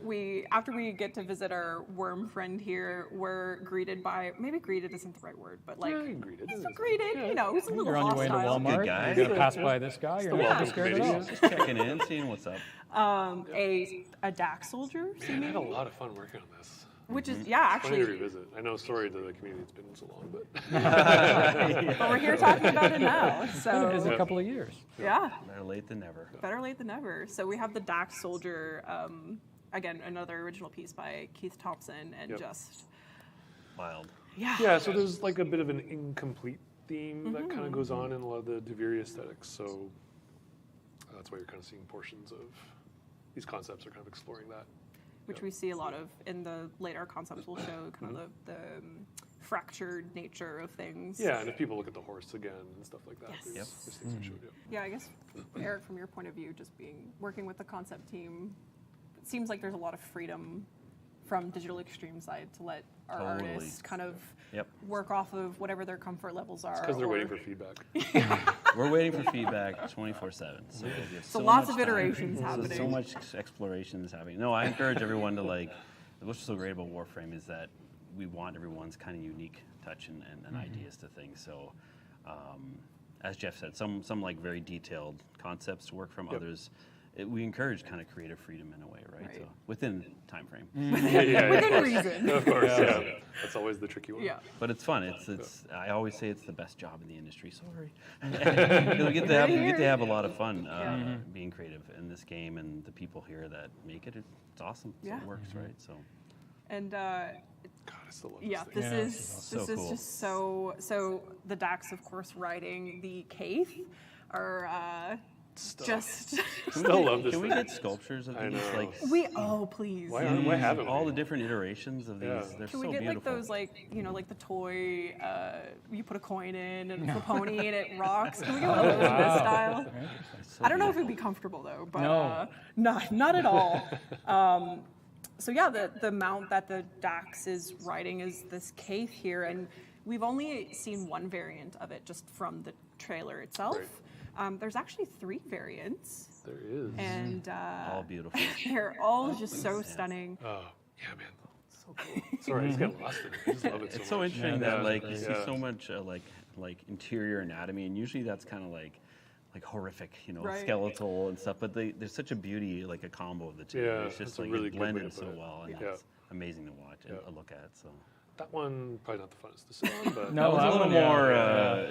after we get to visit our worm friend here, we're greeted by, maybe greeted isn't the right word, but like greeted. He's greeted, you know, he's a little You're on your way to hostile. Walmart. Good guy. You're gonna pass by this guy. You're not gonna scared at all. Just checking in, seeing what's up. A DAC soldier. Man, I had a lot of fun working on this. Which is, Funny actually. to revisit. I know, sorry to the community, it's been so long, but. But we're here talking about it now. So It is a couple of years. Yeah. Better late than never. Better late than never. So we have the DAC soldier. Again, another original piece by Keith Thompson, and just wild. Yeah. Yeah, so there's like a bit of an incomplete theme that kind of goes on in a lot of the Deviri aesthetics. So that's why you're kind of seeing portions of these concepts are kind of exploring that. which we see a lot of in the later concepts we'll show, kind of the fractured nature of things. Yeah, and if people look at the horse again and stuff like that, Yes. there's things that showed you. Yeah, I guess, Eric, from your point of view, just working with the concept team, it seems like there's a lot of freedom from Digital Extreme side to let our artists kind of work off of whatever their comfort levels are. Because they're waiting for feedback. We're waiting for feedback 24/7. So, so lots of iterations happening. So much exploration is happening. No, I encourage everyone to what's so great about Warframe is that we want everyone's kind of unique touch and ideas to things. So, as Jeff said, some like very detailed concepts to work from, others. We encourage kind of creative freedom in a way, right? So within time frame. Within reason. Of course, yeah. That's always the tricky one. Yeah. But it's fun. It's. I always say it's the best job in the industry. Sorry. we get to have a lot of fun being creative in this game, and the people here that make it. It's awesome. So it works, right? So. And God, I still love this is cool. just so the Dax, of course, riding the Kaith are just still love this. Can we get sculptures of these? Please. Why haven't all the different iterations of these? They're Can so we get beautiful. like those like the toy you put a coin in and it's a pony and it rocks? Can we get one of those in this style? So I don't know if it would be comfortable though, but No. not at all. So yeah, the mount that the Dax is riding is this Kaith here, and we've only seen one variant of it just from the trailer itself. Right. There's actually 3 variants. There is. And all beautiful. They're all just so stunning. Oh, yeah, man. So cool. Sorry, I just get lost in it. I just love it so much. It's so interesting that you see so much like interior anatomy, and usually that's kind of like horrific, skeletal and stuff. But there's such a beauty, like a combo of the two. Yeah, it's just that's a like really it good way to blended put so it. well, and it's amazing to watch and look at. So. That one probably not the funnest to sit on, but No, that was a little more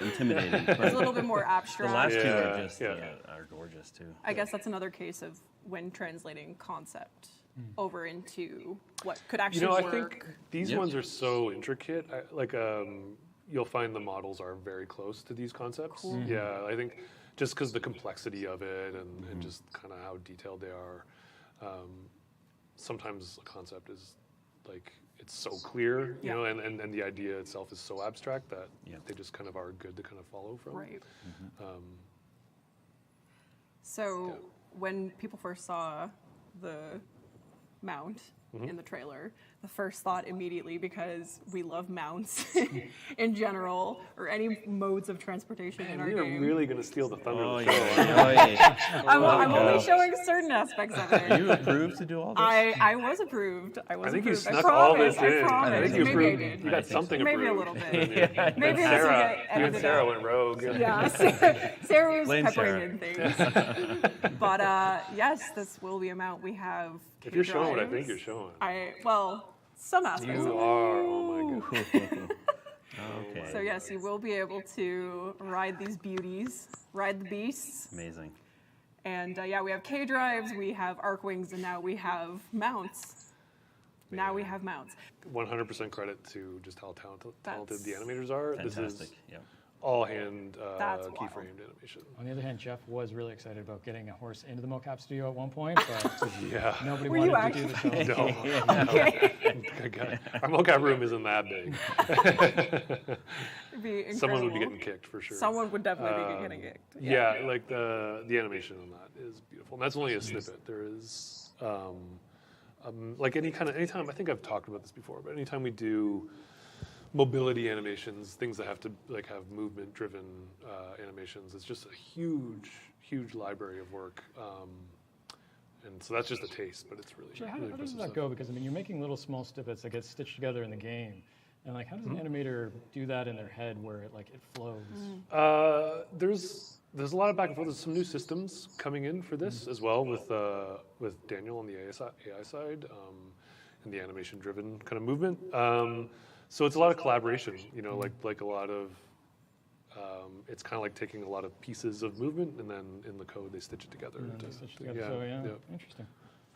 intimidating. It's a little bit more abstract. The last two are just are gorgeous too. I guess that's another case of when translating concept over into what could actually work. I think these ones are so intricate. You'll find the models are very close to these concepts. Cool. Yeah, I think just because the complexity of it and just kind of how detailed they are. Sometimes a concept is like it's so clear, and the idea itself is so abstract that they just kind of are good to kind of follow from. Right. So when people first saw the mount, in the trailer, the first thought immediately, because we love mounts in general, or any modes of transportation in our We are game. really going to steal the thunder. Oh, of the show. yeah. I'm only showing certain aspects of it. Are you approved to do all this? I was approved. I think you approved. snuck all this I in. promise. I think you Maybe I approved. did. You got something Maybe a approved. little bit. Yeah. Maybe You this will and get you and edited Sarah out. went rogue. Yeah, Sarah was Blame peppering Sarah. in things. But yes, this will be a mount. We have If you're showing what I K-drives. think you're showing. Well, some aspects. You are. Oh my god. Okay. So yes, you will be able to ride these beauties, ride the beasts. Amazing. And yeah, we have K-drives, we have arc wings, and now we have mounts. Now we have mounts. 100% credit to just how talented the animators are. This Fantastic. is Yeah. all hand That's wild. keyframed animation. On the other hand, Jeff was really excited about getting a horse into the mocap studio at one point, but Yeah. nobody Were you wanted to do the show. actually? No. Okay. Our mocap room isn't that big. It'd be Someone would be incredible. getting kicked for sure. Someone would definitely be getting kicked. Yeah, like the animation on that is beautiful. And that's only a snippet. There is like anytime, I think I've talked about this before, but anytime we do mobility animations, things that have to like have movement driven animations, it's just a huge library of work. And so that's just a taste, but it's really, So how, really how does impressive that stuff. go? Because I mean, you're making little small snippets that get stitched together in the game, and like, how does an animator do that in their head where it flows? There's a lot of back and forth. There's some new systems coming in for this as well with Daniel on the AI side and the animation driven kind of movement. So it's a lot of collaboration. You know, like a lot of. It's kind of like taking a lot of pieces of movement and then in the code they stitch it together. So yeah, interesting.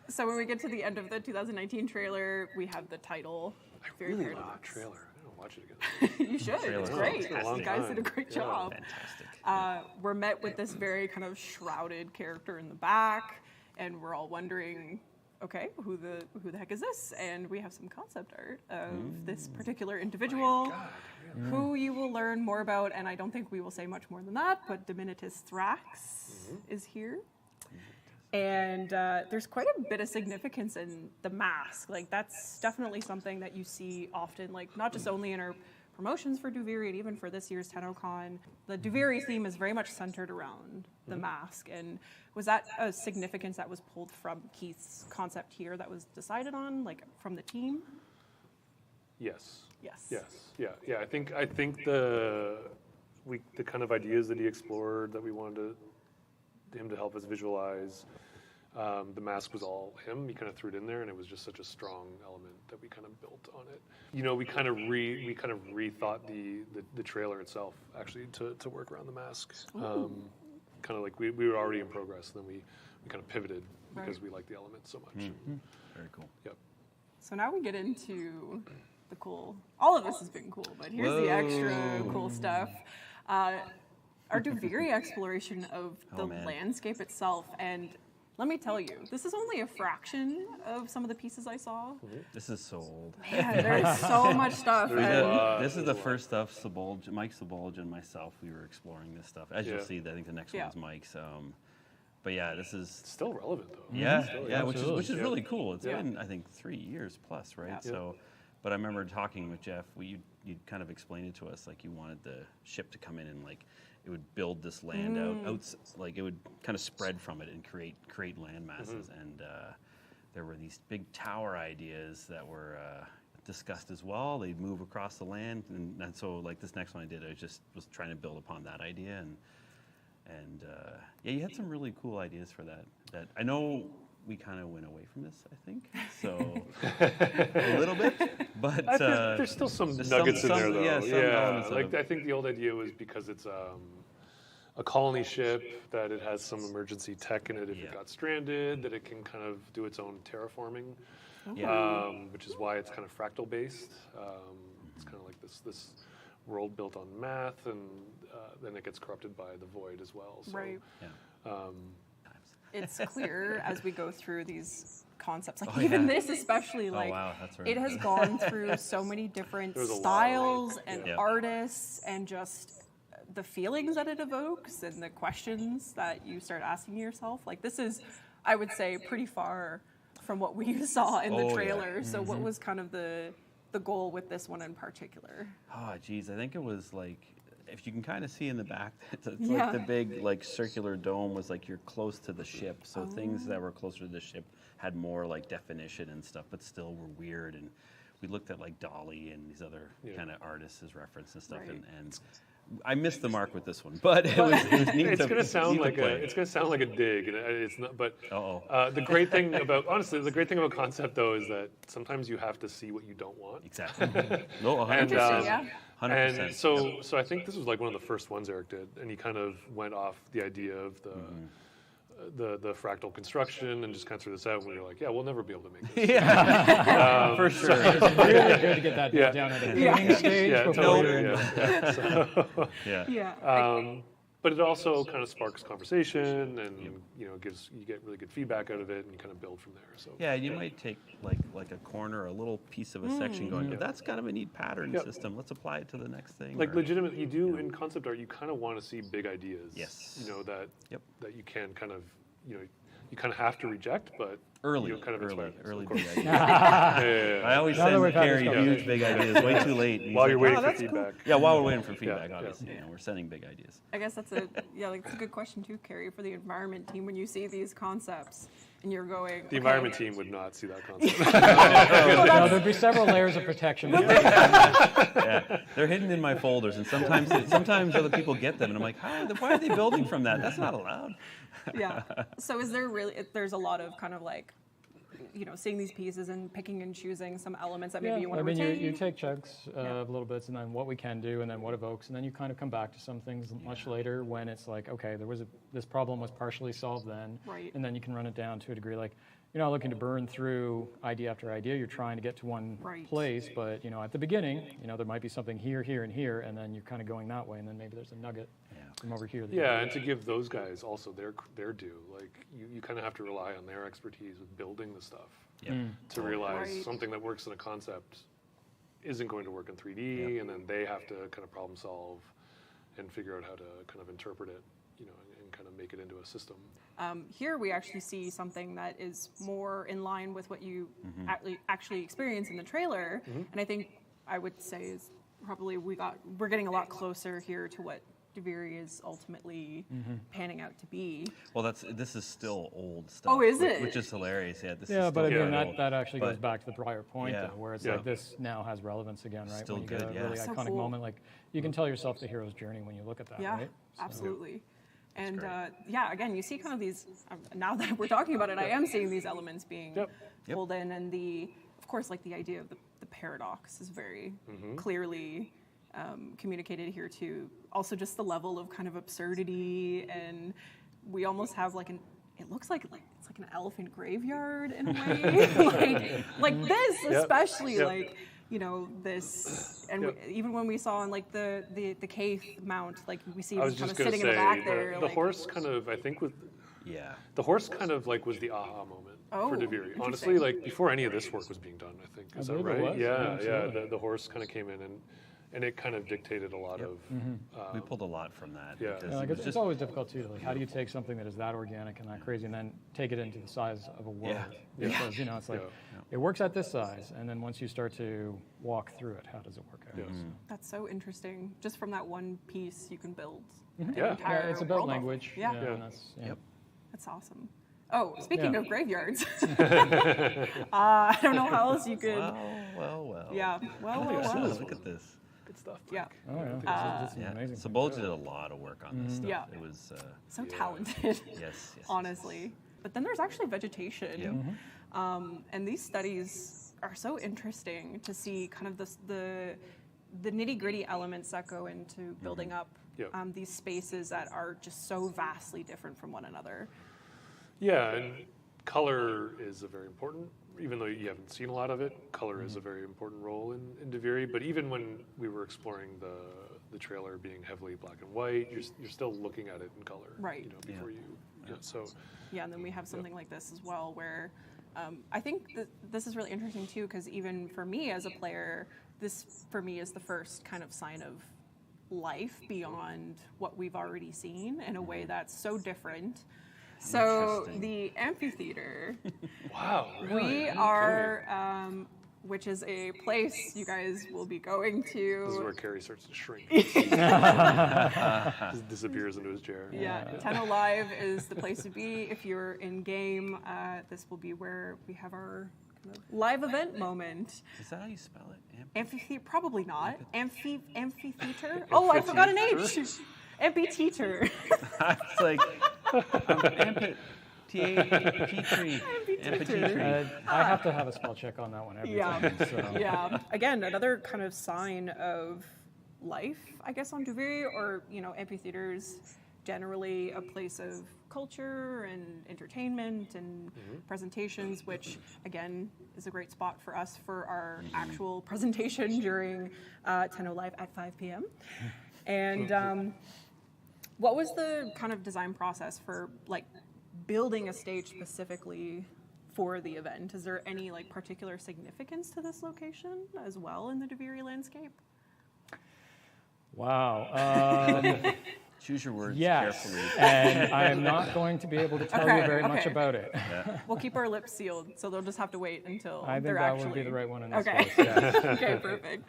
So when we get to the end of the 2019 trailer, we have the title. I really love that trailer. I don't watch it again. You should. It's great. It's been a long You guys did a time. great Yeah. job. Fantastic. We're met with this very kind of shrouded character in the back, and we're all wondering, okay, who the heck is this? And we have some concept art of this particular individual, who you will learn more about. And I don't think we will say much more than that. But Dominitus Thrax is here. And there's quite a bit of significance in the mask. Like, that's definitely something that you see often, like, not just only in our promotions for Duviri and even for this year's Tennocon. The Duviri theme is very much centered around the mask. And was that a significance that was pulled from Keith's concept here that was decided on, like, from the team? Yes. Yes. Yeah. I think the kind of ideas that he explored that we wanted him to help us visualize. The mask was all him. He kind of threw it in there, and it was just such a strong element that we kind of built on it. You know, we kind of rethought the trailer itself actually to work around the mask. Kind of like we were already in progress, and then we kind of pivoted because we liked the element so much. Very cool. Yep. So now we get into the cool. All of this has been cool, but here's the extra cool stuff. Our Duviri exploration of the landscape itself, and let me tell you, this is only a fraction of some of the pieces I saw. This is so old. Man, there's so much stuff. This is the first stuff. Mike Sabolge and myself, we were exploring this stuff. As you'll see, I think the next one's Mike's. But yeah, this is still relevant though. Yeah, which is really cool. It's been I think 3 years plus, right? Yeah. So, but I remember talking with Jeff. You kind of explained it to us, like you wanted the ship to come in and like it would build this land out, like it would kind of spread from it and create land masses. And there were these big tower ideas that were discussed as well. They'd move across the land, and so like this next one I did, I just was trying to build upon that idea and yeah, you had some really cool ideas for that. That I know we kind of went away from this, I think, so a little bit. But there's still some nuggets in there, though. Yeah, like I think the old idea was because it's a colony ship that it has some emergency tech in it if it got stranded, that it can kind of do its own terraforming, which is why it's kind of fractal based. It's kind of like this world built on math, and then it gets corrupted by the void as well. So, right. It's clear as we go through these concepts, like this especially, like it has gone through so many different styles and artists and just the feelings that it evokes and the questions that you start asking yourself. Like this is, I would say, pretty far from what we saw in the Oh, yeah. trailer. So what Mhm. was kind of the goal with this one in particular? Oh, geez, I think it was like, if you can kind of see in the back, it's Yeah. like the big like circular dome was like you're close to the ship. So things that were closer to the ship had more like definition and stuff, but still were weird. And we looked at like Dolly and these other kind of artists as reference and stuff, and I missed the mark with this one, but it was neat. It's to, going to sound neat like to play. it's going to sound like a dig, and it's not. But the great thing about the great thing about concept though is that sometimes you have to see what you don't want. Exactly. No, 100%. And, Yeah. 100%. And so I think this was like one of the first ones Eric did, and he kind of went off the idea of the fractal construction and just kind of threw this out, and we were like, yeah, we'll never be able to make this. For sure. It's really good to get that down at the beginning stage. Yeah, before totally. you're Yeah. So, Yeah. but it also kind of sparks conversation, and you get really good feedback out of it, and you kind of build from there. So Yeah, you might take like a corner, a little piece of a section, going, Yeah. that's kind of a neat pattern Yep. system. Let's apply it to the next thing. Like or- legitimate, you do in concept art, you kind of want to see big ideas. Yes. You know that that you can kind of you kind of have to reject, but Early, you kind of early expect. big Of course. ideas. Yeah. I always Now that send we've had this Carrie conversation. huge big ideas way too late. and he's While you're like, waiting "Oh, for that's cool." feedback. Yeah, while we're waiting for Yeah, feedback, yeah. obviously, we're sending big ideas. I guess that's a good question too, Carrie, for the environment team. When you see these concepts and you're going, The environment team would not see that concept. No, there'd be several layers of protection. Yeah, they're hidden in my folders, and sometimes other people get them, and I'm like, why are they building from that? That's not allowed. Yeah. So is there really? There's a lot of kind of like, seeing these pieces and picking and choosing some elements that maybe you want to retain. You take chunks of little bits, and then what we can do, and then what evokes, and then you kind of come back to some things much later when it's like, okay, this problem was partially solved then, Right. and then you can run it down to a degree. Like, you're not looking to burn through idea after idea. You're trying to get to one place, but at the beginning, there might be something here, here, and here, and then you're kind of going that way, and then maybe there's a nugget from over here. That Yeah, and to give those guys also their due. Like you kind of have to rely on their expertise with building the stuff to realize something that works in a concept isn't going to work in 3D, and then they have to kind of problem solve and figure out how to kind of interpret it, and kind of make it into a system. Here we actually see something that is more in line with what you actually experience in the trailer, and I think I would say is probably we're getting a lot closer here to what Duviri is ultimately panning out to be. Well, this is still old stuff. Oh, is it? Which is hilarious. Yeah, this Yeah, is but still again, pretty old. that actually goes But- back to the prior point, Yeah. though, where it's Yeah. like this now has relevance again, right? Still when you get good, a really yeah. So iconic cool. moment, like you can tell yourself the hero's journey when you look at that, Yeah, right? So- absolutely. And again, you see kind of these, now that we're talking about it, I am seeing these elements being pulled in, and of course, like the idea of the paradox is very clearly communicated here too. Also just the level of kind of absurdity, and we almost have like it looks like it's like an elephant graveyard in a way. like this, especially like, this, and even when we saw on like the Kaith mount, like we see him kind of sitting in the back there. The horse kind of, I think, the horse kind of like was the aha moment for Duviri. Honestly, like before any of this work was being done, I think. Is that believe it right? was. Yeah, Yeah, absolutely. The horse kind of came in and it kind of dictated a lot of. We pulled a lot from that. Yeah. because Yeah, like it was it's just- always difficult too. Like, how do you take something that is that organic and that crazy, and then take it into the size of a world? Yeah. Because it's like it works at this size, and then once you start to walk through it, how does it work out? So- That's so interesting. Just from that one piece, you can build an Yeah, entire it's about world off of. language. Yeah. and that's, That's awesome. Oh, speaking Yeah. of graveyards, I don't know how else you could. Well. Yeah. Well. Look at this. Good stuff. Yeah. Oh yeah, it's Uh, amazing. So Bolge did a lot of work on this stuff. Yeah. It was So talented. Yes. Honestly. But then there's actually vegetation. And these studies are so interesting to see kind of the nitty-gritty elements that go into building up these spaces that are just so vastly different from one another. Yeah, and color is a very important, even though you haven't seen a lot of it, color is a very important role in Duviri. But even when we were exploring the trailer being heavily black and white, you're still looking at it in color, Right. Before you. So. Yeah, and then we have something like this as well, where I think that this is really interesting too, because even for me as a player, this for me is the first kind of sign of life beyond what we've already seen in a way that's so different. So the amphitheater. Wow. Really? We are, which is a place you guys will be going to. This is where Carrie starts to shrink. Just disappears into his chair. Yeah, Tenno Live is the place to be. If you're in game, this will be where we have our kind of live event moment. Is that how you spell it? Amphitheater? Probably not. Amphitheater? Oh, I forgot an H. Amphitheater. It's like Amphitheater. I have to have a spell check on that one every time. So. Yeah. Again, another kind of sign of life, I guess, on Duviri, or, amphitheaters, generally a place of culture and entertainment and presentations, which, again, is a great spot for us for our actual presentation during Tenno Live at 5 p.m. And what was the kind of design process for, building a stage specifically for the event? Is there any particular significance to this location as well in the Duviri landscape? Wow. Choose your words carefully. carefully. And I am not going to be able to tell you very much about it. Yeah. We'll keep our lips sealed, so they'll just have to wait until I think they're that actually... would be the right one in this okay. case. Yeah. Okay, perfect.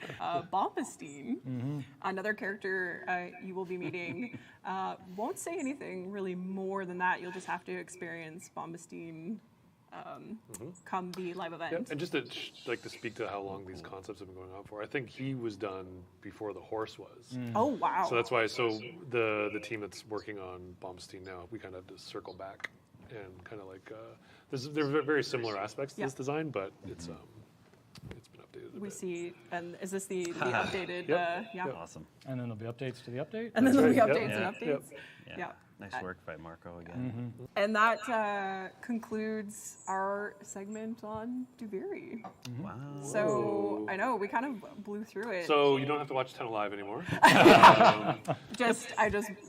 Bombastine, another character you will be meeting. Won't say anything really more than that. You'll just have to experience Bombastine come the live event. Yeah, and just to speak to how long these concepts have been going on for, I think he was done before the horse was. Oh wow! So that's why. So the team that's working on Bombstein now, we kind of have to circle back and kind of there are very similar aspects to this design, but it's been updated. We see, and is this the updated? Yep. Yeah. Awesome. And then there'll be updates to the update. And then there'll be Yep. updates and updates. Yeah. Nice work by Marco again. And that concludes our segment on Duviri. Wow. So I know we kind of blew through it. So you don't have to watch Tenno Live anymore. I just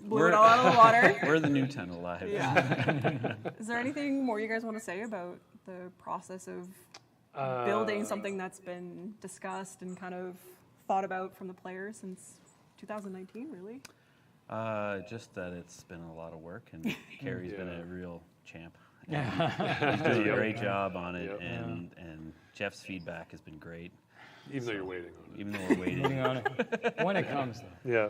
blew it all out of the water. We're the new Tenno Live. Yeah. Is there anything more you guys want to say about the process of building something that's been discussed and kind of thought about from the players since 2019, really? Just that it's been a lot of work, and Carrie's been a real champ. He's doing a great job on it, and Jeff's feedback has been great. Even though you're waiting on it. Even though we're waiting on it. When it comes, though. Yeah.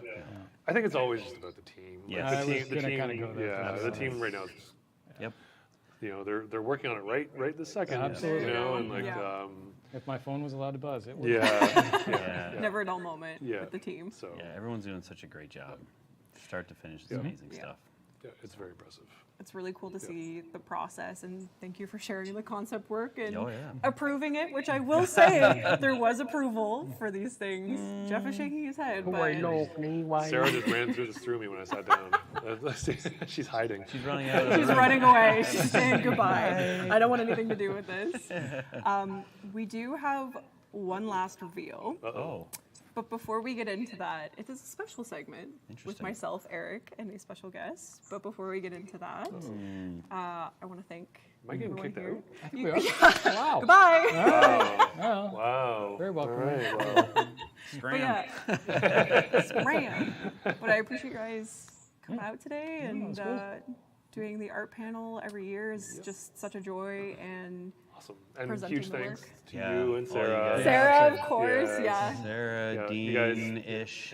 I think it's always just about the team. Yeah. The team right now is just, Yep. They're working on it right this second. Absolutely. And if my phone was allowed to buzz, it would. Yeah. Never a dull moment with the team. So everyone's doing such a great job. Start to finish, it's amazing stuff. Yeah, it's very impressive. It's really cool to see the process, and thank you for sharing the concept work and Oh, yeah. approving it, which I will say there was approval for these things. Jeff is shaking his head, but Sarah just ran through me when I sat down. She's hiding. She's running out. She's running away. She's saying goodbye. I don't want anything to do with this. We do have one last reveal. Uh-oh. But before we get into that, it is a special segment with Interesting. myself, Eric, and a special guest. But before we get into that, I want to thank Am I getting everyone kicked here. out? I think we are. Wow. Goodbye. Wow. Wow. Very welcome. All right, well. But yeah, scram. But I appreciate you guys coming out today and doing the art panel every year is just such a joy and. Awesome. And presenting huge the thanks work. to you and Sarah. Sarah, of course, Sarah, you guys- Dean-ish.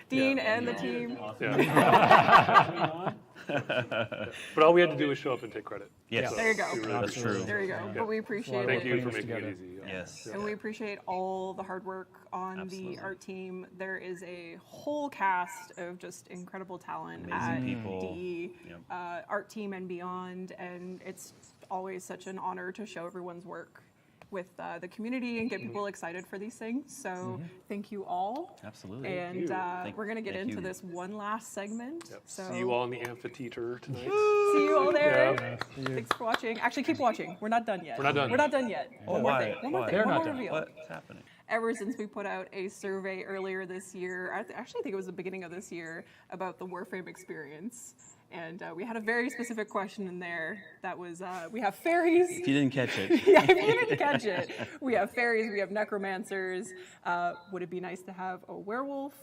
Dean and the team. Yeah. But all we had to do was show up and take credit. Yes. So There you go. we really That's appreciate true. it. There you go. Yeah. But we appreciate Thank it. you for making it easy. Yes. And we appreciate all the hard work on the art team. There is a whole cast of just incredible talent Amazing at people. DE, Yep. art team and beyond, and it's always such an honor to show everyone's work with the community and get people excited for these things. So thank you all. Absolutely. And we're going to get into this one last segment. Yep. So See you all in the amphitheater tonight. See you all there. Yeah. Thanks for watching. Actually, keep watching. We're not done yet. We're not done. We're not done yet. Oh, One more why? thing. One more Why? thing. They're One not more done. reveal. What's happening? Ever since we put out a survey earlier this year, actually I think it was the beginning of this year, about the Warframe experience. And we had a very specific question in there that was, we have fairies. If you didn't catch it. Yeah, if you didn't catch it. We have fairies, we have necromancers. Would it be nice to have a werewolf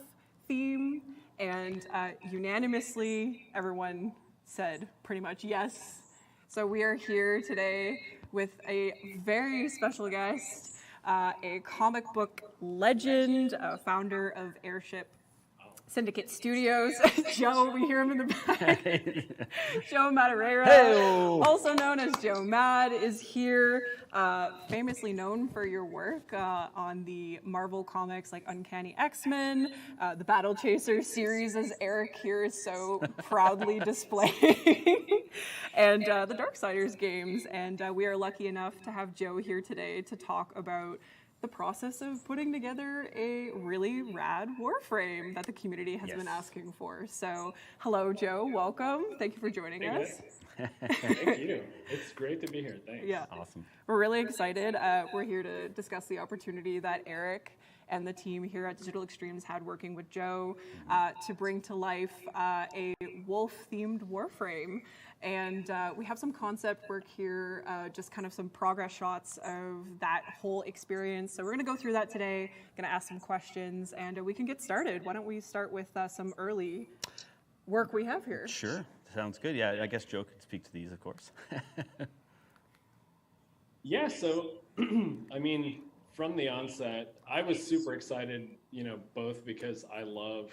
theme? and unanimously, everyone said pretty much yes. So we are here today with a very special guest, a comic book legend, founder of Airship Syndicate Studios. Joe, we hear him in the back. Joe Madureira, Hey-o. also known as Joe Mad, is here, famously known for your work on the Marvel comics like Uncanny X-Men, the Battle Chasers series, as Eric here is so proudly displaying, and the Darksiders games. And we are lucky enough to have Joe here today to talk about the process of putting together a really rad Warframe that the community has been asking for. So, hello, Joe. Welcome. Thank you for joining us. Thank you. It's great to be here. Thanks. Yeah. Awesome. We're really excited. We're here to discuss the opportunity that Eric and the team here at Digital Extremes had working with Joe to bring to life a wolf-themed Warframe. And we have some concept work here, just kind of some progress shots of that whole experience. So we're going to go through that today, going to ask some questions, and we can get started. Why don't we start with some early work we have here? Sure. Sounds good. Yeah, I guess Joe could speak to these, of course. Yeah, so, I mean, from the onset, I was super excited, both because I love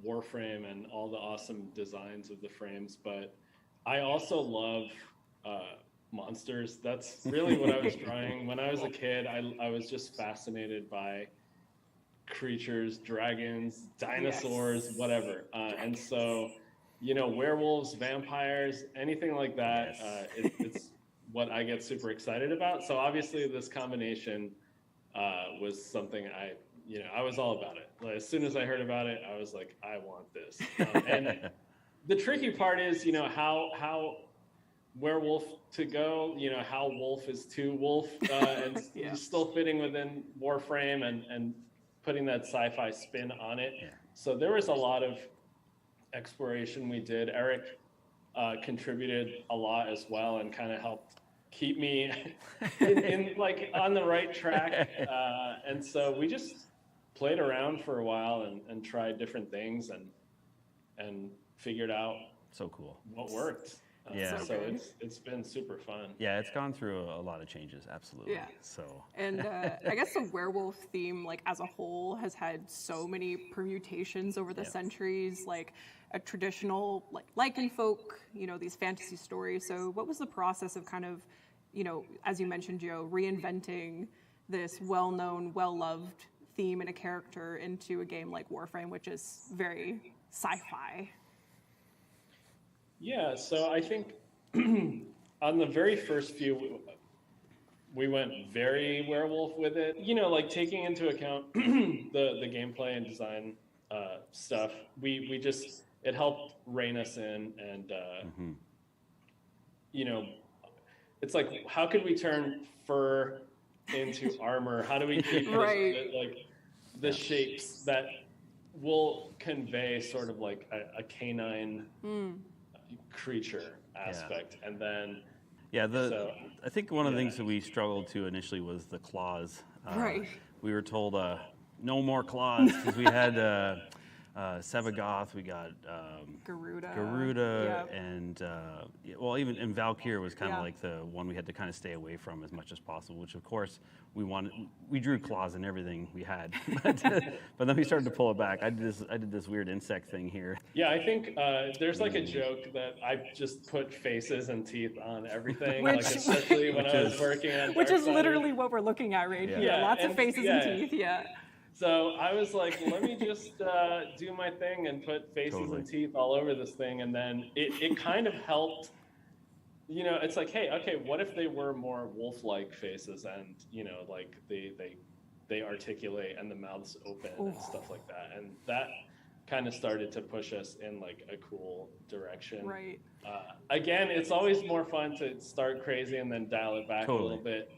Warframe and all the awesome designs of the frames, but I also love monsters. That's really what I was drawing. When I was a kid, I was just fascinated by creatures, dragons, dinosaurs, whatever. And so, werewolves, vampires, anything like that, it's what I get super excited about. So obviously this combination was something I was all about it. Like, as soon as I heard about it, I was like, I want this. And the tricky part is, how werewolf to go, how wolf is to wolf, and still fitting within Warframe and putting that sci-fi spin on it. Yeah. So there was a lot of exploration we did. Eric contributed a lot as well and kind of helped keep me in like on the right track. And so we just played around for a while and tried different things and figured out so cool what worked. Yeah. So it's been super fun. Yeah, it's gone through a lot of changes, absolutely. Yeah. So. And I guess the werewolf theme, like as a whole, has had so many permutations over the centuries, like a traditional like lycanfolk, these fantasy stories. So what was the process of kind of, as you mentioned, Joe, reinventing this well-known, well-loved theme and a character into a game like Warframe, which is very sci-fi? Yeah, so I think on the very first few, we went very werewolf with it. Like taking into account the gameplay and design stuff, we just, it helped rein us in and, it's like, how could we turn fur into armor? How do we keep the shapes that will convey sort of like a canine creature aspect, and then I think one of the things that we struggled to initially was the claws. We were told no more claws because we had Sevagoth, we got Garuda, and even Valkyr was kind of like the one we had to kind of stay away from as much as possible. Which of course we drew claws in everything we had, but then we started to pull it back. I did this weird insect thing here. Yeah, I think there's like a joke that I just put faces and teeth on everything, especially when I was working on which is literally what we're looking at right here. Yeah, lots of faces and teeth. Yeah. So I was like, let me just do my thing and put faces and teeth all over this thing. And then it kind of helped, it's like, hey, okay, what if they were more wolf-like faces and, like they articulate and the mouths open and stuff like that. And that kind of started to push us in like a cool direction. Right. Again, it's always more fun to start crazy and then dial it back a little bit.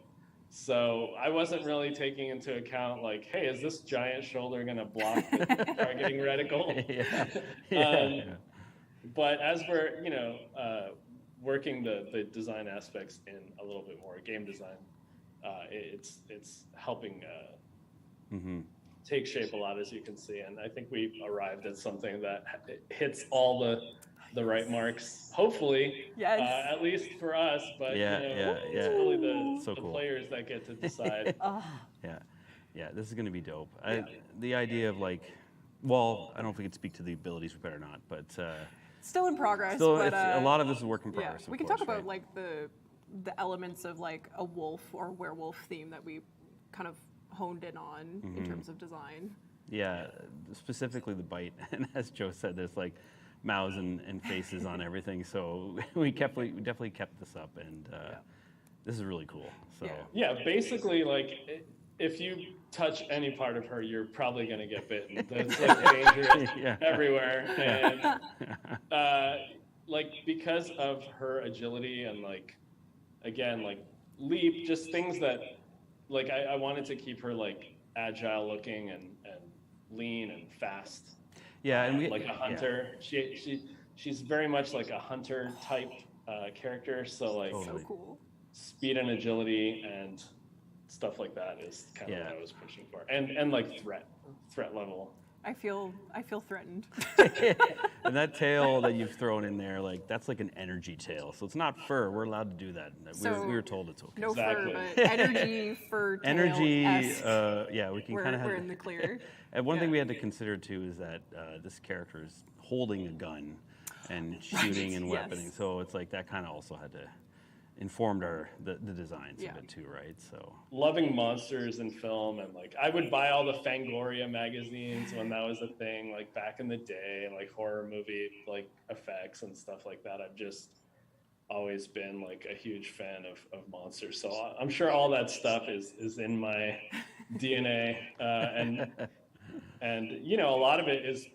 So I wasn't really taking into account like, hey, is this giant shoulder going to block the targeting reticle? But as we're, working the design aspects in a little bit more game design, it's helping take shape a lot, as you can see, and I think we arrived at something that hits all the right marks, hopefully, at least for us, but it's really the players that get to decide. This is going to be dope. The idea of like, well, I don't know if we could speak to the abilities, we better not, but still in progress. Still, but, a lot of this is work in progress. Yeah, we can talk about like the elements of like a wolf or werewolf theme that we kind of honed in on in terms of design. Yeah, specifically the bite, and as Joe said, there's like mouths and faces on everything. So we definitely kept this up, and this is really cool. So basically, like if you touch any part of her, you're probably going to get bitten. That's like dangerous everywhere, and like because of her agility and like again like leap, just things that like I wanted to keep her like agile looking and lean and fast. Yeah, and like a hunter. She's very much like a hunter type character. So like so cool. Speed and agility and stuff like that is kind of what I was pushing for, and like threat level. I feel threatened. And that tail that you've thrown in there, like that's like an energy tail. So it's not fur. We're allowed to do that. We were told it's okay. No fur, but energy, fur, tail. Energy. We can kind of. We're in the clear. And one thing we had to consider too is that this character is holding a gun and shooting and weaponing. So it's like that kind of also had to informed the designs a bit too, right? So loving monsters in film, and like I would buy all the Fangoria magazines when that was a thing, like back in the day, like horror movie like effects and stuff like that. I've just always been like a huge fan of monsters, so I'm sure all that stuff is in my DNA, and you know a lot of it is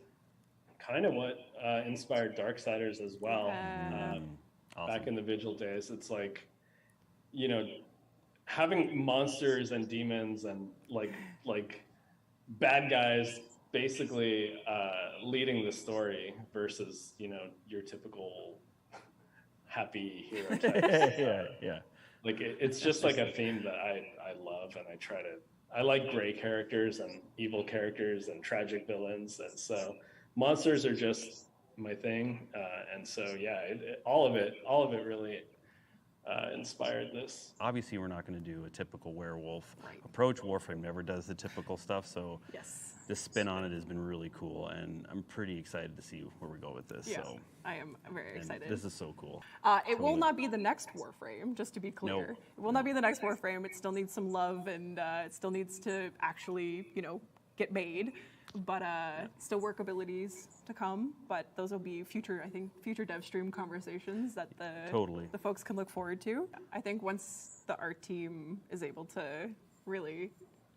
kind of what inspired Darksiders as well. Awesome. Back in the Vigil days, it's like, you know, having monsters and demons and like bad guys basically leading the story versus, you know, your typical happy hero type. Like it's just like a theme that I love, and I like gray characters and evil characters and tragic villains, and so monsters are just my thing, and so all of it really inspired this. Obviously, we're not going to do a typical werewolf approach. Warframe never does the typical stuff, so this spin on it has been really cool, and I'm pretty excited to see where we go with this. Yeah, so I am very excited. This is so cool. It will not be the next Warframe, just to be clear. No. It will not be the next Warframe. It still needs some love, and it still needs to actually, you know, get made. But still work abilities to come, but those will be future dev stream conversations that the folks can look forward to. I think once the art team is able to really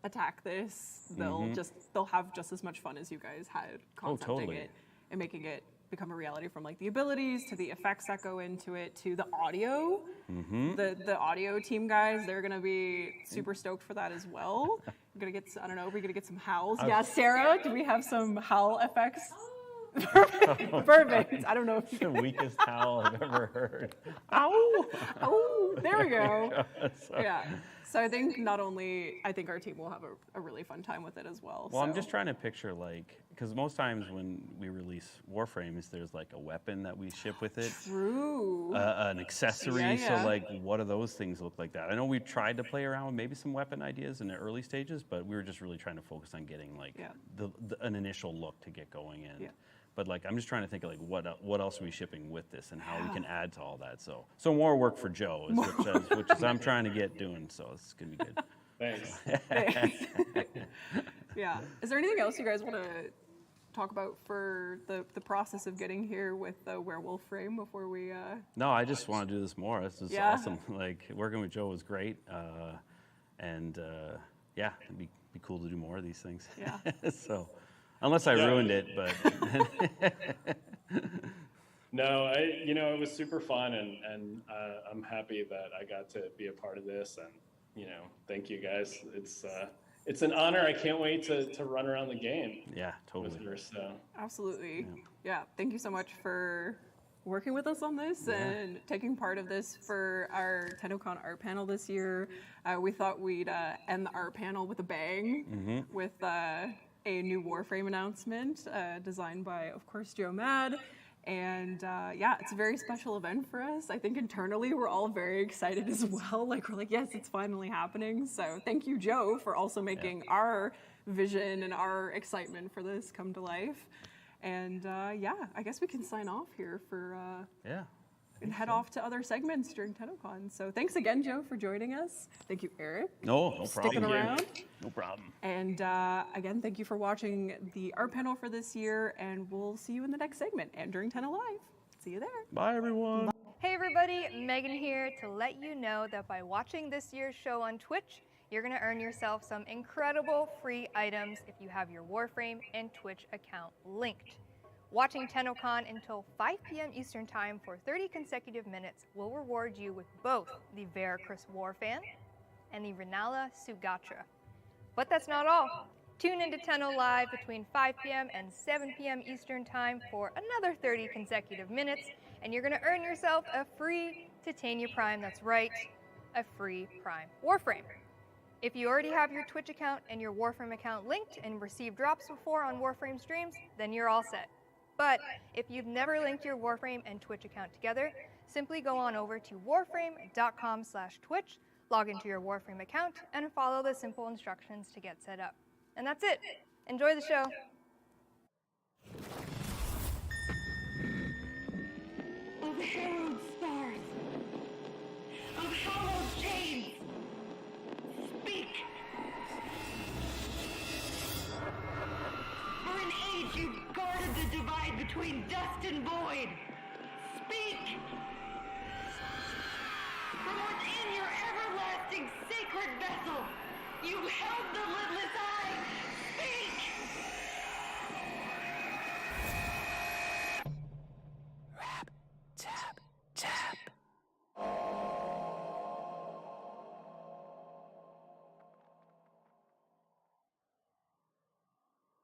attack this, they'll have just as much fun as you guys had concepting it and making it become a reality, from like the abilities to the effects that go into it to the audio. The audio team guys, they're gonna be super stoked for that as well. We're gonna get, I don't know, we're gonna get some howls. Yeah, Sarah, do we have some howl effects? Perfect. I don't know if you the weakest howl I've ever heard. Ow! Oh, there we go. Yeah. So I think our team will have a really fun time with it as well. Well, I'm just trying to picture, like, because most times when we release Warframes, there's like a weapon that we ship with it. True. An accessory. So like, what do those things look like that? I know we tried to play around with maybe some weapon ideas in the early stages, but we were just really trying to focus on getting like an initial look to get going in. Yeah. But like, I'm just trying to think of like what else are we shipping with this and how we can add to all that. So more work for Joe, which is I'm trying to get doing. So it's gonna be good. Thanks. Yeah. Is there anything else you guys want to talk about for the process of getting here with the werewolf frame before we? No, I just want to do this more. This is awesome. Like working with Joe was great, and it'd be cool to do more of these things. Yeah. So. Unless I ruined it, but no, it was super fun, and I'm happy that I got to be a part of this, and thank you guys. It's an honor. I can't wait to run around the game. Yeah, totally. With her, so. Absolutely. Yeah. Thank you so much for working with us on this and taking part of this for our Tennocon art panel this year. We thought we'd end the art panel with a bang with a new Warframe announcement designed by, of course, Joe Mad. And yeah, it's a very special event for us. I think internally we're all very excited as well. Like, we're like, yes, it's finally happening. So thank you, Joe, for also making our vision and our excitement for this come to life. And yeah, I guess we can sign off here for and head off to other segments during Tennocon. So thanks again, Joe, for joining us. Thank you, Eric. No sticking problem. around. No problem. And again, thank you for watching the art panel for this year, and we'll see you in the next segment and during Tenno Live. See you there. Bye, everyone. Hey everybody, Megan here to let you know that by watching this year's show on Twitch, you're going to earn yourself some incredible free items if you have your Warframe and Twitch account linked. Watching Tennocon until 5 p.m. Eastern Time for 30 consecutive minutes will reward you with both the Veracruz Warfan and the Renala Sugatra. But that's not all. Tune into Tenno Live between 5 p.m. and 7 p.m. Eastern Time for another 30 consecutive minutes, and you're going to earn yourself a free Titania Prime. That's right, a free Prime Warframe. If you already have your Twitch account and your Warframe account linked and received drops before on Warframe streams, then you're all set. But if you've never linked your Warframe and Twitch account together, simply go on over to warframe.com/Twitch, log into your Warframe account, and follow the simple instructions to get set up. And that's it. Enjoy the show. Of herald stars, of hallowed chains, speak! For an age you've guarded the divide between dust and void. Speak! From within your everlasting sacred vessel, you held the lidless eye. Speak! Rap, tap, tap.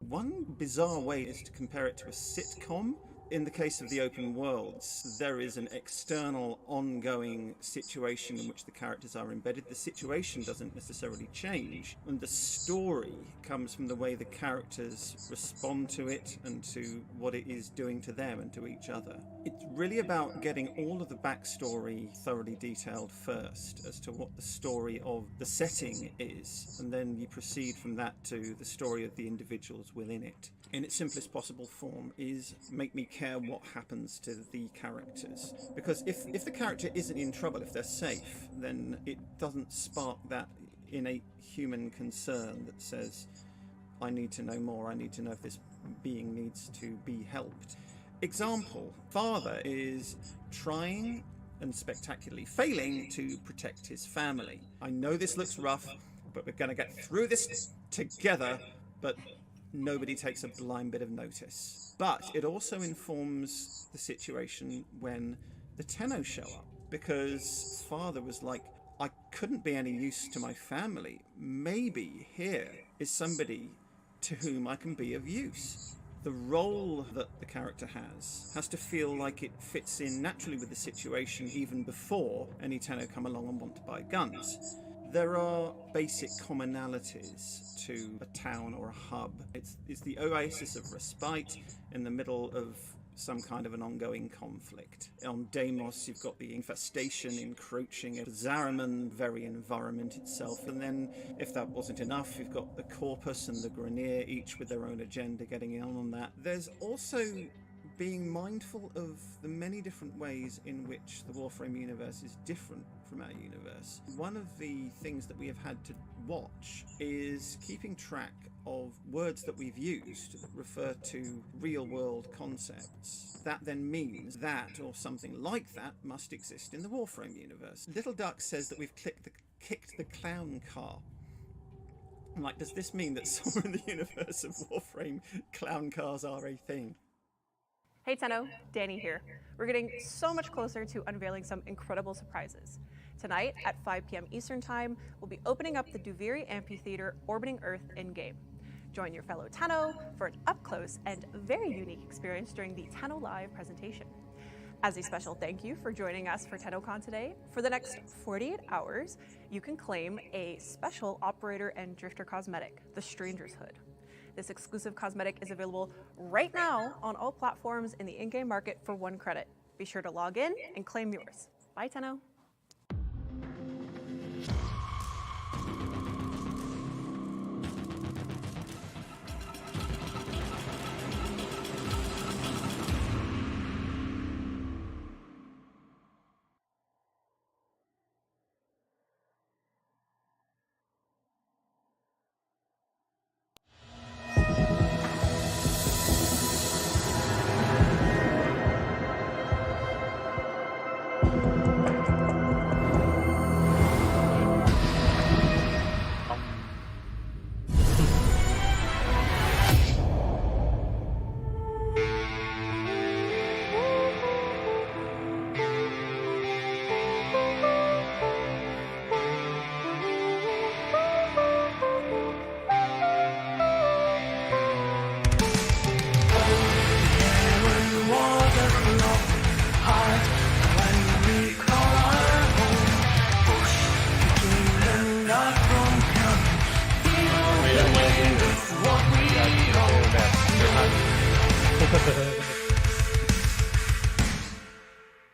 One bizarre way is to compare it to a sitcom. In the case of the open worlds, there is an external, ongoing situation in which the characters are embedded. The situation doesn't necessarily change, and the story comes from the way the characters respond to it and to what it is doing to them and to each other. It's really about getting all of the backstory thoroughly detailed first as to what the story of the setting is, and then you proceed from that to the story of the individuals within it. In its simplest possible form is make me care what happens to the characters. Because if the character isn't in trouble, if they're safe, then it doesn't spark that innate human concern that says, I need to know more, I need to know if this being needs to be helped. Example, father is trying and spectacularly failing to protect his family. I know this looks rough, but we're going to get through this together, but nobody takes a blind bit of notice. But it also informs the situation when the Tenno show up, because father was like, I couldn't be any use to my family. Maybe here is somebody to whom I can be of use. The role that the character has to feel like it fits in naturally with the situation even before any Tenno come along and want to buy guns. There are basic commonalities to a town or a hub. It's the oasis of respite in the middle of some kind of an ongoing conflict. On Deimos, you've got the infestation encroaching at Zariman, very environment itself. And then, if that wasn't enough, you've got the Corpus and the Grenier, each with their own agenda getting in on that. There's also being mindful of the many different ways in which the Warframe universe is different from our universe. One of the things that we have had to watch is keeping track of words that we've used that refer to real-world concepts. That then means that, or something like that, must exist in the Warframe universe. Little Duck says that we've kicked the clown car. I'm like, does this mean that somewhere in the universe of Warframe, clown cars are a thing? Hey Tenno, Danny here. We're getting so much closer to unveiling some incredible surprises. Tonight at 5 p.m. Eastern Time, we'll be opening up the Duviri Amphitheater orbiting Earth in-game. Join your fellow Tenno for an up-close and very unique experience during the Tenno Live presentation. As a special thank you for joining us for Tennocon today, for the next 48 hours, you can claim a special operator and drifter cosmetic, the Stranger's Hood. This exclusive cosmetic is available right now on all platforms in the in-game market for 1 credit. Be sure to log in and claim yours. Bye, Tenno.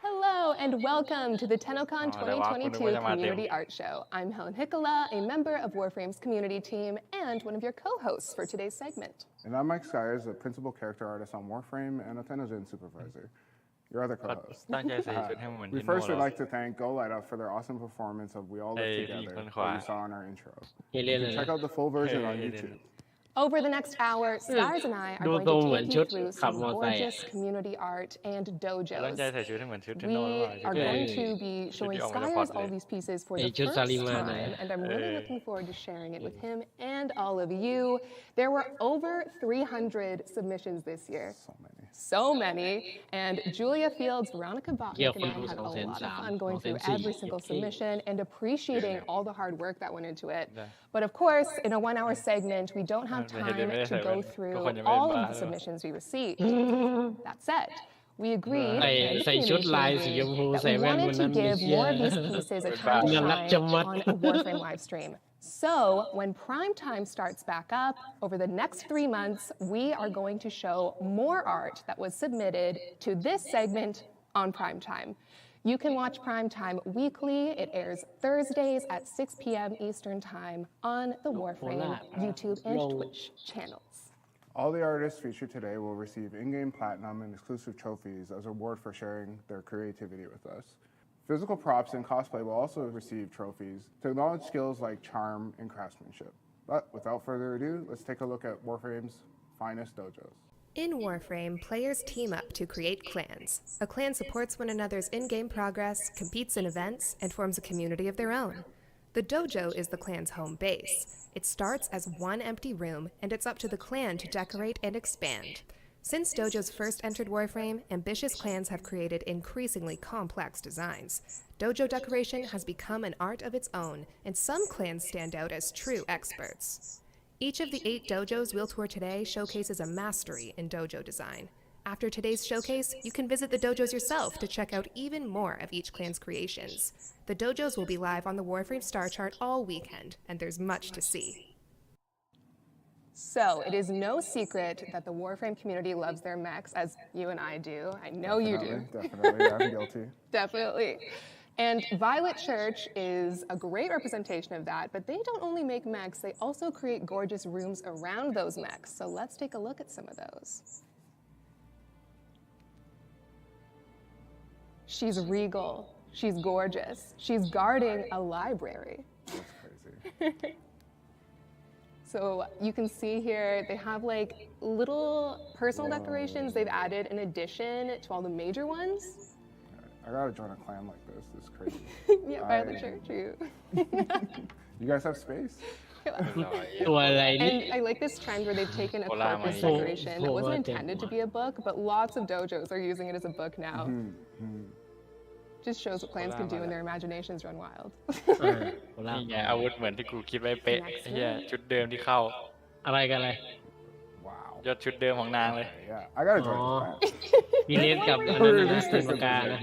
Hello and welcome to the Tennocon 2022 Community Art Show. I'm Helen Hickola, a member of Warframe's community team and one of your co-hosts for today's segment. And I'm Mike Sires, a principal character artist on Warframe and a Tennocon supervisor. Your other co-host. We first would like to thank Go Light Up for their awesome performance of We All Live Together that you saw in our intro. You can check out the full version on YouTube. Over the next hour, Stars and I are going to take you through some gorgeous community art and dojos. We are going to be showing Stars all these pieces for the first time, and I'm really looking forward to sharing it with him and all of you. There were over 300 submissions this year. So many, and Julia Fields, Veronica Botnick, and I had a lot of fun going through every single submission and appreciating all the hard work that went into it. But of course, in a 1-hour segment, we don't have time to go through all of the submissions we received. That said, we agreed that we wanted to give more of these pieces a time to shine on a Warframe live stream. So when prime time starts back up, over the next 3 months, we are going to show more art that was submitted to this segment on prime time. You can watch Prime Time weekly. It airs Thursdays at 6 p.m. Eastern Time on the Warframe YouTube and Twitch channels. All the artists featured today will receive in-game platinum and exclusive trophies as a reward for sharing their creativity with us. Physical props and cosplay will also receive trophies to acknowledge skills like charm and craftsmanship. But without further ado, let's take a look at Warframe's finest dojos. In Warframe, players team up to create clans. A clan supports one another's in-game progress, competes in events, and forms a community of their own. The dojo is the clan's home base. It starts as one empty room, and it's up to the clan to decorate and expand. Since dojos first entered Warframe, ambitious clans have created increasingly complex designs. Dojo decoration has become an art of its own, and some clans stand out as true experts. Each of the 8 dojos we'll tour today showcases a mastery in dojo design. After today's showcase, you can visit the dojos yourself to check out even more of each clan's creations. The dojos will be live on the Warframe star chart all weekend, and there's much to see. So it is no secret that the Warframe community loves their mechs, as you and I do. I know you do. Definitely, I'm guilty. Definitely. And Violet Church is a great representation of that, but they don't only make mechs, they also create gorgeous rooms around those mechs. So let's take a look at some of those. She's regal, she's gorgeous, she's guarding a library. That's crazy. So you can see here, they have like little personal decorations they've added in addition to all the major ones. I gotta join a clan like this. This is crazy. Yeah, by the church, you. You guys have space? And I like this trend where they've taken a corpus decoration that wasn't intended to be a book, but lots of dojos are using it as a book now. Just shows what clans can do when their imaginations run wild. นี่ไงอาวุธเหมือนที่กูคิดไว้เป๊ะไอ้เหี้ยชุดเดิมที่เข้าอะไรกันเลย Wow. ยศชุดเดิมของนางเลย Yeah, I gotta join this clan. พี่เนสกับอันนั้นนะตีปากกานะ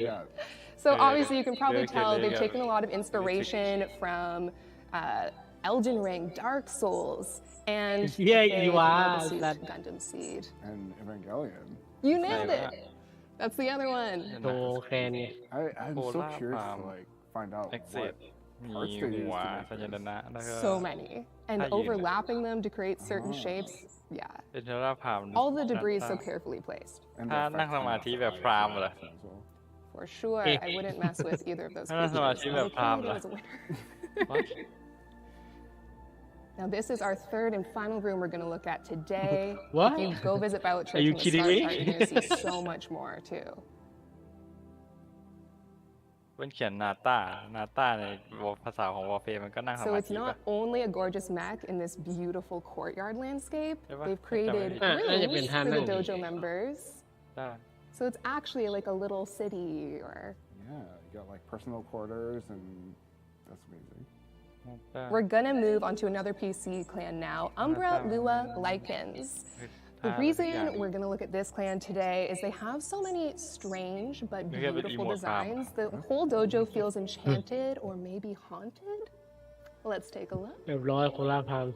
So obviously you can probably tell they've taken a lot of inspiration from Elden Ring, Dark Souls, and Gundam Seed. And Evangelion. You nailed it. That's the other one. I'm so curious to like find out what parts they use to make this. So many. And overlapping them to create certain shapes. Yeah. All the debris is so carefully placed. ถ้านั่งสมาธิแบบพราหมณ์เหรอ For sure, I wouldn't mess with either of those ถ้านั่งสมาธิแบบพราหมณ์เหรอ Now this is our third and final room we're going to look at today. What? If you go visit Violet Church Are you in the kidding Star me? Chart, you're going to see so much more too. เป็นเขียนนาตาในภาษาของ Warframe มันก็นั่งส So มา it's ธิป่ะ not only a gorgeous mech in this beautiful courtyard landscape. They've created rooms for the dojo members. So it's actually like a little city or... Yeah, you got like personal quarters and that's amazing. We're gonna move on to another PC clan now, Umbra Lua Lycans. The reason we're gonna look at this clan today is they have so many strange but beautiful designs. The whole dojo feels enchanted or maybe haunted. Let's take a look. เรียบร้อยโคราชพาม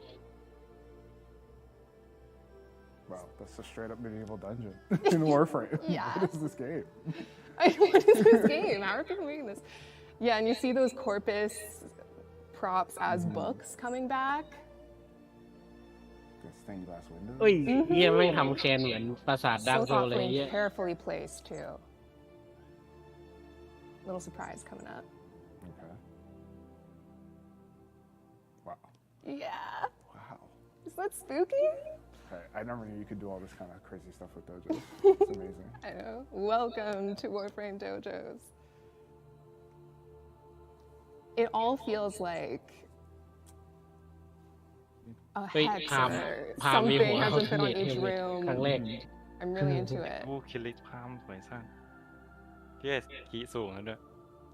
Wow, that's a straight up medieval dungeon in Warframe. Yeah. What is this game? What is this game? How are people making this? Yeah, and you see those corpus props as books coming back. Got stained glass windows. เฮ้ยเฮียแม่งทำแคนเหมือนปราสาทดาร์ก So โซลเลย thoughtfully เฮีย and carefully placed too. Little surprise coming up. Okay. Wow. Yeah. Wow. Is that spooky? Okay, I never knew you could do all this kind of crazy stuff with dojos. It's amazing. I know. Welcome to Warframe dojos. It all feels like a เฮ้ย hex พาม or พามมีหั something ว has เขา been put on เห็น each เลย room. ครั้งแรก I'm really into it. ผู้คิริพราหมณ์สวยสั้นกีสูงแล้วด้วย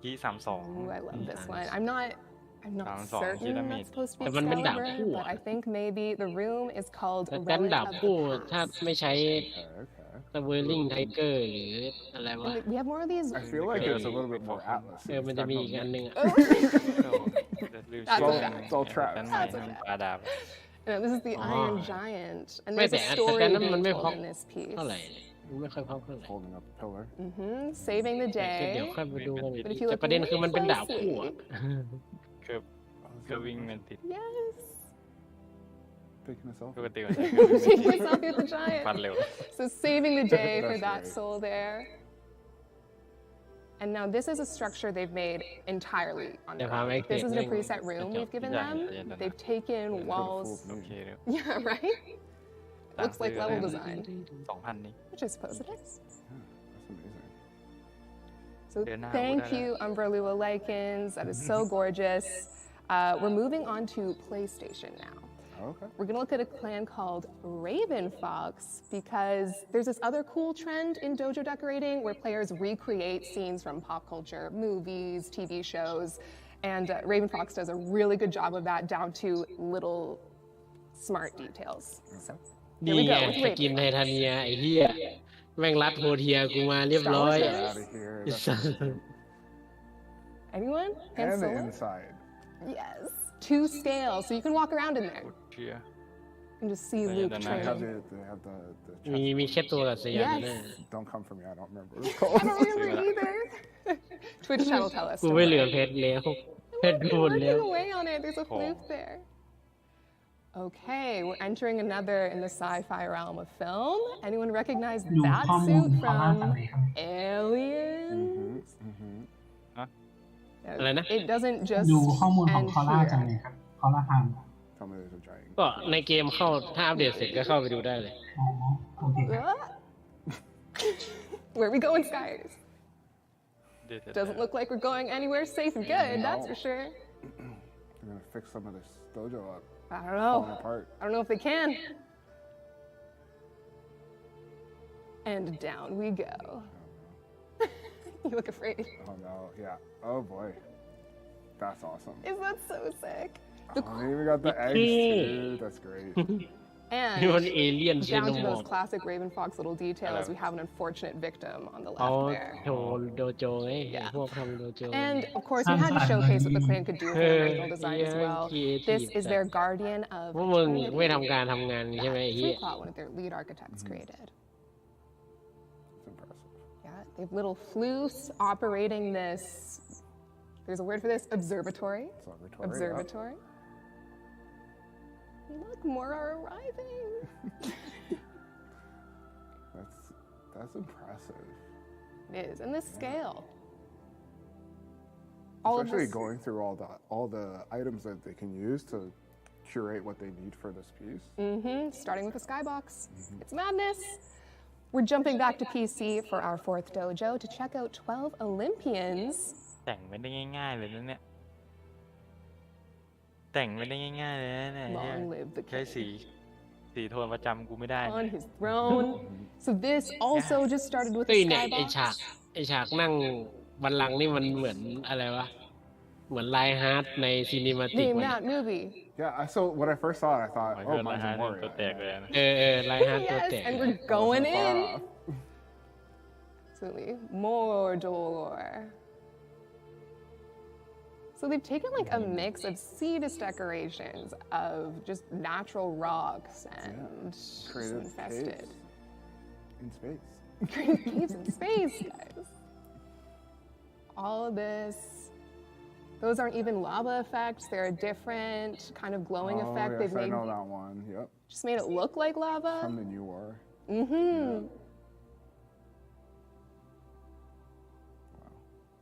กี32 Ooh, I love this one. I'm not certain that's supposed to be แต่มันเป็นดาบ Excalibur, คู่ but อะ I think maybe the room is called แต่กัน Relic ดาบ of the คู่ Past. ถ้าไม่ใช้สเวอร์ลิงไทเกอร์หรืออะไรวะ And we have more of these. I feel like it's a little bit more Atlas. มันจะมีอีกอันหนึ่งอะ That's a fact. It's all traps. That's a fact. No, this is the Iron Giant, and ไม่ there's แต่ a แต่ story นั้นมันไม่ being พอ told in this piece. เท่าไหร่ไม่ค่อยพอเท่าไหร่ Holding up a pillar. Saving the เดี๋ยว day. ค่อยไปดูกันอีก But if ที you แต่ look ประเด็นคือมันเป็น really ดาบคู่อะ เกือบวิ่งมันติด Yes. Taking a selfie. ปกติ Taking a selfie with the ฟัน giant. เร็ว So saving the day for That's that great. soul there. And now this is a structure they've made entirely on their own. This isn't a preset room we've given them. They've taken walls. Yeah, right? Looks like level design. 2,000 นี่ Which I suppose it is. That's amazing. So thank you, Umbra Lua Lycans. That is so gorgeous. We're moving on to PlayStation now. Okay. We're gonna look at a clan called Raven Fox because there's this other cool trend in dojo decorating where players recreate scenes from pop culture, movies, TV shows, and Raven Fox does a really good job of that down to little smart details. So นี่ here we ไง go with สกิน Raven. ไททาเนียไอ้เหี้ยแม่งรัดโฮเทียกูมาเรียบร้อย Get out of here. Anyone? Han And the Solo? inside. Yes. 2 scale, so you can walk around in there. เชีย You can just see Luke They have training. the มีแค่ตัวกับสยาม Yes. เนี่ย Don't come for me. I don't remember what it's called. I don't remember either. Twitch chat will tell us. กู don't ไม่เหลือ worry. เพชรแล้วเพชร You're หมดแล้ว working away on it. There's a flute there. Okay, we're entering another in the sci-fi realm of film. Anyone recognize that suit from Aliens?อะไรนะ It doesn't just ดูข้อมูลของ end คอล่าจัง here. เลยครับคอล่าท Tell me there's a giant. ก็ในเกมเข้าถ้าอัปเดตเสร็จก็เข้าไปดูได้เลย ำอ๋อโอเคครับ Where are we going, Skyers? Doesn't look like we're going anywhere safe and good, that's for sure. They're gonna fix some of this dojo up. I don't know. Falling apart. I don't know if they can. And down we go. You look afraid. Oh no, yeah. Oh boy. That's awesome. Is that so sick? Oh, they even got the eggs too. That's great. And นี่มันเอเลี่ยนเซ down น to มอ those น classic Raven Fox little details, we have an unfortunate victim on the เขา left there. โชว์โดโจไงพวกทำโดโจ And of course, we had to showcase what the clan could do with their original design as well. This is their guardian of พวกมึง eternity ไม่ทำการทำงานใช่ไหมไอ้เฮีย Freeclaw, one of their lead architects, created. Yeah, they have little floofs operating this. There's a word for this: observatory. Observatory. Look, more are arriving. That's impressive. It is, and this scale. Especially going through all the items that they can use to curate what they need for this piece. Starting with the skybox. It's madness. We're jumping back to PC for our 4th dojo to check out 12 Olympians. แต่งไม่ได้ง่ายๆเลยนะเนี่ยแต่งไม่ได้ง่ายๆเลยนะเนี่ย Long live the ใช้สีโทนประจำกูไม่ได้ On his throne. So this also just started with เฮ้ย the เนี่ยไอ skybox. ฉากนั่งบัลลังก์นี่มันเหมือนอะไรวะเหมือนไลฮาร์ดในซีนิมาติก Name that movie. Yeah, so when I first saw it, I thought, oh, mine's a Moria. ตัวแตกเลยนะ ไลฮาร์ดตัว Yes, แตก and we're going in. Absolutely. Mordor. So they've taken like a mix of Cetus decorations of just natural rocks and Creative infested. caves in space. Creative caves in space, guys. All of this. Those aren't even lava effects. They're a different kind of glowing effect. Yes, They've I made know that one. Yep. just made it look like lava. From the new war.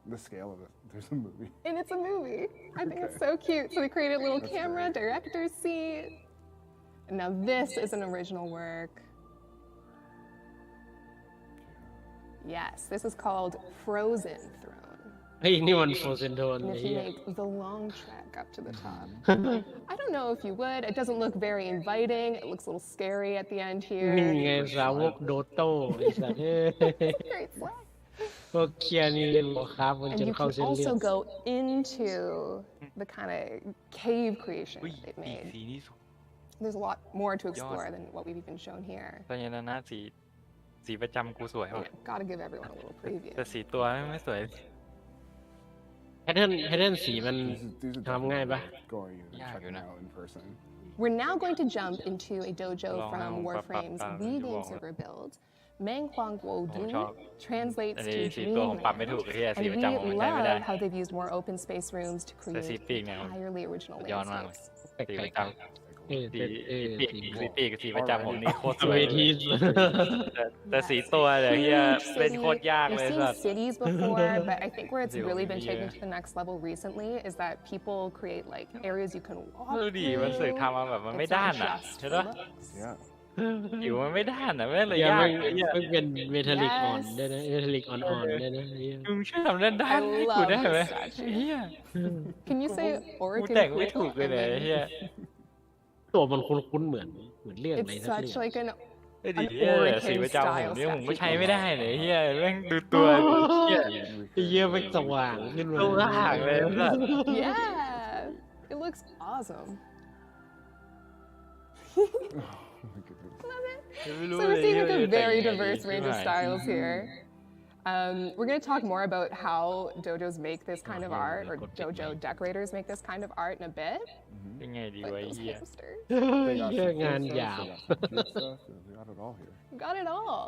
The scale of it. There's a movie. And it's a movie. I think it's so cute. So they created a little That's camera, great. director's seat. And now this is an original work. Yes, this is called Frozen Throne. เฮ้ยนี่มันโฟเซนโทน And ไอ้ if เหี้ you ย make the long trek up to the top. I don't know if you would. It doesn't look very inviting. It looks a little scary at the end นี่ here. ไงสาวกโดโต้ไอ้สัตว์เฮ้ย Great flag. พวกเคียนี่เล่นโลคราฟมัน And จน you เข้า can เส้นเลือ also ด go into the kind of cave creation that they've made. สีนี้สวย There's a lot more to explore than what we've even shown here. ตอนนี้นะสีประจำกูสวยว่ะ Gotta give everyone a little preview. แต่สีตัวไม่สวย แพทเทิร์นสีมันทำง่ายปะ Going and checking out in person. We're now going to jump into a dojo Long from long Warframe's pa- pa- Wii pa- game long. server build. Meng Huang Wo ผม Dun ชอบ translates อัน to นี้สีตัวผมปรับไม่ถูกไอ้เหี้ย dreamland. สี And ประจำผม we ใช้ไม่ได้ love how they've used more open space rooms to แต่สี create ปีกเนี่ย entirely original ย้อนมากเลย landscapes. สีประจำสีปีกกับสีประจำผมนี่โคตรส เว วย ที แต่สีตัวเนี่ยเหี้ย Huge เล่น city. โคตรยากเลย We've สั seen ตว์ cities before, but I think where it's Zero really been media. taken to the next level recently is that people create like areas you can walk ดูดิมันสึก through. ทำมาแบบมันไม่ It's ด้า not นอ่ะ just เห็น for ปะ looks. Yeah. ผิวมันไม่ด้านอ่ะไม่เลย อย่าย าก ไม่ ไอ้เหี้ย ไม่เป็นเมทัลลิกอ่อนได้นะเมทัลลิกอ่อนๆได้นะไอ้เหี้ย มึงช่วยทำเล่นด้านให้กูได้ไหม love this statue. ไอ้เหี้ย Can you say กู Oracle แต่งไม่ถูกเลยเนี่ยไอ้เหี้ย ตัวมันคุ้นๆเหมือนเรื่องอะไร It's สัก such เรื่อง like an ไอ้ดิ an เหี้ยสี Oracle ประจำผม style เนี่ยผมก็ statue. ใช้ไม่ได้เลยไอ้เหี้ยแม่งดูตัวดิเหี้ย ไอ้เหี้ยมันสว่างขึ้นมา ตัวห่างเลยสัตว์ Yeah, it looks awesome. Love it. So we're seeing like a very diverse range of styles here. We're going to talk more about how dojos make this kind of art, or dojo decorators make this kind of art in a bit. เป็นไงดี But วะไอ้ those เหี้ย hamsters, เหี้ยงานหยาบ They got it all here. got it all.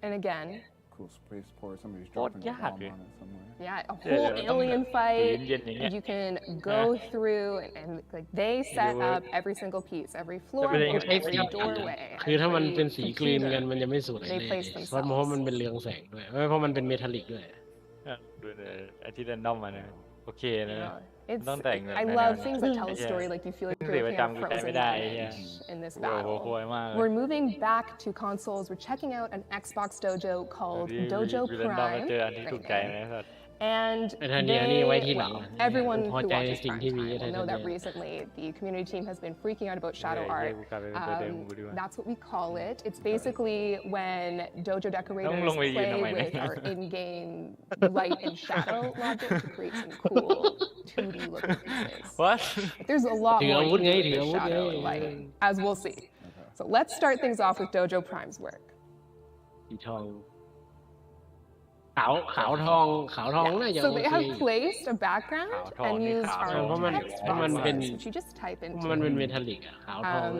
And again, Cool space port. Somebody's โคตร dropping a ยาก bomb เลย on it somewhere. yeah, a Yeah, whole yeah, alien fight. เย็นๆอย่างเงี้ย And you can go through and like they set You up every single piece, every floor, Everything board, is every everything. doorway. คือถ้ามันเป็น every สีกรีน computer. กันมันจะไม่สวย They เลย place เพราะ themselves. มันเป็นเรืองแสงด้วยเพราะมันเป็นเมทัลลิกด้วย ดูเนี่ยไอ้ที่แรนดอมมาเนี่ยโอเคนะ It's, ต้องแต่งแบบ I แนว love ๆ things that tell a ไอ้เหี้ย story like you feel like สี you're ประ looking at จำกูใช้ frozen ไม่ได้ไอ้เหี้ย in this โอ้โห battle. โคตรมากเลย We're moving back to consoles. We're checking out an Xbox dojo called ดี Dojo กูแรนดอมมา Prime. เจออันที่ถูกใจ right ไหม now. สัตว์ And everyone who watches Primetime will know that recently the community team has been freaking out about shadow art. That's what we call it. It's basically when dojo decorators play with our in-game light and shadow logic to create some cool 2D looking pieces. What? There's a lot more you can do with shadow and light, as we'll see. So let's start things off with Dojo Prime's work. ขาวทองน่าจะ So they have placed a background and used our text boxes, which you just type into, มันเป็นเมทัลลิกอะขาวทอง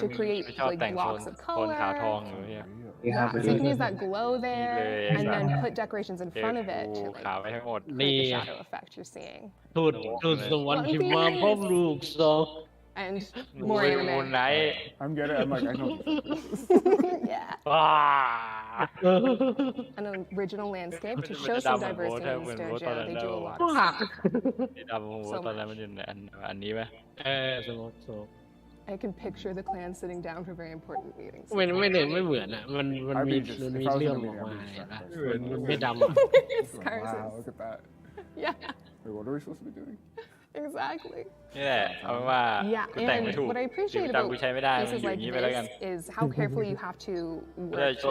to create like blocks of color. Yeah, so you can use that glow there and then put decorations in front of it to like create the shadow effect you're seeing. ทูตสวรรค์ที่มาพบลูกสอง And more anime. I'm getting it. I'm like, I know. Yeah. An original landscape to show some diversity in this dojo. They do a lot of stuff. I can picture the clan sitting down for very important meetings. ไม่เหมือนอะมันมีเรื่องออกมามันไม่ดำ Wow, look at that. Yeah. Wait, what are we supposed to be doing? Exactly. Yeah, and what I appreciate about pieces like this is how carefully you have to work to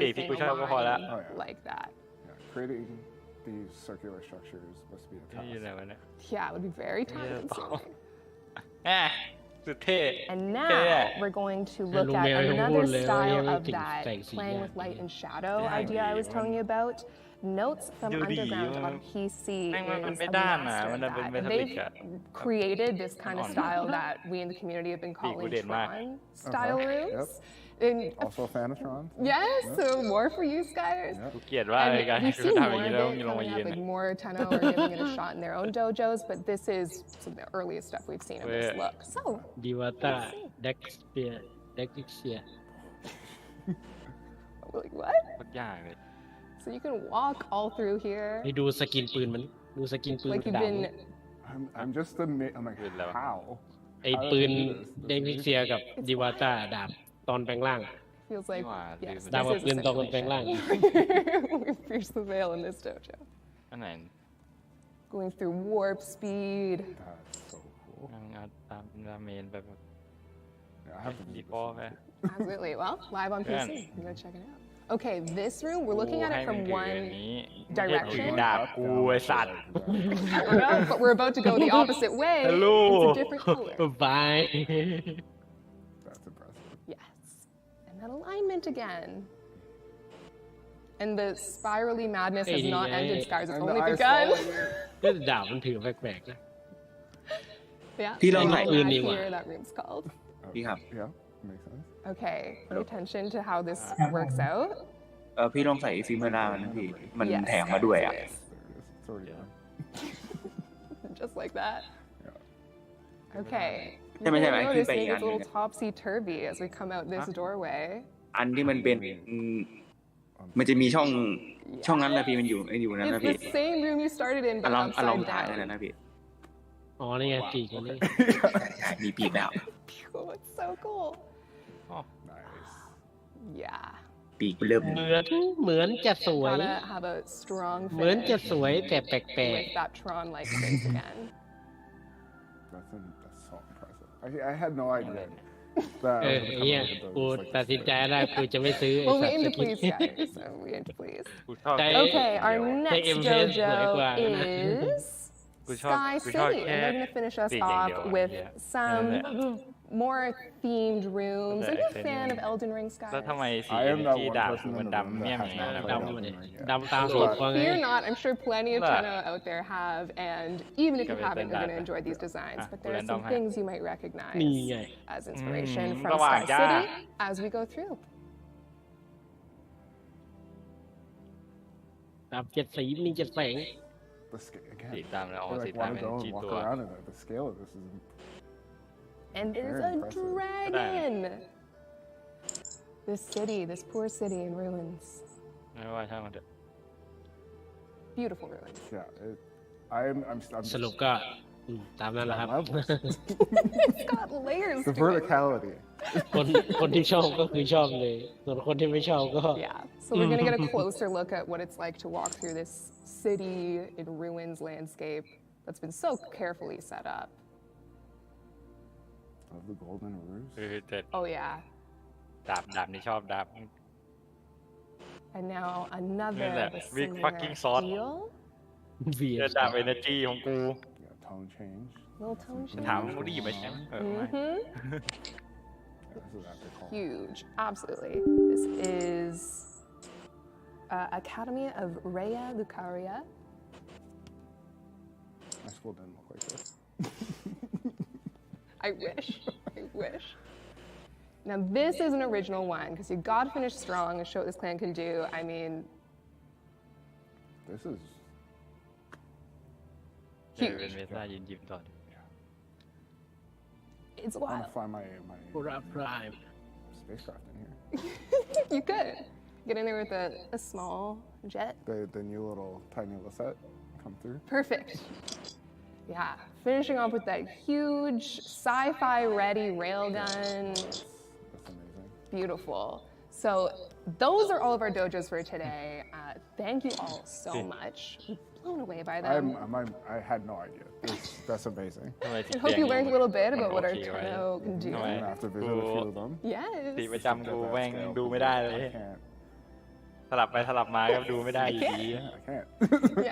make everything align like that. Yeah, creating these circular structures must be a task. Yeah, it would be very time consuming. สุดเท่ And now we're going to look at another style of that playing with light and shadow idea I was telling you about. Notes from Underground on PC is a master of that. They've created this kind of style that we in the community have been calling Tron style rooms. And also a fan of Tron. Yes, so more for you guys. And we've seen more of it coming up, like more Tenno are giving it a shot in their own dojos, but this is some of the earliest stuff we've seen of this look. So, Diwata, Dexia. Like what? So you can walk all through here. ให้ดูสกินปืนมันดูสกินปืน Like you've been. I'm just I'm like how? ไอ้ปืนเดนิเซียกับดิวาต้าดาบตอนแปลงร่าง Feels like yes. ดาบกับปืนตอนแปลงร่าง We pierce the veil in this dojo. อันไหน Going through warp speed. That's so cool. ตามราเมนแบบ ดีพอไหม Absolutely. Well, live on PC. You go check it out. Okay, this room, we're looking at it from one direction. But we're about to go the opposite way. It's a different color. Bye. That's impressive. Yes. And that alignment again. And the spirally madness has not ended, Skies. It's only begun. ดาบมันถือแปลกๆนะ Yeah. พี่ลองใส่ปืนดีกว่า Here, that room's called. Yeah, makes sense. Okay, pay attention to how this works out. พี่ลองใส่ฟิล์มหน้ามันพี่มันแถมมาด้วยอ่ะ Just like that. Okay. You're going to notice maybe it's a little topsy-turvy as we come out this doorway. อันที่มันเป็นมันจะมีช่องนั้นนะพี่มันอยู่นั่นนะพี่ It's the same room you started in, but ลอง upside ถ่ายนั่น down. นะพี่ อ๋อนี่ไงปีกอันนี้ มีปีกแล้ว Oh, it's so cool. Yeah. ปีกเริ่ม เหมือนจะสวย Gotta have a strong เหมือนจะ finish สวยแต่แปลก with that Tron-like face again. That's so impressive. I had no idea. เนี่ยกูตัดสินใจได้กูจะไม่ซื้อ Well, we aim to please, guys. So we aim to please. Okay, our next dojo is Sky City, and they're going to finish us off with some more themed rooms. Are you a fan of Elden Ring, Sky? แล้วทำไมสีที่ดาบมันดำเนี่ยดำตาสด Fear not, I'm sure plenty of Tenno out there have, and even if you haven't, you're going to enjoy these designs. But there are some things you might recognize as inspiration from Sky City as we go through. ดาบเจ็ดสีมีเจ็ดแสง The scale again. สีดำแล้ว I สี like ดำ want เป็ to น go จี and walk ตัว around in it. The scale of this is. And there's Very a impressive. dragon. This city, this poor city in ruins. ไม่ว่าช่างมันเถอะ Beautiful ruins. Yeah, I'm สรุปก็ตามนั้นแหละครับ It's got layers the to it. verticality. คนที่ชอบก็คือชอบเลยส่วนคนที่ไม่ชอบก็ Yeah, so we're gonna get a closer look at what it's like to walk through this city in ruins landscape that's been so carefully set up. Of the golden ruse. แต่ Oh yeah. ดาบนี่ชอบดาบ And now นี่แหละ another Big similar fucking sword eel. เจอดาบ energy ของกู Yeah, tone change. Little tone change. ถามมึงรีบไปใช่ไหมไม่ This is after call. Huge, absolutely. This is Academy of Rhea Lucaria. My school didn't look like this. I wish. I wish. Now this is an original one because you gotta finish strong and show what this clan can do. I mean, This is เป็นเมซ่ายืนยิ้มต่อ it's I want wild. to fly my Prime spacecraft in here. You could get in there with a small jet. The new little tiny Lisette come through. Perfect. Yeah, finishing off with that huge sci-fi ready railgun. That's amazing. Beautiful. So those are all of our dojos for today. Thank you all so much. I'm blown away by them. I had no idea. That's amazing. I hope you learned a little bit about what our Tenno can do. I'm gonna have to visit a few of them. สี Yes. ประจำกูแม่งดูไม่ได้เลย สลับไปสลับมาก็ดูไม่ได้อยู่ดี I can't.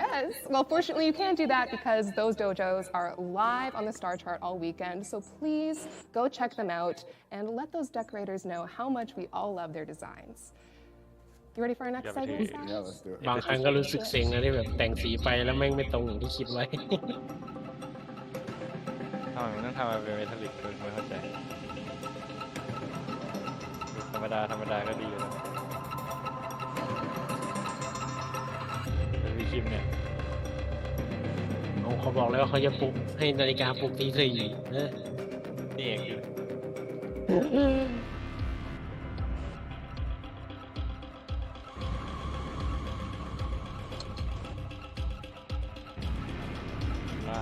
Yes. Well, fortunately, you can't do that because those dojos are live on the star chart all weekend. So please go check them out and let those decorators know how much we all love their designs. You ready for our next segment, Sash? Yeah, let's do it. บางครั้งก็รู้สึกเซ็งนะที่แบบแต่งสีไปแล้วแม่งไม่ตรงอย่างที่คิดไว้ ทำไมมันต้องทำมาเป็นเมทัลลิกด้วยไม่เข้าใจธรรมดาก็ดีอยู่แล้ววิคิมเนี่ย เขาบอกแล้วว่าเขาจะปลุกให้นาฬิกาปลุกตี 4นะ นี่เองอยู่ว่า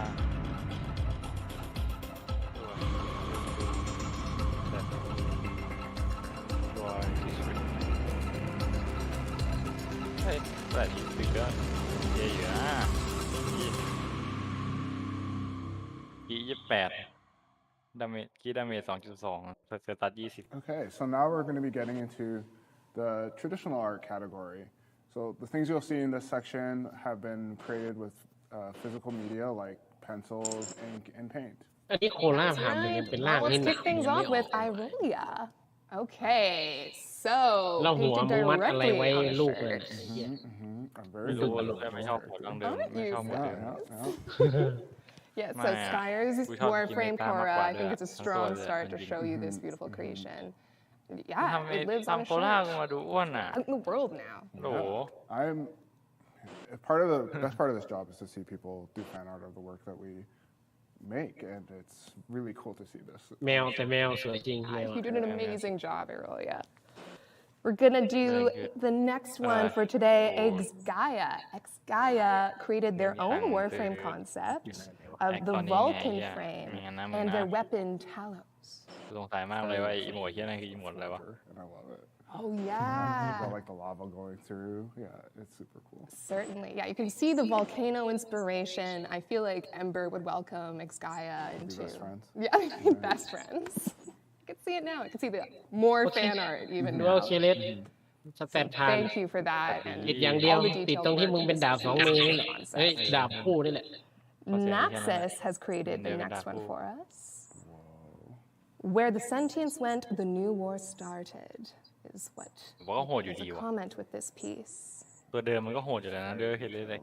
ตัวที่สุดเฮ้ยแบบนี้ถึงก็เยอะอยู่นะ28ดาเมจกี้ดาเมจ 2.2 เซอร์ตัด 20 Okay, so now we're going to be getting into the traditional art category. So the things you'll see in this section have been created with physical media like pencils, ink, and paint. อันนี้โคล่าผ่านมันยังเป็นร่าง Well, ให้ let's หนัก kick things off with Irolia. Okay, so เราหัว painted มึงมัดอะไร directly ไว้ on the ลูกเลย shirt. I'm very ไม่ good รู้ with ว่า it. ลูกไม่ชอบหัวดังเดิมไม่ชอบหัวเดิม Yeah, so Maya, Skyers we talked Warframe Kinect Korra, I think Maya, it's a that's strong what it start to is. show you this beautiful creation. ทำ Yeah, ไม it lives on a ทำโคล่า shirt. กูมาดูอ้วนอ่ะ Out in the world now. โหล I'm the best part of this job is to see people do fan art of the work that we make, and it's really cool to see this. แมวแต่แมวสวยจริงแมว You did an amazing job, Irolia. We're gonna do the next one for today, Exgaia. Exgaia created their own Warframe concept of the Vulcan frame and their weapon Talos. สงสัยมากเลยว่าอีโมดที่นั่นคืออีโมดอะไรวะ And I love it. Oh You yeah. got like the lava going through. Yeah, it's super cool. Certainly. Yeah, you can see the volcano inspiration. I feel like Ember would welcome Exgaia into best friends. Yeah, best friends. I can see it now. I can see the more fan art even ดูเอา now. เคเลสสแตนทาน Thank you for that. ติดอย่างเดียว all the ติด detailed ตรงที่ work มึง in เป็น this ดาบสองมือนี่แหละ concept. เฮ้ยดาบคู่นี่แหละ Naxos has created the next one for us. Where the sentience went, the new war started, is what บอกว่าโหดอยู่ is ดี a วะ comment with this piece. ตัวเดิมมันก็โหดอยู่แล้วนะเดอร์เฮดเลย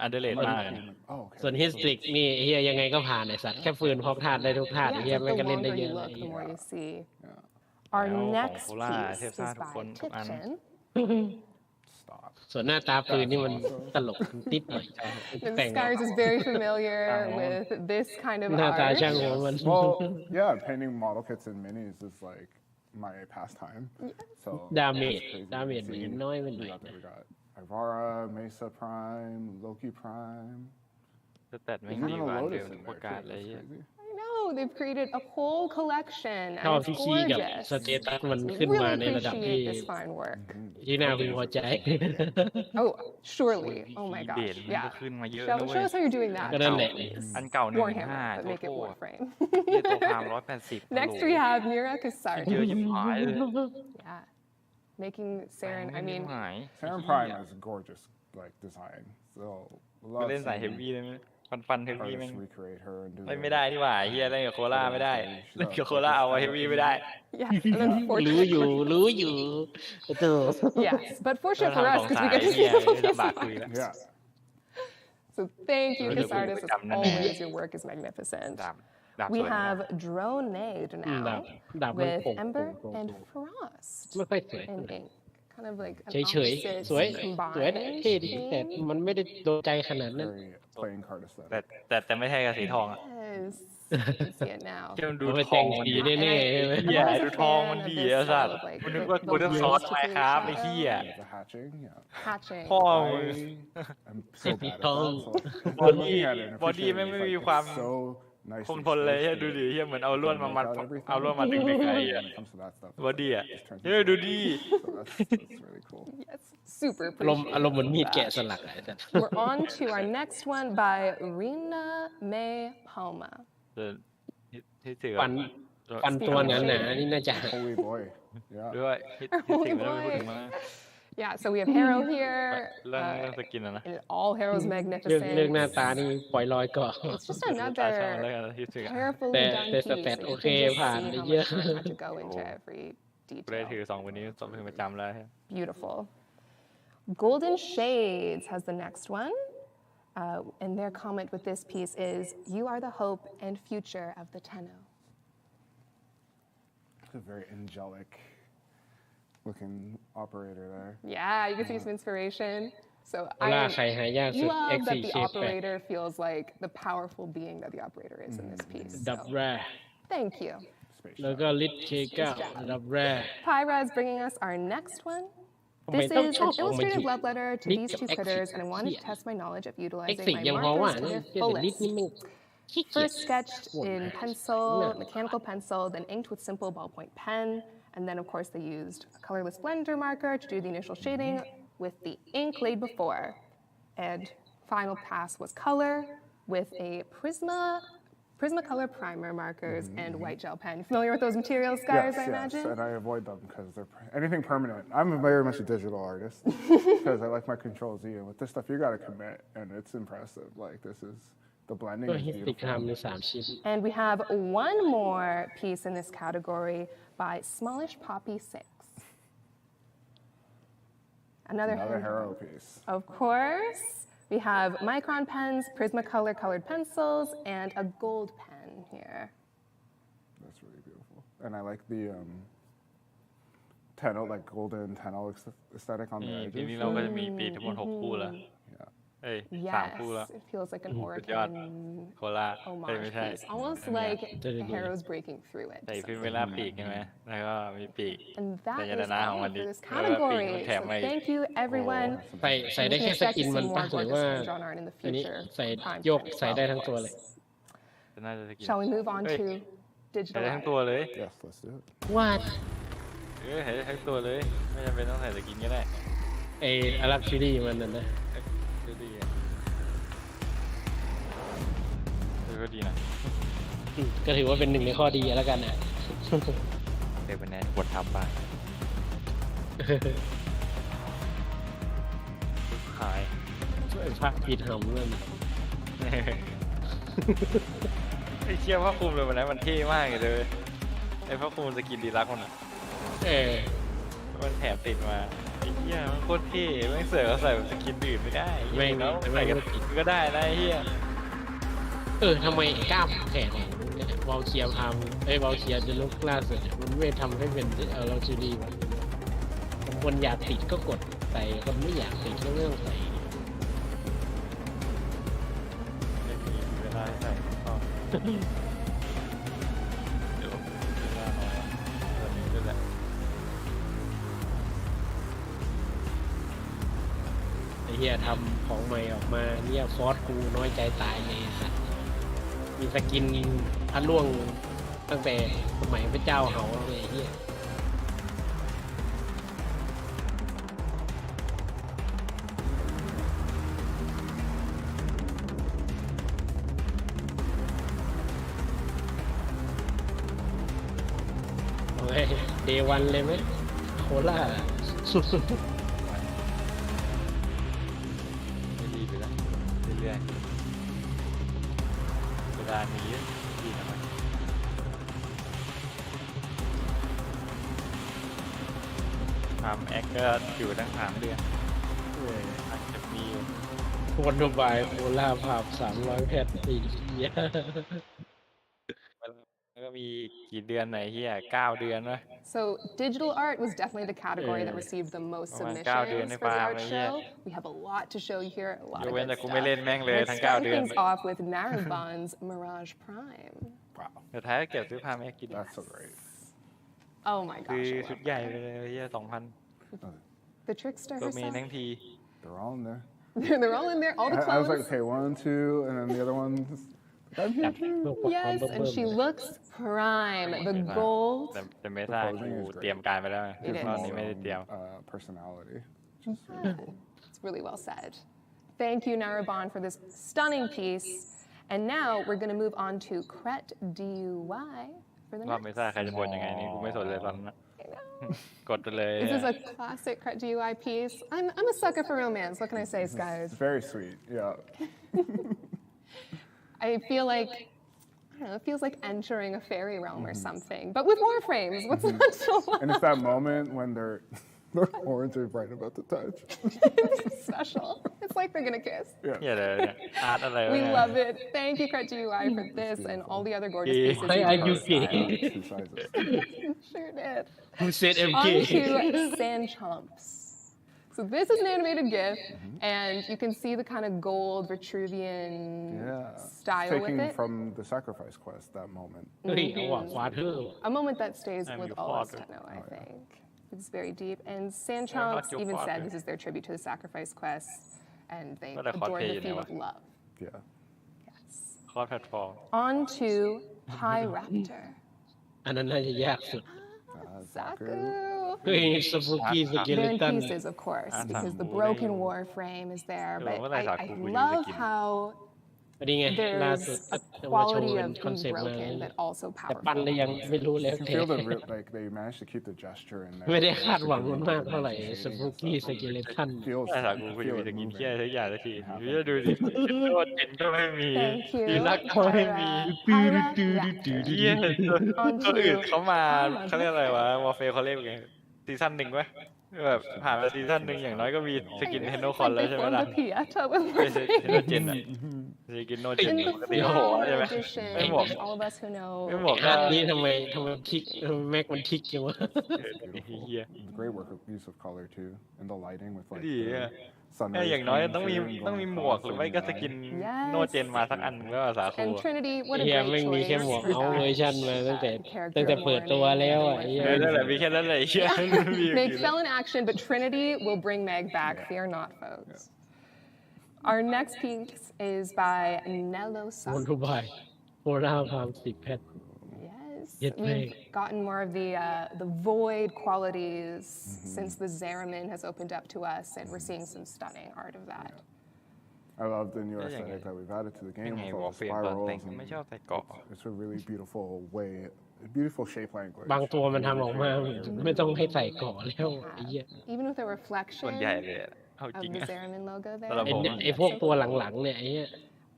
อันเดอร์เลดมากเลย Oh, okay. ส่วนฮิสตริกนี่เฮียยังไงก็ผ่านไอ้สัตว์แค่ฟืนพกธาตุได้ทุกธาตุ Yeah, เฮีย it's มัน like ก็ the เล่นได้ longer เย you อะ look, the more you see. Yeah. Our Well, next Coca-Cola, piece Tia is Sa by ทุกคนทุกอัน Tipton. Stop. ส่วนหน้าตาปืนนี่มันตลกติดหน่อย แต่ง Scars is very familiar with this kind of หน้าตา art. ช่างหัวมัน Well, yeah, painting model kits and minis is like my pastime. So ดาเมจ it's crazy ดาเมจ to มัน see. ยังน้อยไปหน่อย We got Ivara, Mesa Prime, Loki Prime. แต่ไม่ There's ดี even ก a ว่าอันเดิ Lotus ม in ประ there กาศ too. เลย That's crazy. I know, they've created a whole collection ชอบ and ที่ it's คีย์กับ gorgeous. สเตตัสมันขึ้น Really มาในระดับที่ appreciate this fine work. ที่น่าพึงพอใจ Oh, surely. Oh my เด่น gosh. มันก็ Yeah. ขึ้นมาเยอะ Show นะเว้ย us how you're doing that. ก็นั่นแหละ อันเก่า Warhammer, but 115 make it โทษ Warframe. นี่ตัวพาม180 Next we have Mira เยอะ Kasardi. ยิบหายเลย Yeah. Making Saren, I mean, Saren Prime is a gorgeous like design. So กูเล่นสายเฮฟวี่ได้ไหมฟันเฮฟวี่แม่ง recreate her and do เล่นไม่ได้ที่ว่าเฮียเล่นกับโคล่าไม่ได้เล่นกับโคล่าเอาเฮฟวี่ไม่ได้ yes, unfortunately. รู้อยู่โต Yes, but fortunate for us because we get to see all these things. Yeah. So thank you, Kasardis. As always, your work is magnificent. We have Dronade now with Ember and Frost ไม่ค่อยสวย in ink. Kind of like an เฉย opposite สวย combined เท่ดีแต่ theme. มันไม่ได้โดนใจขนาดนั้น Playing card aesthetic. แต่ไม่ใช่กับสีทองอ่ะ Yes, you can see it now. แค่มันดู เอาไป ท แต่ อง ง มัน สี ดี แน่ๆใช่ไหม เฮียดูทองมันดีไอ้สัตว์กูนึกว่ากูจะซอสไมค์ครับไอ้เฮีย The hatching, yeah. Hatching. พ่อมึง I'm so bad at that. บอดี้ บอดี้ไม่มีความ so nice. คงทนเลยเฮียดูดิเฮียเหมือนเอาลวดมามัดเอาลวดมาดึงๆไอ้เฮีย Comes to that stuff. บอดี้อ่ะเฮ้ยดูดิ So that's really cool. Yes, super อารมณ์ appreciate เหมือนมีด that. แกะสลักอะ We're on to our next one by Rina May Palma. ที่ถือ ฟันตัวหนาๆนี่น่าจะ Holy boy. Yeah. ด้วยที่ถือไม่ต้องพูดถึงมา Yeah, so we have Harrow here. เรื่องสกินนะ And all Harrow's เรื่อง magnificent. หน้าตานี่ปล่อยลอยก่อน It's just another carefully แต่ done แต่ส piece. เตต So โอ you เค can just ผ่าน see ไป how เยอะ much time had to go into every กูได้ detail. ถือ2วันนี้2เป็นประจำแล้ว Beautiful. Golden Shades has the next one. And their comment with this piece is, "You are the hope and future of the Tenno." It's a very angelic looking operator there. Yeah, you can see some inspiration. So เวลา I ใครหายากสุด love that the X4 operator feels like the powerful being that the operator is in this piece. ดับ So, แร thank you. แล้วก็ลิทเคก้าดับแร Pyra is bringing us our next one. ทำไม This ต้อง is ชอบ an ออกมา illustrative love letter to ลิท these กับ two เอ็กซ์ critters, and I wanted เหี้ to ย test my knowledge of เอ็ก utilizing ซ์ my ยังพอว่า markers to นะ their เชื่อแต่ลิท fullest. นี่มันขี้เกียจ First sketched in pencil, mechanical pencil, then inked with simple ballpoint pen, and then of course they used a colorless blender marker to do the initial shading with the ink laid before. And final pass was color with a Prismacolor primer markers and white gel pen. Familiar with those materials, guys, I imagine? Yes, and I avoid them because they're anything permanent. I'm very much a digital artist because I like my Control Z, and with this stuff you got to commit, and it's impressive. Like this is the blending ก็ is ฮิตติด beautiful. ทำใน3 ชิ้น And we have one more piece in this category by Smallish Poppy 6. Another Harrow piece. Of course. We have micron pens, Prismacolor colored pencils, and a gold pen here. That's really beautiful. And I like the Tenno, like golden Tenno aesthetic on the ปี edges. นี้เราก็จะมีปีทั้งหมด6คู่แล้วเอ้ย Yes, 3 คู่แล้ว it feels like an สุดยอด Oracle โคล่า homage ไม่ใช่ piece. Almost like the Harrow's breaking through it. ใส่ฟิล์มเวลาปีกใช่ไหมแล้วก็มีปีก And that แต่ is ยาดานาของ all มัน for ดี this แล้วก็ปีก category. มันแถม So มาอีก thank you, everyone. ใส่ได้แค่สกินมันป่ะหรือว่า in the อันนี้ future. ใส่ Prime โยก time ใส่ as ได้ well, ทั้ of งตัว course. เลย น่าจะสกิน Shall we move on เฮ้ย to ใส่ digital ได้ทั้ง art? ตัวเลย Yes, let's do it. วาด ใส่ได้ทั้งตัวเลยไม่จำเป็นต้องใส่สกินก็ได้ ไออารับชิลี่มันนั่นนะ ก็ดีอ่ะก็ดีนะ ก็ถือว่าเป็นหนึ่งในข้อดีแล้วกันนะ เด็กเป็นแนวบททำบ้างขาย พระผิดหำนั่น ไอ้เชี่ยผ้าคลุมเลยวันนั้นมันเท่มากเลยไอ้ผ้าคลุมสกินดีรักมันอ่ะมันแถมติดมาไอ้เหี้ยมันโคตรเท่แม่งเสือกใส่แบบสกินอื่นไม่ได้แล้วใส่กันก็ได้นะไอ้เหี้ย ทำไมกล้ามแขนของวอลเคียร์ทำวอลเคียร์จะลุกล่าสุดมันไม่ทำให้เป็นเราชิลี่วะคนอยากติดก็กดใส่คนไม่อยากติดก็ไม่ต้องใส่ ไม่มีเวลาใส่ก็เดี๋ยวเวลาน้อยตอนนี้ด้วยแหละ ไอ้เหี้ยทำของใหม่ออกมาเนี่ยฟอสกูน้อยใจตายเลยสัตว์ มีสกินพระล่วงตั้งแต่สมัยพระเจ้าเฮาเลยเฮียเดวันเลยไหมโคล่าสุดไม่ดีไปแล้วเรื่อยๆเวลานี้ดีทำไมทำแอคก็อยู่ตั้ง3 เดือนอาจจะมีคนดูบายโคล่าภาพ300 แพทตีเยอะแล้วก็มีกี่เดือนไหนที่9 เดือนวะ So digital art was definitely the category that received the most submissions for the art show. We have a lot to show you here, a lot of good stuff. Let's start things off with Narubon's Mirage Prime. Wow. สุดท้ายก็เก็บซื้อพาแม็กกิน That's so great. Oh my gosh. คือชุดใหญ่ไปเลยที่2,000 The trickster ตัวเม herself. นทั้งที They're all in there. They're all in there, all the I was clothes. like, okay, 1, 2, and then the other one's. Yes, and she looks prime. The gold. แต่ไม่ทราบกูเตรียมการไปแล้วตอนนี้ไม่ได้เตรียม Personality. It's really well said. Thank you, Narubon, for this stunning piece. And now we're going to move on to Cret DUY for the ว่า next. ไม่ทราบใครจะบ่นยังไงนี่กูไม่สนเลยตอนนั้นกดไปเลย This is a classic Cret DUI piece. I'm a sucker for romance. What can I say, Skies? It's very sweet. Yeah. I feel like, I don't know, it feels like entering a fairy realm or something. But with Warframes, what's not to love? And it's that moment when their horns are right about to touch. It's special. It's like they're gonna kiss. Yeah. We love it. Thank you, Cret GUI, for this and all the other gorgeous pieces. Sure did. Who said MK? On to Sand Chomps. So this is an animated GIF, and you can see the kind of gold Vitruvian style with Taking it. from the sacrifice quest, that moment. A moment that stays with all us Tenno, I think. It's very deep. And Sand Chomps even said this is their tribute to the sacrifice quest, and they adore the theme of love. Yeah. Yes. On to High Raptor. อันนั้นน่าจะยากสุด Saku. เฮ้ยสปุกี้สเกเล They're in ตัน pieces, of course, because the broken Warframe is there. But I love how there's a quality of being broken, but also แต่ปั้น powerful. แล้วยังไม่รู้แล้ว You feel like they managed to keep the gesture in there. ไม่ได้คาดหวังมันมากเท่าไหร่สปุกี้สเกเลตัน ไม่ถามกูกูจะมีสกินเที่ยทุกอย่างสักทีดูดิโดนเจนก็ไม่มีดีลักก็ไม่มีเที่ยตัวอื่นเขามาเขาเรียกอะไรวะวอร์เฟย์เขาเรียกไงซีซั่น1วะแบบผ่านมาซีซั่น1อย่างน้อยก็มีสกินเทนโนคอนแล้วใช่ไหมล่ะไม่ใช่เทนโนเจนอะสกินโนเจนปกติโอ้โหใช่ไหมไม่หมวก All of us who know. ไม่หมวก อันนี้ทำไมทิกแม็กมันทิกจังวะ Great work of use of color too, and the lighting with like ดี the อะ sunrise อย่างน้อย coming ต้องมี through and ต้องมี going หมวก across หรือไม่ก็สกินโนเจนมาสักอันก็สาคู And Trinity, what a เฮีย great ไม่มีแค่ choice หมวก for เอาเวอร์ชัน that. มาตั้งแต่เปิดตัวแล้วอ่ะ นั่นแหละมีแค่นั้นเลยเชื่อ Meg fell in action, but Trinity will bring Meg back. Fear not, folks. Our next piece is by Nello คนทุบายโคราพาม10 แพท Yes, we've gotten more of the void qualities since the Zeramin has opened up to us, and we're seeing some stunning art of that. I love the new aesthetic that we've added to the game with all the spirals. It's a really beautiful way, a beautiful shape language. บางตัวมันทำออกมาไม่ต้องให้ใส่เกาะแล้วไอ้เหี้ย Even with the reflection of the Zeramin logo there. ไอ้พวกตัวหลังๆเนี่ยไอ้เหี้ย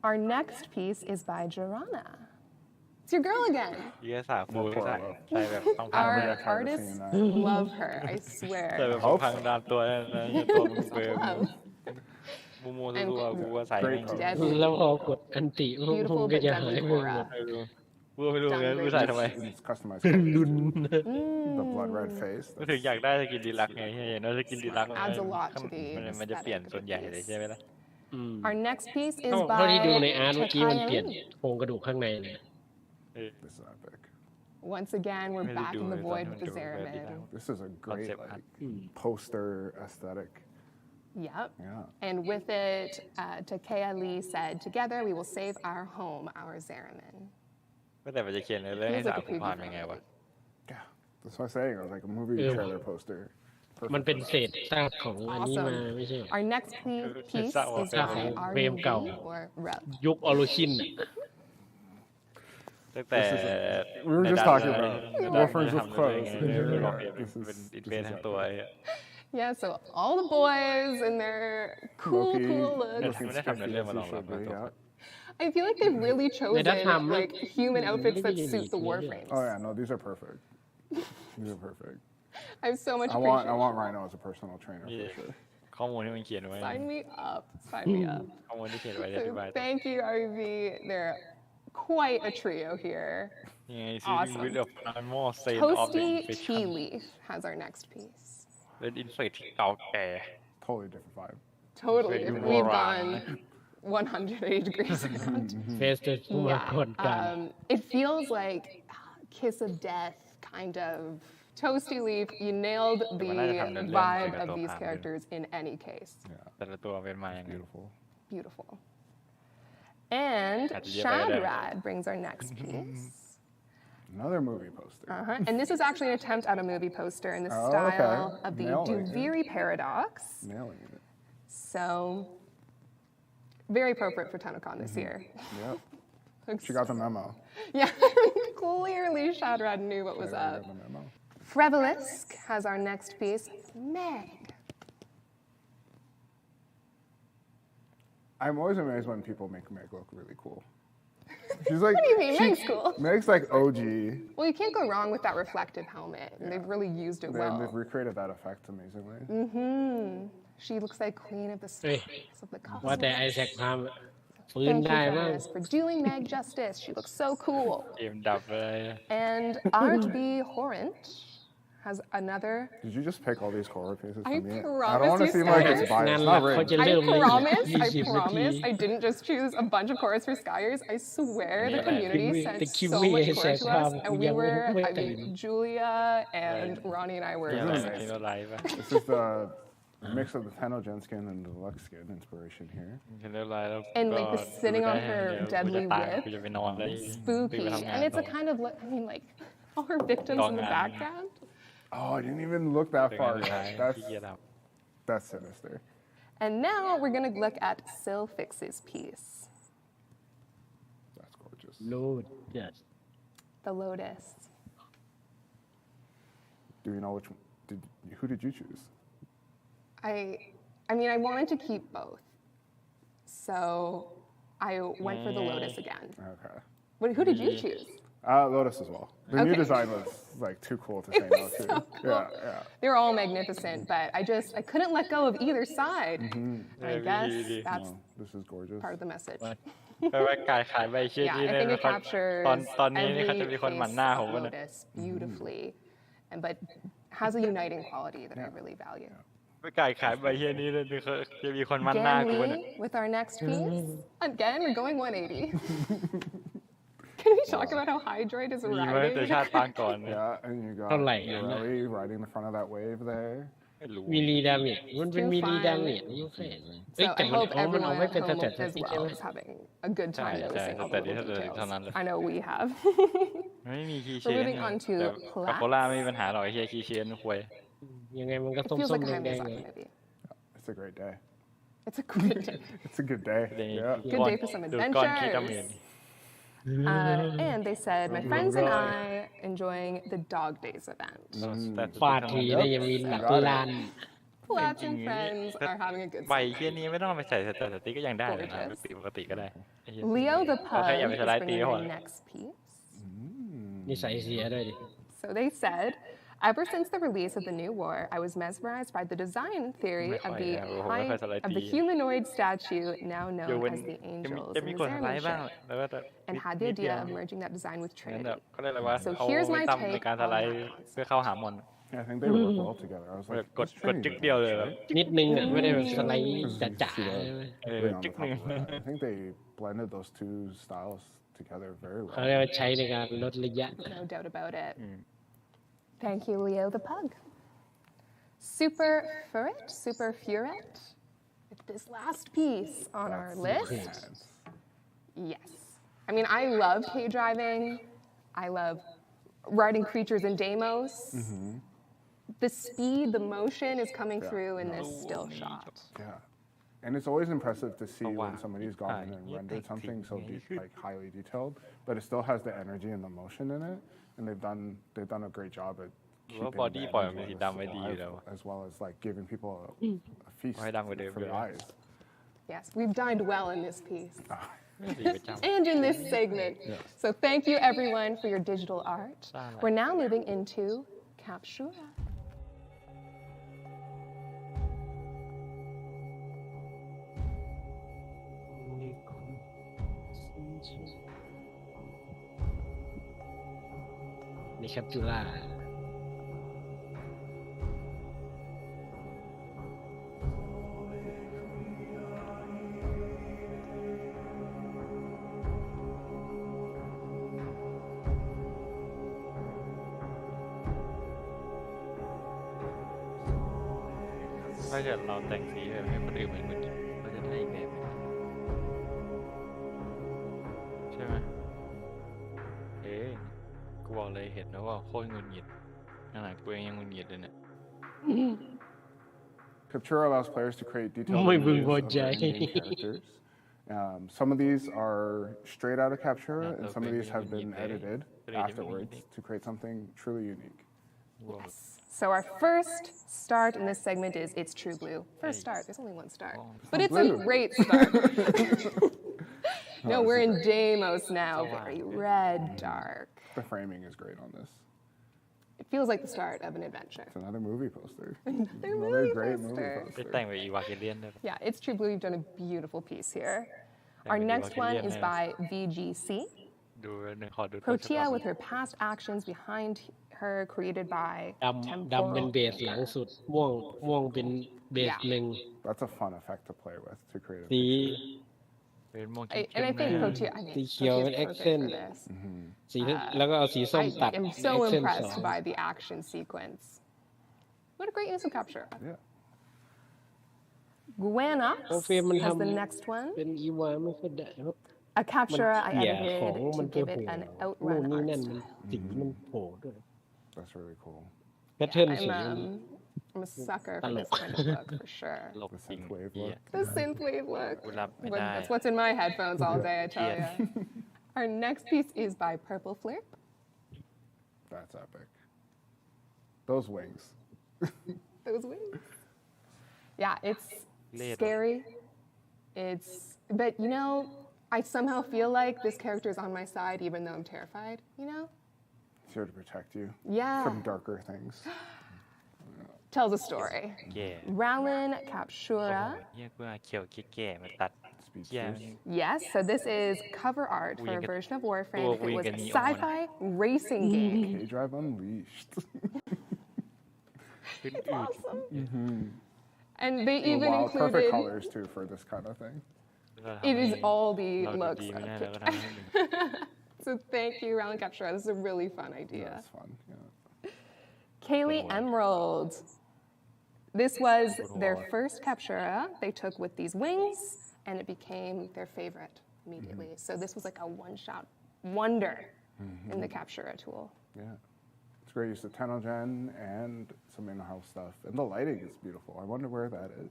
Our next piece is by Jorana. It's your girl again. เยี่ยสาคูใส่แบบพัง Our artists love her, I swear. ใส่แบบพังดามตัวตัวมันเบลมูตัวกูก็ใส่ แล้วพอกดอันติพวกก็จะหายไปหมด กูไม่รู้ไงกูใส่ทำไม ลุน The blood red face. ก็ถึงอยากได้สกินดีลักไงเห็นว่าสกินดีลักมันจะเปลี่ยนส่วนใหญ่เลยใช่ไหมล่ะ Our next piece is by เท่าที่ดูในอาร์ตเมื่อกี้มันเปลี่ยนโครงกระดูกข้างในเลย This is epic. Once again, we're back in the void with the Zeramin. This is a great like poster aesthetic. Yep. Yeah. And with it, Takea Lee said, "Together we will save our home, our Zariman." ก็แต่มันจะเขียนเรื่องให้สาวผูกพันยังไงวะ That's what I'm saying. It was like a movie trailer poster. มันเป็นเศษซากของอันนี้มาไม่ใช่ Our next piece is ซากของ by เฟรมเก่า RUV or Rub. ยุคออริจิน ตั้งแต่ We were just talking about Warframes with clothes. เป็นอินเฟนทั้งตัว Yeah, so all the boys in their cool looks. I feel like they've really chosen like human outfits that suit the Warframes. Oh yeah, no, these are perfect. These are perfect. I have so much appreciation. I want Rhino as a personal trainer for sure. ข้อมูลที่มันเขียนไว้ Sign me up. Sign me up. ข้อมูลที่เขียนไว้อธิบาย Thank you, RUV. They're quite a trio here. Awesome. Toasty Tea Leaf has our next piece. เป็นอินเสิร์ตที่เก่าแก่ Totally different vibe. Totally different. We've gone 180 degrees around. It feels like Kiss of Death, kind of. Toasty Leaf, you nailed the vibe of these characters in any case. แต่ละตัวเป็นมาอย่าง Beautiful. Beautiful. And Shadrad brings our next piece. Another movie poster. And this is actually an attempt at a movie poster in the style of the Duviri paradox. Nailing it. So, very appropriate for Tennocon this year. Yep. She got the memo. Yeah, clearly Shadrad knew what was up. Frevelisk has our next piece, Meg. I'm always amazed when people make Meg look really cool. She's like, what do you mean? Meg's cool. Meg's like OG. Well, you can't go wrong with that reflective helmet. And they've really used it well. They've recreated that effect amazingly. She looks like Queen of the Stars of the Cosmos. ว่าแต่ไอแซคทำฟื้น Thank ได้ you, บ้าง Ferris, for doing Meg justice. She looks so cool. เกมดับเลย And Art B. Horrent has another. Did you just pick all these horror pieces I for me? promise I don't want to you seem like it's biased. Not rigged. I promise. I didn't just choose a bunch of chorus for Skyers. I swear the community sent so much chorus to us, and we were. I mean, Julia and Ronnie and I were. This is the mix of the Tennocon skin and the deluxe skin inspiration here. And like the sitting on her deadly whip, spooky, and it's a kind of. I mean, like all her victims in the background. Oh, I didn't even look that far. That's sinister. And now we're going to look at Sil Fix's piece. That's gorgeous. Yes. The Lotus. Do you know which one? Who did you choose? I mean, I wanted to keep both. So I went for the Lotus again. Okay. But who did you choose? Lotus as well. The new design was like too cool to say no to. So cool. Yeah. They're all magnificent, but I couldn't let go of either side. I guess that's this is gorgeous. part of the message. แปลว่าการขายใบชื่อ Yeah, ที่ I เนี่ย think it captures ตอนนี้นี่เขาจะมี every คนหมั่นหน้าผม face วะ of เนี่ย Lotus beautifully, but has a uniting quality that I really value. ไปขายใบชื่อนี้เลยจะมีคนหมั่นหน้ากูวะเนี่ย Ganli with our next piece. Again, we're going 180. Can we talk about how Hydroid is มีมาตั้งแต่ riding? ชาติปางก่อน Yeah, and you got เท่าไหร่ Yorelli riding the front of that wave there. มีรีดาเมจมันเป็นมีรีดาเมจนี่โอเค So แต่ I มัน hope มันเอา everyone ไม่ at เป็น home แต่ as ที่ well is having a good time noticing all the little details. I know we have. ไม่มีคีย์เช We're น moving on to กับโคล่าไม่มีปัญหาหรอกไอ้เฮียคีย์เชนควย ยังไงมันก็ It ส้ feels ม like a ๆ Hayao แดง Miyazaki ๆ movie. It's a great day. It's a good day. It's a good day. Yeah. Good day for some adventures. And they said, my friends and I enjoying the Dog Days event. ฟาดทีได้ยังมีหลักล้าน Plats and friends are having a good ใบ time. เฮียนี้ไม่ต้องเอาไปใส่สติ๊กก็ยังได้เลยนะปกติก็ได้ Leo the แค่อย่า Pug ไป is สไลด์ตี bringing ก็พอ our next piece. นิสัยเสียด้วยดิ So they said, ever since the release of the new war, I was mesmerized by the design theory of the humanoid statue now known as the angels จะ in มี the กดสไล Zariman ด์บ้าง ship, แล้วก็ and had the idea of merging that design with งั้น Trinity. ก็เลยว่า So เอา here's ไว้ my ตั้มใน take การส on ไล that ด์เพื่อ concept. เข้าหามอน Yeah, I think they work well together. I was like, กดจึ๊กเดียวเลยแบบ นิดนึงอ่ะไม่ได้แบบสไลด์จ๋า จึ๊กนึง I think they blended those two styles together very ๆเขา well. เรียกว่าใช้ในการลดระยะ No doubt about it. Thank you, Leo the Pug. Super Furet this last piece on our list. Yes. I mean, I love K-driving. I love riding creatures in Deimos. The speed, the motion is coming through in this still shot. Yeah. And it's always impressive to see when somebody's gone in and rendered something so highly detailed, but it still has the energy and the motion in it. And they've done a great job at keeping the energy alive, as well as like giving people a feast for the eyes. Yes, we've dined well in this piece. And in this segment. So thank you everyone for your digital art. We're now moving into Captura. Ni Captura ถ้าเกิดเราแต่งสีแบบให้คนอื่นเหมือนกันก็จะได้อีกแบบหนึ่งใช่ไหมกูบอกเลยเห็นแล้วว่าโคตรหงุดหงิดขนาดกูเองยังหงุดหงิดเลยเนี่ย Captura allows players to create detailed images of their in-game characters. Some of these are straight out of Captura, and some of these have been edited afterwards to create something truly unique. Yes. So our first start in this segment is It's True Blue. First start, there's only one start. But it's a great start. No, we're in Deimos now, very red, dark. The framing is great on this. It feels like the start of an adventure. It's another movie poster. Another great poster. movie poster. Yeah, It's True Blue, you've done a beautiful piece here. Our next one is by VGC. Protea with her past actions behind her created by ดำเป็นเบสหลังสุดม่วงเป็นเบสหนึ่ง That's a fun effect to play with to create a สี And I think Protea, สีเขียวเป็น accent สีแล้วก็เอาสีส้มตัด I am so impressed by the action sequence. What a great use of capture. Yeah. Guana has the next one. เป็นอีวาไม่ค่อยได้ A capture I edited to give it an นู่ outrun นนี่นั่น art. มันสีมันโผล่ด้วย That's really cool. แพทเทิร์นสี I'm a sucker for this kind of look, for sure. The synthwave look. The synthwave look. That's what's in my headphones all day, I tell you. Our next piece is by Purple Flip. That's epic. Those wings. Those wings. Yeah, it's scary. But you know, I somehow feel like this character is on my side even though I'm terrified, you know? It's here to protect you. Yeah. From darker things. Tells a story. Rowlin Captura. Yes, so this is cover art for a version of Warframe. It was a sci-fi racing game. K-Drive Unleashed. It's awesome. And they even included perfect colors too for this kind of thing. It is all the looks of So thank you, Rowlin Captura. This is a really fun idea. That's fun, yeah. Kaylee Emerald. This was their first Captura they took with these wings, and it became their favorite immediately. So this was like a one-shot wonder in the Captura tool. Yeah. It's great use of Tennocon and some in-house stuff. And the lighting is beautiful. I wonder where that is.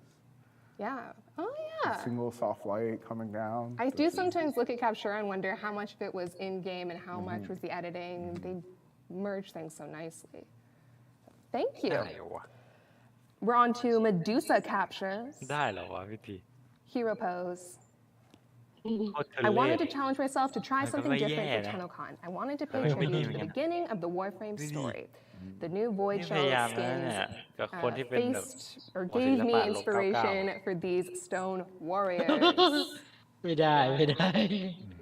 Yeah. Oh, yeah. A single soft light coming down. I do sometimes look at Captura and wonder how much of it was in-game and how much was the editing. They merge things so nicely. Thank you. We're on to Medusa captures. Hero pose. I wanted to challenge myself to try something different for Tennocon. I wanted to pay tribute to the beginning of the Warframe story. The new Void Shell skins faced or gave me inspiration for these stone warriors. ไม่ได้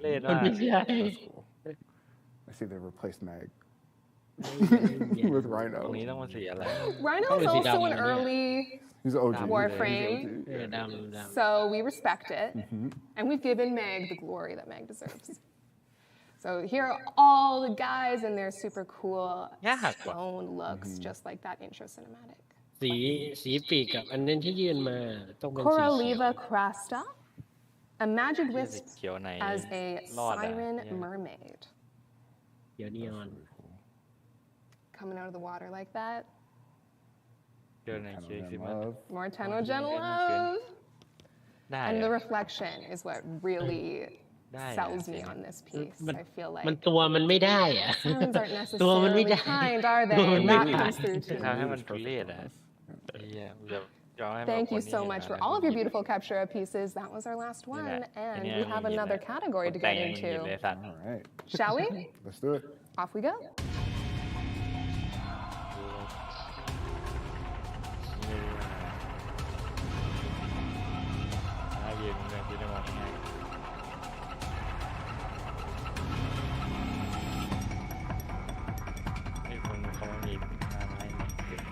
That's cool. I see they replaced Mag. With Rhino. Rhino is also an early He's OG. Warframe, so we respect it, and we've given Meg the glory that Meg deserves. So here are all the guys in their super cool stone looks, just like that intro cinematic. สีปีกกับอันนั้นที่ยื่นมาต้องเป็นสีเขียว Coraliva crasta, a magic wisp as a siren mermaid. เขียวนีออน Coming out of the water like that. เจอในเค้กสิมา More Tennocon love. And the reflection is what really sells me on this piece. I feel like มันตัวมันไม่ได้อะ sirens aren't ตัวมันไม่ necessarily ได้ kind, are they? And that comes through ทำให้ too. มันทุเรศอ่ะThank you so much for all of your beautiful Captura pieces. That was our last one, and we have another category to get into. All right. Shall we? Let's do it. Off we go. ยืนแบบที่ได้มองง่ายไอ้คนเขาไม่มีงานให้มาเก็บ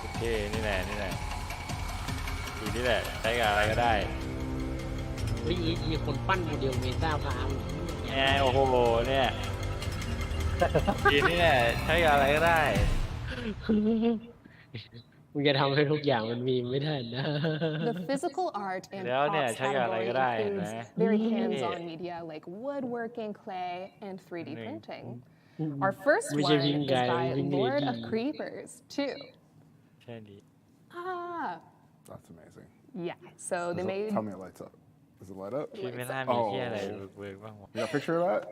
โอเคนี่แหละนี่แหละทีนี่แหละใช้กับอะไรก็ได้ มีคนปั้นโมเดลเมตาพาม โอ้โหเนี่ยทีนี่แหละใช้กับอะไรก็ได้ มึงจะทำให้ทุกอย่างมันมีไม่ได้นะ The physical art and แล้วเนี่ย props ใช้กับอะไรก็ได้ category นะ includes very hands-on media like woodworking, clay, and 3D printing. Our first one is by Lord of Creepers, too. ใช่ดิ Ah, That's amazing. yeah. So they made. Tell me it lights up. Does it light up? ที่ไม่น่ามีที่อะไรเวิร์กบ้างวะ You got a picture of that?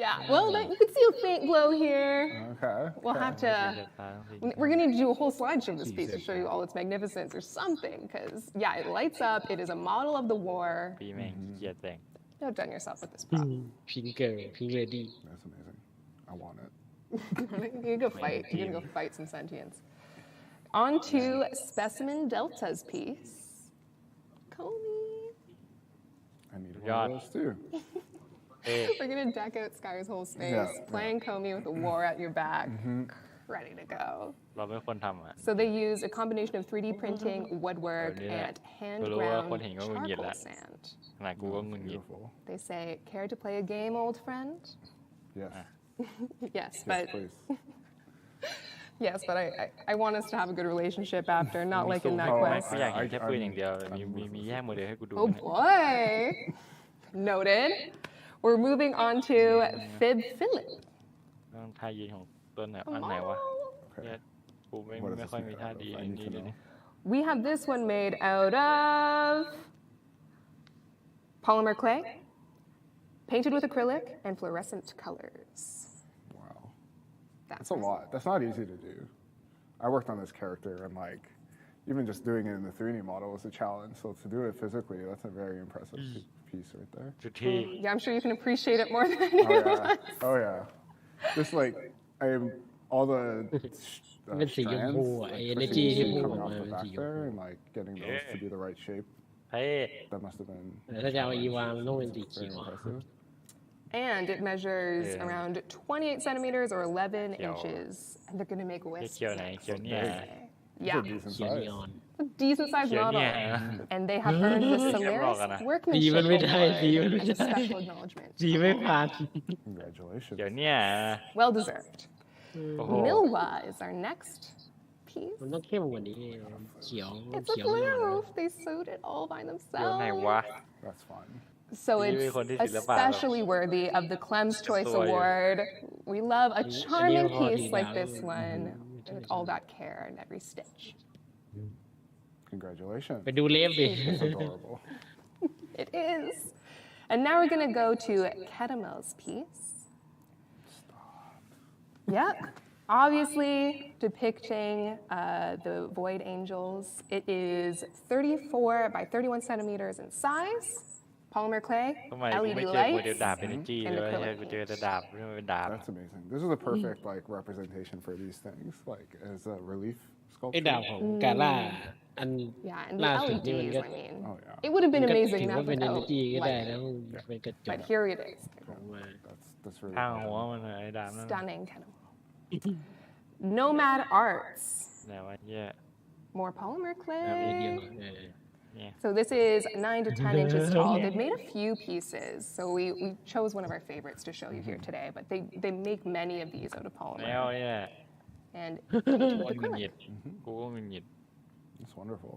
Yeah. Well, you can see a faint glow here. Okay. We'll have to. We're gonna need to do a whole slideshow of this piece to show you all its magnificence or something, because yeah, it lights up. It is a model of the war. ปีแม่งเกียดแต่ง You outdone yourself with this prop. พิงเกอร์พิงเลดี้ That's amazing. I want it. You're gonna go fight. You're gonna go fight some sentience. On to Specimen Delta's piece. Comey. I need one of those too. We're gonna deck out Sky's whole space, playing Comey with a war at your back, ready to go. เราเป็นคนทำอ่ะ So they use a combination of 3D printing, woodwork, and รู้ว่า hand คนเห็นก็ ground มึงหงิด charcoal ละ sand. ขนาดกูก็มึงหงิด They say, care to play a game, old friend? Yes. Yes, but please. yes, but I want us to have a good relationship after, not like in that ไม่ quest. อยากเห็นแค่ปืนอย่างเดียวมีแยกโมเดลให้กูดู Oh boy! Noted. We're moving on to Fib Philip. ต้องท่ายืนของต้นไหนอันไหนวะเนี่ยกูไม่ค่อยมีท่าดีอย่างนี้เลย We have this one made out of polymer clay, painted with acrylic and fluorescent colors. Wow. That's a lot. That's not easy to do. I worked on this character and like, even just doing it in the 3D model was a challenge. So to do it physically, that's a very impressive piece right there. Yeah, I'm sure you can appreciate it more than anyone else. Oh yeah. Just like all the strands, energy coming off the back there and like getting those to be the right shape. That must have been. ถ้าจะเอาอีวางต้องเป็นสีเขียว And it measures around 28 centimeters or 11 inches. And they're going to make wisps. Yeah. Decent sized model. And they have earned the Solaris workmanship award as a special acknowledgement. Congratulations. Well deserved. Milwa is our next piece. มันต้องเข้มกว่านี้เขียว It's a blue. They sewed it all by themselves. That's fun. So it's especially worthy of the Clem's Choice Award. We love a charming piece like this one with all that care and every stitch. Congratulations. ไปดูเล็บดิ It's adorable. It is. And now we're going to go to Ketamel's piece. Yep. Obviously depicting the Void Angels. It is 34 by 31 centimeters in size. Polymer clay, LED lights, and acrylic. That's amazing. This is the perfect like representation for these things, like as a relief ไอ้ดาวของกาล่าอัน Yeah, and the ล่าสุดนี่มัน LEDs, ก็ I mean, it would have been amazing ถือ now ว่าเป็น without energy ก็ได้แล้ว lighting. เป็นกระจก But here it is. That's really ข้างหัวมันไอ้ดำนั่น Stunning, Ketamel. Nomad Arts More polymer วิดีโอ clay. So this is 9 to 10 inches tall. They've made a few pieces. So we chose one of our favorites to show you here today, but they make many of these out of polymer. And with acrylic. It's wonderful.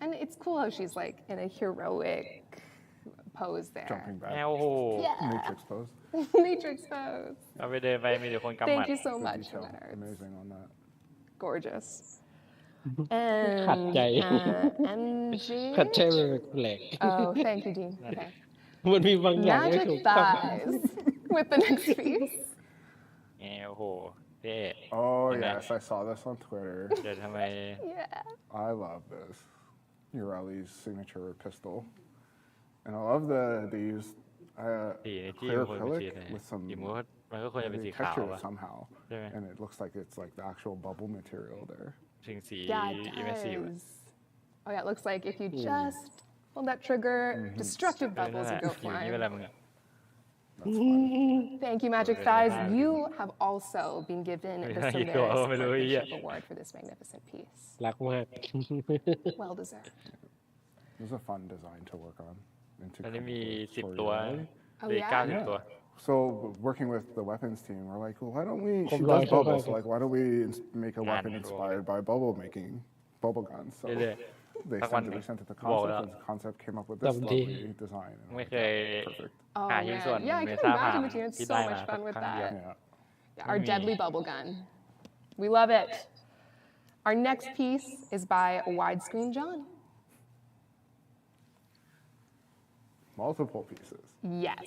And it's cool how she's like in a heroic pose there. Jumping back. Yeah. Matrix pose. Matrix pose. เอาไปเดินไปมีแต่คนกำหมัด Thank you so The much for detail, that art. amazing on that. Gorgeous. ขัด And ใจ MG. ขัดใจมันแปลก Oh, thank you, Dean. Okay. มันมีบางอย่างไม่ Magic ถูกต้อง thighs with the next piece. โอ้โหเท่ Oh yes, I saw this on Twitter. เดี๋ยวทำไม Yeah. I love this. Urali's signature pistol. And I love they use สีในที่ clear คนเป็นสี acrylic ไหน with some สีมันก็ควรจะเป็นสีขาว texture อะ somehow. ใช่ไหม And it looks like it's like the actual bubble material there. ถึงสี Yeah, it อิมเมอร์ซีฟ does. Oh yeah, it looks like if you just pull that trigger, destructive นั่น bubbles แหละ would go อยู่นี่ flying. เวลามึงอะ Thank you, Magic Thighs. You have also been given the Yeah, Solaris oh, hello, yeah. Workmanship Award for this magnificent piece. รักมาก Well deserved. It was a fun design to work on. ตอนนี้มี for 10 ตัว Urali. Oh, เหลือ yeah? 90 ตัว So working with the weapons team, we're like, well, why don't we? She Come does on, bubbles, come so on. like, why don't we make a weapon Yeah. inspired by bubble guns? So Yeah. they sent it the Wow, concept, and the concept came up with this Someday. lovely design. And I'm ไม่ like, เคย yeah, perfect. Oh หาชิ้นส่วน man, yeah, I เม can ซ่าพาม imagine that you had ที่ so ได้ much มา fun with ครั้งเดียว that. Yeah. Yeah, our deadly bubble gun. We love it. Our next piece is by Widescreen John. Multiple pieces. Yes.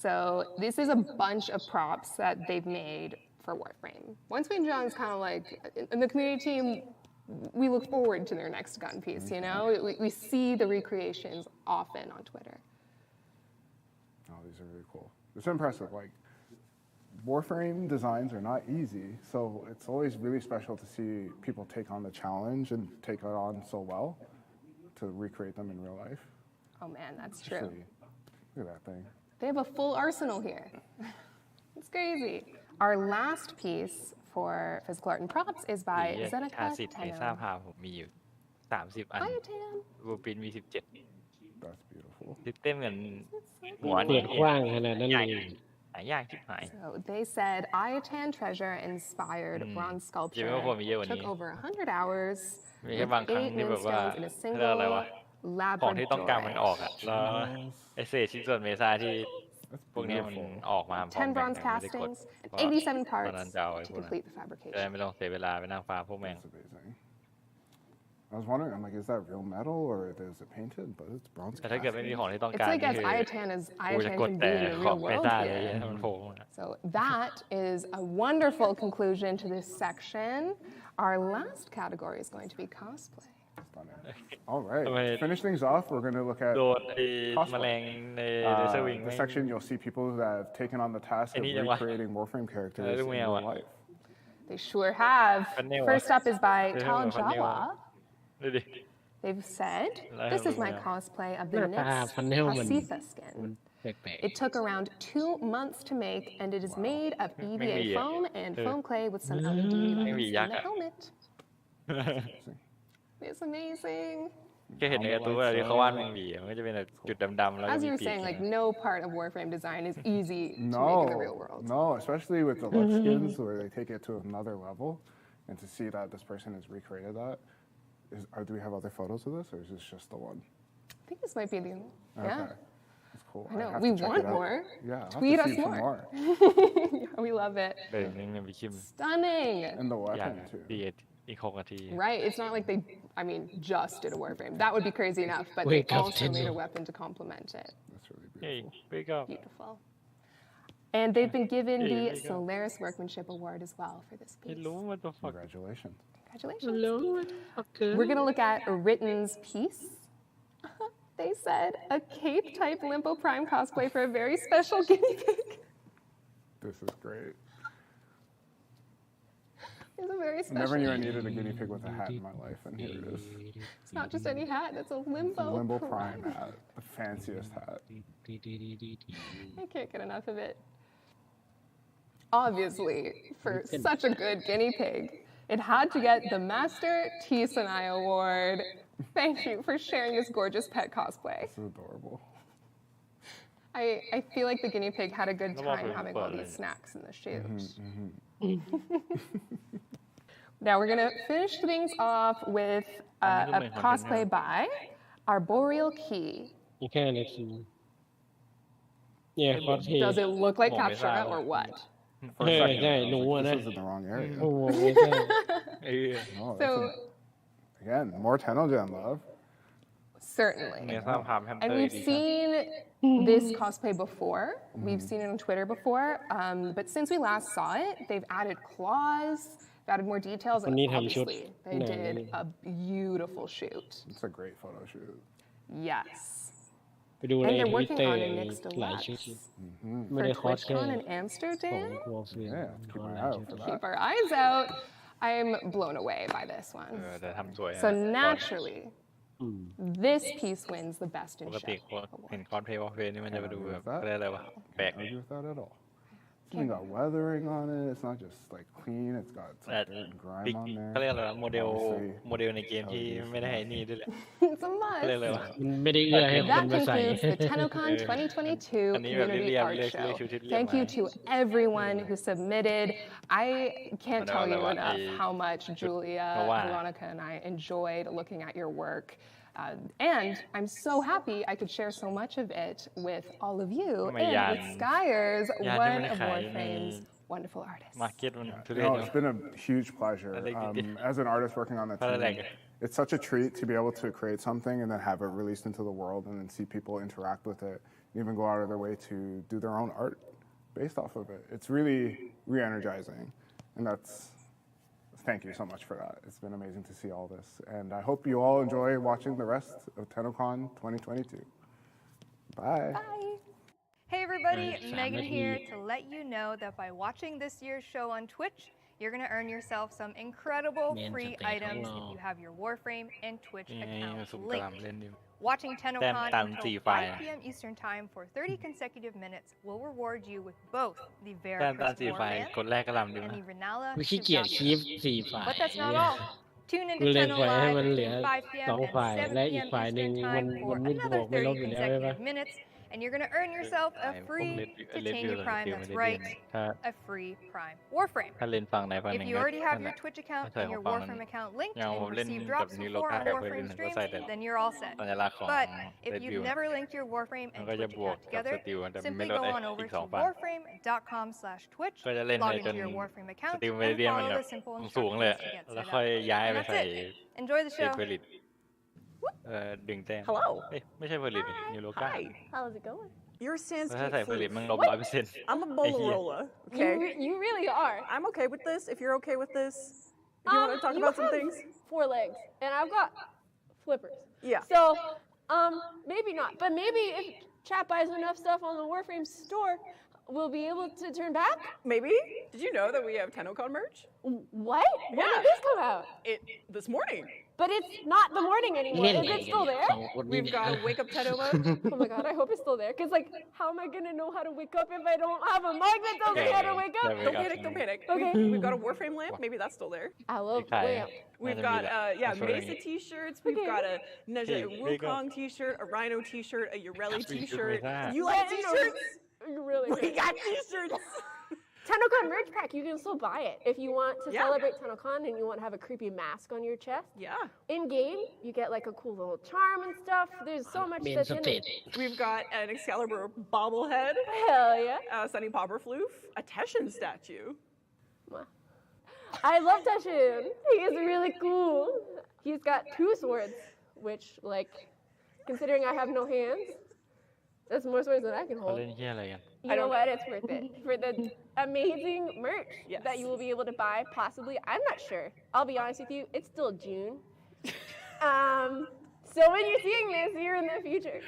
So this is a bunch of props that they've made for Warframe. Widescreen John is kind of like, in the community team, we look forward to their next gun piece, you know? We see the recreations often on Twitter. Oh, these are really cool. It's impressive. Like, Warframe designs are not easy, so it's always really special to see people take on the challenge and take it on so well to recreate them in real life. Oh man, that's true. Especially- Look at that thing. They have a full arsenal here. It's crazy. Our last piece for physical art and props is by ชา Zeneca สิทธิ์เมซ่า Tenno. พามผมมีอยู่ 30 อัน Hi, Tam. บูปินมี That's beautiful. 17ซิสเต็มเหมือนหัว เปิดกว้างขนาดนั้น ให เล ญ่ ย หายากชิบหาย So they said Ayatan treasure inspired bronze sculpture took over 100 hours มี with แค่บางครั้ง 8 ที่แบบว่า moonstones in a เรียกอะไรวะ single ของที่ต้องการมันออกอะ labyrinth. แล้วไอเศษชิ้นส่วนเมซ่าที่พวกเนี้ยมันออกมาพร้อม 10 กัน bronze ไม่ได้กด castings เพ and ราะ 87 ตอน parts นั้นจะเอาไอ้ to พวกนั้น complete the จะได้ fabrication. ไม่ต้องเสียเวลาไปนั่งฟาร์มพวกแม่ง That's amazing. I was wondering, I'm like, is that real metal or is it painted? But it's bronze. แต่ถ้าเกิดไม่มีของที่ต้อง It's การ like นี่ as คือ Ayatan as กูจะ Ayatan กด can แต่ be in the ของ real เม world ซ่าเลย here. ให้มันโผล่มา So that is a wonderful conclusion to this section. Our last category is going to be cosplay. All right. To finish things off, we're going to look at โดนไอ้แมล cosplay. งในเลเซอร์วิง The section you'll see people that have taken on the task of ไอ้นี่จังวะ recreating Warframe characters ลู in กแมว real อะ life. They sure have. Vanilla. First up is by Vanilla, Tal vanilla. Jawa. ดูดิ They've said, I this is have my vanilla. cosplay of ห the น้าตา Nyx พันเนลมัน Pasitha skin. แปลก It took around 2 months to make, and it is made of EVA Maybe, foam and yeah. foam clay with some LED lights Maybe, in yeah. the helmet. It's amazing. แค่เห็นในการ์ตูนอะไรที่เขาวาดแมงหวีมันก็จะเป็นแบบจุดดำๆแล้วก็ As มี you were ปีก saying, like no part of Warframe design is easy to make in the real world. No, especially with the look skins where they take it to another level, and to see that this person has recreated that. Do we have other photos of this, or is this just the one? I think this might be the yeah. Okay. That's cool. I know. have We to check want it out. more. Yeah, I'll have to Tweet us see some more. Yeah, we love it. เออนี่มันมีคิม Stunning. And the อยาก weapon too. ดีอีก6 นาที Right? It's not like they, I mean, just did a Warframe. That would be crazy enough, but Wake they up, also Tenno. made a weapon to complement it. That's really Hey, wake up. Beautiful. And they've been given Hey, the wake up. Solaris Workmanship Award as well for this piece. Hello, what the fuck? Congratulations. Congratulations. Hello, okay. We're going to look at Ritten's piece. They said a cape-type Limbo Prime cosplay for a very special guinea pig. This is great. It's a very I special. never knew I needed a guinea pig with a hat in my life, and here it is. It's not just any hat, it's a It's a Limbo, Limbo Prime hat, the fanciest hat. I can't get enough of it. Obviously, for such a good guinea pig, It had to get the Master Tisanai Award. Thank you for sharing this gorgeous pet cosplay. This is adorable. I feel like the guinea pig had a good time having all these snacks in the chute. Now we're gonna finish things off with a cosplay by Arboreal Key. You can if you. Yeah, Does it look like Captura or what? For a second, I was like, this is in the wrong area. No, So, again, more Tennocon love. certainly. And we've seen this cosplay before. We've seen it on Twitter before. But since we last saw it, they've added claws, they've added more details, and obviously they did a beautiful shoot. It's a great photo shoot. Yes. And they're working on a next deluxe for TwitchCon in Amsterdam. Yeah, keep our eye out for that. Keep our eyes out. I'm blown away by this one. So naturally, this piece wins the Best in Show. เห็นคอสเพลย์วอลเฟนี่มันจะดูแบบอะไรเลยวะแปลก Can't argue with that at all. It's even got weathering on it. It's not just like clean. It's got some dirt and grime on there. เขาเรียกอะไรวะโมเดลในเกมที่ไม่ได้ให้นี่ด้วยแหละ It's a เขาเรียกอะไรวะ That concludes the Tennocon 2022 Community Art Show. Thank you to everyone who submitted. I can't tell you enough how much Julia, Veronica, and I enjoyed looking at your work. And I'm so happy I could share so much of it with all of you and with Skyers, one of Warframe's wonderful artists. No, it's been a huge pleasure. As an artist working on the team, it's such a treat to be able to create something and then have it released into the world and then see people interact with it, and even go out of their way to do their own art based off of it. It's really re-energizing, and thank you so much for that. It's been amazing to see all this, and I hope you all enjoy watching the rest of Tennocon 2022. Bye. Bye. Hey everybody, Megan here to let you know that by watching this year's show on Twitch, you're going to earn yourself some incredible free items if you have your Warframe and Twitch accounts linked. Watching Tennocon until 5 p.m. Eastern Time for 30 consecutive minutes will reward you with both the Veracruz Warband and the Renala Shibata. But that's not all. Tune into Tennocon between 5 p.m. and 7 p.m. Eastern Time for another 30 consecutive minutes. And you're going to earn yourself a free Titania Prime, that's right, a free Prime Warframe. If you already have your Twitch account and your Warframe account linked and receive drops before on Warframe streams, then you're all set. But if you've never linked your Warframe and Twitch account together, simply go on over to warframe.com/Twitch, log into your Warframe account, and follow the simple instructions to get set up. And that's it. Enjoy the show. ดึงแต้ม Hello ไม่ใช่ผลิตนิวโลกา Hi How's it going Your sans ถ้าใส่ผลิตมันลบ 100% I'm a Bolarola okay You really are I'm okay with this if you're okay with this if you want to talk about some things 4 legs and I've got flippers yeah so maybe not but maybe if chat buys enough stuff on the Warframe store we'll be able to turn back maybe did you know that we have Tennocon merch what when did this come out this morning But it's not the morning anymore. Is it still there? We've got a wake up Tenno mug. Oh my god, I hope it's still there. Because, like, how am I going to know how to wake up if I don't have a mug that tells me how to wake up? Don't panic. Okay. We've got a Warframe lamp. Maybe that's still there. I love lamp. We've got, Mesa t-shirts. We've got a Wukong t-shirt, a Rhino t-shirt, a Ureli t-shirt. You like t-shirts? Really? We got t-shirts. Tennocon merch pack, you can still buy it. If you want to celebrate Tennocon and you want to have a creepy mask on your chest. Yeah. In game, you get like a cool little charm and stuff. There's so much that's in it. We've got an Excalibur bobblehead. Hell yeah. A Sunny Popperfloof. A Teshin statue. I love Teshin. He is really cool. He's got 2 swords, which, like, considering I have no hands, that's more swords than I can hold. You know what? It's worth it. For the amazing merch that you will be able to buy, possibly. I'm not sure. I'll be honest with you. It's still June. So when you're seeing this, you're in the future.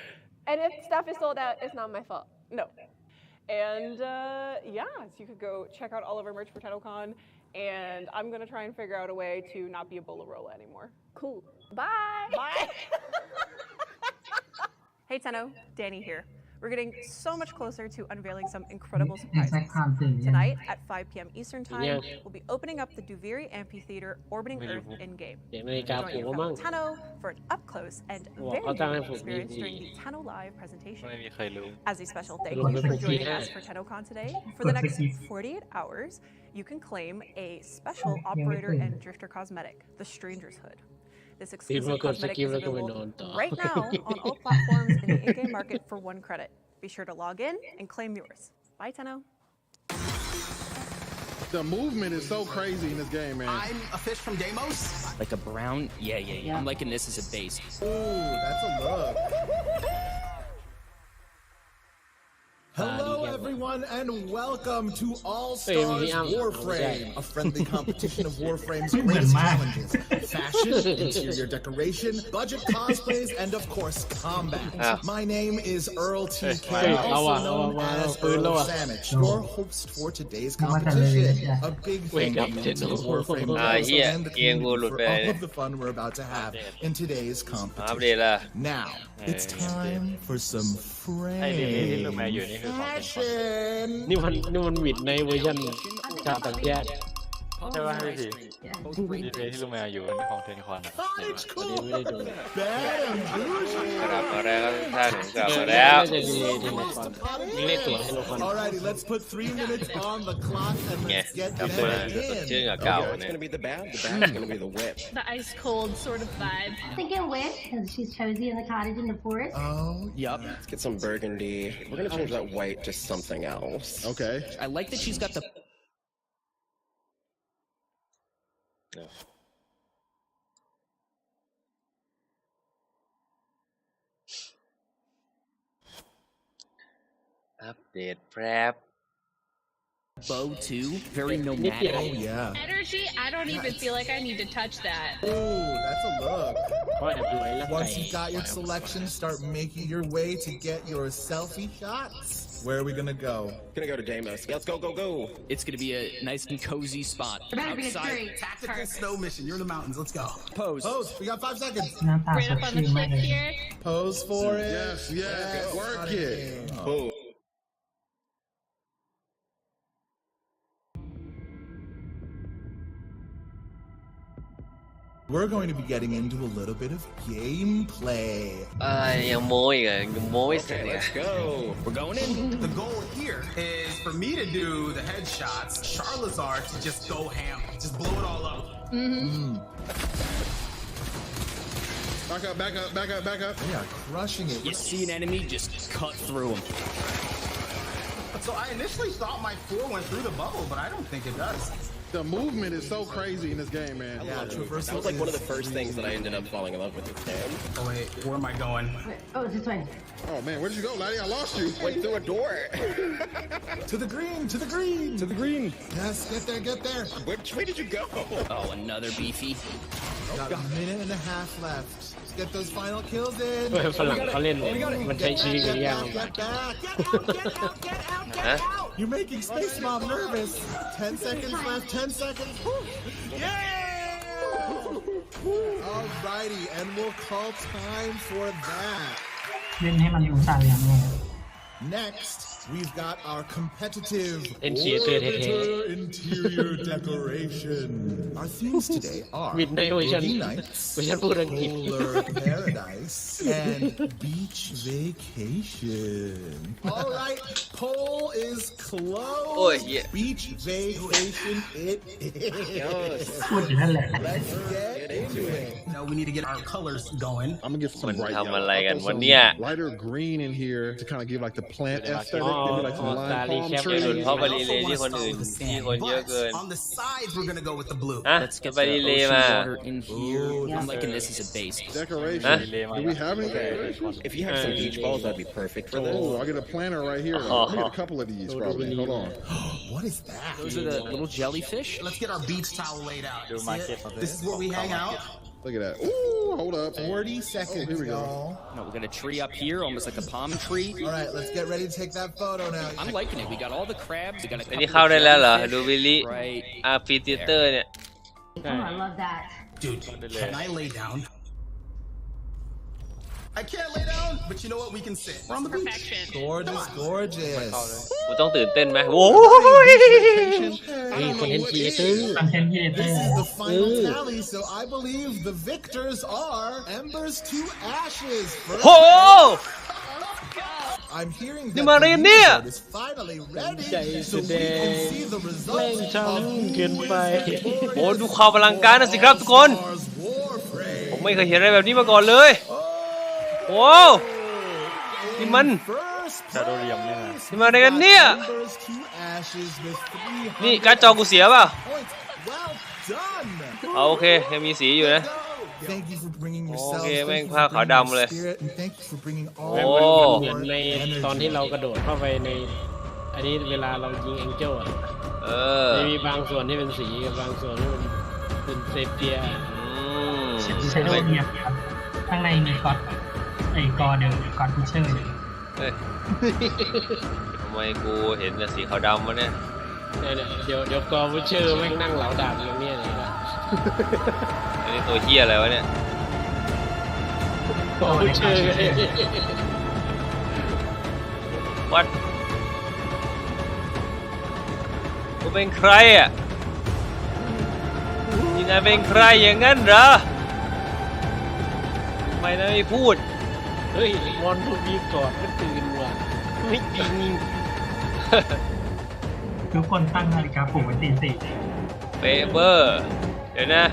And if stuff is sold out, it's not my fault. No. And, so you could go check out all of our merch for Tennocon. And I'm going to try and figure out a way to not be a Bolarola anymore. Cool. Bye. Bye. Hey, Tenno. Danny here. We're getting so much closer to unveiling some incredible เอ็ก surprises. แซคความตื่นเนี่ย Tonight at 5 p.m. Eastern Time, Yeah. we'll be opening up the Duviri Amphitheater orbiting Earth in-game. เดี๋ยวนาฬิกา Join ปลุก your มั้ง fellow Tenno for an up-close and บอก very เขาตั้งให้ unique ผม experience ดี during the Tenno Live presentation. ไม่มีใครรู้ As a special thank ลง you ไป for ปลุกที่ joining ห้า us for Tennocon today, for the next 48 hours, you can claim a special operator and drifter cosmetic, the Stranger's Hood. This exclusive cosmetic is available right now on all platforms in the in-game market for 1 credit. Be sure to log in and claim yours. Bye, Tenno. The movement is so crazy in this game, man. I'm a fish from Deimos. Like a brown? Yeah. I'm liking this as a base. Ooh, that's a look. Hello, everyone, and welcome to All Stars Warframe, a friendly competition of Warframe's greatest challenges: fashion, interior decoration, budget cosplays, and of course, combat. My name is Earl TK, also known as Earl Sandwich, your host for today's competition. A big thank you to the Warframe players and the community for all of the fun we're about to have in today's competition. Now, it's time for some fashion. นี่มันวิดในเวอร์ชันชาวต่างแยก ใช่ป่ะพี่ทีดีเทลที่ลูกแมวอยู่ของเทนคอนนะ ไม่ได้ดู กลับมาแล้วท่านกลับมาแล้ว Alrighty, let's put 3 minutes on the clock and let's get that in.ชื่อเก่าเนี่ย It's gonna be the bad. The bad's gonna be the whip. The ice cold sort of vibe. Thinking whip because she's cozy in the cottage in the forest. Oh, yep. Let's get some burgundy. We're gonna change that white to something else. Okay. I like that she's got the. Update prep. Bow too, very nomadic. Oh yeah. Energy, I don't even feel like I need to touch that. Ooh, that's a look. Once you've got your selection, start making your way to get your selfie shots. Where are we gonna go? Gonna go to Deimos. Let's go, go, go. It's gonna be a nice and cozy spot. Outside. Tactical snow mission. You're in the mountains. Let's go. Pose. Pose. We got 5 seconds. Right up on the cliff here. Pose for it. Yes. Work it. Boom. We're going to be getting into a little bit of gameplay. ยังโม้อีกอ่ะยังโม้ไม่เสร็จเลย Let's go. We're going in. The goal here is for me to do the headshots, Charlazar to just go ham, just blow it all up. Back up, back up, back up, back up. They are crushing it. You see an enemy, just cut through him. So I initially thought my 4 went through the bubble, but I don't think it does. The movement is so crazy in this game, man. Yeah, That was like one of the first things that I ended up falling in love with this game. Oh wait, where am I going? Oh, it's this way. Oh man, where'd you go, laddie? I lost you. Went through a door. To the green, to the green, to the green. Yes, get there, get there. Which way did you go? Oh, another beefy. Got a minute and a half left. Let's get those final kills in. ฝรั่งเขาเล่นมันใช้ชีวิตกันยาก Get back, get out. You're making Space Mom nervous. 10 seconds left, 10 seconds. Yeah! Alrighty, and we'll call time for that. เล่นให้มันดูตาเหลืองเลย Next, we've got our competitive Interior interior decoration. Our themes today are Midnight Ocean. Boogie Nights, Oceanพูดอังกฤษ Polar Paradise, and Beach Vacation. All right, poll is closed. Oh, yeah. Beach Vacation it is. พูดอยู่นั่นแหละ Let's get into it. Now we need to get our colors going. I'm gonna get some มัน bright ทำอะไร yellow. กัน I'll put วัน some เนี้ย lighter green in here to kind of give like the plant aesthetic. Maybe like some lime palm จะ trees. หลุดเพราะบารีเลย์ที่คนอื่นที่คนเยอะเกิน On the sides, we're gonna go with the blue. ฮะ Let's get บารีเลย์ ocean มา water in here. I'm liking this as a base. Decoration. Do we have any decorations? If you have some beach balls, that'd be perfect for this. Oh, I get a planter right here. Let me get a couple of these probably. Hold on. What is that? Those are the little jellyfish. Let's get our beach towel laid out. Do my kid for This is where we hang out. Look at that. Ooh, hold up. 40 seconds, here we go. y'all. No, we got a tree up here, almost like a palm tree. All right, let's get ready to take that photo now. I'm liking it. We got all the crabs. We got a อันนี้ couple เข้า of ได้แล้วเหรอ jellyfish. ดูวิลลี่ Right. ฟีเตอร์เนี่ย Oh, I love that. Dude, can I lay down? I can't lay down, but you know what? We can sit. We're on the beach. Gorgeous, gorgeous. กูต้องตื่นเต้นไหมโอ้ย Content creator. This is the final tally, so I believe the victors are Embers to Ashes. โห I'm hearing นี่มาเรียนเนี่ย is finally ready, so we can see the results of เกินไป โอ้ดูความอลังการนะสิครับทุกคน ผมไม่เคยเห็นอะไรแบบนี้มาก่อนเลยโอ้นี่มันนี่มาเรียนเนี่ยนี่การ์ดจอกูเสียเปล่าโอเคยังมีสีอยู่นะโอเคแม่งผ้าขาวดำเลยโอ้เหมือนในตอนที่เรากระโดดเข้าไปในอันนี้เวลาเรายิงแองเจิลอ่ะมีบางส่วนที่เป็นสีกับบางส่วนที่เป็นเซเปียใช้ด้วยเนี่ยครับข้างในมีก๊อตกอเดิมก๊อตพิเชอร์ทำไมกูเห็นแต่สีขาวดำวะเนี่ยเดี๋ยวกอพิเชอร์แม่งนั่งเหลาดาบอยู่เนี่ยเลยนะอันนี้ตัวเหี้ยอะไรวะเนี่ยกอพิเชอร์วัดกูเป็นใครอ่ะนี่นายเป็นใครอย่างนั้นเหรอทำไมนายไม่พูดเฮ้ยมอนพวกนี้กอดก็ตื่นว่ะไม่จริงทุกคนตั้งนาฬิกาปลุกไว้ตีสี่เปเปอร์เดี๋ยวนะ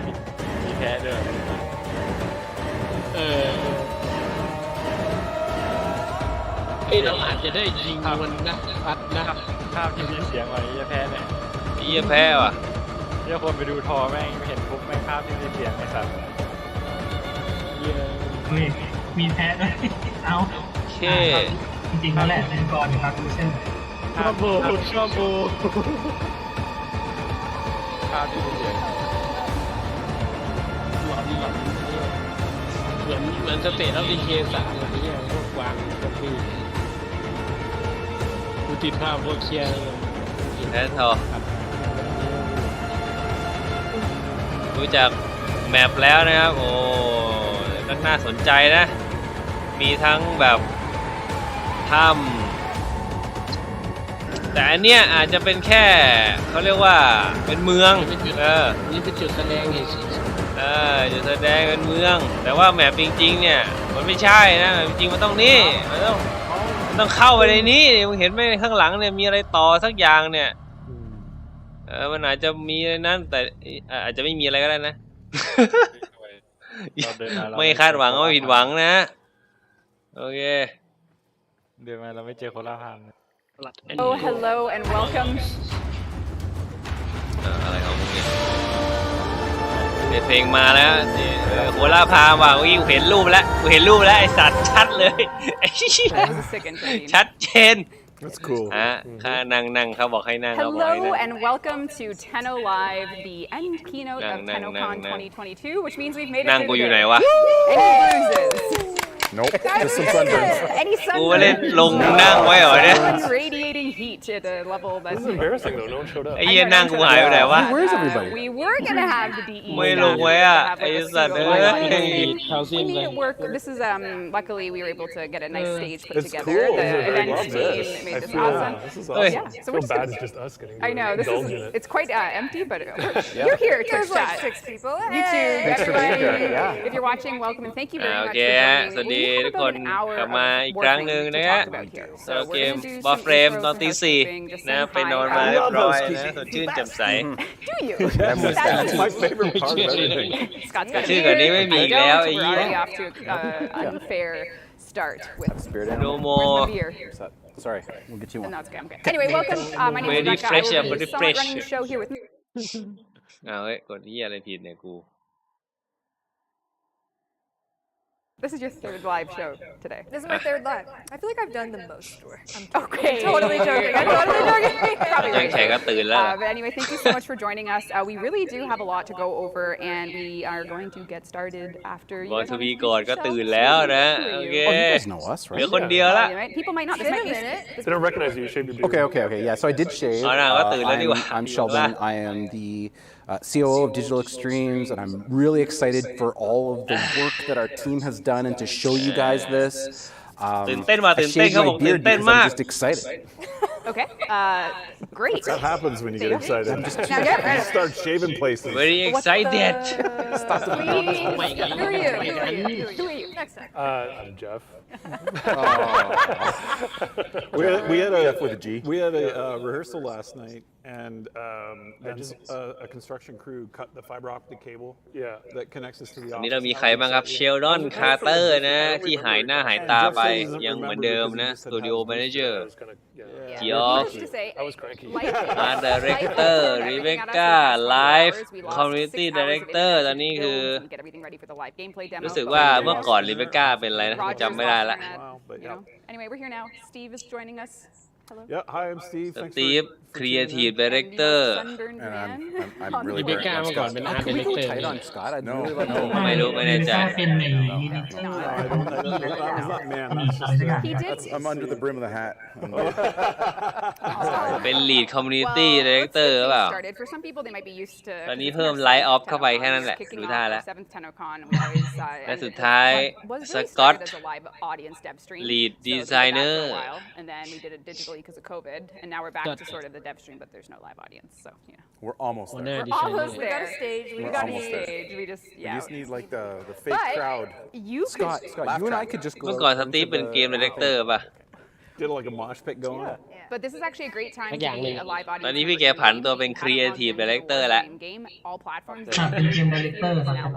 มีแพ้ด้วยเราอาจจะได้ยิงมันนะพัดนะภาพที่มีเสียงไว้จะแพ้เนี่ยแพ้ว่ะเดี๋ยวคนไปดูทอแม่งไม่เห็นปุ๊บแม่งภาพที่มีเสียงไอ้สัตว์มีแพ้ด้วยเอาจริงๆแล้วแหละเป็นกรอยู่ครับดูเช่นชอบโบภาพที่มีเสียงเหมือนสเตจแล้วดีเคสามแบบนี้พวกวางพวกพี่ดูติดภาพพวกเคลียร์แพ้ทอดูจากแมปแล้วนะครับโอ้ก็น่าสนใจนะมีทั้งแบบถ้ำแต่อันเนี้ยอาจจะเป็นแค่เขาเรียกว่าเป็นเมืองนี่เป็นจุดแสดงจุดแสดงเป็นเมืองแต่ว่าแมปจริงๆเนี่ยมันไม่ใช่นะจริงๆมันต้องนี่มันต้องเข้าไปในนี้มึงเห็นไหมข้างหลังเนี่ยมีอะไรต่อสักอย่างเนี่ยมันอาจจะมีอะไรนั้นแต่อาจจะไม่มีอะไรก็ได้นะไม่คาดหวังก็ไม่ผิดหวังนะโอเคเดี๋ยวมาเราไม่เจอโคราชานhello and welcome อะไรของมึงเนี่ยเพลงมาแล้วโคราชพาว่ะกูเห็นรูปแล้วไอสัตว์ชัดเลยชัดเจนThat's cool. ข้านั่งเขาบอกให้นั่ง Hello and welcome to Tenno Live, the end keynote of Tennocon 2022, which means we've made it นั่งกูอยู่ไหนวะ Any bruises? Nope, just some sunburns. Any sunburns? กูเล่นลงนั่งไว้เหรอเนี่ย Radiating heat at a level that's embarrassing though. No one showed up. ไอ้เหี้ยนั่งกูหายไปไหนวะ Where's everybody? We were gonna have the DE. ไม่ลงไว้อ่ะไอ้สัตว์We made it work. This is luckily we were able to get a nice stage put together. The event team made this awesome. This is awesome. Yeah, so we're bad. It's just us getting. I know this is. It's quite empty, but you're here. There's like 6 people. You too. Everybody. If you're watching, welcome and thank you very much for joining. ดีทุกคนกลับมาอีกครั้งหนึ่งนะฮะเกม Warframe ตอนตี 4นะไปนอนมาเรียบร้อยนะสดชื่นแจ่มใส Do you? That's my favorite part of everything. ชื่อแบบนี้ไม่มีอีกแล้วไอ้ยี่ off to unfair start with no more Sorry, we'll get you one. No, it's okay. I'm okay. Anyway, welcome. My name is Rebecca. I will be running the show here with me. เฮ้ยกดที่อะไรผิดเนี่ยกู This is your 3rd live show today. This is my 3rd live. I feel like I've done the most tour. Okay. I'm totally joking. Probably right. But anyway, thank you so much for joining us. We really do have a lot to go over, and we are going to get started after you. Want to be God ก็ตื่นแล้วนะโอเค Oh, you guys know us, right? เดี๋ยวคนเดียวละ People might not. This might be. They don't recognize you. You shaved your beard. Okay. Yeah, so I did shave. I'm Sheldon. I am the COO of Digital Extremes, and I'm really excited for all of the work that our team has done and to show you guys this. I shaved my beard because I'm just excited. Okay, great. That happens when you get excited. Now, You start shaving places. Very excited. Who are you? Next time. I'm Jeff. we had a Jeff with a G. We had a rehearsal last night, and a construction crew cut the fiber optic cable that connects us to the วัน office. นี้เรามีใครบ้างครับเชลดอนคาร์เตอร์นะที่หายหน้าหายตาไปยังเหมือนเดิมนะสตูดิโอแมเนเจอร์ทีออฟอาร์ตดีเรคเตอร์รีเบคก้าไลฟ์คอมมูนิตี้ดีเรคเตอร์ตอนนี้คือรู้สึกว่าเมื่อก่อนรีเบคก้าเป็นอะไรนะจำไม่ได้ละ Anyway, we're here now. Steve is joining us. Hello. Yeah, hi, I'm Steve. Steve, Creative Director. I'm really very much Can we go tight on Scott? I'd really like to. ไม่รู้ไม่แน่ใจ I'm under the brim of the hat. เป็น Lead Community Director หรือเปล่า For some people, they might be used to. ตอนนี้เพิ่ม Light Off เข้าไปแค่นั้นแหละดูท่าแล้ว และสุดท้าย Scott Lead Designer And then we did it digitally because of COVID, and now we're back to sort of the dev stream, but there's no live audience, so yeah. We're almost there. We're almost there. We got a stage. We got a stage. We just need like the fake crowd. Scott, you and I could just go. เมื่อก่อนสตีฟเป็นเกม Director ป่ะ Did like a mosh pit going. But this is actually a great time to be a live audience. ตอนนี้พี่แกผันตัวเป็น Creative Director แล้ว All platforms. เป็นเกม Director ครับ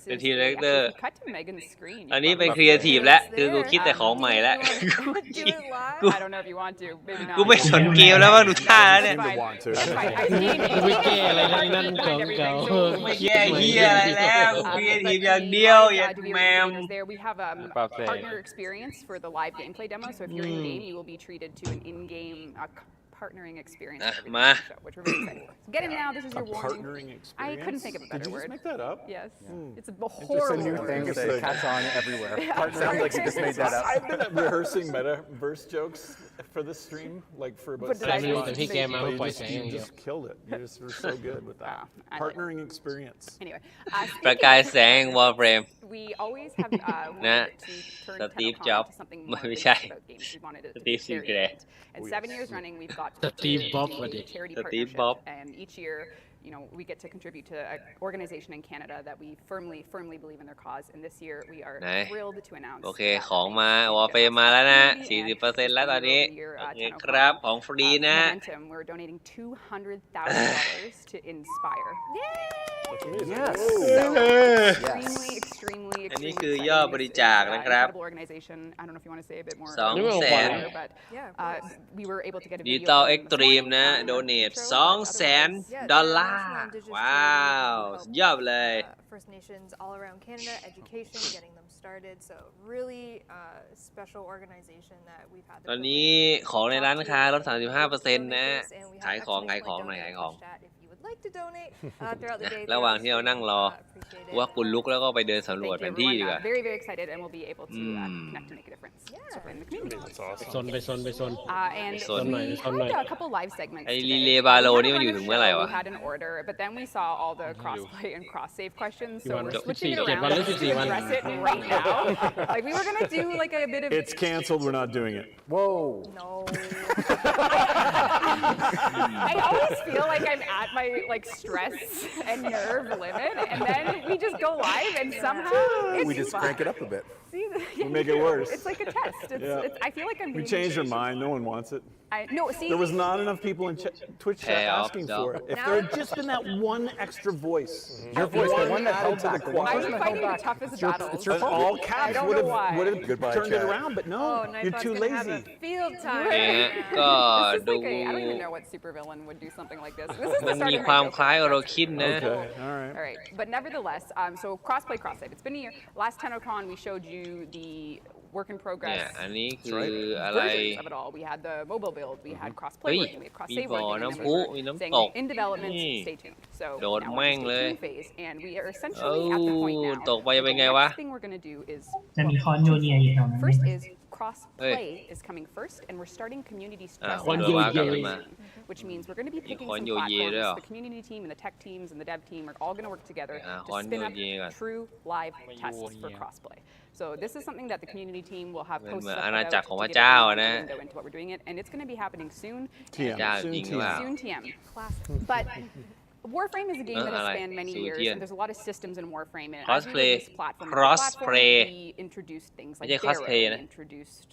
เป็น Team Director Cut to Megan's screen. ตอนนี้เป็น Creative แล้วคือกูคิดแต่ของใหม่แล้ว I don't know if you want to. Maybe not. กูไม่สนเกมแล้วว่าดูท่าแล้วเนี่ย ไม่แก้อะไรทั้งนั้นเก่า ไม่แย่เฮียอะไรแล้วกู Creative อย่างเดียวอย่าแมม We have a partner experience for the live gameplay demo. So if you're in game, you will be treated to an in-game partnering experience. Which we're very excited for. So get in now. This is your warning. Partnering experience. I couldn't think of a better word. Did you just make that up? Yes. It's a Just horrible. a new thing to catch on everywhere. Sounds like you just made that up. I've been rehearsing metaverse jokes for this stream, like for about 6 months. You just killed it. You just were so good with that. Partnering experience. Anyway. ประกายแสง Warframe We always have นะ wanted to turn สตีฟ Tennocon จ็อบ into something ไม่ใช่ more about games. We wanted it ส to ตี be ฟซิง very เกร And 7 years running, we've got Steve Bob with it. charity Steve partnership, Bob. and each year, you know, we get to contribute to an organization in Canada that we firmly believe in their cause. And this year, we are ไหน thrilled to announce. โอเคของมา Warframe มาแล้วนะ 40% แล้วตอนนี้โอเคครับของฟรีนะ Momentum. We're donating $200,000 to Inspire. Yes. Extremely. อันนี้คือยอดบริจาคนะครับ Incredible organization. I don't know if you want to say a bit more. 200,000 but we were able to get a video. Digital Extreme นะ donate 200,000 ดอลลาร์ ว้าวสุดยอดเลย First Nations all around Canada, education, getting them started. So really special organization that we've had. ตอนนี้ของในร้านค้าลด 35% นะขายของหน่อยขายของ Like to donate throughout the day. ระหว่างที่เรานั่งรอว่าคุณลุกแล้วก็ไปเดินสำรวจแผนที่ดีกว่า Very excited, and we'll be able to connect and make a difference. In the community. That's awesome. ไปซน And we had a couple live segments. ไอ้รีเลย์บาโลนี่มันอยู่ถึงเมื่อไหร่วะ We had an order, but then we saw all the crossplay and cross save questions, so we're switching it เก็บ around วันละ to 14 วัน address it right now. Like we were gonna do like a bit of. It's canceled. We're not doing it. Whoa. No. I always feel like I'm at my like stress and nerve limit, and then we just go live, and somehow we just crank it up a bit. We make it worse. It's like a test. I feel like I'm. We changed our mind. No one wants it. There was not enough people in Twitch chat asking for it. If there had just been that one extra voice, your voice, the one that held to the choir, I was fighting the toughest battles. It's your fault. All caps would have turned it around, but no, you're too lazy. Field time. ก็ This ดู is like I don't even know what supervillain would do something like this. This is the มัน start มี of ความ my คล้ายกับเราคิดนะ All right. But nevertheless, so crossplay, cross-save. It's been a year. Last Tennocon, we showed you the work in progress. เนี่ยอันนี้คืออะไร versions of it all. We had the mobile build. We had crossplay working. We had cross-save มีบ่อ working. น้ำพุมีน้ำตก In development. นี่ Stay tuned. So โดด now แม่ง we're เล in ย the phase, and we are essentially at the point now. ตกไปจะเป็นไงวะ The next thing we're gonna do is จะมีคอนโยเนียอยู่แถวนั้น first is cross-play is coming first, and we're starting community stress which means we're going to be picking some platforms. The community team and the tech teams and the dev team are all going to work together to spin up true live tests for crossplay. So this is something that the community team will have posts up about to give everyone a window into what we're doing it, and it's going to be happening soon. Soon TM. But Warframe is a game that has spanned many years, and there's a lot of systems in Warframe. And as we released platform, we introduced things like Barrow, we introduced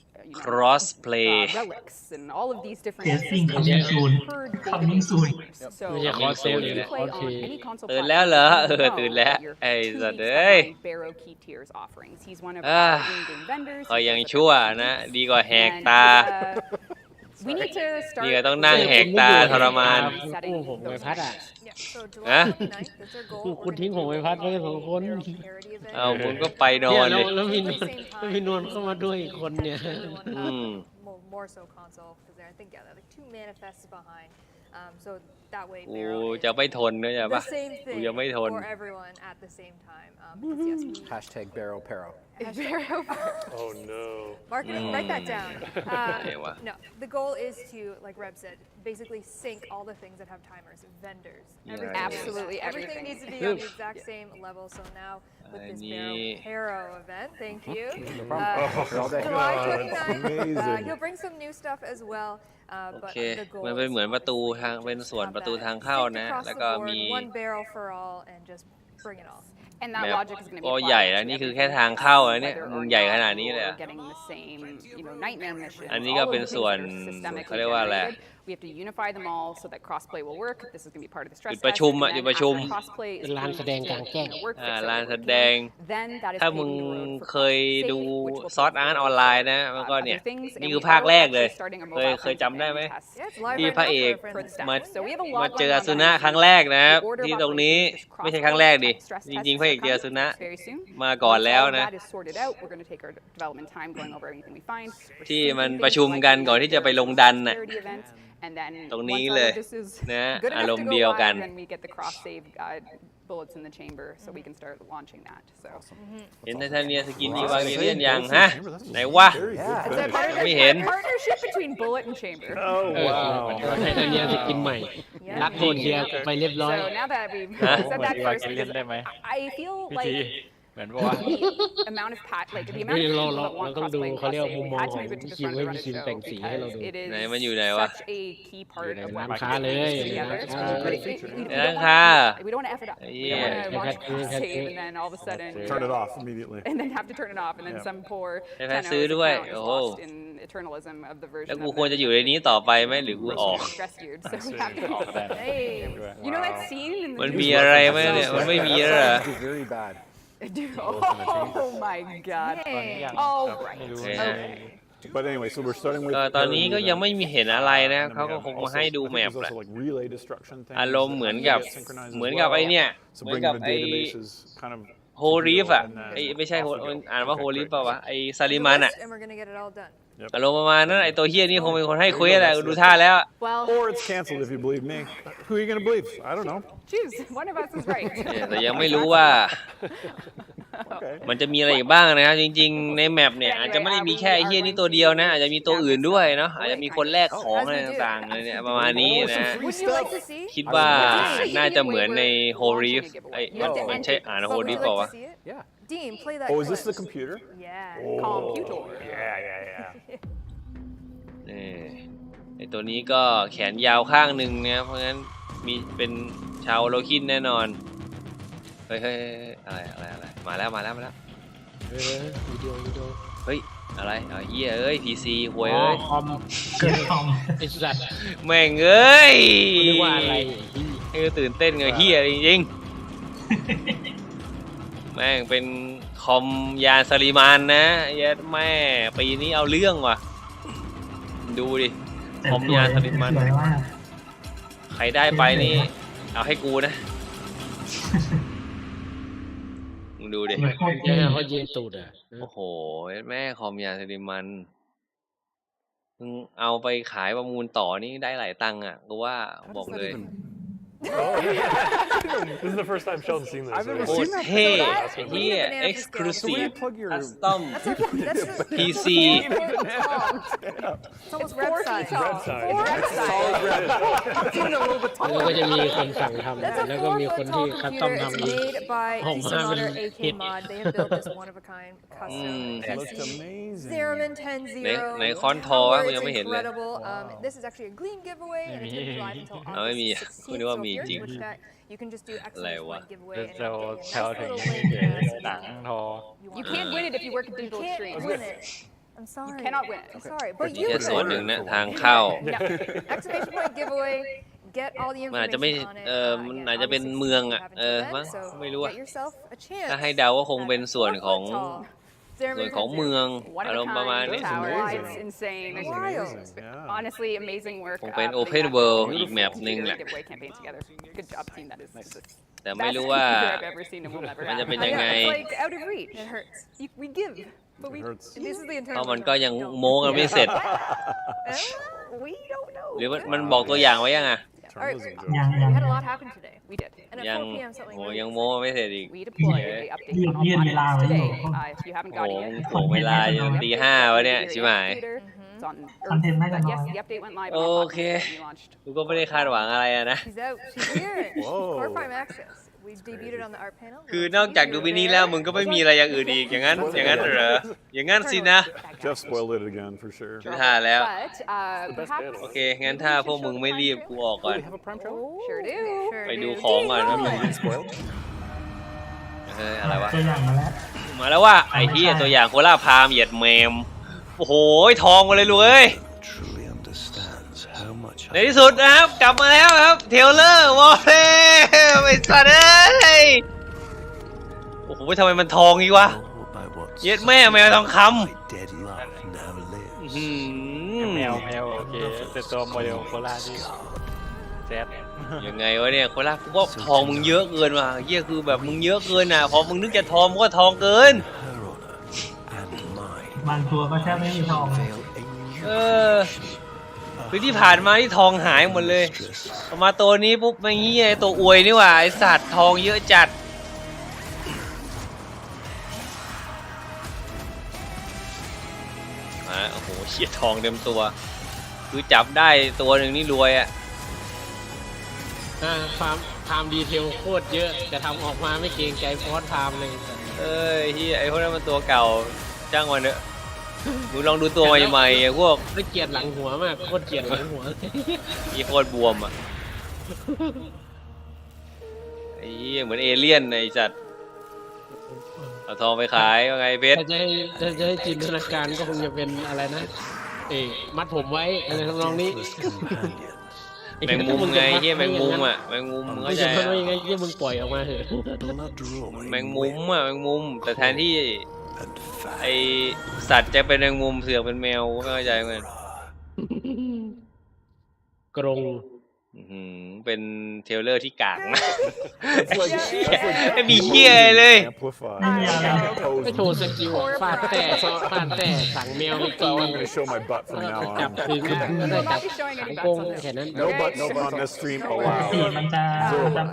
relics, and all of these different systems per database types. So you can play on any console platform. Your 2 Barrow Key Tiers offerings. He's one of our in-game vendors. ยังชั่วนะดีกว่าแหกตา นี่ก็ต้องนั่งแหกตาทรมานผมไปพัดอ่ะคุณทิ้งผมไปพัดไว้2 คนเอาคุณก็ไปนอนเลยแล้วมีนวลเข้ามาด้วยอีกคนเนี่ย more so console because I think like 2 manifests behind. So that way จะไม่ทนนะอย่าป่ะกูยังไม่ทน for everyone at the same time. Hashtag Barrow Pero. Oh no. Marketing, write that down. No, the goal is to, like Reb said, basically sync all the things that have timers, vendors, absolutely everything needs to be on the exact same level. So now with this Barrow Pero event, thank you. July 29th, he'll bring some new stuff as well. โอเคมันเป็นเหมือนประตูทางเป็นส่วนประตูทางเข้านะแล้วก็มี one barrel for all and just bring it all. ก็ใหญ่แล้วนี่คือแค่ทางเข้าแล้วเนี่ยมันใหญ่ขนาดนี้เลยอันนี้ก็เป็นส่วนเขาเรียกว่าอะไร We have to unify them all so that crossplay will work. This is going to be part of the stress test. จุดประชุมอ่ะจุดประชุม ลานแสดงกลางแจ้งลานแสดงถ้ามึงเคยดูซอสอาร์ตออนไลน์นะมันก็เนี่ยนี่คือภาคแรกเลยเคยจำได้ไหมที่พระเอกมาเจออสุนะครั้งแรกนะที่ตรงนี้ไม่ใช่ครั้งแรกดิจริงๆพระเอกเจออสุนะมาก่อนแล้วนะที่มันประชุมกันก่อนที่จะไปลงดันน่ะตรงนี้เลยนะอารมณ์เดียวกัน bullets in the chamber so we can start launching that. So เห็นไทเทเนียสกินอีวาเลียนยังฮะไหนวะไม่เห็น partnership between bullet and chamber. Oh wow. ไทเทเนียสกินใหม่รักโคนเชียร์ไปเรียบร้อย So now that we've said that first, I feel like เหมือนว่า the amount of like the amount of people that want crossplay and crossplay had to move it to the front of the show because it is such a key part of what we're doing together. We don't want to F it up. We don't want to launch cross-save and then all of a sudden turn it off immediately. And then have to turn it off and then some poor Tenno is lost in eternalism of the version. แล้วกูควรจะอยู่ในนี้ต่อไปไหมหรือกูออก So we have to hey, you know that scene in the มันมีอะไรไหมเนี่ยมันไม่มีแล้วเหรอ Very bad. Oh my god. Oh right. But anyway, so we're starting with ตอนนี้ก็ยังไม่มีเห็นอะไรนะเขาก็คงมาให้ดูแมปแหละอารมณ์เหมือนกับไอ้เนี่ยเหมือนกับไอ้โฮลีฟอ่ะไอ้ไม่ใช่อ่านว่าโฮลีฟเปล่าวะไอ้ซาลิมันอ่ะอารมณ์ประมาณนั้นไอ้ตัวเฮียนี่คงเป็นคนให้เควสแหละดูท่าแล้ว or it's canceled if you believe me. Who are you going to believe? I don't know. Choose. One of us is right. แต่ยังไม่รู้ว่ามันจะมีอะไรอีกบ้างนะครับจริงๆในแมปเนี่ยอาจจะไม่ได้มีแค่ไอ้เฮียนี่ตัวเดียวนะอาจจะมีตัวอื่นด้วยเนาะอาจจะมีคนแลกของอะไรต่างๆเลยเนี่ยประมาณนี้นะคิดว่าน่าจะเหมือนในโฮลีฟไอ้มันใช่อ่านโฮลีฟเปล่าวะ Dean, play that. Oh, is this the computer? Yeah. Computer. Yeah. ไอ้ตัวนี้ก็แขนยาวข้างหนึ่งนะเพราะงั้นมีเป็นชาวโลคินแน่นอนเฮ้ยอะไรมาแล้ววิดีโอเฮ้ยอะไรเฮียเอ้ย PC หวยเอ้ยคอมไอ้สัตว์แม่งเอ้ยไม่ว่าอะไรตื่นเต้นไงเฮียจริงแม่งเป็นคอมยานสลิมานนะเย็ดแม่ปีนี้เอาเรื่องว่ะดูดิคอมยานสลิมานใครได้ไปนี่เอาให้กูนะมึงดูดิเขาเย็นตูดอ่ะโอ้โหแม่คอมยานสลิมันมึงเอาไปขายประมูลต่อนี่ได้หลายตังค์อ่ะกูว่าบอกเลย This is the first time Sheldon's seen this. I've never seen that. Hey, yeah, exclusive, custom, PC. It's almost red side.แล้วก็จะมีคนสั่งทำแล้วก็มีคนที่คัสตอมทำอีก Made by ออกมาเป็น DC AK Mod. They have built this one of a kind custom. That looks amazing. Zeraman 10-0. ในคอนทอกูยังไม่เห็นเลย This is actually a Gleam giveaway, and it's going to be live until ไม่มี August 16th. คุณนึกว่ามีจริง You can just do excellent point giveaway. จะแถวถึงหนังทอ You can't win it if you work at Digital Extremes. Win it. I'm sorry. You cannot win it. I'm sorry, but you แค่ can. ส่วนหนึ่งนะทางเข้า Exclamation point giveaway. Get all the มันอาจจะไม่ information on it. มันอาจจะเป็นเมืองอ่ะมั้งไม่รู้อ่ะ Get yourself a chance. ถ้าให้เดาก็คงเป็นส่วนของ Zeraman ส่วนของเมือง One อาร of ม a ณ์ประมาณ kind, นี้ tower. It's insane. Wild. Honestly, amazing work. คงเป็น putting Open that World whole อีกแมปหนึ่งแหละ giveaway campaign together. Good job, team. That is the แต่ไม่ best รู้ว่า giveaway I've ever seen and will never มันจะ have. เป็นยังไง It's like out of reach. It hurts. We give, but we. This is the เพราะ internal. มันก็ยังโม้กันไม่เสร็จ We don't know. หรือมันบอกตัวอย่างไว้ยังอ่ะ All right. We ยัง had a lot happen today. We did. And at ยัง 4 p.m. something โห really ยังโม้ไม่เสร็จอีก We deployed the update on all platforms today. If you haven't โห got it yet, โหเวลาจนตีห้าวะเนี่ยใช่ไหม it's on คอนเทนต์ Earth. น่าจะ But น้อ yes, ย the update went live โอ on all เค platforms. We launched. กูก็ไม่ได้คาดหวังอะไรอะนะ She's out. She's here. Whoa. Core Prime Access. We debuted it on the art panel. คือนอกจากดูมินิแล้วมึงก็ไม่มีอะไรอย่างอื่นอีกอย่างนั้นเหรออย่างนั้นสินะ Jeff spoiled it again for sure. ชุดท่าแล้ว But perhaps โอเคงั้นถ้าพวกมึงไม่รีบกูออกก่อน sure do. ไปดูของก่อนว่ามึงอะไรวะ ตัวอย่างมาแล้ว มาแล้วว่าไอ้ที่ตัวอย่างโคราพามเหยียดแมมโอ้โหทองมาเลยลูกเอ้ยในที่สุดนะครับกลับมาแล้วครับเทเลอร์วอลเล่ไอ้สัตว์เอ้ยโอ้โหทำไมมันทองอีกวะเหยียดแม่แมวทองคำแมวโอเคเป็นตัวโมเดลโคราชที่แซ่บ ยังไงวะเนี่ยโคราชกูว่าทองมึงเยอะเกินว่ะเยี่ยคือแบบมึงเยอะเกินอ่ะพอมึงนึกจะทองมึงก็ทองเกิน บางตัวก็แทบไม่มีทอง คือที่ผ่านมาที่ทองหายหมดเลยพอมาตัวนี้ปุ๊บไม่งี้ไอ้ตัวอวยนี่หว่าไอ้สัตว์ทองเยอะจัดโอ้โหเชี่ยทองเต็มตัวคือจับได้ตัวหนึ่งนี่รวยอ่ะฟาร์มดีเทลโคตรเยอะจะทำออกมาไม่เกรงใจฟอสฟาร์มเลย ที่ไอ้พวกนั้นมันตัวเก่าจ้างมันเนอะมึงลองดูตัวใหม่ๆพวก ไม่เกลียดหลังหัวมากโคตรเกลียดหลังหัว อีโคตรบวมอ่ะไอ้เหมือนเอเลี่ยนไอ้จัดเอาทองไปขายว่าไงเพชร จะให้จินตนาการก็คงจะเป็นอะไรนะมัดผมไว้อะไรทำนองนี้แมงมุมไงที่แมงมุมอ่ะแมงมุมมึงเข้าใจ ไม่ใช่ยังไงที่มึงปล่อยออกมาเถอะแมงมุมอ่ะแมงมุมแต่แทนที่ไอสัตว์จะเป็นแมงมุมเสือกเป็นแมวไม่เข้าใจเหมือนกรงเป็นเทเลอร์ที่กากนะไม่มีเหี้ยเลยไม่โชว์สกิลฟาดแต่สั่งแมวไปกินจับคือไม่ได้จับขังกรงแค่นั้น No butt on this stream allowed. มันจะ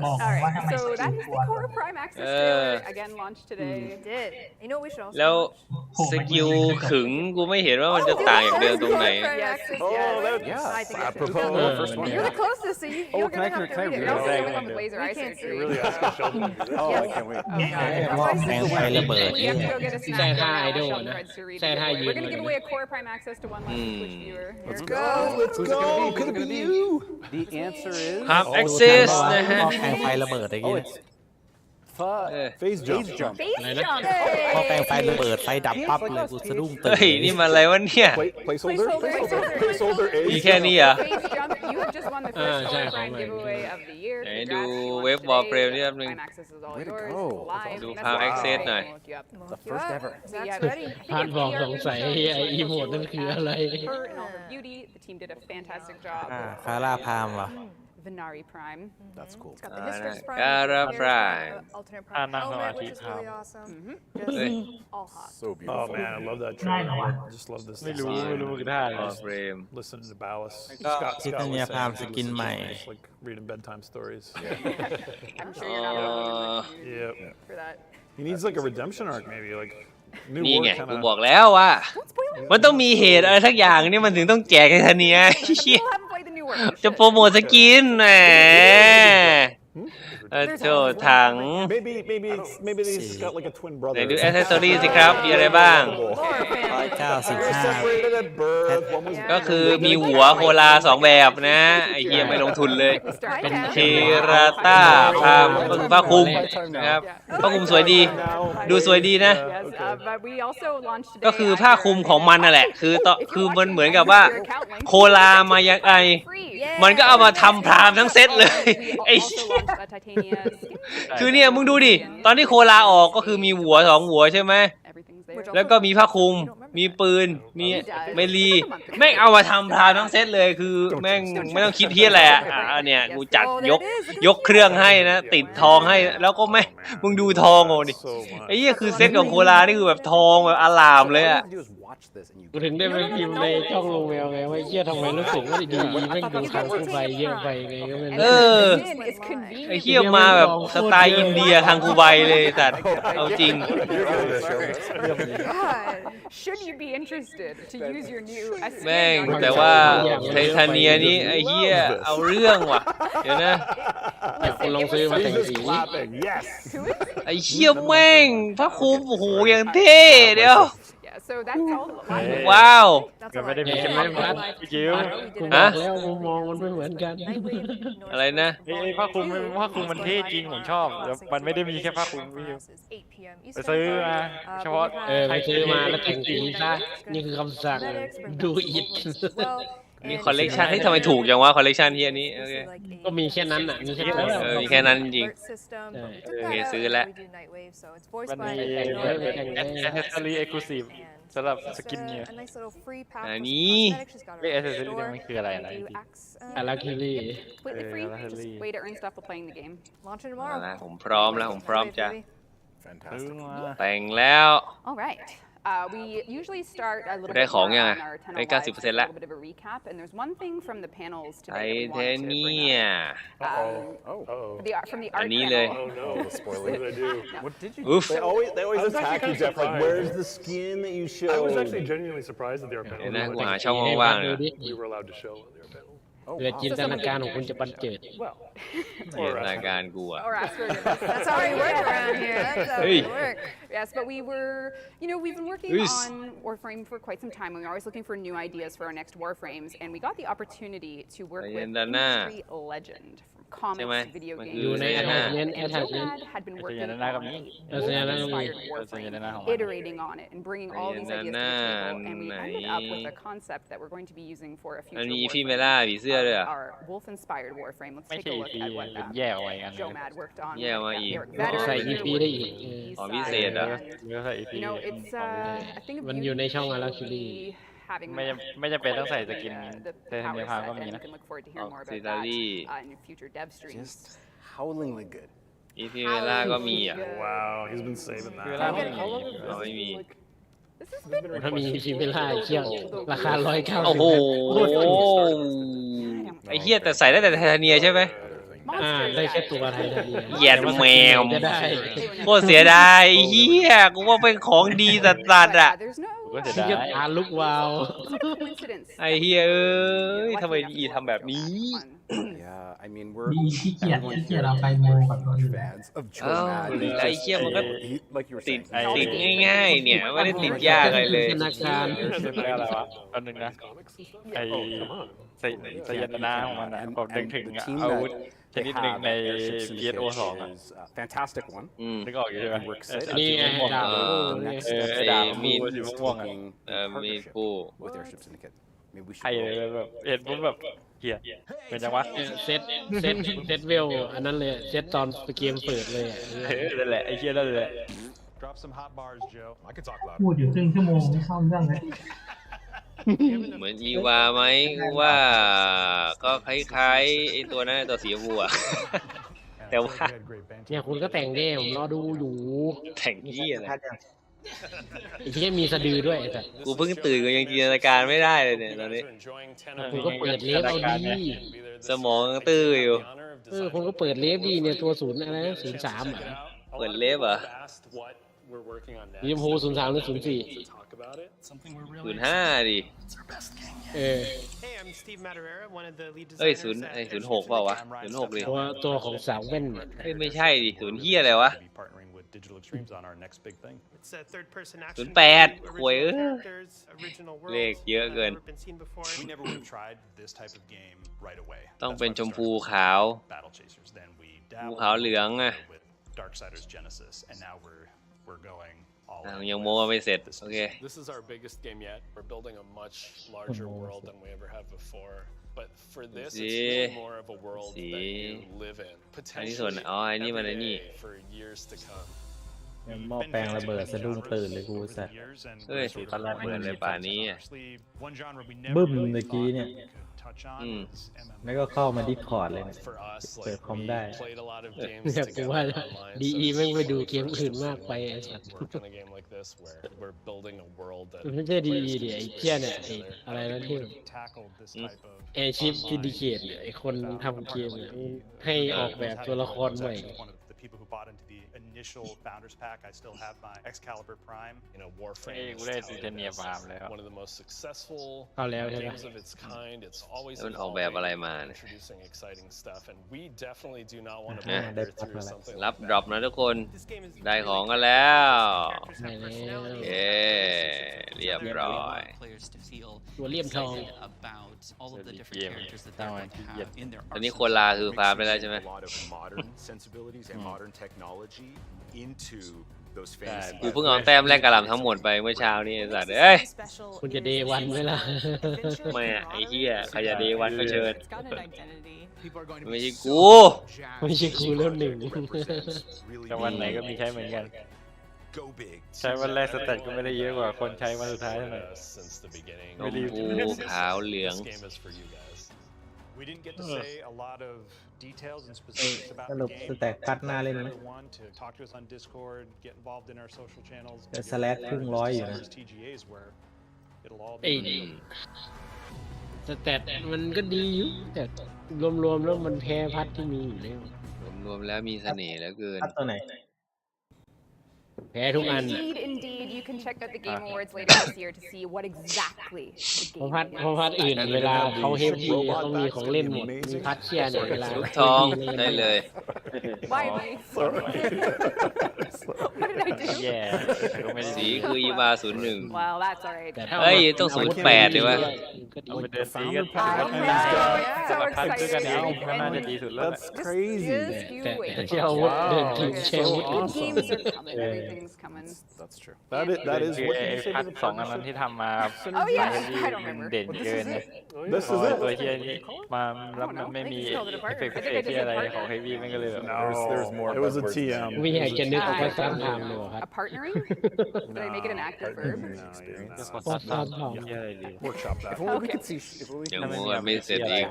บอกว่าทำไม So that's the Core Prime Access trailer again launched today. Did. You know what we should also แล้วสกิลขึงกูไม่เห็นว่ามันจะต่างจากเดิมตรงไหน Apropos the first one. You're the closest, so you're gonna have to read it. Also, the one with laser eye surgery. Really awesome Sheldon. Oh, I can't wait. We have to go get a snack and Sheldon Threads to read it. We're gonna give away a Core Prime Access to one last Twitch viewer. Let's go. Let's go. Could it be you? The answer is Prime Access นะฮะ ไฟระเบิดอะไรอย่างเงี้ย Phase jump. Phase jump. พอแปลงไฟระเบิดไฟดับปั๊บเลยกูสะดุ้งตื่น เฮ้ยนี่มันอะไรวะเนี่ย Placeholder A. มีแค่นี้เหรอ Phase jump. You have just won the first Core Prime giveaway of the year. ไหนดูเว็บ Warframe นี่แป๊บนึง Prime Access is all yours. Live. ดู Prime Access หน่อย the first ever. That's ready. พานบอกสงสัยไอ้อีโมดนั่นคืออะไร Her and all her beauty. The team did a fantastic job. คาร่าพามเหรอ Venari Prime. That's cool. It's got the Mistress Prime, Gara Prime. alternate Prime helmet, which is really awesome. Just all hot. So beautiful. Oh man, I love that trailer. I just love this design. Warframe. Listen to Ballas. ก็ Scott ทิทา was เนีย saying พาม he สกิน listens ใหม่ to just like reading bedtime stories. I'm sure you're not alone Yep. for that. He needs like a redemption arc, maybe like new นี่ไง work กู kind บอ of. กแล้วว่า มันต้องมีเหตุอะไรสักอย่างนี่มันถึงต้องแจกไททาเนีย จะโปรโมทสกินแหมโจถัง Maybe he's got like a twin ไหน brother. ดูแอคเซสซอรี่สิครับมีอะไรบ้าง ก็คือมีหัวโคลา2แบบนะไอเฮียไม่ลงทุนเลยเป็นเทราต้าพามก็คือผ้าคลุมนะครับผ้าคลุมสวยดีดูสวยดีนะก็คือผ้าคลุมของมันนั่นแหละคือมันเหมือนกับว่าโคลามายังไงมันก็เอามาทำพรามทั้งเซตเลยไอ้คือเนี่ยมึงดูดิตอนที่โคลาออกก็คือมีหัว2หัวใช่ไหมแล้วก็มีผ้าคลุมมีปืนมีเมลีแม่งเอามาทำพรามทั้งเซตเลยคือแม่งไม่ต้องคิดเพี้ยอะไรอ่ะเนี่ยกูจัดยกเครื่องให้นะติดทองให้แล้วก็แม่มึงดูทองโอ้ดิไอ้นี่คือเซตของโคลานี่คือแบบทองแบบอลามเลยอ่ะกูถึงได้ไปพิมพ์ในช่องลงแมวไงว่าเฮียทำไมรู้สึกว่าดีแม่งดูทางคูใบเยอะไปไงก็ไม่รู้ไอ้เฮียมาแบบสไตล์อินเดียทางคูใบเลยแต่เอาจริง Should you be interested to use your new แม่งแต่ว่าไททาเนียนี่ไอ้เฮียเอาเรื่องว่ะเดี๋ยวนะคนลงซื้อมาแต่งสีไอ้เฮียแม่งพระคุมโอ้โหอย่างเท่เดี๋ยว So that's all. ว้าว ไม่ได้มีแค่ไม่พัดจิ๋ว กูบอกแล้วมุมมองมันไม่เหมือนกันอะไรนะไอ้ผ้าคลุมมันเท่จริงผมชอบแต่มันไม่ได้มีแค่ผ้าคลุมพี่ไปซื้อมาเฉพาะไปซื้อมาแล้วแต่งสีซะนี่คือคำสั่งดูอิดมีคอลเลกชันที่ทำไมถูกจังวะคอลเลกชันที่อันนี้ก็มีแค่นั้นอ่ะมีแค่นั้นมีแค่นั้นจริงโอเคซื้อแล้วมันมีแอคเซสซอรี่เอ็กซ์คลูซีฟสำหรับสกินเนี่ยอันนี้เรียกแอคเซสซอรี่มันคืออะไรอะไรคิรี่ Way to earn stuff while playing the game. Launch it ผมพร้อมแล้วผมพร้อมจ้ะแต่งแล้ว All right. We usually start a little ได้ bit ของ more ยัง on our tunnel lives, a $90 ละ little bit of a recap, and there's one thing from the panels ไท today that we เท wanted to เนี bring ย up. From the อั art นนี้เลย Oh, the spoiler. What did they do? What did you? Oof. They always attack you, Jeff. Like, where's the skin that you showed? I was actually genuinely surprised that the art panel. เดี๋ยวนะกูหาช่องว่างๆเลย We were allowed to show on the art panel. เกิดจินตนาการของคุณจะบันเจิด จินตนาการกูอ่ะ That's how we work around here. That's how we work. Yes, but we've been working on Warframe for quite some time, and we're always looking for new ideas for our next Warframes, and we got the opportunity to work with industry legend from comics, video games. Nomad had been working on inspired Warframe, iterating on it, and bringing all these ideas to the table, and we ended up with a concept that we're going to be using for a future Warframe. Our wolf-inspired Warframe. Let's take a look at what Nomad worked on. It's I think มันอยู่ในช่องอะไรคิรี่ ไม่จำเป็นต้องใส่สกินไททาเนียพามก็มีนะ Just howlingly good อีพีเวล่าก็มีอ่ะ Wow, he's been saving that. เวล่าไม่มี ถ้ามีชีวิตล่าเชี่ยราคา190 โอ้โหไอ้เหี้ยแต่ใส่ได้แต่ไททาเนียใช่ไหม ได้แค่ตัวไททาเนีย เหยียดแมวโคตรเสียดายเหี้ยกูว่าเป็นของดีสัสๆอ่ะ ที่จะทานลูกวาว ไอ้เหี้ยเอ้ยทำไมอีทำแบบนี้ Yeah, I mean we're ดีขี้เกียจเราไปโมกับตัวอื่น fans of Nomad. ไอ้เหี้ยมันก็ติดง่ายๆเนี่ยไม่ได้ติดยากอะไรเลย จินตนาการ อะไรวะอันนึงนะไอ้สยนาของมันนะผมนึกถึงอาวุธชนิดหนึ่งใน PSO 2 fantastic one นึกออกอยู่ใช่ไหม นี่ไงดาบ ดาบมีดม่วงมีดปู with airships in the kit. Maybe we should ไอ้แบบเห็นปุ๊บแบบเหี้ยเป็นจังวะเซตเวลอันนั้นเลยเซตตอนเกมเปิดเลยนั่นแหละไอ้เหี้ยนั่นแหละ Drop some hot bars, Joe. I can talk loud. พูดอยู่ครึ่งชั่วโมงไม่เข้าเรื่องเลย เหมือนอีวาไหมว่าก็คล้ายๆไอ้ตัวนั้นตัวสีชมพูอะแต่ว่าเนี่ยคุณก็แต่งเด้ผมรอดูอยู่แต่งยี่อะไร ไอ้ที่มีสะดือด้วยแต่กูเพิ่งตื่นกูยังจินตนาการไม่ได้เลยเนี่ยตอนนี้คุณก็เปิดเล็บเอาดีสมองตื้ออยู่คุณก็เปิดเล็บดีเนี่ยตัว0อะไรนะ03อ่ะเปิดเล็บเหรอยิมโฮ03หรือ04 05ดิเอ้ย06เปล่าวะ06ดิตัวของสาวเว่นไม่ใช่ดิ0เหี้ยอะไรวะ08หวยเลขเยอะเกินต้องเป็นชมพูขาวภูขาวเหลืองอะยังโม้ไม่เสร็จโอเค This is our biggest game yet. We're building a much larger world than we ever have before. But for this, it's really more of a world that you live in. Potentially for years to come. หม้อแปลงระเบิดสะดุ้งตื่นเลยกูสัตว์ เฮ้ยตอนแรกเหมือนเลยป่านี้บึ้มเมื่อกี้เนี่ยแล้วก็เข้ามาดิสคอร์ดเลยเปิดคอมได้เนี่ยกูว่าดีแม่งไปดูเกมอื่นมากไปไอ้สัตว์ไม่ใช่ดีดิไอ้เกี้ยเนี่ยอะไรนะที่แอร์ชิปซินดิเคตไอ้คนทำเกมเนี่ยให้ออกแบบตัวละครใหม่Initial founders pack, I still have my Excalibur Prime. You know, Warframe is one of the most successful games of its kind. It's always introducing exciting stuff, and we definitely do not want to wander through something. รับดรอปนะทุกคนได้ของกันแล้วเย้เรียบร้อยตัวเลี่ยมทองตอนนี้คนลาคือฟาร์มไปแล้วใช่ไหมกูเพิ่งเอาแต้มแรกกระหล่ำทั้งหมดไปเมื่อเช้านี่สัตว์เอ้ยคุณจะเดย์วันไหมล่ะไม่อะไอ้เหี้ยใครจะเดย์วันก็เชิญไม่ใช่กูเริ่มหนึ่งแต่วันไหนก็มีใช้เหมือนกันใช้วันแรกสแตทก็ไม่ได้เยอะกว่าคนใช้วันสุดท้ายเท่าไหร่ชมพูขาวเหลืองสรุปสแต็กคัดหน้าเล่นไหมแต่สแลชครึ่งร้อยอยู่นะสแตทมันก็ดีอยู่แต่รวมๆแล้วมันแพ้พัดที่มีอยู่แล้วรวมแล้วมีเสน่ห์เหลือเกินพัดตัวไหนแพ้ทุกอัน Indeed, you can check out the Game Awards later this year to see what exactly the game เพราะพัดอื่นเวลาเขาเฮฟวี่เขามีของเล่นหมดมีพัดเชียร์เนี่ยเวลาทองได้เลย Why me? What did I do? สีคืออีวา01 Well, that's alright. เฮ้ยต้อง08ดีวะเอาไปเดินตีกันสลับพัดด้วยกันเองก็น่าจะดีสุดแล้ว That's crazy. แต่เชียร์วุฒเดินทีมเชียร์วุฒ Everything's coming. That's true. That is what you say to the สองอันนั้นที่ทำมา Oh yeah, I don't remember. เด่นเกินนะ This is it. ตัวเฮียนี่มาแล้วมันไม่มีเอฟเฟกต์พิเศษที่อะไรของเฮฟวี่มันก็เลยแบบ There's more. It was a TM. ไม่อยากจะนึกว่าซ้ำทำเลยครับ A partnering? Did I make it an active verb? Workshop that. If only we could see. ยังไม่เสร็จอีก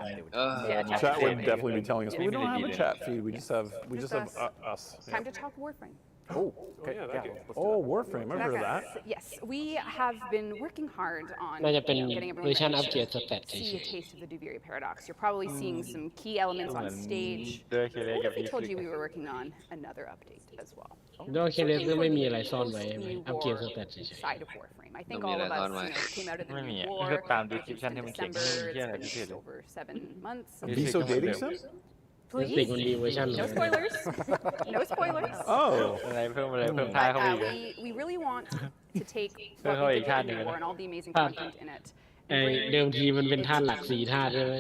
Chat would definitely be telling us, but we don't have a chat feed. We just have us. Time to talk Warframe. Oh, okay. Yeah. Oh, Warframe. I've heard of that. Yes, we have been working hard on getting everyone to see a taste of the Duviri paradox. You're probably seeing some key elements on stage. I told you we were working on another update as well. ด้วยเคเลสไม่มีอะไรซ่อนไว้อัปเกรดสแตทเฉย Side of Warframe. I think all of us came out of the new war. ตาม description ที่มันเขียนไม่มีอะไรพิเศษเลย Over 7 months. Viso dating sim? Please. No spoilers. No spoilers. Oh. อะไรเพิ่มท่าเข้าไปอีก We really want to take what we did in the war and all the amazing content in it. เดิมทีมันเป็นธาตุหลัก4ธาตุใช่ไหม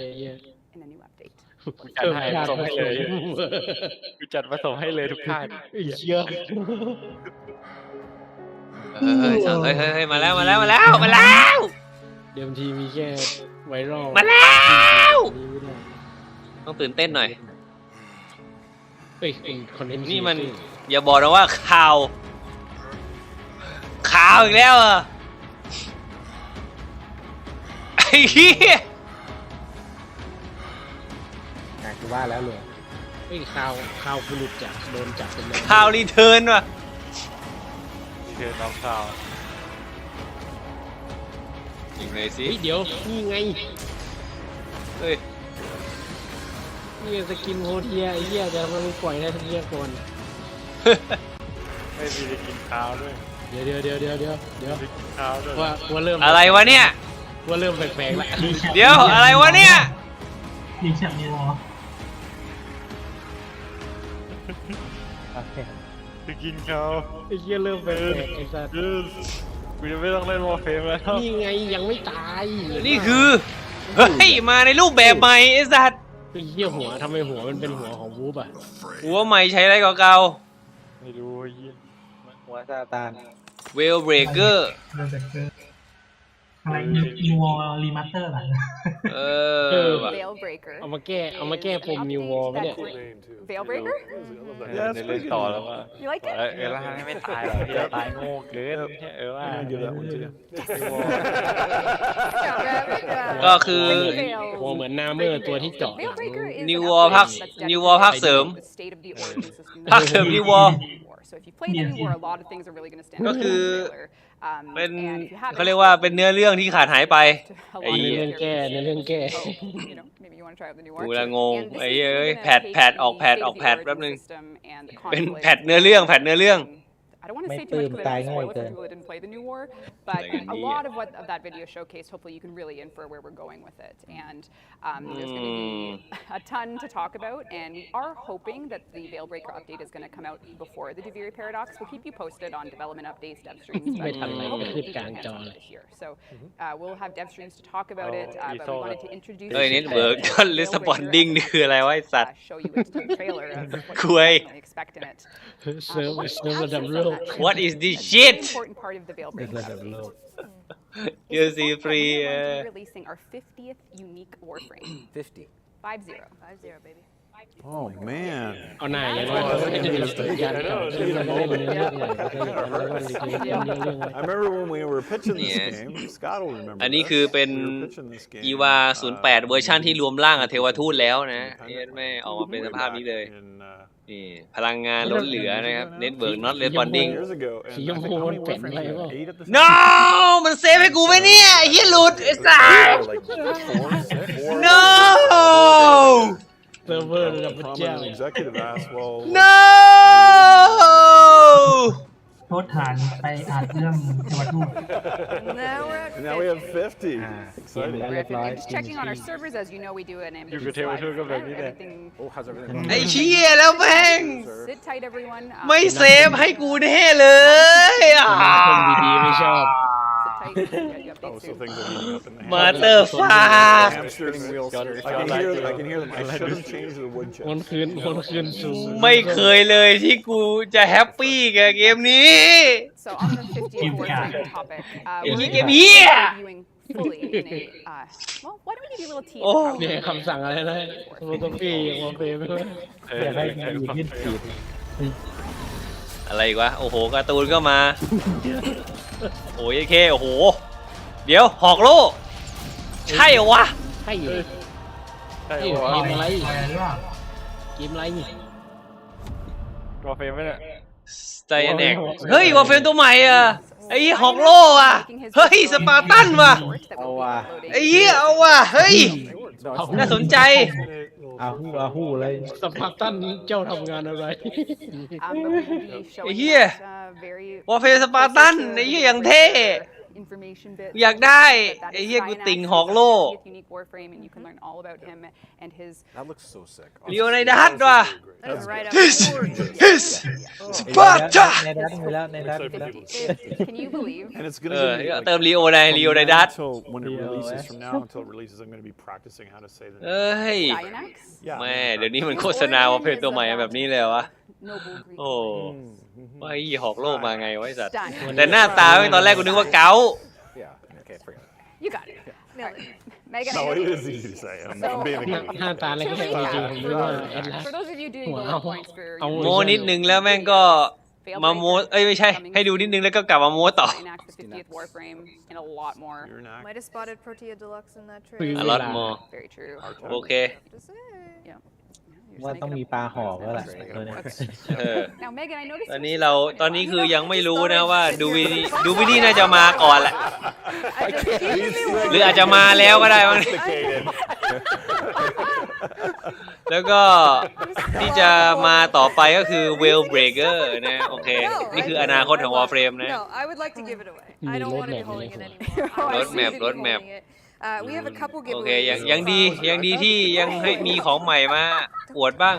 In a new update. จัดให้ส่งให้เลยจัดมาส่งให้เลยทุกท่านเยอะเฮ้ยมาแล้วเดิมทีมีแค่ไวรัลมาแล้วต้องตื่นเต้นหน่อยนี่มันอย่าบอกนะว่าข่าวอีกแล้วอ่ะ เหี้ยกูว่าแล้วลุง ไอ้ข่าวกูหลุดจากโดนจับเป็นเลย ข่าวรีเทิร์นว่ะ เชิญน้องข่าวยิงเลยสิ เดี๋ยวนี่ไง เฮ้ย นี่สกินโฮเทียไอ้เหี้ยจะมาปล่อยได้ทั้งเหี้ยก่อน ไม่มีจะกินข้าวด้วยเดี๋ยวกินข้าวด้วยว่าเริ่ม อะไรวะเนี่ย ว่าเริ่มแปลกๆละ เดี๋ยวอะไรวะเนี่ย ดีแชมป์นิวอร์ จะกินข้าว ไอ้เหี้ยเริ่มแปลกๆไอ้สัส กูจะไม่ต้องเล่นวอร์เฟรมแล้ว นี่ไงยังไม่ตาย นี่คือเฮ้ยมาในรูปแบบใหม่ไอ้สัตว์ ไอ้เหี้ยหัวทำไมหัวมันเป็นหัวของวูบอ่ะ หัวใหม่ใช้อะไรเก่า ไม่รู้เหี้ย หัวซาตาน ๆ Veil Breaker อะไรนิวอร์รีมาสเตอร์อะไร Veil Breaker เอามาแก้ปมนิววอลไหมเนี่ย Veil Breaker ในเล่นต่อแล้วว่า You like it ล่าไม่ตายหรอกตายโง่เกินว่า ก็คือ หัวเหมือนนาเมอร์ตัวที่เจาะ New War ภาคเสริมภาคเสริม New War So if you play the New War, a lot of things are really going to stand out. ก็คือเป็นเขาเรียกว่าเป็นเนื้อเรื่องที่ขาดหายไปไอ้ ในเรื่องแก้ Maybe you want to try out the New War. กูละงงไอ้เอ้ยแพทออกแพทแป๊บนึงเป็นแพทเนื้อเรื่อง I don't want to say too much because I don't want to spoil it for people that didn't play the New War, but a lot of what of that video showcased, hopefully you can really infer where we're going with it. And there's going to be a ton to talk about, and we are hoping that the Veil Breaker update is going to come out before the Duviri Paradox. We'll keep you posted on development updates, dev streams, but we're hoping to get hands on it this year. So we'll have dev streams to talk about it, but we wanted to introduce เฮ้ยเน็ตเวิร์กก็ลิสปอนดิ้งนี่คืออะไรวะไอ้สัตว์ show you a trailer of whatคุย you can expect in it. What is this shit? Important part of the Veil Breaker. You see free. We're releasing our 50th unique Warframe. 50. 50, baby. Oh man. เอาหน้าอย่างน้อยจะมีการเก่าจะมีเรื่องใหม่ I remember when we were pitching this game. Scott will remember. อันนี้คือเป็นอีวา08เวอร์ชันที่รวมร่างกับเทวทูตแล้วนะไม่ออกมาเป็นสภาพนี้เลยนี่พลังงานล้นเหลือนะครับเน็ตเวิร์ก not responding สีชมพูมันเป็นอะไรวะ no มันเซฟให้กูไหมเนี่ยเฮียหลุดไอ้สัส no เซิร์ฟเวอร์ระดับพระเจ้า no โทษฐานไปอ่านเรื่องเทวทูต Now we have 50. Exciting. Just checking on our servers, as you know, we do an MD อยู่กับเทวทูตก็แบบนี้แหละ ไอ้เชี่ยแล้วแม่ง Sit tight, everyone. ไม่เซฟให้กูแน่เลย คนดีๆไม่ชอบ มาเตอร์ฟา I can hear them. I should have changed the wood chip. คนคืนสูง ไม่เคยเลยที่กูจะแฮปปี้กับเกมนี้ So on the 50th Warframe topic, Game here. reviewing fully in a well, why don't we give you a little tease? เนี่ยคำสั่งอะไรนะโมโตฟี่วอลเฟย์ไม่รู้อยากให้ยืนขีด อะไรอีกวะโอ้โหการ์ตูนก็มาโอ้ยเคโอ้โหเดี๋ยวหอกโล่ใช่เหรอวะ ใช่อยู่เกมอะไรนี่ วอร์เฟรมไหมเนี่ย ไซแนกเฮ้ยวอร์เฟรมตัวใหม่อ่ะไอ้หอกโล่อ่ะเฮ้ยสปาร์ตันว่ะ เอาว่ะ ไอ้เหี้ยเอาว่ะเฮ้ยน่าสนใจ เอาหู้เลย สปาร์ตันเจ้าทำงานอะไร ไอ้เหี้ยวอร์เฟรมสปาร์ตันไอ้เหี้ยอย่างเท่อยากได้ไอ้เหี้ยกูติ่งหอกโล่ That looks so sick. ลีโอไนดัสว่ะ his Sparta ในดัตมีแล้ว Can you believe? And it's going to be เติมลีโอไนดัส until when it releases from now until it releases. I'm going to be practicing how to say the เอ้ยแม่เดี๋ยวนี้มันโฆษณาวอร์เฟรมตัวใหม่แบบนี้เลยวะโอ้ว่าไอ้หอกโล่มาไงวะไอ้สัตว์แต่หน้าตาตอนแรกกูนึกว่าเเกา Okay, forget it. You got it. Megan. No, it is easy to say. I'm being a kid. หน้าตาอะไรก็ได้จริงๆผมรู้ว่าแอดลาส For those of you doing bullet points for โมนิดนึงแล้วแม่งก็ มาโม้ไม่ใช่ให้ดูนิดนึงแล้วก็กลับมาโม้ต่อ Enact the 50th Warframe and a lot more. Might have spotted Protea Deluxe in that trailer. A lot more. Very true. โอเค Yeah. ว่าต้องมีปลาหอกแล้วล่ะ Now, Megan, I noticed. ตอนนี้คือยังไม่รู้นะว่าดูวินี่น่าจะมาก่อนแหละหรืออาจจะมาแล้วก็ได้บ้างแล้วก็ที่จะมาต่อไปก็คือ Well Breaker นะโอเคนี่คืออนาคตของ Warframe นะ No, I would like to give it away. I don't want to be holding it anymore. Roadmap We have a couple โอเค giveaways. ยังดีที่ยังให้มีของใหม่มาอวดบ้าง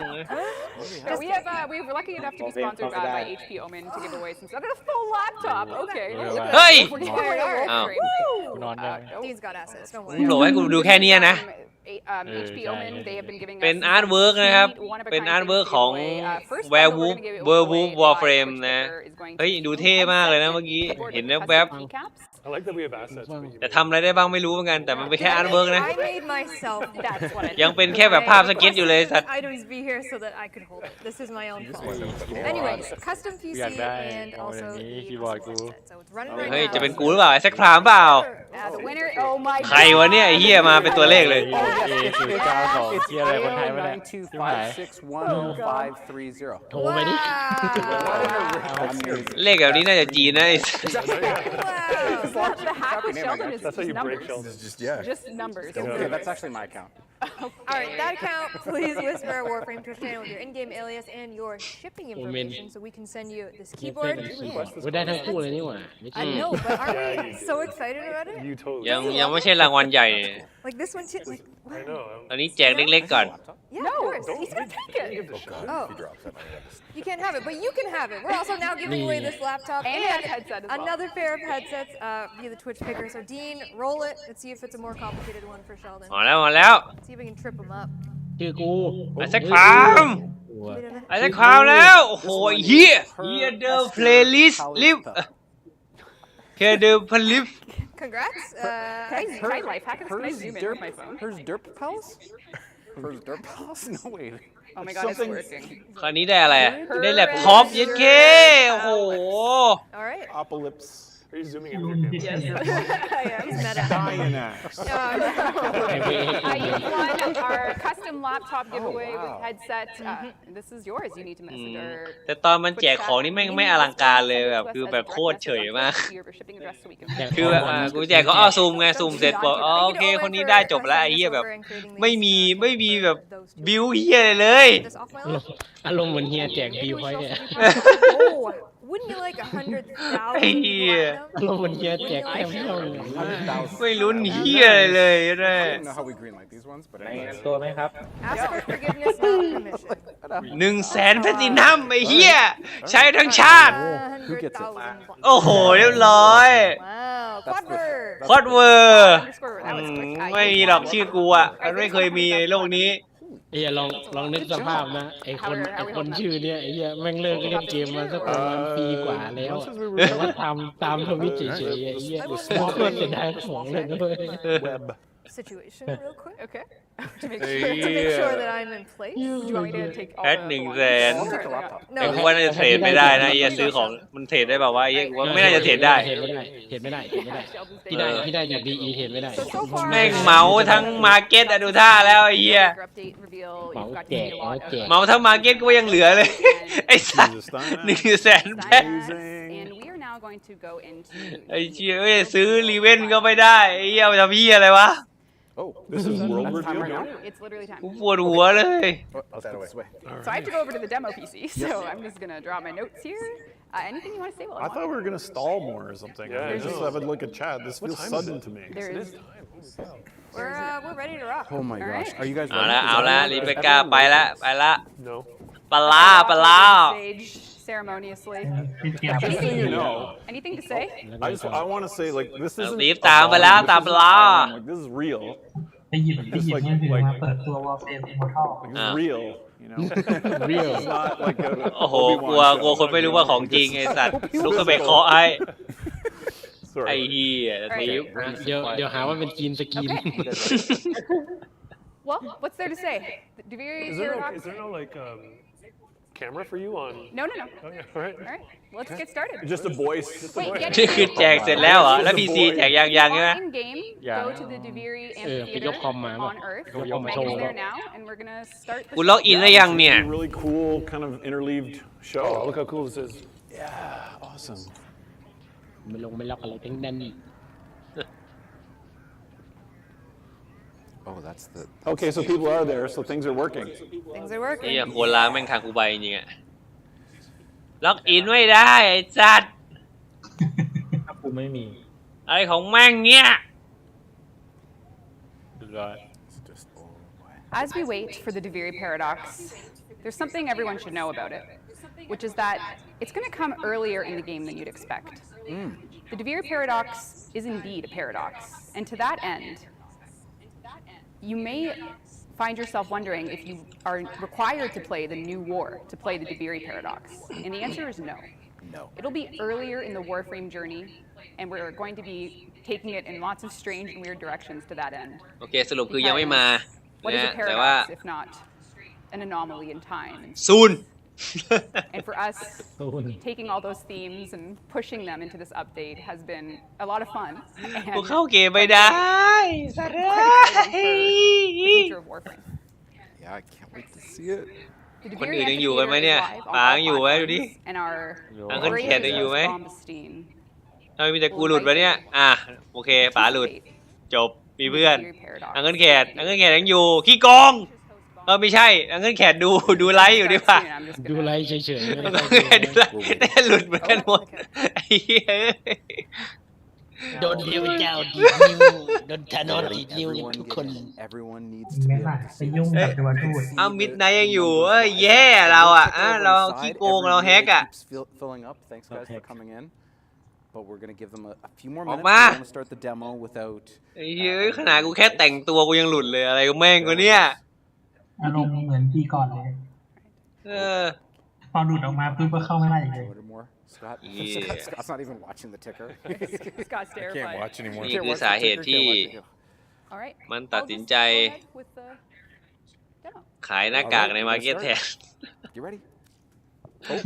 We're lucky enough to be sponsored by HP Omen to give away some stuff. A full laptop. Okay. เฮ้ย Dean's got assets. Don't มึง worry. โหลให้กูดูแค่นี้นะ HP Omen, they have been giving us เป็นอาร์ตเวิร์กนะครับเป็นอาร์ตเวิร์กของ Werewolf Warframe นะเฮ้ยดูเท่มากเลยนะเมื่อกี้เห็นแวบ I like that we have assets. แต่ทำอะไรได้บ้างไม่รู้เหมือนกันแต่มันเป็นแค่อาร์ตเวิร์กนะ I made myself. That's what I ยังเป็นแค่แบบภาพสเก็ตอยู่เลยสัตว์ items be here so that I could hold it. This is my own fault. Anyways, custom PC and also the headset. So it's running เฮ้ย right จะ now. เป็นกูหรือเปล่าไอ้แซคพรามเปล่า the winner. Oh my ใครวะเนี่ยไอ้เหี้ยมาเป็นตัวเลขเลย 929561530 โทรไปดิ เลขแบบนี้น่าจะจีนนะไอ้ The hack with Sheldon is That's how just you break numbers. Sheldon. Just numbers. Okay, that's actually my account. All right, that account, please whisper at Warframe Twitch channel with your in-game alias and your shipping information so we can send you this keyboard. ได้ทั้งคู่เลยนี่หว่า I know, but aren't we so excited about it? You totally. ยังไม่ใช่รางวัลใหญ่ Like this one too. Like, what? I know. ตอนนี้แจกเล็กๆก่อน Yeah, of course. He's gonna take it. Oh, you can't have it, but you can have it. We're also now giving away this laptop And a headset as well. another pair of headsets via the Twitch picker. So Dean, roll it and see if it's a more complicated one for Sheldon. มาแล้ว See if we can trip him up. ชื่อกู ไอ้แซคพรามไอ้แซคพรามแล้วโอ้โหเฮียเดอร์เพลย์ลิสต์ลิฟเดอร์เพลย์ลิฟ Congrats. Can I life hack this? Can I zoom in with my phone? Hers Derp Palace? Hers Derp Palace? No way. Oh my god, it's working. คราวนี้ได้อะไรอะได้แล็ปท็อปเย็ดเคโอ้โห All right. Apocalypse. Are you zooming in with your camera? Yes, I am. He's meta. Dynax. You won our custom laptop giveaway with headset. This is yours. You need to message our แต่ตอนมันแจกของนี่แม่งไม่อลังการเลยแบบคือแบบโคตรเฉยมาก your shipping address so we can คือแบบกูแจกก็ซูมไงซูมเสร็จบอกโอเคคนนี้ได้จบแล้วไอ้เหี้ยแบบไม่มีแบบบิวเหี้ยเลย อารมณ์เหมือนเฮียแจกบิวไว้เนี่ย Oh, wouldn't you like 100,000 ไอ้เหี้ย อารมณ์เหมือนเฮียแจกแค่ไม่ต้อง ไม่ลุ้นเหี้ยเลยนะ I don't know how we greenlight these ones, but anyway. ตัวไหมครับ Ask for forgiveness, not permission. 100,000 แพลตินัมไอ้เหี้ยใช้ทั้งชาติ 100,000. โอ้โหเรียบร้อย Wow, quad word. คอดเวอร์ That was quick. ไม่มีหรอกชื่อกูอ่ะมันไม่เคยมีในโลกนี้ เฮียลองนึกสภาพนะไอคนชื่อเนี่ยไอเฮียแม่งเลิกเล่นเกมมาสักประมาณปีกว่าแล้วแต่ว่าทำตามทวิตเฉยๆไอเฮียโคตรเสียดายของเลยด้วย Web. Situation real quick. Okay. To make sure that I'm in place. Do you want me to take all แอด the 100,000แต่กูว่าน่าจะเทรดไม่ได้นะไอ้เหี้ยซื้อของมันเทรดได้แบบว่าไอ้เหี้ยกูว่าไม่น่าจะเทรดได้ เห็นไม่ได้ที่ได้จากดีเห็นไม่ได้ แม่งเมาทั้งมาร์เก็ตอะดูท่าแล้วไอ้เหี้ย update reveal. เหมา You've got แจ to ก do a เหมา lot แจก of เมาทั้งมาร์เก็ตกูยังเหลือเลยไอ้สัส 100,000 แพ็ค and we are now going to go into ไอ้เชี่ยเอ้ยซื้อรีเวนก็ไม่ได้ไอ้เหี้ยไปทำเหี้ยอะไรวะ Oh, this is world reveal now? it's literally time. กูปวดหัวเลย Put that away. So I have to go over to the demo PC. So I'm just gonna draw my notes here. Anything you want to say? I thought we were gonna stall more or something. I just have a look at chat. This feels sudden to me. We're ready to rock. Oh my gosh. Are you guys เอา ready? ละเอาละรีเบคก้าไปละ No. ปลา Stage ceremoniously. Just so you know, Anything to say? I want to say like this isn't รีบตามไปแล้วตามปลา like this is real. ได้หยิบมือถือมาเปิดตัว Warframe Immortal. Like, this is real. You know. Real. It's not like a โอ้โหกลัวคนไม่รู้ว่าของจริงไอ้สัตว์ลุกขึ้นไปเคาะไอ้ไอ้เหี้ยทีม เดี๋ยวหาว่าเป็นกินสกิน Well, what's there to say? Is there no like camera for you on? No. Okay, all right. All right, let's get started. Just a voice. Wait, get นี่คือแจกเสร็จแล้วเหรอแล้ว PC แจกยังใช่ไหม in game. Go to the Duviri Amphitheater on Earth. Megan's there now, and we're gonna start. กูล็อกอินแล้วยังเนี่ย Really cool, kind of interleaved show. Look how cool this is. Yeah, awesome. ไม่ล็อกอะไรทั้งนั้น Oh, that's the. Okay, so people are there, so things are working. Things are working. นี่โคนล้างแม่งทางกูใบจริงๆอะล็อกอินไม่ได้ไอ้สัตว์ กูไม่มี อะไรของแม่งเนี่ย As we wait for the Duviri paradox, there's something everyone should know about it, which is that it's going to come earlier in the game than you'd expect. The Duviri paradox is indeed a paradox, and to that end, you may find yourself wondering if you are required to play the new war to play the Duviri paradox, and the answer is no. No. It'll be earlier in the Warframe journey, and we're going to be taking it in lots of strange and weird directions to that end. โอเคสรุปคือยังไม่มา What is a แต่ว่า paradox if not an anomaly in time? ซูน And for us, taking all those themes and pushing them into this update has been a lot of fun. กูเข้าเกมไม่ได้สัตว์ The future of Warframe. Yeah, I can't wait to see it. คนอื่นยังอยู่กันไหมเนี่ยปางอยู่ไหมดูดิ And our อังเคิลแคทยังอยู่ไหม Bombstein. ทำไมมีแต่กูหลุดวะเนี่ยโอเคป๋าหลุดจบมีเพื่อนอังเคิลแคทยังอยู่ขี้โกงไม่ใช่อังเคิลแคทดูไลฟ์อยู่ดิป่ะ ดูไลฟ์เฉยๆ อังเคิลแคทดูไลฟ์แต่หลุดเหมือนกันหมดไอ้เหี้ย โดนดิวเจ้าดีดนิ้วโดนธนอนดีดนิ้วทุกคน Everyone needs to be able to ไปยุ่งกับตัวทูต เอามิดไนท์ยังอยู่แย่เราอ่ะเราขี้โกงเราแฮกอ่ะ filling up. Thanks guys for coming in. But we're gonna give them a few more ออก minutes. มา We're gonna start the demo without. ไอ้เหี้ยขนาดกูแค่แต่งตัวกูยังหลุดเลยอะไรก็แม่งกูเนี่ย อารมณ์เหมือนปีก่อนเลยพอหลุดออกมาปุ๊บก็เข้าไม่ได้เลย Scott? Yeah. Scott's not even watching the ticker. Scott's terrified. I can't watch anymore. นี่คือสาเหตุที่ All right. มันตัดสินใจ With the demo. ขายหน้ากากในมาร์เก็ตแทน You ready?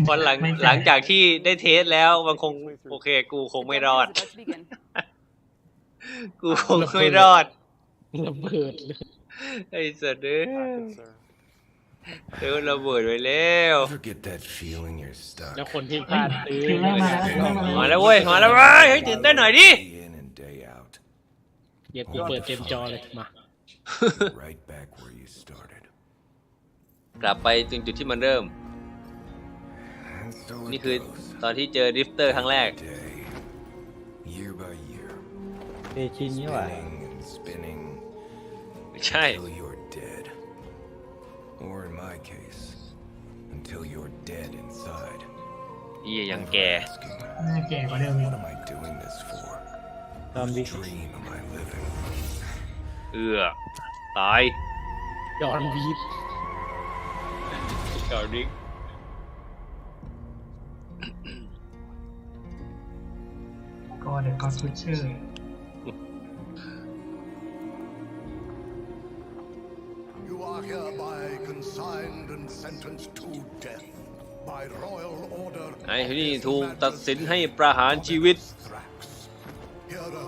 เพราะหลังจากที่ได้เทสแล้วมันคงโอเคกูคงไม่รอด กูคงไม่รอด ระเบิดเลย ไอ้สัตว์เอ้ยเดี๋ยวระเบิดไปแล้ว แล้วคนที่พลาดซื้อ มาแล้วเว้ยมาแล้วเว้ยให้ตื่นเต้นหน่อยดิ เดี๋ยวกูเปิดเต็มจอเลยมาก ลับไปถึงจุดที่มันเริ่มนี่คือตอนที่เจอดริฟเตอร์ครั้งแรก เอชินนี่หว่า ใช่ Or in my case, until you're dead inside. ยังแก่ แก่กว่าเดิม What am I doing this for? Whose dream am I living? ตาย ยอนวีด จอร์ดิก ก็เดี๋ยวก็สวิตเชอร์ You are hereby consigned and sentenced to death by royal order. ไอ้ที่นี่ถูกตัดสินให้ประหารชีวิต Hero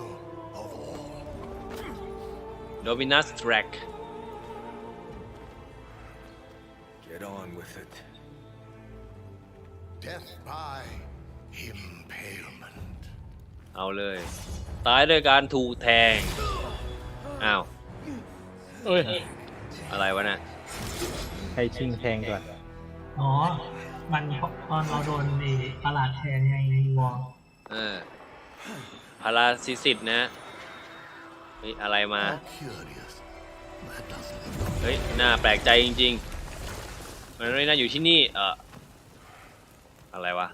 of all. Dominus Track Get on with it. Death by impalement. เอาเลย ตายด้วยการถูกแทงอ้าวเอ้ยอะไรวะน่ะ ใครชิงแทงก่อน อ๋อมันตอนเราโดนในตลาดแทงในวอล พาราซิสิตนะเฮ้ยอะไรมาเฮ้ยน่าแปลกใจจริงๆมันไม่น่าอยู่ที่นี่อะไรวะ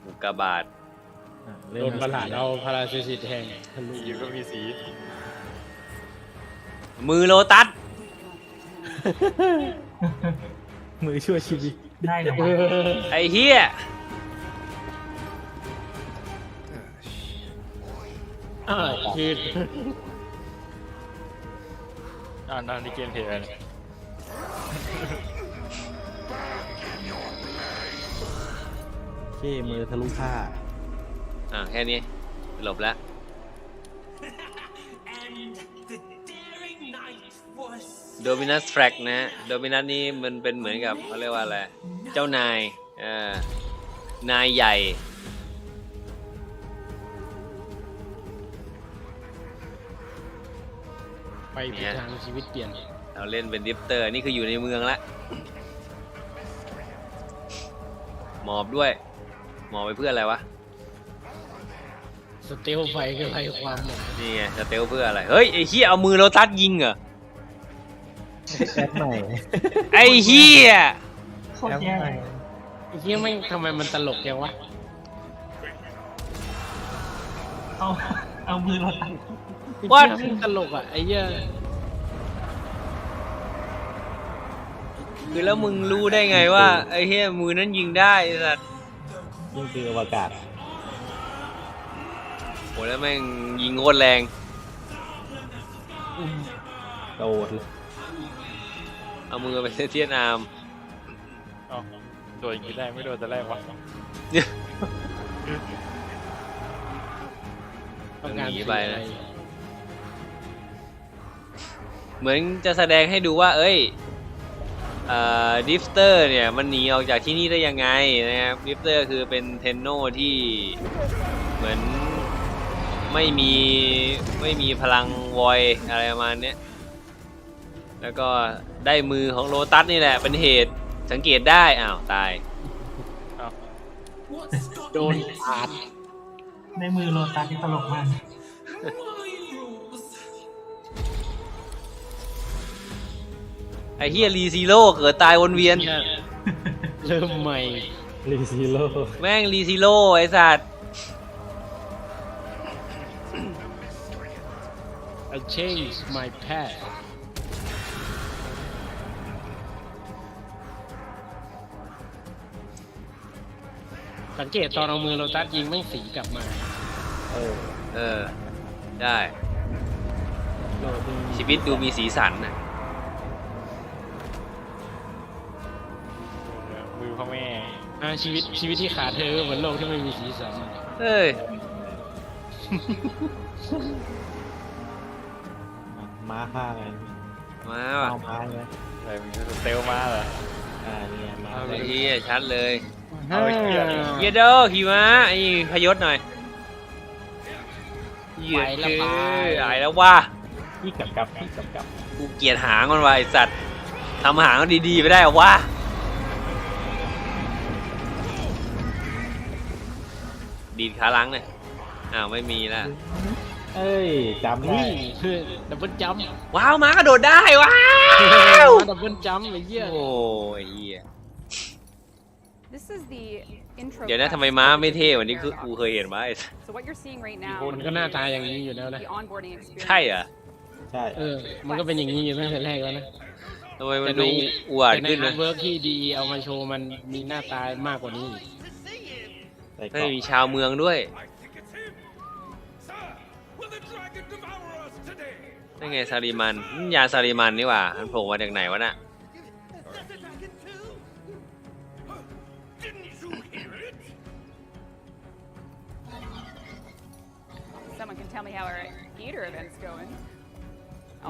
อุกกาบาต โดนประหลาดเอาพาราซิสิตแทงอยู่ก็มีสี มือโลตัส มือช่วยชีวิต ได้เหรอ ไอ้เหี้ย คือ นั่นที่เกมเทเลย เท่มือทะลุผ้าแค่นี้หลบแล้วโดมินัสแฟกนะโดมินัสนี่มันเป็นเหมือนกับเขาเรียกว่าอะไรเจ้านายนายใหญ่ไปผิดทางชีวิตเปลี่ยนเราเล่นเป็นดิฟเตอร์นี่คืออยู่ในเมืองแล้วหมอบด้วยหมอบไปเพื่ออะไรวะสเตลไฟคืออะไรความหมายนี่ไงสเตลเพื่ออะไรเฮ้ยไอ้เหี้ยเอามือโรตัสยิงเหรอใหม่ไอ้เหี้ยไอ้เหี้ยไม่ทำไมมันตลกจังวะเอามือโรตัสว่าตลกอ่ะไอ้เหี้ยคือแล้วมึงรู้ได้ไงว่าไอ้เหี้ยมือนั้นยิงได้สัตว์ยิงคืออวกาศโหแล้วแม่งยิงโคตรแรงโดดเลยเอามือไปเทียนอาร์มโดนยิงได้ไม่โดนแต่แรกวะต้องหนีไปนะเหมือนจะแสดงให้ดูว่าเอ้ยดิฟเตอร์เนี่ยมันหนีออกจากที่นี่ได้ยังไงนะครับดิฟเตอร์คือเป็นเทนโนที่เหมือนไม่มีพลังวอยอะไรประมาณนี้แล้วก็ได้มือของโลตัสนี่แหละเป็นเหตุสังเกตได้อ้าวตายโดนอาดในมือโลตัสที่ตลกมากไอ้เฮียรีซีโร่เกิดตายวนเวียนเริ่มใหม่รีซีโร่แม่งรีซีโร่ไอ้สัตว์ I changed my path สังเกตตอนเอามือโรตัสยิงแม่งสีกลับมาได้ชีวิตดูมีสีสันนะมือพ่อแม่ชีวิตที่ขาดเธอเหมือนโลกที่ไม่มีสีสันเฮ้ยม้าฆ่าไงม้าไงอะไรมันจะเตลมาเหรอเนี่ยมาไอ้เหี้ยชัดเลยเยโดขี่ม้าไอ้พยศหน่อยเหยียดคือไอ้แล้วว่าพี่กับกูเกลียดหางมันว่ะไอ้สัตว์ทำหางมันดีๆไปได้หรอวะดีดขาล้างเลยไม่มีแล้วเอ้ยจำได้ดับเบิลจัมป์ว้าวม้ากระโดดได้ว้าวดับเบิลจัมป์ไอ้เหี้ยโอ้ยเหี้ยเดี๋ยวนะทำไมม้าไม่เท่วันนี้คือกูเคยเห็นม้ามันก็หน้าตาอย่างนี้อยู่แล้วนะใช่เหรอใช่มันก็เป็นอย่างนี้อยู่ตั้งแต่แรกแล้วนะทำไมมันดูอวดขึ้นนะเวิร์กที่ดีเอามาโชว์มันมีหน้าตามากกว่านี้ให้มีชาวเมืองด้วยนี่ไงซาริมันยาซาริมันนี่หว่ามันโผล่มาจากไหนวะน่ะ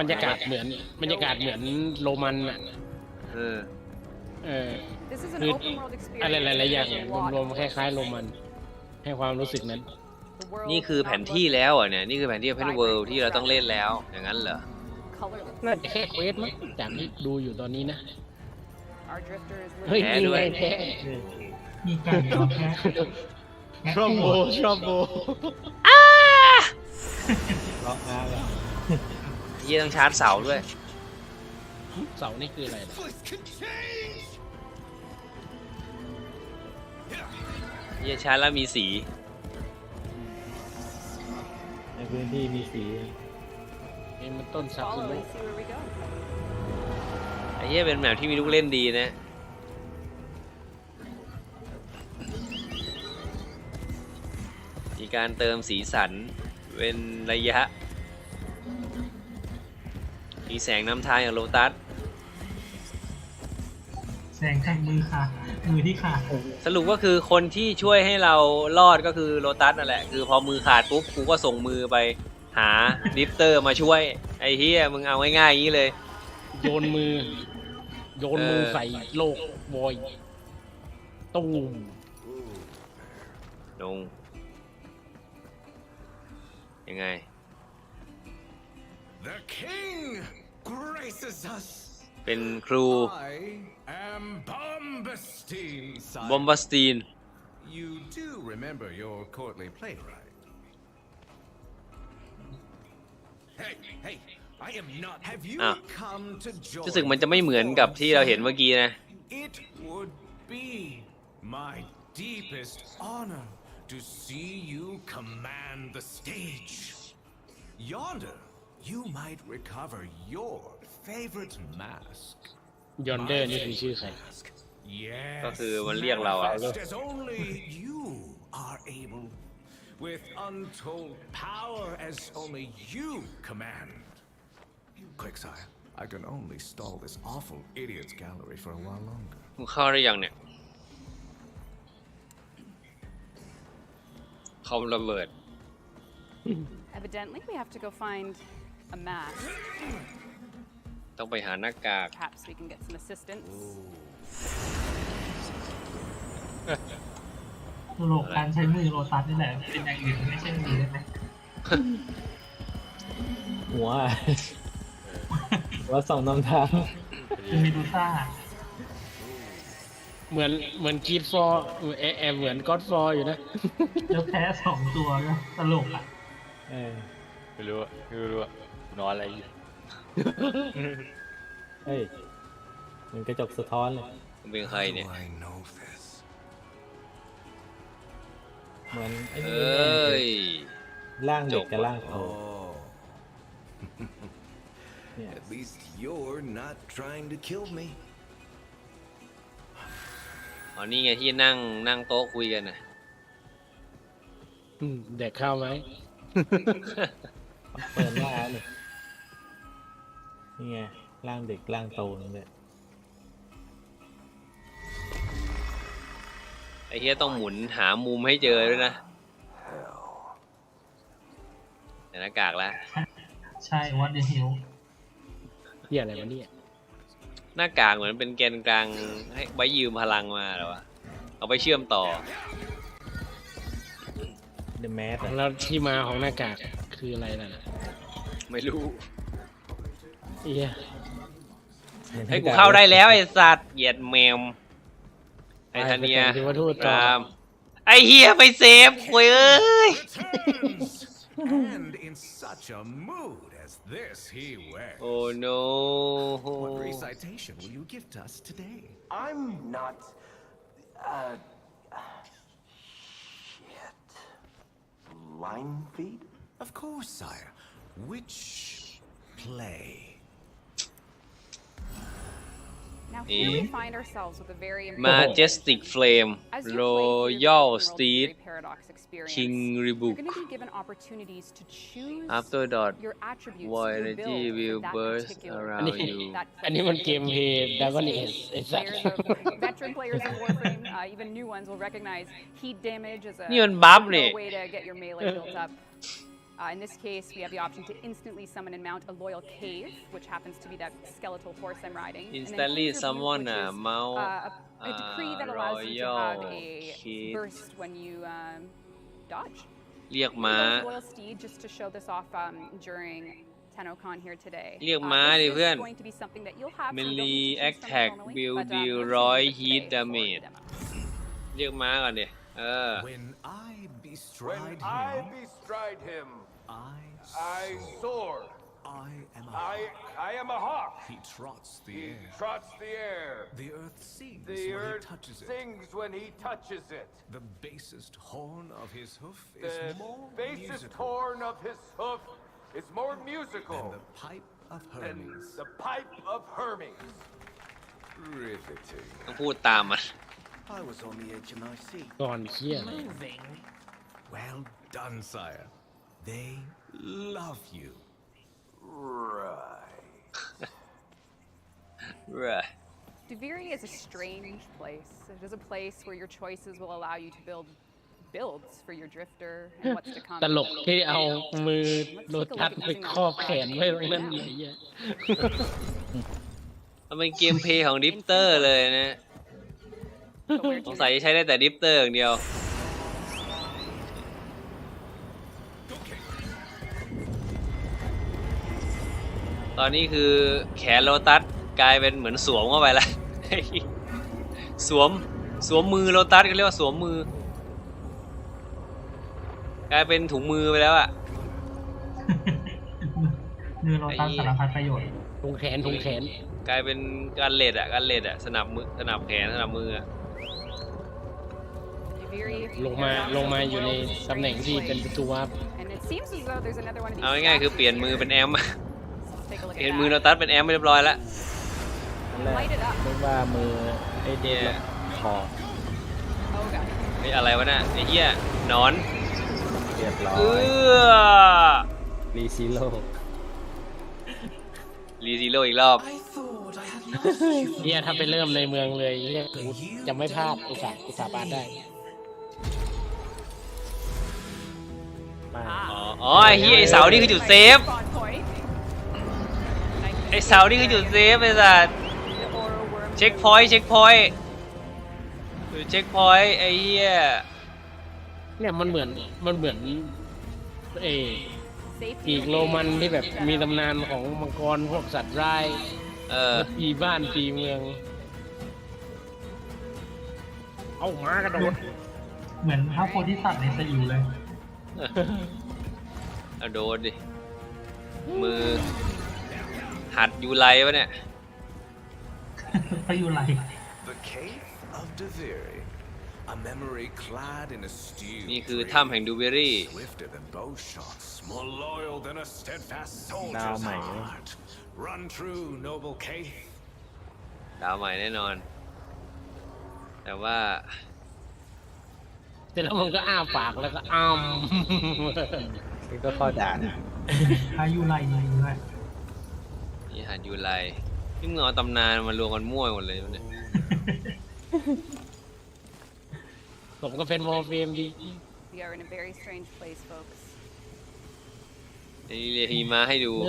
บรรยากาศเหมือนโรมันอ่ะคืออะไรหลายๆอย่างรวมๆคล้ายๆโรมันให้ความรู้สึกนั้นนี่คือแผนที่แล้วอ่ะเนี่ยนี่คือแผนที่เพนเวิลด์ที่เราต้องเล่นแล้วอย่างนั้นเหรอน่าจะแค่เควสมั้งจากที่ดูอยู่ตอนนี้นะเฮ้ยมีด้วยมีการยอมแพ้ชอบโบล็อกมาแล้วยี่ต้องชาร์จเสาด้วยเสานี่คืออะไรยี่ชาร์จแล้วมีสีในพื้นที่มีสีนี่มันต้นสักคุณลูกไอ้เหี้ยเป็นแบบที่มีลูกเล่นดีนะมีการเติมสีสันเป็นระยะมีแสงนำทางอย่างโลตัส แสงจากมือค่ะมือที่ขาดสรุปก็คือคนที่ช่วยให้เรารอดก็คือโลตัสนั่นแหละคือพอมือขาดปุ๊บกูก็ส่งมือไปหาลิฟเตอร์มาช่วยไอ้เหี้ยมึงเอาง่ายๆอย่างนี้เลยโยนมือใส่โลกบอยตุ้มลงยังไง The king graces us เป็นครู I am Bombastine, sire. บอมบาสตีน You do remember your courtly playwright? Hey, I am not. Have you come to join? รู้สึกมันจะไม่เหมือนกับที่เราเห็นเมื่อกี้นะ It would be my deepest honor to see you command the stage. Yonder, you might recover your favorite mask. Yonder นี่คือชื่อใคร Yes, ก็คือมันเรียกเราอะ manifest as only you are able, with untold power as only you command. Quick, sire. I can only stall this awful idiot's gallery for a while longer. มึงเข้าได้ยังเนี่ยคอมระเบิด Evidently, we have to go find a mask. ต้องไปหาหน้ากาก Perhaps we can get some assistance. ตลกการใช้มือโลตัสนี่แหละเป็นอย่างอื่นไม่ใช่มือได้ไหมหัวส่องนำทางคือมีดูซ่าเหมือนกีดฟอร์เหมือนก็อดฟอร์อยู่นะแล้วแพ้2 ตัวก็ตลกอ่ะไม่รู้นอนอะไรอยู่เฮ้ยมันกระจกสะท้อนเลยเป็นใครเนี่ยเหมือนไอ้นี่ร่างเด็กกับร่างโตAt least you're not trying to kill me. อ๋อนี่ไงที่นั่งโต๊ะคุยกันนะเด็กเข้าไหมเปิดหน้าเลยนี่ไงร่างเด็กร่างโตนี่แหละไอ้เหี้ยต้องหมุนหามุมให้เจอด้วยนะแต่หน้ากากแล้วใช่ What the hell เหี้ยอะไรวะเนี่ยหน้ากากเหมือนเป็นแกนกลางให้ไว้ยืมพลังมาหรอวะเอาไปเชื่อมต่อ The Mask แล้วที่มาของหน้ากากคืออะไรล่ะไม่รู้ให้กูเข้าได้แล้วไอ้สัตว์เหยียดแมวไอ้ธเนียตามไอ้เหี้ยไปเซฟคุยเอ้ย And in such a mood as this he went. Oh no. What recitation will you gift us today? I'm not shit. Line feed? Of course, sire. Which play? Now here we find ourselves with a very Majestic Flame Royal Street King Rebook After dot Voyager will burst around you อันนี้มันเกมเพลย์แล้วก็นี่Veteran players in Warframe, even new ones will recognize heat damage as a way to get your melee built up. In this case, we have the option to instantly summon and mount a loyal cave, which happens to be that skeletal horse I'm riding. Instantly summon mount a decree that allows you to have a burst when you dodge. เรียกม้า Loyal steed, just to show this off during Tennocon here today. เรียกม้าดิเพื่อน This is going to be something that you'll have. Melee attack will deal 100 heat damage เรียกม้าก่อนดิWhen I bestride him, I soar. I am a hawk. He trots the air. The earth sings when he touches it. The basest horn of his hoof is more musical. Than the pipe of Hermes. Riveting. ต้องพูดตามมัน I was on the edge of my seat. ก่อนเหี้ย Well done, sire. They love you. Right. Right. Duviri is a strange place. It is a place where your choices will allow you to build builds for your drifter and what's to come. ตลกที่เอามือโลตัสไปครอบแขนไว้ตรงนั้นไอ้เหี้ยมันเป็นเกมเพลย์ของดิฟเตอร์เลยนะสงสัยใช้ได้แต่ดิฟเตอร์อย่างเดียวตอนนี้คือแขนโลตัสกลายเป็นเหมือนสวมเข้าไปแล้วสวมมือโลตัสก็เรียกว่าสวมมือกลายเป็นถุงมือไปแล้วอะมือโลตัสสารพัดประโยชน์ถุงแขนกลายเป็นการเลดอะสนับมือสนับแขนสนับมืออะลงมาอยู่ในตำแหน่งที่เป็นประตูวาร์ปเอาง่ายๆคือเปลี่ยนมือเป็นแอมเห็นมือโลตัสเป็นแอมเรียบร้อยแล้วเรียกว่ามือไอ้เดียคอไอ้อะไรวะน่ะไอ้เหี้ยนอนเรียบร้อยรีซิโร่อีกรอบเฮียถ้าไปเริ่มในเมืองเลยเฮียจะไม่พลาดอุตสาห์บานได้อ๋อไอ้เหี้ยไอ้เสานี่คือจุดเซฟไอ้เสานี่คือจุดเซฟไอ้สัสเช็คพอยต์ไอ้เหี้ยเนี่ยมันเหมือนปีกโรมันที่แบบมีตำนานของมังกรพวกสัตว์ร้ายปีบ้านปีเมืองเอามากระโดดเหมือนพระโพธิสัตว์ในสยิวเลยโดดดิมือหัดยูไลวะเนี่ยพยูไลนี่คือถ้ำแห่งดูเบอรี่ดาวใหม่แน่นอนแต่ว่าแต่แล้วมันก็อ้าปากแล้วก็อ้นี่ก็ข้อด่านพายุไลนี่หัดยูไลที่มึงเอาตำนานมารวมกันมั่วหมดเลยเนี่ยผมก็เป็นWarframeดี We are in a very strange place, folks. นี่เรียกมาให้ดูเ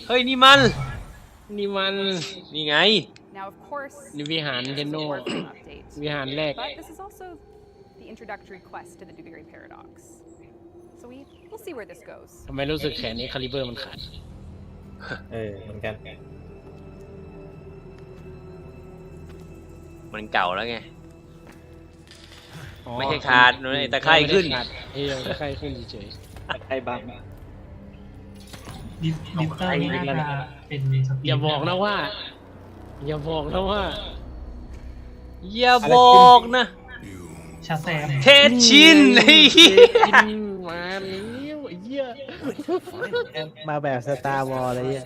ฮ้ยนี่มันนี่ไง Now, of course, นี่วิหารเทนโนวิหารแรก but this is also the introductory quest to the Duviri Paradox. So we'll see where this goes. ทำไมรู้สึกแขนนี้คาลิเบอร์มันขาดเหมือนกันมันเก่าแล้วไงไม่ใช่ขาดไอ้ตะไคร่ขึ้นตะไคร่ขึ้นเฉยตะไคร่บ้างดิฟเตอร์นี่น่าจะเป็นอย่าบอกนะว่าชาแซมเทชินไอ้เหี้ยมาแล้วไอ้เหี้ยมาแบบสตาร์วอร์อะไรเงี้ย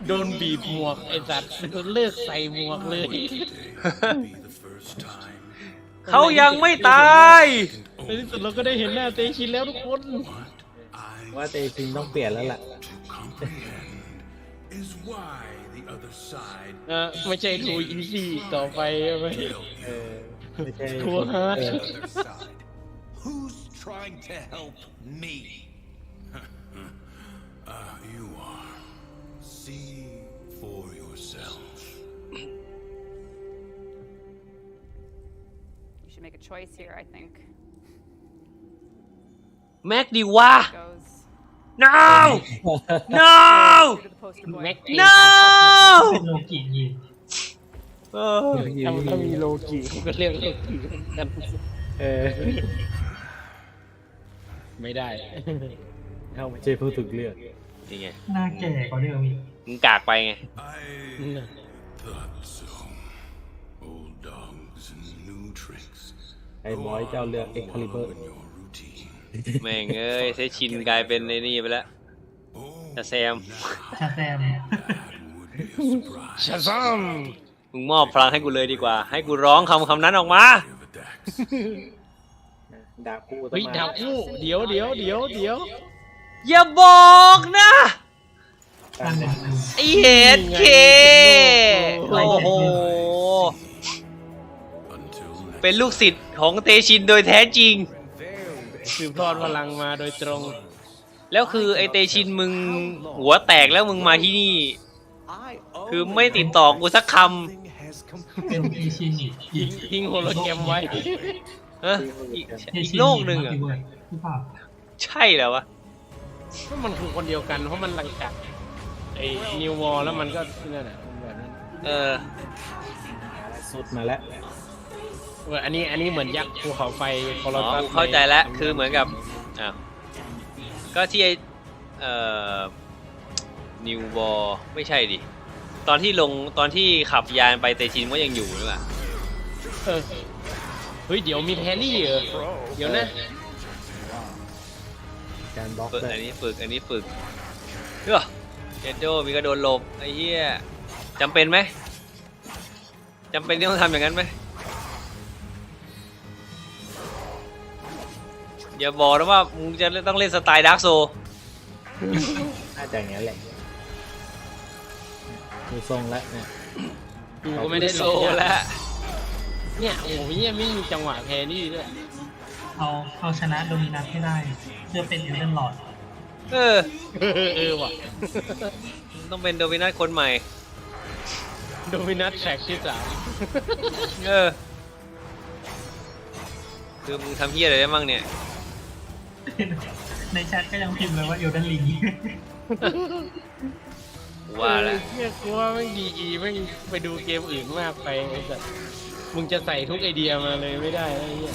โดนบีบหมวกไอ้สัตว์เลิกใส่หมวกเลยเขายังไม่ตายในที่สุดเราก็ได้เห็นหน้าเตชินแล้วทุกคนว่าเตชินต้องเปลี่ยนแล้วล่ะไม่ใช่ทูอินซี่ต่อไปไม่ใช่ทูฮาร์ด Who's trying to help me? You are. See for yourself. You should make a choice here, I think. แม็กดีวะ No! No! No! เป็นโลกิยิงถ้ามีโลกิก็เรียกโลกิกันไม่ได้เขาไม่ใช่ผู้ถูกเลือกนี่ไงหน้าแก่กว่าเดิมอีกมึงกากไปไงไอ้บอยเจ้าเลือกเอ็กคาลิเบอร์แม่งเอ้ยเซชินกลายเป็นในนี่ไปแล้วชาแซมมึงมอบพลังให้กูเลยดีกว่าให้กูร้องคำนั้นออกมาดาบคู่เดี๋ยวอย่าบอกนะไอเห็ดเค โอ้โหเป็นลูกศิษย์ของเตชินโดยแท้จริงสืบทอดพลังมาโดยตรงแล้วคือไอเตชินมึงหัวแตกแล้วมึงมาที่นี่คือไม่ติดต่อกูสักคำเป็นเตชินทิ้งโฮโลแกรมไว้อีกโลกหนึ่งอ่ะใช่แล้ววะก็มันคือคนเดียวกันเพราะมันหลังจากไอ้นิววอลแล้วมันก็นั่นแหละแบบนั้นสุดมาแล้วอันนี้เหมือนยักษ์ภูเขาไฟโคลอสเข้าใจแล้วคือเหมือนกับก็ที่นิววอลไม่ใช่ดิตอนที่ขับยานไปเตชินก็ยังอยู่หรือเปล่าเฮ้ยเดี๋ยวมีแพรี่เหรอเดี๋ยวนะการบล็อกอันนี้ฝึกเฮ้ยเจโดมีกระโดดหลบไอ้เหี้ยจำเป็นไหมจำเป็นที่ต้องทำอย่างนั้นไหมอย่าบอกนะว่ามึงจะต้องเล่นสไตล์ดาร์กโซน่าจะอย่างนั้นแหละดูทรงแล้วเนี่ยดูก็ไม่ได้โซแล้วเนี่ยโอ้ยไม่มีจังหวะแพรี่ด้วยเอาชนะโดมินัสให้ได้เพื่อเป็นเอลเดนลอร์ดว่ะต้องเป็นโดมินัสคนใหม่โดมินัสแทร็กที่3คือมึงทำเหี้ยอะไรได้บ้างเนี่ยในแชทก็ยังพิมพ์เลยว่าเอลเดนลิงว่าแล้วเนี่ยกูว่าไม่ดีไม่ไปดูเกมอื่นมากไปแต่มึงจะใส่ทุกไอเดียมาเลยไม่ได้ไอ้เหี้ย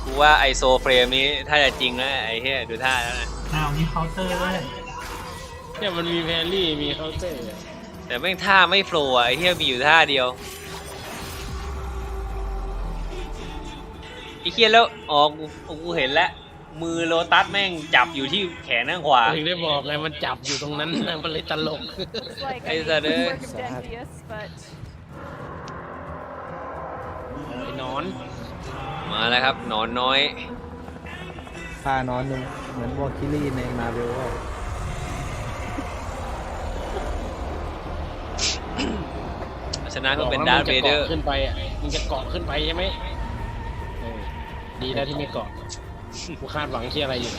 กูว่าไอโซเฟรมนี้ถ้าจะจริงนะไอ้เหี้ยดูท่าแล้วนะมีเคาน์เตอร์ด้วยเนี่ยมันมีแพรี่มีเคาน์เตอร์แต่แม่งท่าไม่โฟล์ไอ้เหี้ยมีอยู่ท่าเดียวไอ้เหี้ยแล้วกูเห็นแล้วมือโลตัสแม่งจับอยู่ที่แขนข้างขวาถึงได้บอกไงมันจับอยู่ตรงนั้นมันเลยตลกไอ้สัตว์เอ้ยไอ้นอนมาแล้วครับนอนน้อยฆ่านอนหนึ่งเหมือนวอลคิลี่ในมาเวลชนะก็เป็นดาร์ธเวเดอร์ขึ้นไปอ่ะมึงจะเกาะขึ้นไปใช่ไหมดีแล้วที่ไม่เกาะกูคาดหวังที่อะไรอยู่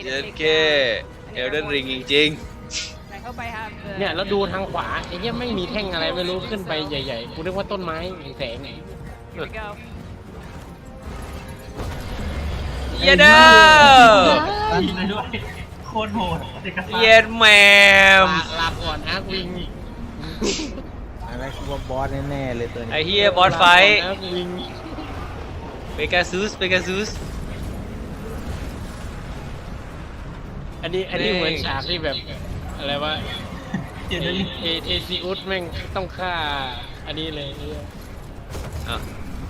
เย็นเก้เอลเดนริงจริงเนี่ยแล้วดูทางขวาไอ้เหี้ยไม่มีแท่งอะไรไม่รู้ขึ้นไปใหญ่ๆกูนึกว่าต้นไม้แสงไงเย็นเด้อโคตรโหดเย็นแมมลาก่อนอาร์ควิงอะไรคือบอสแน่ๆเลยตัวนี้ไอ้เหี้ยบอสไฟเปกาซูสอันนี้เหมือนฉากที่แบบอะไรวะเอซิอุสแม่งต้องฆ่าอันนี้เลย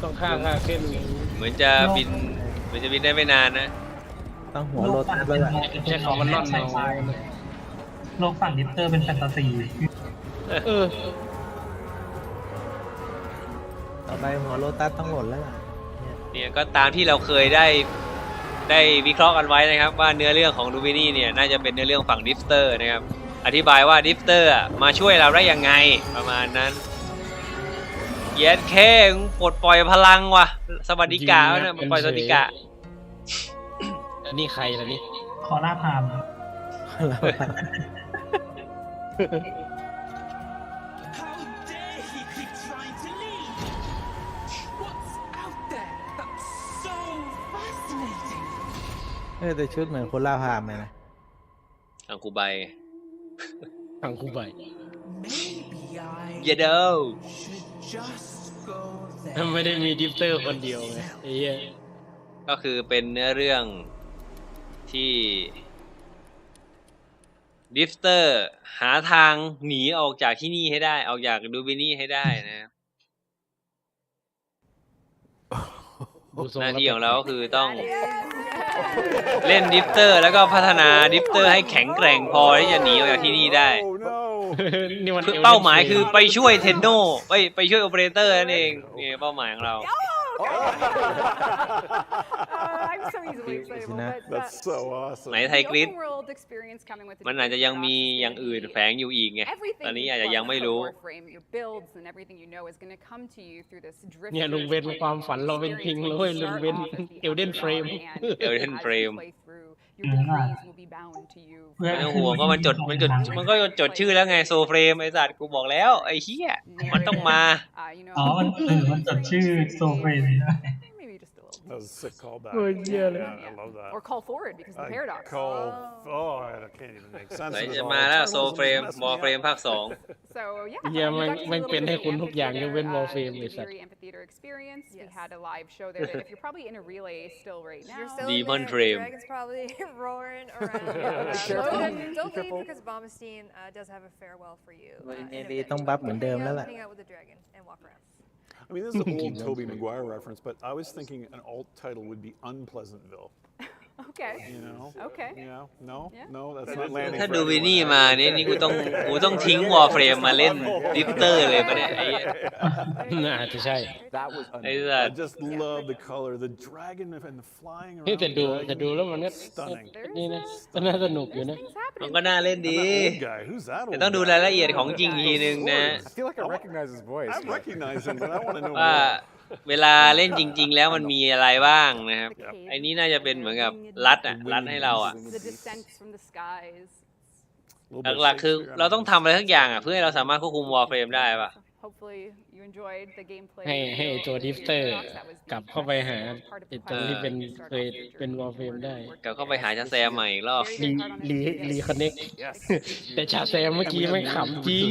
ต้องฆ่าขึ้นเหมือนจะบินได้ไม่นานนะต้องหัวรถเลยใช้ของมันร่อนเนาโลกฝั่งดิปเตอร์เป็นแฟนตาซีต่อไปหัวโลตัสต้องหล่นแล้วเนี่ยก็ตามที่เราเคยได้วิเคราะห์กันไว้นะครับว่าเนื้อเรื่องของดูบินี่เนี่ยน่าจะเป็นเนื้อเรื่องฝั่งดิฟเตอร์นะครับอธิบายว่าดิฟเตอร์มาช่วยเราได้ยังไงประมาณนั้นเย็ดแค่ปลดปล่อยพลังว่ะสวัสดิกาเนี่ยปล่อยสวัสดิกาอันนี้ใครล่ะนี่ขอลาพามแต่ชุดเหมือนคนล่าพามเลยนะอังคูใบเยเดลไม่ได้มีดิฟเตอร์คนเดียวไงไอ้เหี้ยก็คือเป็นเนื้อเรื่องที่ดิฟเตอร์หาทางหนีออกจากที่นี่ให้ได้ออกจากดูบินี่ให้ได้นะครับหน้าที่ของเราก็คือต้องเล่นดิฟเตอร์แล้วก็พัฒนาดิฟเตอร์ให้แข็งแกร่งพอที่จะหนีออกจากที่นี่ได้เป้าหมายคือไปช่วยเทนโนไปช่วยโอเปอเรเตอร์นั่นเองนี่เป้าหมายของเรา I'm so easily excitable. But, That's so awesome. ไหนไทยกรี๊ด open world experience coming with the มันอาจจะยังมีอย่างอื่นแฝงอยู่อีกไงตอนนี้อาจจะยังไม่รู้ Warframe, your builds and everything you know is going to come to you through this drift. เนี่ยลุงเวนความฝันเราเป็นจริงเลยลุงเวนเอลเดนเฟรม Elden Frame Your degrees will be bound to you. ไม่ต้องห่วงก็มันก็จดชื่อแล้วไงโซเฟรมไอ้สัตว์กูบอกแล้วไอ้เหี้ยมันต้องมา อ๋อมันจดชื่อโซเฟรม That was a sick callback. Yeah, I love that. Or call forward because of the paradox. I can't even make sense of it. จะมาแล้วโซเฟรมวอร์เฟรมภาค 2 So yeah, เนี่ยมันเป็นให้คุณทุกอย่างยกเว้นวอลเฟรมเลยสัตว์ amphitheater experience. We had a live show there that if you're probably in a relay still right now. You're still Demon in there, Frame. the dragon's probably roaring around. Don't leave because Bombastein does have a farewell for you. ต้องบัฟเหมือนเดิมแล้วล่ะ Hang out with the dragon and walk around. I mean, this is an old Tobey Maguire reference, but I was thinking an alt title would be Unpleasantville. Okay. You know? Okay. Yeah. No, that's not landing. ถ้าดูวินี่มาเนี่ยนี่กูต้องทิ้งวอร์เฟรมมาเล่นดิฟเตอร์เลยปะเนี่ยไอ้น่าจะใช่ ไอ้สัต I just love the color, the dragon and the flying around. แต่ดูแล้วมันก็นี่นะก็น่าสนุกอยู่นะ มันก็น่าเล่นดี Who's that? แต่ต้องดูรายละเอียดของจริงทีนึงนะ I feel like I recognize his voice. I recognize him, but I want to know ว่า more. เวลาเล่นจริงๆแล้วมันมีอะไรบ้างนะครับไอ้นี่น่าจะเป็นเหมือนกับรัดให้เราอ่ะ The descent from the skies. หลักๆคือเราต้องทำอะไรทั้งอย่างอ่ะเพื่อให้เราสามารถควบคุมวอร์เฟรมได้ป่ะ Hopefully you enjoyed the gameplay. ให้ตัวดิฟเตอร์กลับเข้าไปหาไอ้ตัวที่เคยเป็นวอลเฟรมได้ กลับเข้าไปหาชาแซมใหม่อีกรอบ รีคอนเน็กแต่ชาแซมเมื่อกี้ไม่ขำจริง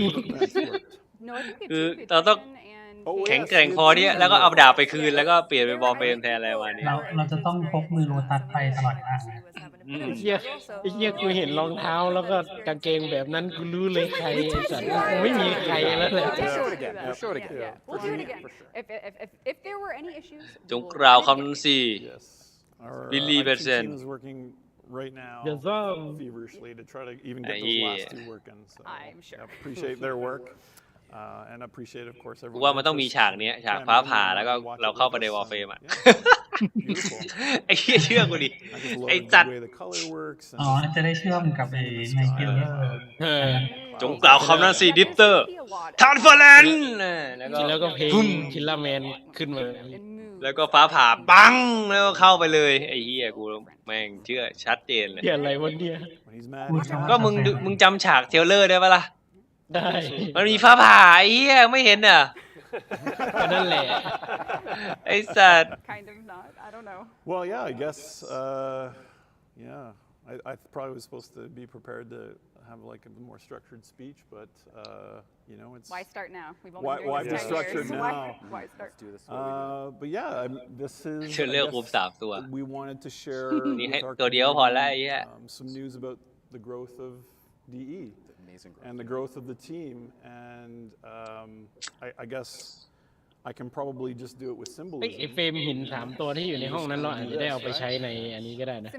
คือเราต้องแข็งแกร่งพอที่แล้วก็เอาดาบไปคืนแล้วก็เปลี่ยนเป็นวอลเฟรมแทนอะไรมาเนี่ย เราจะต้องพกมือโลตัสไปตลอดทาง ไอ้เหี้ยกูเห็นรองเท้าแล้วก็กางเกงแบบนั้นกูรู้เลยใครไอ้สัตว์ไม่มีใครแล้วแหละ Show it again. Show it again. We'll do it again. If there were any issues, จงกล่าวคำนั้นสิ Our Believe IT it, team is working right now feverishly to try to even get those last two working. So I'm sure. Appreciate their work. And appreciate, of course, กูว่ามันต้องมีฉากนี้ฉากฟ้าผ่าแล้วก็เราเข้าไปในวอลเฟรมอ่ะไอ้เหี้ยเชื่อกูดิไอ้จัด อ๋อจะได้เชื่อมกับไอ้ในเกลเลอร์ จงกล่าวคำนั้นสิดิฟเตอร์ทานเฟอร์แลนด์แล้วก็เพลงคิลล่าแมนขึ้นมาแล้วก็ฟ้าผ่าปังแล้วก็เข้าไปเลยไอ้เหี้ยกูแม่งเชื่อชัดเจนเลย เหี้ยอะไรวะเนี่ย ก็มึงจำฉากเทรลเลอร์ได้ปะล่ะ ได้ มันมีฟ้าผ่าไอ้เหี้ยไม่เห็นเหรอ ก็นั่นแหละ ไอ้สัตว์ kind of not. I don't know. Well, yeah, I guess, I probably was supposed to be prepared to have like a more structured speech, but, you know, it's... Why start now? We've only been why doing be this 10 structured years. now? Why start? But yeah, this is... เชื่อเรื่องคุม3 ตัว We wanted to share นี่ให้ with our ตัวเดียวพอแล้วไอ้เหี้ย some news about the growth of DE and the growth of the team, and I guess I can probably just do it with ไอ้ symbolism. เฟรมหิน3 ตัวที่อยู่ในห้องนั้นเราอาจจะได้เอาไปใช้ในอันนี้ก็ได้นะ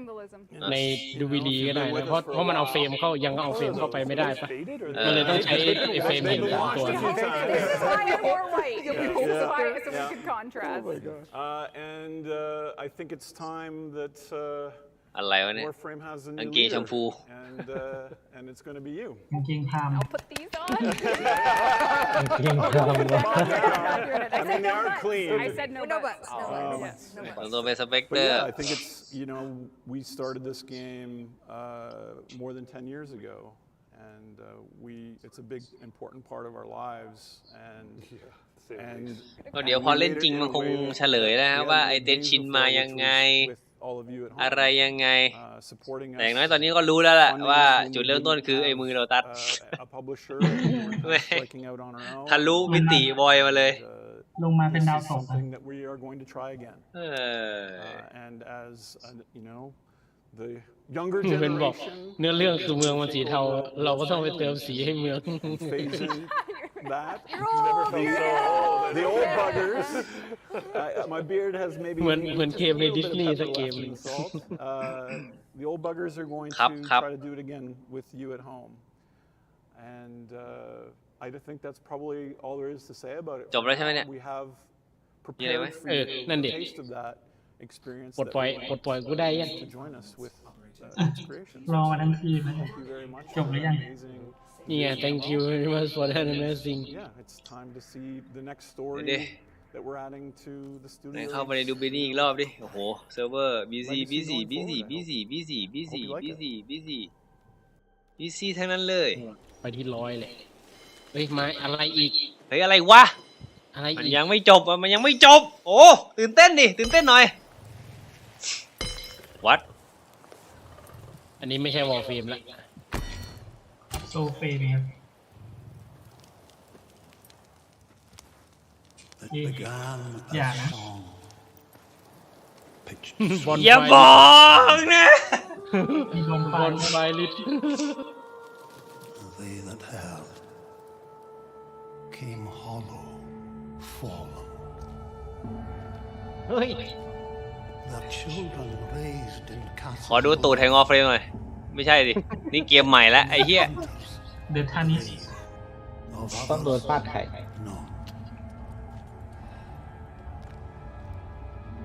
ในดูวีดีก็ได้นะเพราะมันเอาเฟรมเข้ายังเอาเฟรมเข้าไปไม่ได้ปะมันเลยต้องใช้ไอ้เฟรมหิน3 ตัว This is why I'm more white. So we can contrast. And I think it's time that อะไรวะเนี่ย Warframe has a กาง new เกงชมพู leader, and it's going to be you. กางเกงพาม I'll put these on. กางเกงพาม I mean, they aren't clean. I said no buts. No buts. ตัวเป็นสเปกเต But อร์ yeah, I think it's, you know, we started this game more than 10 years ago, and it's a big, important part of our lives, and ก็เดี๋ยวพอเล่นจริงมันคงเฉลยแล้วว่าไอเต็นชินมายังไงอะไรยังไงแต่อย่างน้อยตอนนี้ก็รู้แล้วแหละว่าจุดเริ่มต้นคือไอ้มือโลตัสทะลุมิติบอยมาเลย ลงมาเป็นดาวตก and as you know, the younger เป็นบอก generation เนื้อเรื่องคือเมืองมันสีเทาเราก็ต้องไปเติมสีให้เมือง that the old buggers. My beard has maybe เหมือนเกมในดิสนีย์สักเกม the old buggers are going to try to do it again with you at home, and I think that's probably all there is to say about it. จบแล้วใช่ไหมเนี่ย We have prepared for you a taste of that experience. ปลดปล่อยกูได้ยัง To join us with its creations. รอมาทั้งคืนนะ Thank you very much. จบหรือยัง Yeah, thank you very much for that amazing. Yeah, it's time to see the next story that we're adding to the studio. เข้าไปในดูบินี่อีกรอบดิโอ้โหเซิร์ฟเวอร์busyทั้งนั้นเลยไปที่100เลยเฮ้ยมาอะไรอีกเฮ้ยอะไรวะอะไรอีกมันยังไม่จบมันยังไม่จบโอ้ตื่นเต้นดิตื่นเต้นหน่อยวัดอันนี้ไม่ใช่ Warframe ละโซเฟมครับอย่านะอย่าบอกนะมีลมไฟ บอลไฟลิด They that have came hollow, fallen. เฮ้ย The children raised in ขอดูตูดแห่งออฟเฟรมหน่อยไม่ใช่ดินี่เกมใหม่แล้วไอ้เหี้ย The Tennis ต้องโดนฟาดไข่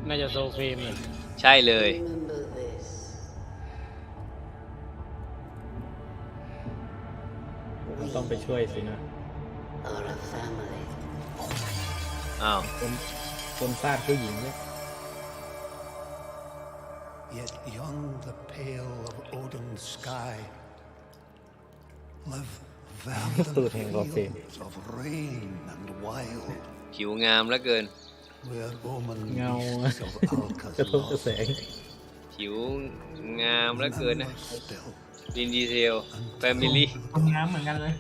น่าจะโซเฟมเลยใช่เลยต้องไปช่วยสินะอ้าวคนฟาดผู้หญิงเนี่ย Yet young the pale of Odin's sky live valiant fields of rain and wild ผิวงามเหลือเกินเงากระทบกระแสงผิวงามเหลือเกินนะดินดีเทลแฟมิลี่งามเหมือนกันเลย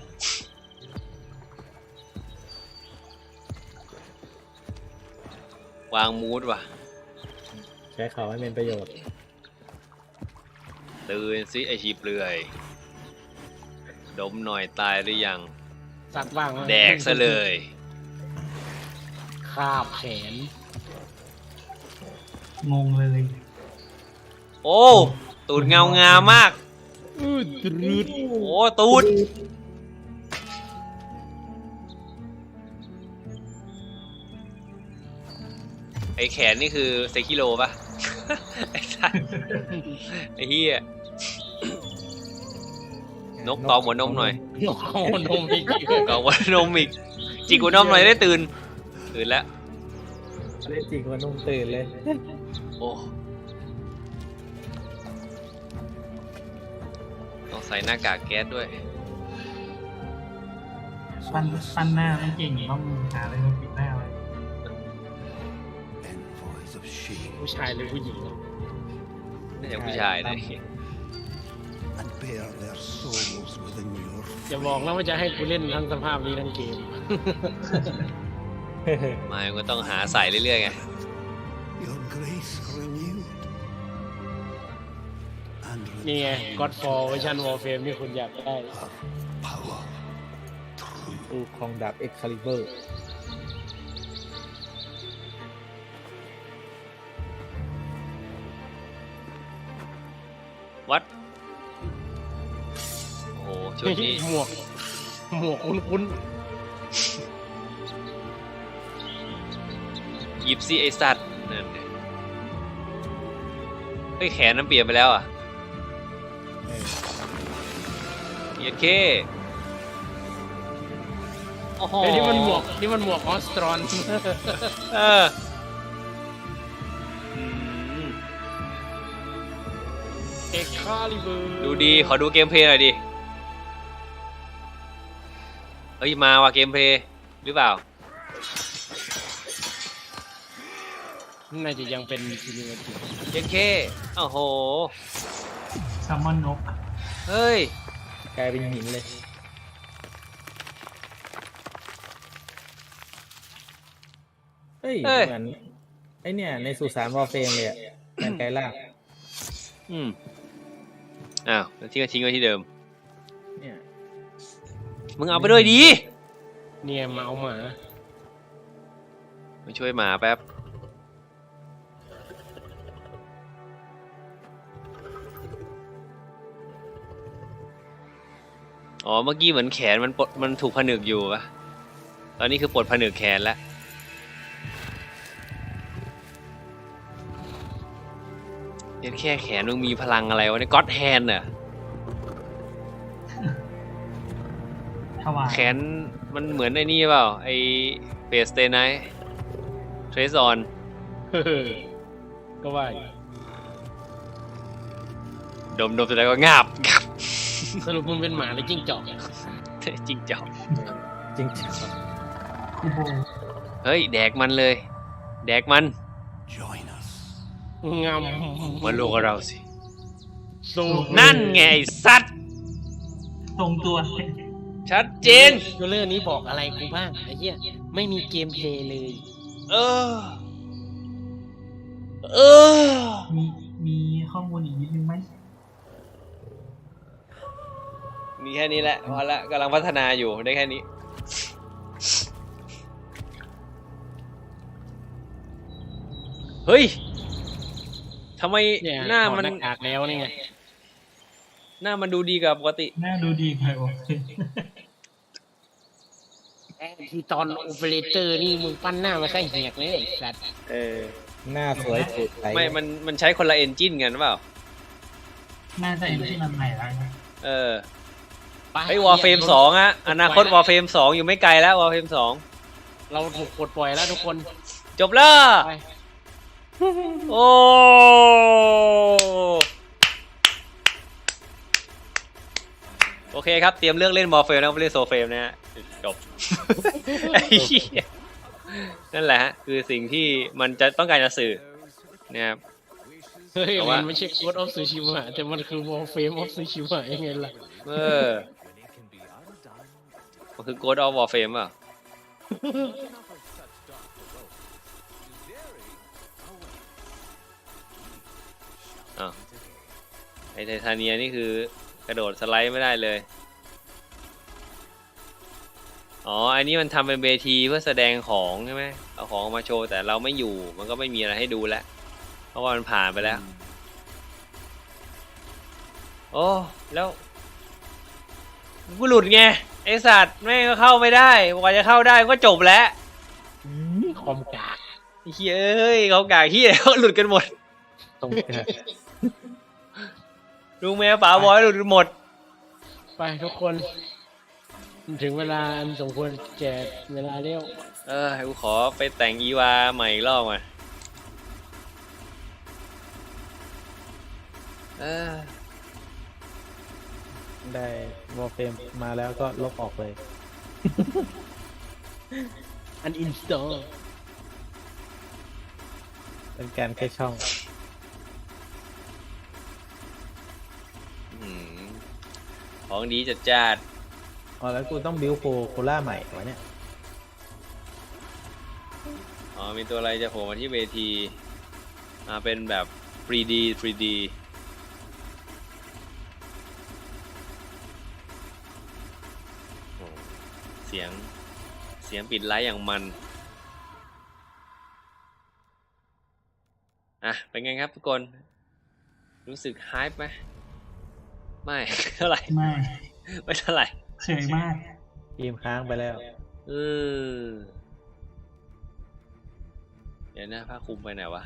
วางมูดว่ะใช้เขาให้เป็นประโยชน์ตื่นสิไอชีเปลือยดมหน่อยตายหรือยังสักบ้างแดกซะเลยคาบแขนงงเลยโอ้ตูดเงางามมากโอ้ตูดไอแขนนี่คือเซคิโลป่ะ ไอ้สัสไอ้เหี้ยนกตอมหัวนมหน่อยนกหัวนมอีกกหัวนมอีกจิกหัวนมหน่อยได้ตื่นแล้วได้จิกหัวนมตื่นเลยโอ้ต้องใส่หน้ากากแก๊สด้วยปั้นหน้าไม่เก่งต้องหาอะไรมาปิดหน้าไว้ผู้ชายหรือผู้หญิงน่าจะผู้ชายนะอย่าบอกนะว่าจะให้กูเล่นทั้งสภาพนี้ทั้งเกมไม่ก็ต้องหาใส่เรื่อยๆไงนี่ไง Godfall เวอร์ชัน Warframe ที่คุณอยากได้ของดาบ Excaliburวัดโอ้ชุดนี้หมวกคุ้นหยิบสิไอสัตว์นั่นเฮ้ยแขนมันเปลี่ยนไปแล้วอ่ะเยเคโอ้โหนี่มันหมวกออสตรอนเอ็กคาลิเบอร์ดูดีขอดูเกมเพลย์หน่อยดิเฮ้ยมาว่ะเกมเพลย์หรือเปล่าน่าจะยังเป็นซีนิเมติกเยเคโอ้โหซัมมอนนกเฮ้ยกลายเป็นหินเลยเฮ้ยเหมือนไอเนี่ยในสุสานวอลเฟรมเลยอ่ะแมนไกล่าอ้าวแล้วทิ้งไว้ที่เดิมเนี่ยมึงเอาไปด้วยดีเนี่ยมาเอาหมามาช่วยหมาแป๊บอ๋อเมื่อกี้เหมือนแขนมันถูกผนึกอยู่ปะตอนนี้คือปลดผนึกแขนแล้ว ยันแค่แขนมึงมีพลังอะไรวะเนี่ยก็อดแฮนด์น่ะแขนมันเหมือนไอ้นี่เปล่าไอ้เฟสเตนไนท์เทรซอนก็ว่าดมสุดท้ายก็งาบสรุปมึงเป็นหมาหรือจิ้งจอกจิ้งจอก จริงเฮ้ยแดกมันเลยแดกมันงามมาลูกกับเราสินั่นไงสัตว์ตรงตัวชัดเจนเรื่องนี้บอกอะไรกูบ้างไอ้เหี้ยไม่มีเกมเพลย์เลยมีข้อมูลอีกนิดนึงไหมมีแค่นี้แหละพอละกำลังพัฒนาอยู่ได้แค่นี้เฮ้ยทำไมหน้ามันอากแล้วนี่ไงหน้ามันดูดีกว่าปกติหน้าดูดีกว่าที่ตอนโอเปอเรเตอร์นี่มึงปั้นหน้ามาใส่เหียกเลยไอ้สัตว์หน้าสวยสุดไม่มันใช้คนละเอนจินกันหรือเปล่าน่าจะเอนจินมันใหม่แล้วไอ้วอร์เฟรม2อะอนาคตวอร์เฟรม2อยู่ไม่ไกลแล้ววอร์เฟรม2เราถูกปลดปล่อยแล้วทุกคนจบแล้วโอ้โอเคครับเตรียมเลือกเล่นวอร์เฟรมแล้วไม่เล่นโซเฟรมนะฮะจบนั่นแหละฮะคือสิ่งที่มันจะต้องการจะสื่อนะครับเฮ้ยมันไม่ใช่ Ghost of Tsushima แต่มันคือ Warframe of Tsushima ยังไงล่ะมันคือ Ghost of Warframe อ่ะไอไททาเนียนี่คือกระโดดสไลด์ไม่ได้เลยอันนี้มันทำเป็นเวทีเพื่อแสดงของใช่ไหมเอาของมาโชว์แต่เราไม่อยู่มันก็ไม่มีอะไรให้ดูแล้วเพราะว่ามันผ่านไปแล้วโอ้แล้วกูหลุดไงไอสัตว์แม่งก็เข้าไม่ได้กว่าจะเข้าได้ก็จบแล้วคอมกากเฮ้ยเขากากเฮียเขาหลุดกันหมดตรงกันลุงแมวป๋าบอยหลุดกันหมดไปทุกคนถึงเวลาอันสมควรแก่เวลาเลี้ยวกูขอไปแต่งอีวาใหม่อีกรอบมาได้วอลเฟรมมาแล้วก็ลบออกเลยอันอินสตอลเป็นการแค่ช่องของดีจัดจ้าดแล้วกูต้องบิวโคล่าใหม่วะเนี่ยมีตัวอะไรจะโผล่มาที่เวทีเป็นแบบ 3D เสียงปิดไลท์อย่างมันเป็นไงครับทุกคนรู้สึกไฮป์ไหมไม่เท่าไหร่ไม่เท่าไหร่เฉยมากเกมค้างไปแล้วเดี๋ยวนะผ้าคลุมไปไหนวะ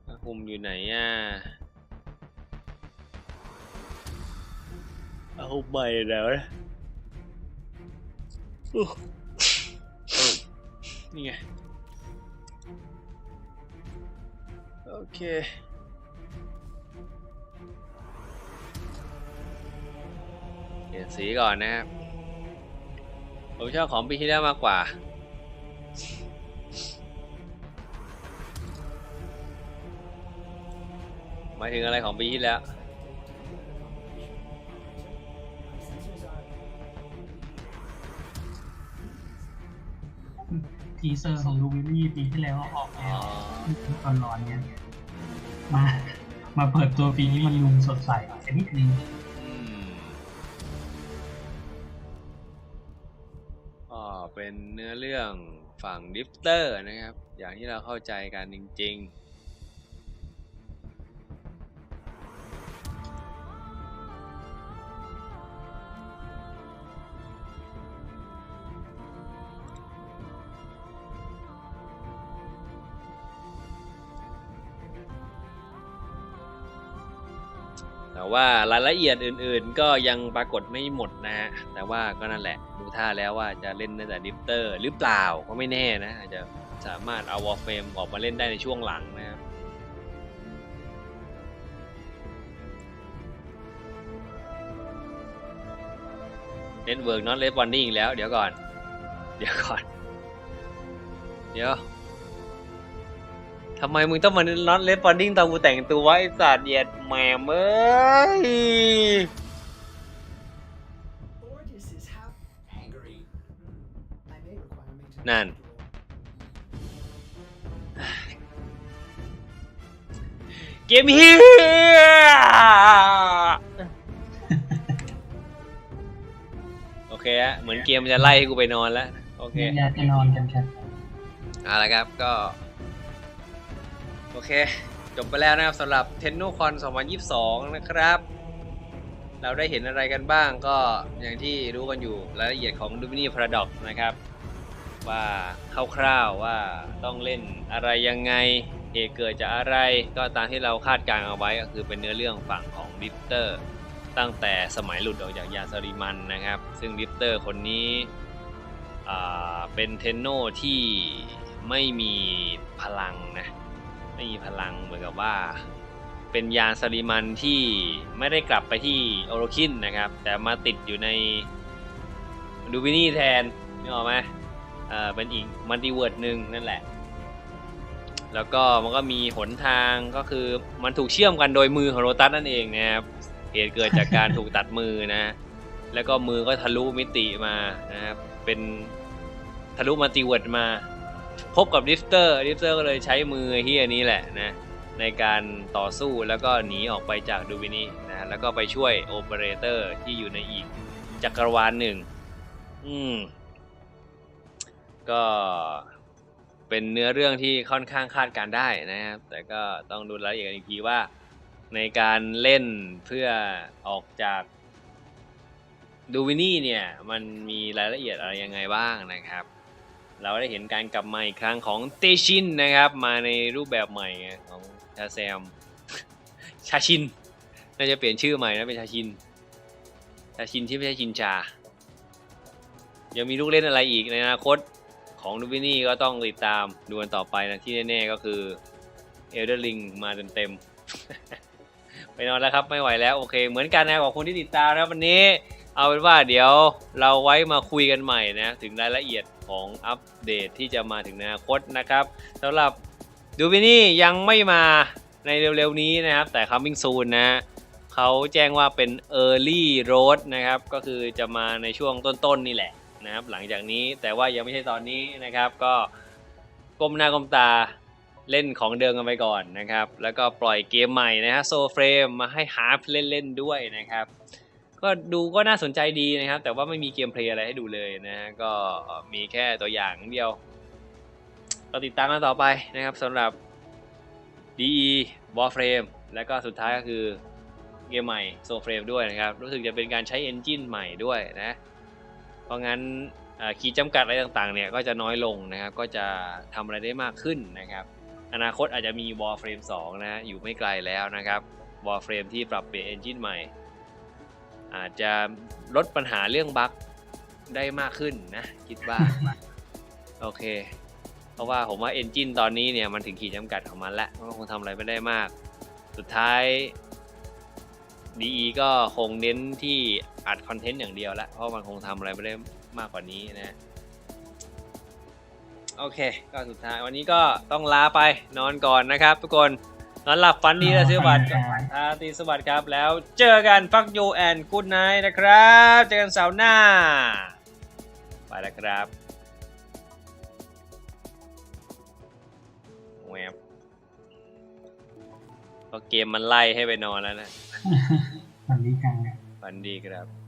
ผ้าคลุมอยู่ไหนผ้าคลุมใหม่แล้วนะนี่ไงโอเคเปลี่ยนสีก่อนนะครับผมชอบของปีที่แล้วมากกว่าหมายถึงอะไรของปีที่แล้วทีเซอร์ของลูวิลลี่ปีที่แล้วออกแล้วตอนร้อนเนี่ยมาเปิดตัวปีนี้มันลุมสดใสกันนิดนึงเป็นเนื้อเรื่องฝั่งดิฟเตอร์นะครับอย่างที่เราเข้าใจกันจริงๆ แต่ว่ารายละเอียดอื่นๆก็ยังปรากฏไม่หมดนะฮะแต่ว่าก็นั่นแหละดูท่าแล้วว่าจะเล่นตั้งแต่ดิฟเตอร์หรือเปล่าก็ไม่แน่นะอาจจะสามารถเอา Warframe ออกมาเล่นได้ในช่วงหลังนะครับเน็ตเวิร์กน็อตเรสปอนดิ้งอีกแล้วเดี๋ยวก่อนทำไมมึงต้องมาน็อตเรสปอนดิ้งตอนกูแต่งตัวไอ้สัตว์เหยียดแหม่เอ้ยนั่นเกมเฮียโอเคฮะเหมือนเกมจะไล่ให้กูไปนอนแล้วโอเคอยากจะนอนกันครับเอาละครับก็โอเคจบไปแล้วนะครับสำหรับ Tennocon 2022 นะครับเราได้เห็นอะไรกันบ้างก็อย่างที่รู้กันอยู่รายละเอียดของ Lumini Paradox นะครับว่าคร่าวๆว่าต้องเล่นอะไรยังไงเหตุเกิดจากอะไรก็ตามที่เราคาดการณ์เอาไว้ก็คือเป็นเนื้อเรื่องฝั่งของดิฟเตอร์ตั้งแต่สมัยหลุดออกจากยานซาริมันนะครับซึ่งดิฟเตอร์คนนี้เป็นเทนโนที่ไม่มีพลังนะไม่มีพลังเหมือนกับว่าเป็นยานซาริมันที่ไม่ได้กลับไปที่โอโรคินนะครับแต่มาติดอยู่ในดูวินี่แทนนึกออกไหมเป็นอีกมัลติเวิร์ดหนึ่งนั่นแหละแล้วก็มันก็มีหนทางก็คือมันถูกเชื่อมกันโดยมือของโรตัสนั่นเองนะครับเหตุเกิดจากการถูกตัดมือนะแล้วก็มือก็ทะลุมิติมานะครับเป็นทะลุมัลติเวิร์ดมาพบกับดิฟเตอร์ก็เลยใช้มือเฮียนี้แหละนะในการต่อสู้แล้วก็หนีออกไปจากดูวินี่นะแล้วก็ไปช่วยโอเปอเรเตอร์ที่อยู่ในอีกจักรวาลหนึ่งก็เป็นเนื้อเรื่องที่ค่อนข้างคาดการได้นะครับแต่ก็ต้องดูรายละเอียดอีกทีว่าในการเล่นเพื่อออกจากดูวินี่เนี่ยมันมีรายละเอียดอะไรยังไงบ้างนะครับเราได้เห็นการกลับมาอีกครั้งของเตชินนะครับมาในรูปแบบใหม่ของชาแซมชาชินน่าจะเปลี่ยนชื่อใหม่นะเป็นชาชินที่ไม่ใช่ชินชายังมีลูกเล่นอะไรอีกในอนาคตของดูวินี่ก็ต้องติดตามดูกันต่อไปนะที่แน่ๆก็คือเอลเดอร์ลิงมาเต็มๆไปนอนแล้วครับไม่ไหวแล้วโอเคเหมือนกันนะขอบคุณที่ติดตามนะวันนี้เอาเป็นว่าเดี๋ยวเราไว้มาคุยกันใหม่นะถึงรายละเอียดของอัปเดตที่จะมาถึงในอนาคตนะครับสำหรับดูวินี่ยังไม่มาในเร็วๆนี้นะครับแต่ coming soon นะเขาแจ้งว่าเป็น early road นะครับก็คือจะมาในช่วงต้นๆนี่แหละนะครับหลังจากนี้แต่ว่ายังไม่ใช่ตอนนี้นะครับก็ก้มหน้าก้มตาเล่นของเดิมกันไปก่อนนะครับแล้วก็ปล่อยเกมใหม่นะฮะโซเฟรมมาให้หาเล่นด้วยนะครับก็ดูก็น่าสนใจดีนะครับแต่ว่าไม่มีเกมเพลย์อะไรให้ดูเลยนะฮะก็มีแค่ตัวอย่างเดียวเราติดตามกันต่อไปนะครับสำหรับ DE Warframe แล้วก็สุดท้ายก็คือเกมใหม่โซเฟรมด้วยนะครับรู้สึกจะเป็นการใช้ Engine ใหม่ด้วยนะเพราะงั้นขีดจำกัดอะไรต่างๆเนี่ยก็จะน้อยลงนะครับก็จะทำอะไรได้มากขึ้นนะครับอนาคตอาจจะมี Warframe 2 นะอยู่ไม่ไกลแล้วนะครับ Warframe ที่ปรับเปลี่ยน Engine ใหม่อาจจะลดปัญหาเรื่องบั๊กได้มากขึ้นนะคิดว่าโอเคเพราะว่าผมว่า Engine ตอนนี้เนี่ยมันถึงขีดจำกัดของมันแล้วมันคงทำอะไรไม่ได้มากสุดท้าย DE ก็คงเน้นที่อัดคอนเทนต์อย่างเดียวแล้วเพราะมันคงทำอะไรไม่ได้มากกว่านี้นะโอเคก็สุดท้ายวันนี้ก็ต้องลาไปนอนก่อนนะครับทุกคนนอนหลับฝันดีนะสวัสดิ์ตีสวัสดิ์ครับแล้วเจอกันฟักยูแอนด์กู๊ดไนท์นะครับเจอกันเสาร์หน้าไปแล้วครับแวบก็เกมมันไล่ให้ไปนอนแล้วนะฝันดีกันฝันดีครับ